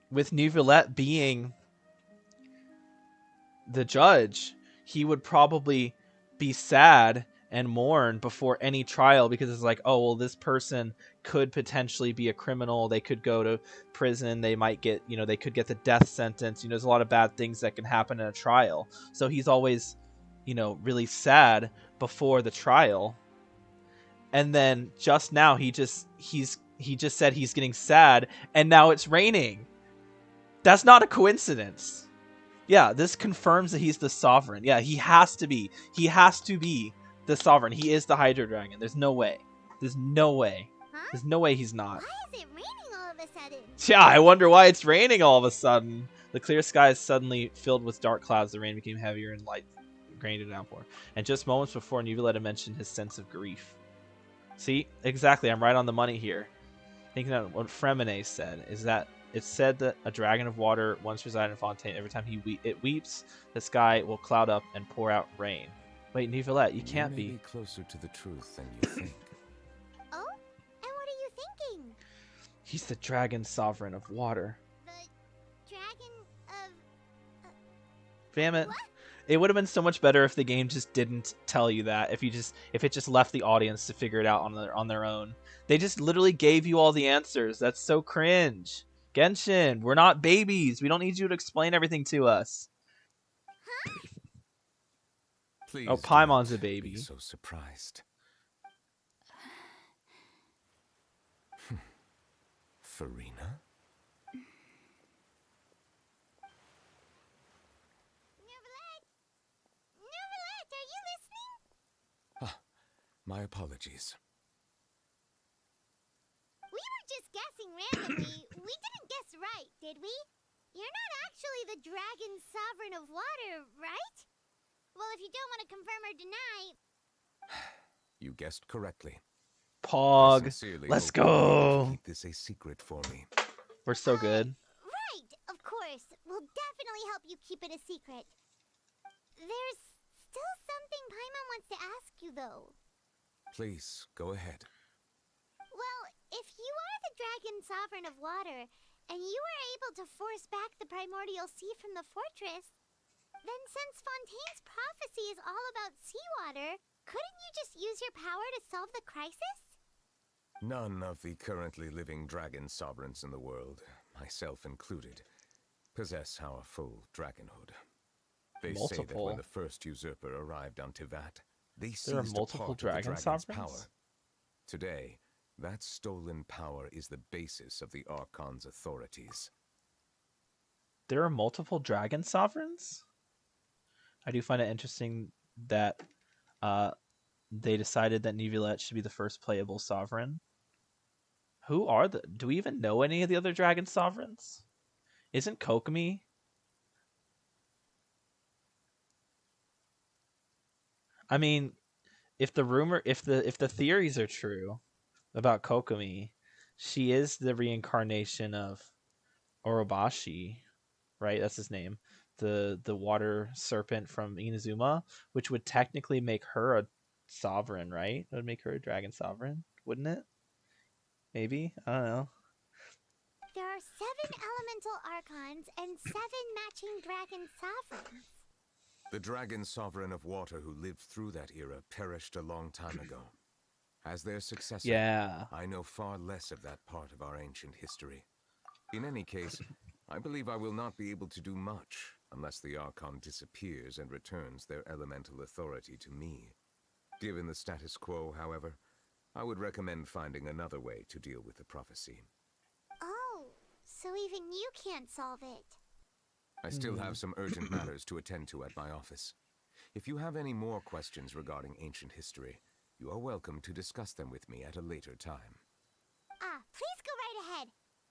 with Neuvillette being the judge, he would probably be sad and mourn before any trial, because it's like, oh, well, this person could potentially be a criminal. They could go to prison. They might get, they could get the death sentence. There's a lot of bad things that can happen in a trial. So he's always, really sad before the trial. And then just now he just said he's getting sad, and now it's raining. That's not a coincidence. Yeah, this confirms that he's the sovereign. Yeah, he has to be. He has to be the sovereign. He is the Hydro Dragon. There's no way. There's no way. Huh? There's no way he's not. Why is it raining all of a sudden? Yeah, I wonder why it's raining all of a sudden. The clear sky is suddenly filled with dark clouds. The rain became heavier and light rained in downpour. And just moments before, Neuvillette mentioned his sense of grief. See? Exactly. I'm right on the money here. Thinking of what Fremine said is that it's said that a dragon of water once resided in Fontaine. Every time it weeps, the sky will cloud up and pour out rain. Wait, Neuvillette, you can't be closer to the truth than you think. Oh? And what are you thinking? He's the dragon sovereign of water. The dragon of... Damn it. What? It would have been so much better if the game just didn't tell you that. If it just left the audience to figure it out on their own. They just literally gave you all the answers. That's so cringe. Genshin, we're not babies. We don't need you to explain everything to us. Huh? Please, oh, Paimon's a baby. Be so surprised. Furina? Neuvillette, are you listening? Ah, my apologies. We were just guessing randomly. We didn't guess right, did we? You're not actually the dragon sovereign of water, right? Well, if you don't want to confirm or deny... You guessed correctly. Pog. Let's go. Keep this a secret for me. We're so good. Right, of course. We'll definitely help you keep it a secret. There's still something Paimon wants to ask you, though. Please, go ahead. Well, if you are the dragon sovereign of water, and you were able to force back the primordial sea from the fortress, then since Fontaine's prophecy is all about seawater, couldn't you just use your power to solve the crisis? None of the currently living dragon sovereigns in the world, myself included, possess our full dragonhood. They say that when the first usurper arrived on Tivat, they seized a part of the dragon's power. Today, that stolen power is the basis of the Archon's authorities. There are multiple dragon sovereigns? I do find it interesting that they decided that Neuvillette should be the first playable sovereign. Who are the... Do we even know any of the other dragon sovereigns? Isn't Kokomi? I mean, if the theories are true about Kokomi, she is the reincarnation of Orobashi, right? That's his name. The water serpent from Inazuma, which would technically make her a sovereign, right? It would make her a dragon sovereign, wouldn't it? Maybe? I don't know. There are 7 elemental archons and 7 matching dragon sovereigns. The dragon sovereign of water who lived through that era perished a long time ago. As their successor, I know far less of that part of our ancient history. In any case, I believe I will not be able to do much unless the Archon disappears and returns their elemental authority to me. Given the status quo, however, I would recommend finding another way to deal with the prophecy. Oh, so even you can't solve it. I still have some urgent matters to attend to at my office. If you have any more questions regarding ancient history, You are welcome to discuss them with me at a later time. Please go right ahead.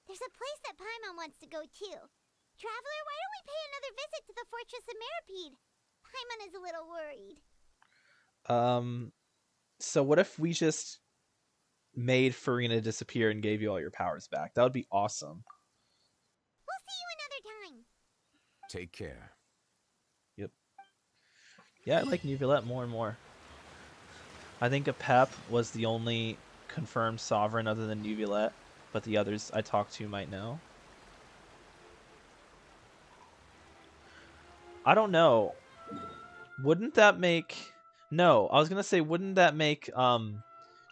There's a place that Paimon wants to go too. Traveler, why don't we pay another visit to the Fortress of Meripede? Paimon is a little worried. So what if we just made Farina disappear and gave you all your powers back? That would be awesome. We'll see you another time. Take care. Yep. Yeah, I like Neuvillette more and more. I think Apep was the only confirmed sovereign other than Neuvillette, but the others I talked to might know. I don't know. Wouldn't that make... No, I was going to say, wouldn't that make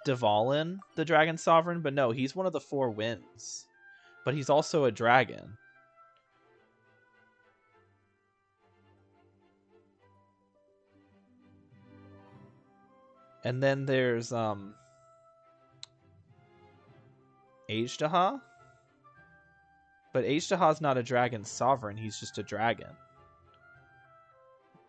Dvalin the dragon sovereign? But no, he's one of the 4 winds. But he's also a dragon. And then there's Ajdaha? But Ajdaha's not a dragon sovereign, he's just a dragon.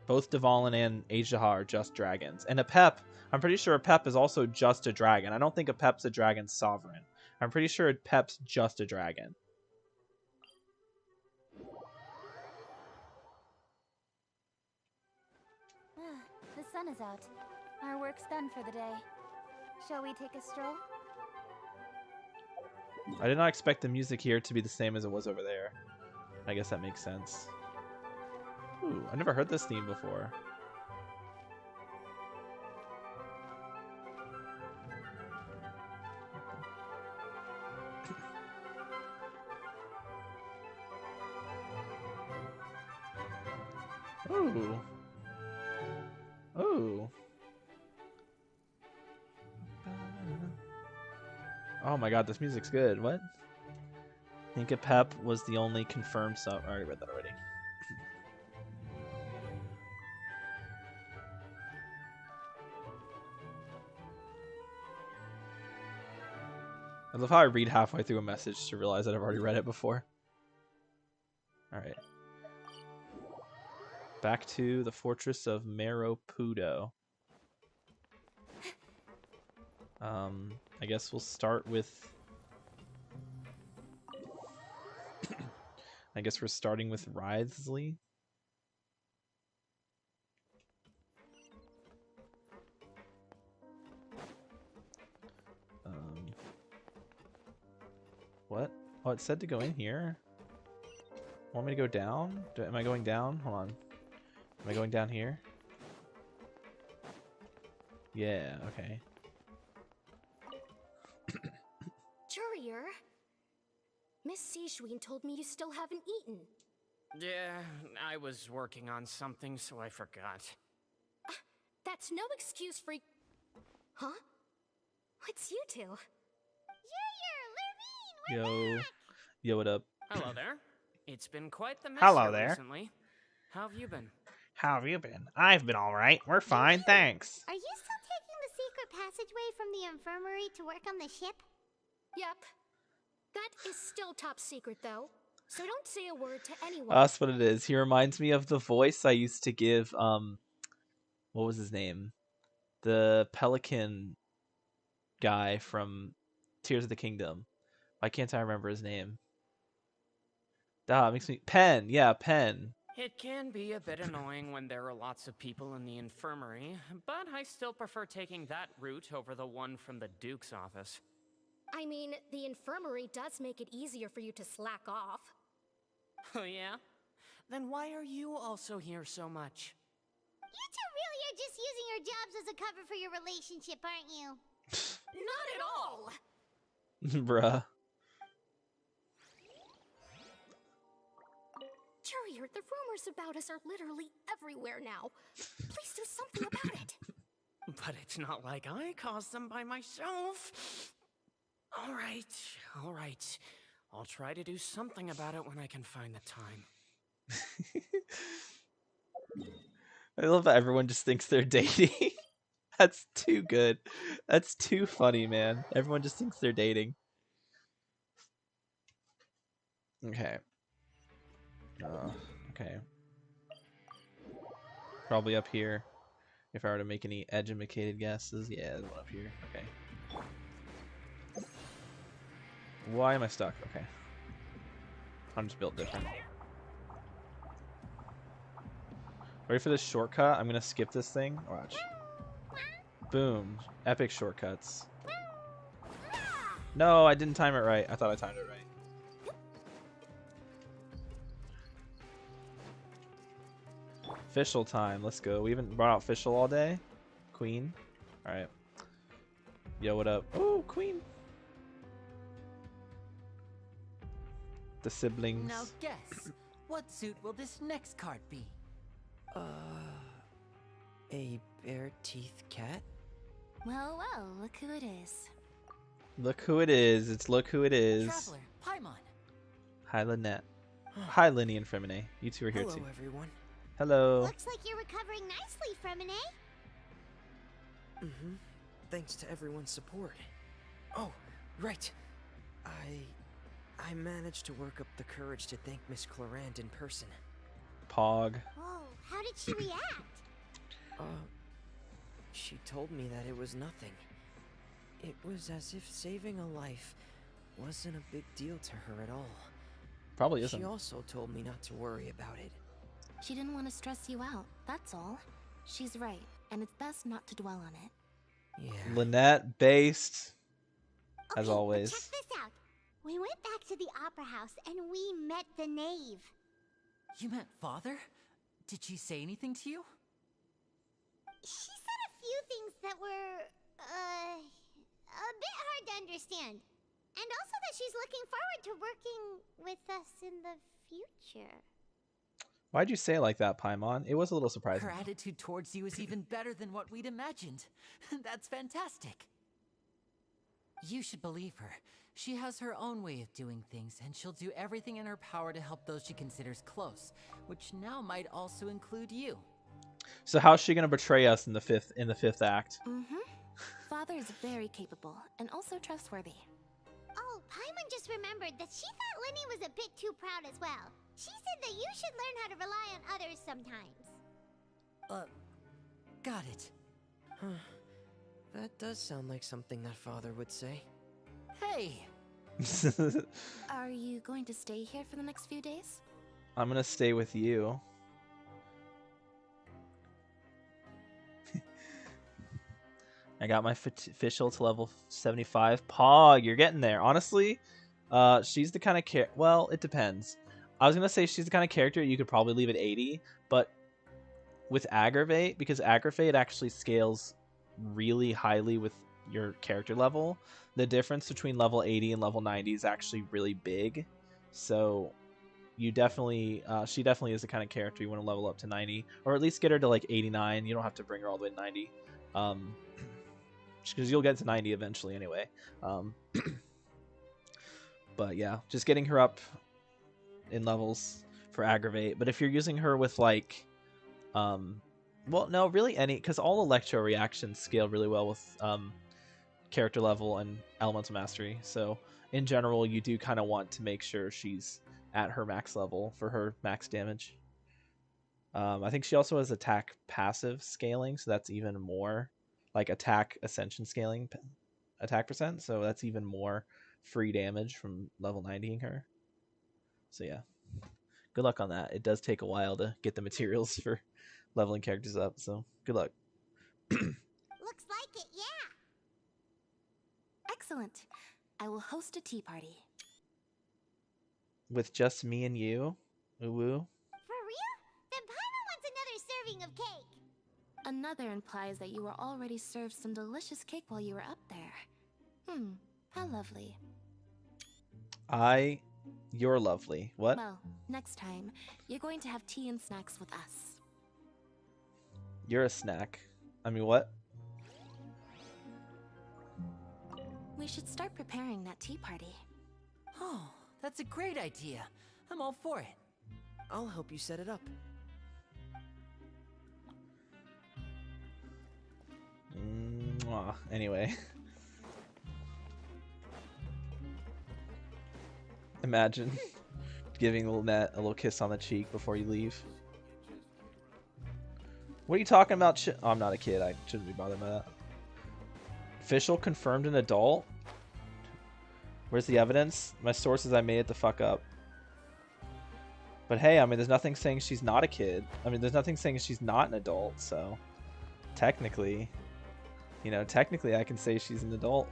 Both Dvalin and Ajdaha are just dragons. And Apep, I'm pretty sure Apep is also just a dragon. I don't think Apep's a dragon sovereign. I'm pretty sure Apep's just a dragon. The sun is out. Our work's done for the day. Shall we take a stroll? I did not expect the music here to be the same as it was over there. I guess that makes sense. Ooh, I never heard this theme before. Ooh. Ooh. Oh my god, this music's good. What? I think Apep was the only confirmed I already read that already. I love how I read halfway through a message to realize that I've already read it before. Alright. Back to the Fortress of Meropudo. I guess we'll start with... I guess we're starting with Wriothesley. What? Oh, it said to go in here? Want me to go down? Am I going down? Hold on. Am I going down here? Yeah, okay. Courier, Miss Sijween told me you still haven't eaten. Yeah, I was working on something, so I forgot. That's no excuse for... Huh? What's you two? Yo. Yo, what up? Hello there. It's been quite the mess Hello here there. recently. How have you been? How have you been? I've been alright. We're fine, thanks. Are you still taking the secret passageway from the infirmary to work on the ship? Yep. That is still top secret, though. So don't say a word to anyone. That's what it is. He reminds me of the voice I used to give, what was his name? The Pelican guy from Tears of the Kingdom. Why can't I remember his name? It makes me... Pen! Yeah, Pen. It can be a bit annoying when there are lots of people in the infirmary, but I still prefer taking that route over the one from the Duke's office. I mean, the infirmary does make it easier for you to slack off. Oh yeah? Then why are you also here so much? You two really are just using your jobs as a cover for your relationship, aren't you? Not at all! Bruh. Courier, the rumors about us are literally everywhere now. Please do something about it. But it's not like I caused them by myself. All right. I'll try to do something about it when I can find the time. I love that everyone just thinks they're dating. That's too good. That's too funny, man. Everyone just thinks they're dating. Okay. Okay. Probably up here. If I were to make any educated guesses, yeah, there's one up here. Okay. Why am I stuck? Okay. I'm just built different. Ready for this shortcut? I'm gonna skip this thing. Watch. Boom. Epic shortcuts. No, I didn't time it right. I thought I timed it right. Official time. Let's go. We haven't brought out official all day. Queen. Alright. Yo, what up? Oh, Queen. The siblings. Now guess, what suit will this next card be? A bare-teeth cat? Well, well, look who it is. Look who it is. It's look who it is. Traveler, Paimon. Hi, Lynette. Hi, Linny and Fremine. You two are here Hello, too. everyone. Hello. Looks like you're recovering nicely, Fremine. Mm-hmm. Thanks to everyone's support. Oh, right. I managed to work up the courage to thank Miss Clorant in person. Pog. Whoa, how did she react? She told me that it was nothing. It was as if saving a life wasn't a big deal to her at all. Probably isn't. She also told me not to worry about it. She didn't want to stress you out, that's all. She's right, and it's best not to dwell on it. Yeah. Lynette based. As Okay, always. but check this out. We went back to the opera house and we met the knave. You met Father? Did she say anything to you? She said a few things that were, a bit hard to understand. And also that she's looking forward to working with us in the future. Why'd you say it like that, Paimon? It was a little surprising. Her attitude towards you is even better than what we'd imagined. That's fantastic. You should believe her. She has her own way of doing things, and she'll do everything in her power to help those she considers close, which now might also include you. So how's she gonna betray us in the fifth act? Mm-hmm. Father is very capable and also trustworthy. Oh, Paimon just remembered that she thought Linny was a bit too proud as well. She said that you should learn how to rely on others sometimes. Got it. Huh. That does sound like something that Father would say. Hey! Are you going to stay here for the next few days? I'm gonna stay with you. I got my official to level 75. Pog, you're getting there. Honestly, she's the kind of well, it depends. I was gonna say she's the kind of character you could probably leave at 80, but with Aggravate, because Aggravate actually scales really highly with your character level, the difference between level 80 and level 90 is actually really big. So you definitely, she definitely is the kind of character you want to level up to 90, or at least get her to like 89. You don't have to bring her all the way to 90. Because you'll get to 90 eventually anyway. But yeah, just getting her up in levels for Aggravate. But if you're using her with like, well, no, really any, because all Electro reactions scale really well with character level and elemental mastery. So in general, you do kind of want to make sure she's at her max level for her max damage. I think she also has attack passive scaling, so that's even more like attack ascension scaling attack percent. So that's even more free damage from level 90ing her. So yeah, good luck on that. It does take a while to get the materials for leveling characters up, so good luck. Looks like it, yeah. Excellent. I will host a tea party. With just me and you? Ooh woo. For real? Then Paimon wants another serving of cake. Another implies that you were already served some delicious cake while you were up there. How lovely. You're lovely. What? Well, next time, you're going to have tea and snacks with us. You're a snack. I mean, what? We should start preparing that tea party. Oh, that's a great idea. I'm all for it. I'll help you set it up. Anyway. Imagine giving Lynette a little kiss on the cheek before you leave. What are you talking about? Oh, I'm not a kid. I shouldn't be bothered by that. Official confirmed an adult? Where's the evidence? My sources, I made it the fuck up. But hey, I mean, there's nothing saying she's not a kid. I mean, there's nothing saying she's not an adult, so... Technically... You know, technically I can say she's an adult.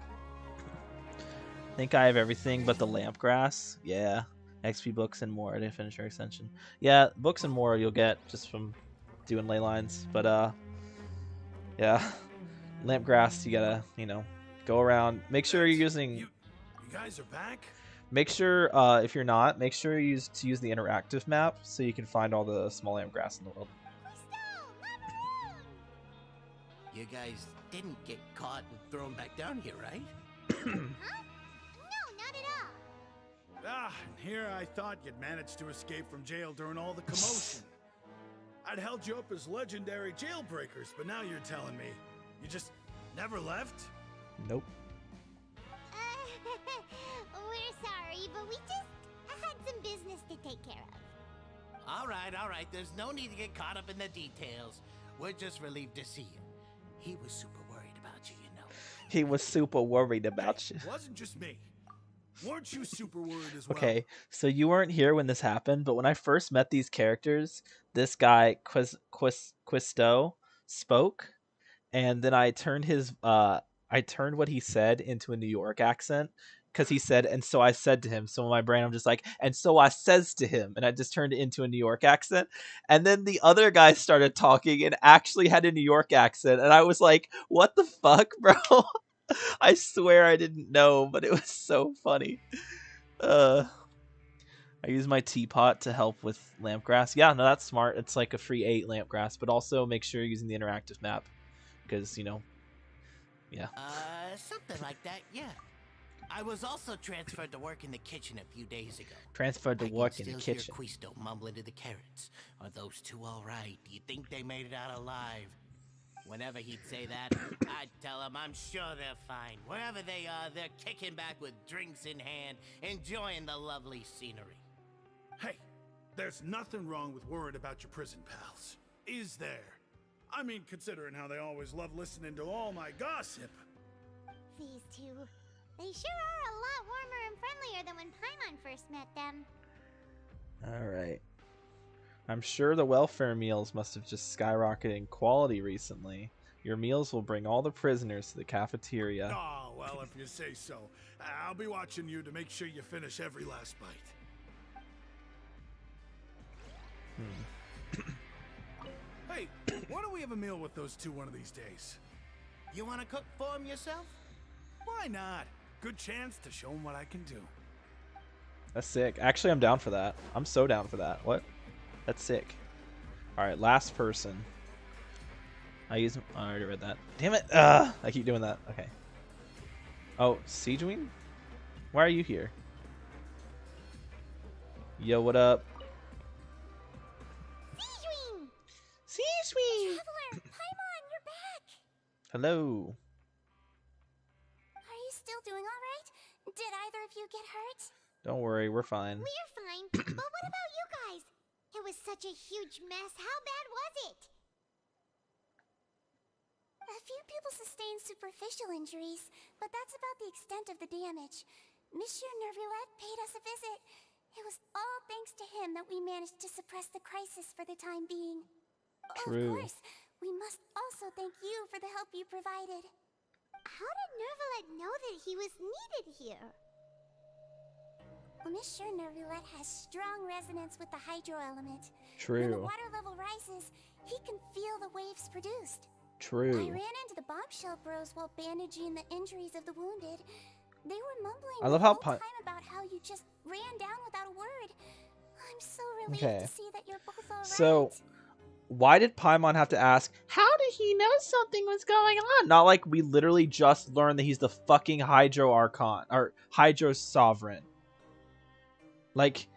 I think I have everything but the Lampgrass. Yeah. XP books and more. I didn't finish her extension. Yeah, books and more you'll get just from doing ley lines. But, yeah. Lampgrass, you gotta, you know, go around. Make sure you're using... You guys are back? Make sure, if you're not, make sure you use the interactive map so you can find all the small Lampgrass in the world. You guys didn't get caught and thrown back down here, right? Huh? No, not at all. Ah, and here I thought you'd managed to escape from jail during all the commotion. I'd held you up as legendary jailbreakers, but now you're telling me you just never left? Nope. We're sorry, but we just had some business to take care of. All right. There's no need to get caught up in the details. We're just relieved to see you. He was super worried about you, you know. He was super worried about you. It wasn't just me. Weren't you super worried as well? Okay, so you weren't here when this happened, but when I first met these characters, this guy, Quisto, spoke, and then I turned what he said into a New York accent, because he said, and so I said to him. So in my brain, I'm just like, and so I says to him. And I just turned it into a New York accent. And then the other guy started talking and actually had a New York accent. And I was like, what the fuck, bro? I swear I didn't know, but it was so funny. I use my teapot to help with Lampgrass. Yeah, no, that's smart. It's like a free 8 Lampgrass. But also make sure you're using the interactive map. Because, you know, yeah. Something like that, yeah. I was also transferred to work in the kitchen a few days ago. Transferred to work in the kitchen. I can still hear Quisto mumbling to the carrots. Are those two all right? Do you think they made it out alive? Whenever he'd say that, I'd tell him I'm sure they're fine. Wherever they are, they're kicking back with drinks in hand, enjoying the lovely scenery. Hey, there's nothing wrong with worrying about your prison pals. Is there? I mean, considering how they always love listening to all my gossip. These two. They sure are a lot warmer and friendlier than when Paimon first met them. Alright. I'm sure the welfare meals must have just skyrocketed in quality recently. Your meals will bring all the prisoners to the cafeteria. Oh, well, if you say so. I'll be watching you to make sure you finish every last bite. Hey, why don't we have a meal with those two one of these days? You want to cook for them yourself? Why not? Good chance to show them what I can do. That's sick. Actually, I'm down for that. I'm so down for that. What? That's sick. Alright, last person. I already read that. Damn it! I keep doing that. Okay. Oh, Siegeween? Why are you here? Yo, what up? Siegeween! Traveler! Paimon, you're back! Hello. Are you still doing alright? Did either of you get hurt? Don't worry, we're fine. We're fine. But what about you guys? It was such a huge mess. How bad was it? A few people sustained superficial injuries, but that's about the extent of the damage. Monsieur Nervillette paid us a visit. It was all thanks to him that we managed to suppress the crisis for the time being. True. Of course, we must also thank you for the help you provided. How did Nervillette know that he was needed here? Well, Monsieur Nervillette has strong resonance with the hydro element. True. When the water level rises, he can feel the waves produced. True. I ran into the bombshell bros while bandaging the injuries of the wounded. They were mumbling I love the how whole time about how you just ran down without a word. I'm so relieved Okay. to see that you're both alright. So, why did Paimon have to ask, how did he know something was going on? Not like we literally just learned that he's the fucking Hydro Archon, or Hydro Sovereign. Like,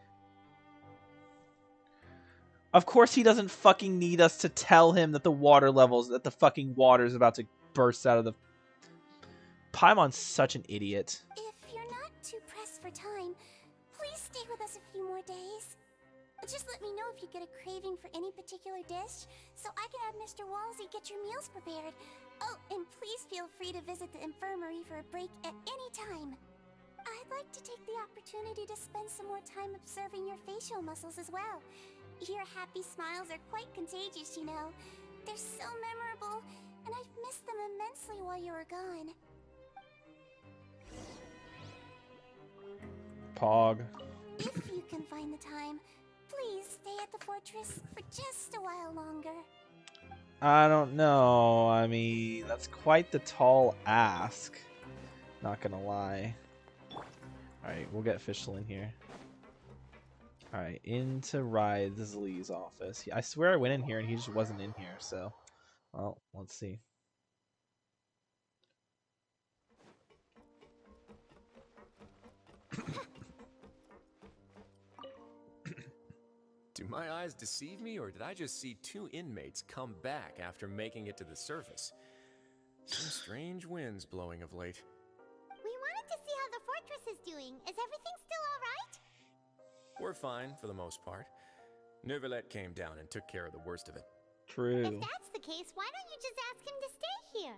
of course he doesn't fucking need us to tell him that the water levels, that the fucking water is about to burst out of the... Paimon's such an idiot. If you're not too pressed for time, please stay with us a few more days. Just let me know if you get a craving for any particular dish, so I can have Mr. Walsey get your meals prepared. Oh, and please feel free to visit the infirmary for a break at any time. I'd like to take the opportunity to spend some more time observing your facial muscles as well. Your happy smiles are quite contagious, you know. They're so memorable, and I've missed them immensely while you were gone. Pog. If you can find the time, please stay at the fortress for just a while longer. I don't know. I mean, that's quite the tall ask. Not gonna lie. Alright, we'll get Fischl in here. Alright, into Wriothesley's office. I swear I went in here and he just wasn't in here, so... Well, let's see. Do my eyes deceive me, or did I just see 2 inmates come back after making it to the surface? Some strange winds blowing of late. We wanted to see how the fortress is doing. Is everything still alright? We're fine, for the most part. Neuvillette came down and took care of the worst of it. True. If that's the case, why don't you just ask him to stay here?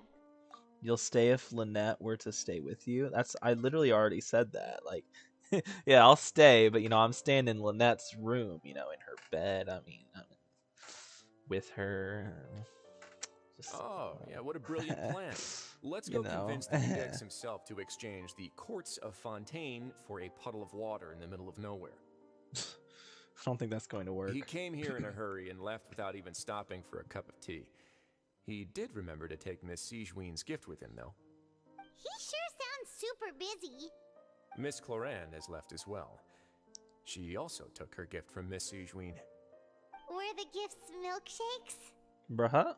You'll stay if Lynette were to stay with you? I literally already said that. Like, yeah, I'll stay, but, you know, I'm staying in Lynette's room, you know, in her bed. I mean with her. Oh, yeah, what a brilliant plan. Let's go convince the Index himself to exchange the courts of Fontaine for a puddle of water in the middle of nowhere. I don't think that's going to work. He came here in a hurry and left without even stopping for a cup of tea. He did remember to take Miss Sigewinne's gift with him, though. He sure sounds super busy. Miss Cloran has left as well. She also took her gift from Miss Sigewinne. Were the gifts milkshakes? Bruh?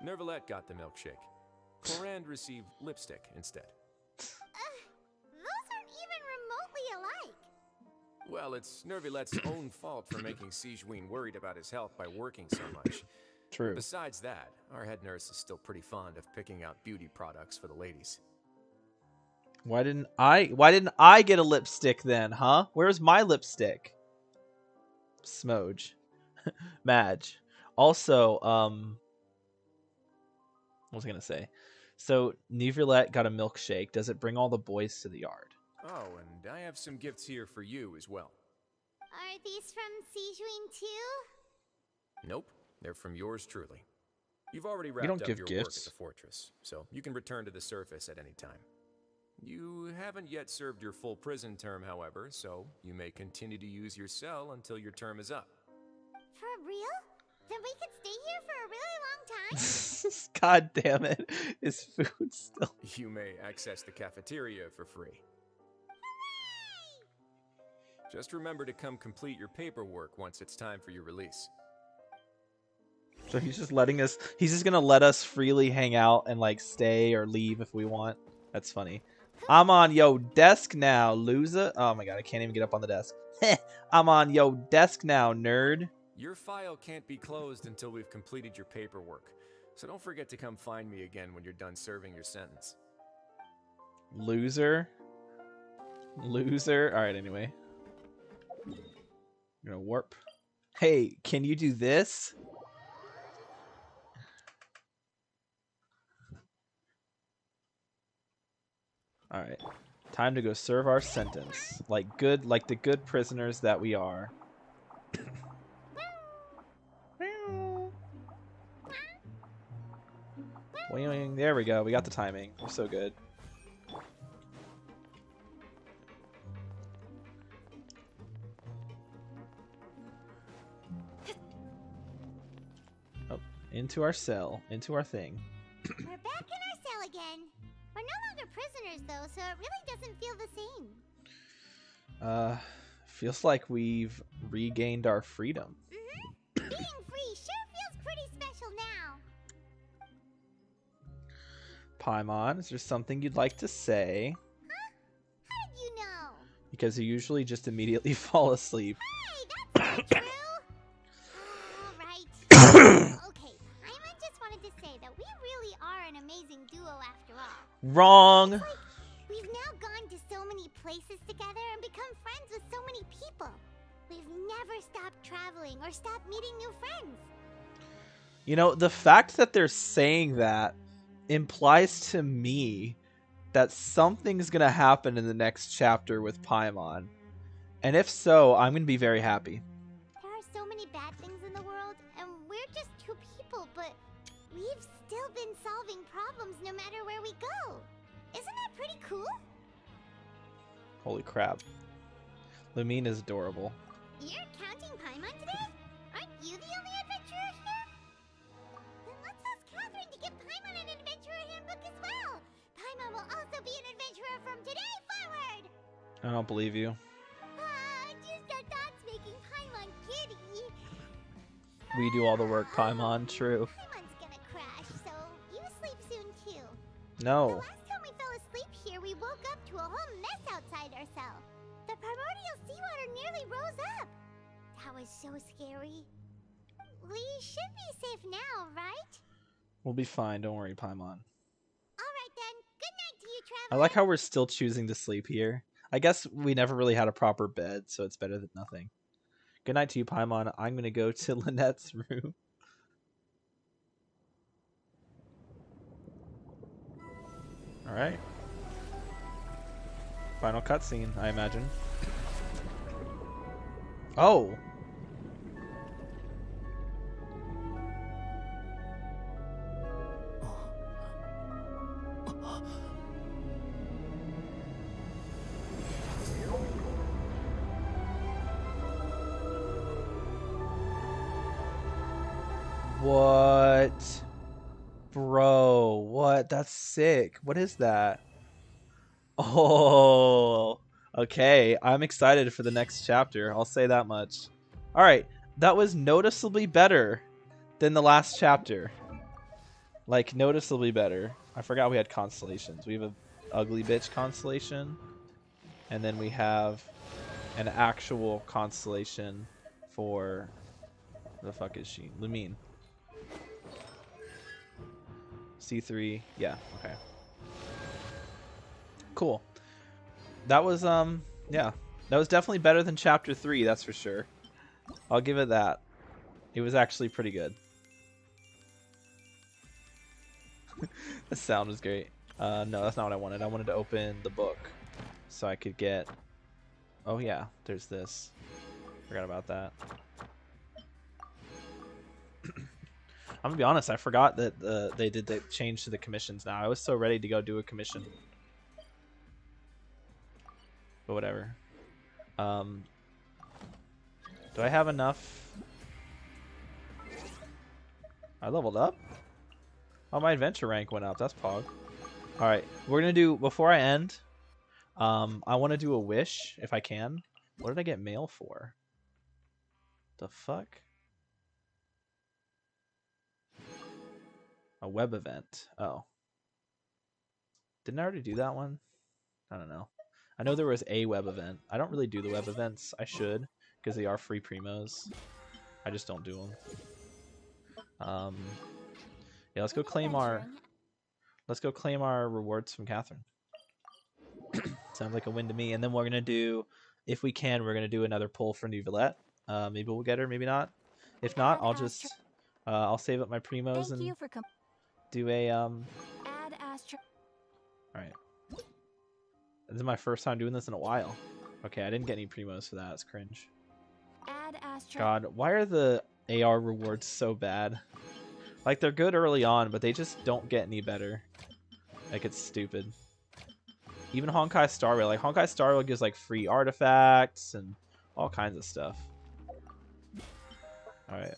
Neuvillette got the milkshake. Cloran received lipstick instead. Those aren't even remotely alike. Well, it's Neuvillette's own fault for making Sigewinne worried about his health by working so much. True. Besides that, our head nurse is still pretty fond of picking out beauty products for the ladies. Why didn't I get a lipstick then, huh? Where's my lipstick? Smoj. Madge. Also, what was I gonna say? So Neuvillette got a milkshake. Does it bring all the boys to the yard? Oh, and I have some gifts here for you as well. Are these from Sigewinne too? Nope, they're from yours truly. You've already wrapped up your work at the fortress, so you can return to the surface at any time. You haven't yet served your full prison term, however, so you may continue to use your cell until your term is up. For real? Then we could stay here for a really long time? God damn it. Is food still... You may access the cafeteria for free. Just remember to come complete your paperwork once it's time for your release. So he's just gonna let us freely hang out and like stay or leave if we want. That's funny. I'm on yo desk now, loser. Oh my god, I can't even get up on the desk. I'm on yo desk now, nerd. Your file can't be closed until we've completed your paperwork, so don't forget to come find me again when you're done serving your sentence. Loser. Alright, anyway. I'm gonna warp. Hey, can you do this? Alright. Time to go serve our sentence. Like the good prisoners that we are. There we go. We got the timing. We're so good. Oh, into our cell. Into our thing. We're back in our cell again. We're no longer prisoners, though, so it really doesn't feel the same. Feels like we've regained our freedom. Being free sure feels pretty special now. Paimon, is there something you'd like to say? Huh? How did you know? Because you usually just immediately fall asleep. Hey, that's not true! Alright. Okay, Paimon just wanted to say that we really are an amazing duo after all. Wrong! It's like we've now gone to so many places together and become friends with so many people. We've or stop meeting new friends. You know, the fact that they're saying that implies to me that something's gonna happen in the next chapter with Paimon. And if so, I'm gonna be very happy. There are so many bad things in the world, and we're just two people, but we've still been solving problems no matter where we go. Isn't that pretty cool? Holy crap. Lumine is adorable. You're counting Paimon today? Aren't you the only adventurer here? Then let's ask Catherine to give Paimon an adventurer handbook as well. Paimon will also be an adventurer from today forward. I don't believe you. Just our thoughts making Paimon giddy. We do all the work, Paimon. True. Paimon's gonna crash, so you sleep soon too. No. The last time we fell asleep here, we woke up to a whole mess outside ourselves. The primordial seawater nearly rose up. That was so scary. We should be safe now, right? We'll be fine. Don't worry, Paimon. Alright then. Good night to you, I traveler. like how we're still choosing to sleep here. I guess we never really had a proper bed, so it's better than nothing. Good night to you, Paimon. I'm going to go to Lynette's room. Alright. Final cutscene, I imagine. Oh! What? Bro, what? That's sick. What is that? Oh, okay. I'm excited for the next chapter. I'll say that much. Alright, that was noticeably better than the last chapter. Like, noticeably better. I forgot we had constellations. We have a ugly bitch constellation. And then we have an actual constellation for... the fuck is she? Lumine. C3. Yeah, okay. Cool. That was, yeah. That was definitely better than Chapter 3, that's for sure. I'll give it that. It was actually pretty good. The sound was great. No, that's not what I wanted. I wanted to open the book so I could get... Oh, yeah. There's this. Forgot about that. I'm gonna be honest, I forgot that they did the change to the commissions now. I was so ready to go do a commission. But whatever. Do I have enough? I leveled up? Oh, my adventure rank went up. That's pog. Alright, we're gonna do, before I end, I want to do a wish, if I can. What did I get mail for? The fuck? A web event. Oh. Didn't I already do that one? I don't know. I know there was a web event. I don't really do the web events. I should, because they are free primos. I just don't do them. Yeah, let's go claim our... Let's go claim our rewards from Catherine. Sounds like a win to me. And then we're going to do... If we can, we're going to do another pull for Neuvillette. Maybe we'll get her, maybe not. If not, I'll just... I'll save up my primos and... do a Alright. This is my first time doing this in a while. Okay, I didn't get any primos for that. It's cringe. God, why are the AR rewards so bad? Like, they're good early on, but they just don't get any better. Like, it's stupid. Even Honkai Star Rail. Like, Honkai Star Rail gives, like, free artifacts and all kinds of stuff. Alright.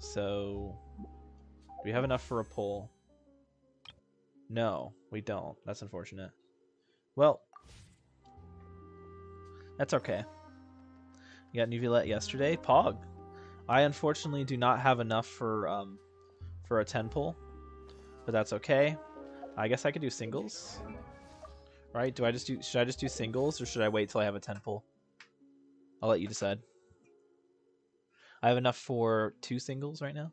So... do we have enough for a pull? No, we don't. That's unfortunate. Well, that's okay. You got Neuvillette yesterday? Pog. I unfortunately do not have enough for a 10 pull, but that's okay. I guess I could do singles. Right? Should I just do singles, or should I wait till I have a 10 pull? I'll let you decide. I have enough for 2 singles right now.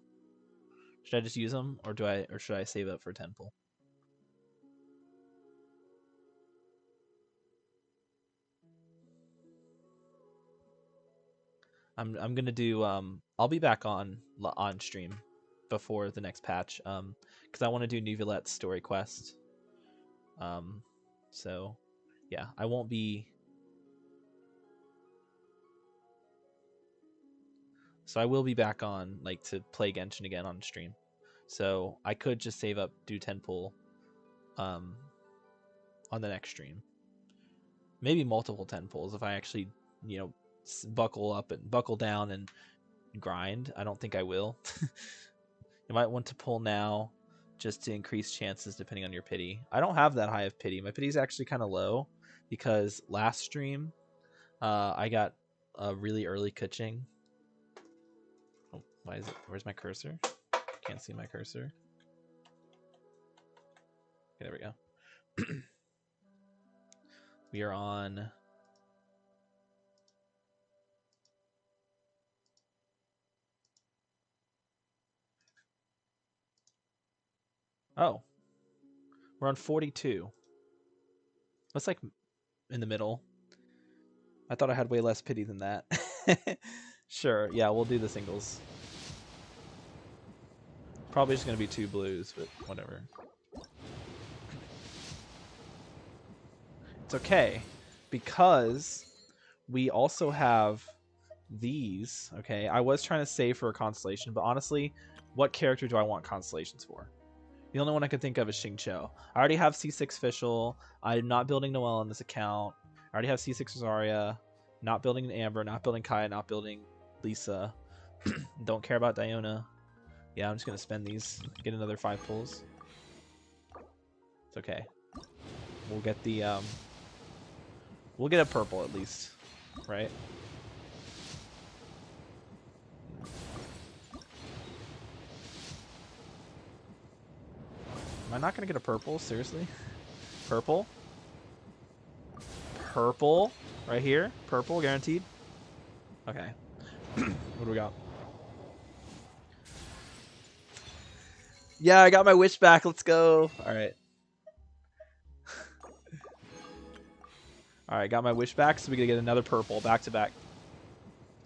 Should I just use them, or should I save up for 10 pull? I'm gonna do I'll be back on stream before the next patch because I want to do Neuvillete's story quest. So yeah, I won't be. So I will be back on like to play Genshin again on stream. So I could just save up, do 10 pull on the next stream. Maybe multiple 10 pulls if I actually, you know, buckle up and buckle down and grind. I don't think I will. You might want to pull now just to increase chances depending on your pity. I don't have that high of pity. My pity is actually kind of low because last stream I got a really early Kuching. Oh, why is it? Where's my cursor? Can't see my cursor. Okay, there we go. We are on. Oh, we're on 42. That's like in the middle. I thought I had way less pity than that. Sure, yeah, we'll do the singles. Probably just gonna be 2 blues, but whatever. It's okay, because we also have these. Okay, I was trying to save for a constellation, but honestly, what character do I want constellations for? The only one I could think of is Xingqiu. I already have C6 Fischl. I'm not building Noelle on this account. I already have C6 Rosaria. Not building Amber. Not building Kaya. Not building Lisa. Don't care about Diona. Yeah, I'm just going to spend these. Get another 5 pulls. It's okay. We'll get the... we'll get a purple at least. Right? Am I not going to get a purple? Seriously? Purple? Purple? Right here? Purple, guaranteed? Okay. What do we got? Yeah, I got my wish back. Let's go. Alright. Alright, got my wish back, so we gotta get another purple back to back.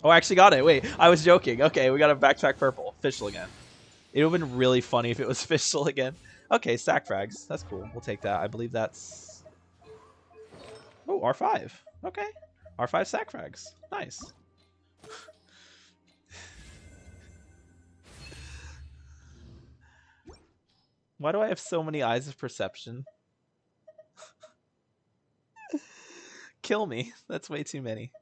Oh, I actually got it. Wait, I was joking. Okay, we got a back-to-back purple. Fischl again. It would have been really funny if it was Fischl again. Okay, sack frags. That's cool. We'll take that. I believe that's... Oh, R5. Okay. R5 sack frags. Nice. Why do I have so many eyes of perception? Kill me. That's way too many.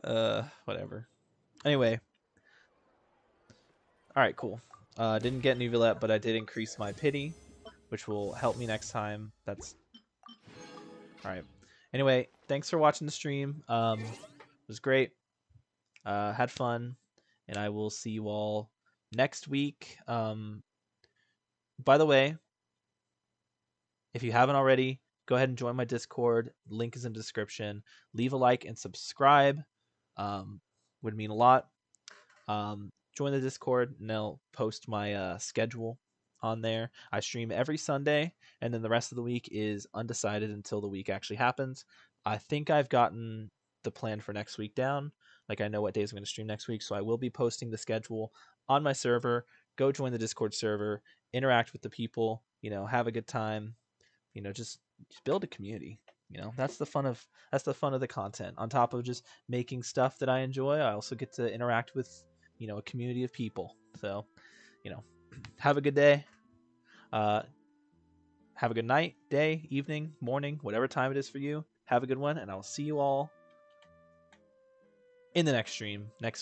Whatever. Anyway. Alright, cool. Didn't get Neuvillette, but I did increase my pity, which will help me next time. That's... Alright. Anyway, thanks for watching the stream. It was great. Had fun. And I will see you all next week. By the way, if you haven't already, go ahead and join my Discord. Link is in the description. Leave a like and subscribe. Would mean a lot. Join the Discord, and I'll post my schedule on there. I stream every Sunday, and then the rest of the week is undecided until the week actually happens. I think I've gotten the plan for next week down. Like, I know what days I'm going to stream next week, so I will be posting the schedule on my server. Go join the Discord server, interact with the people, you know, have a good time, you know, just build a community. You know, that's the fun of the content. On top of just making stuff that I enjoy, I also get to interact with, you know, a community of people. So, you know, have a good day. Have a good night, day, evening, morning, whatever time it is for you. Have a good one, and I'll see you all in the next stream next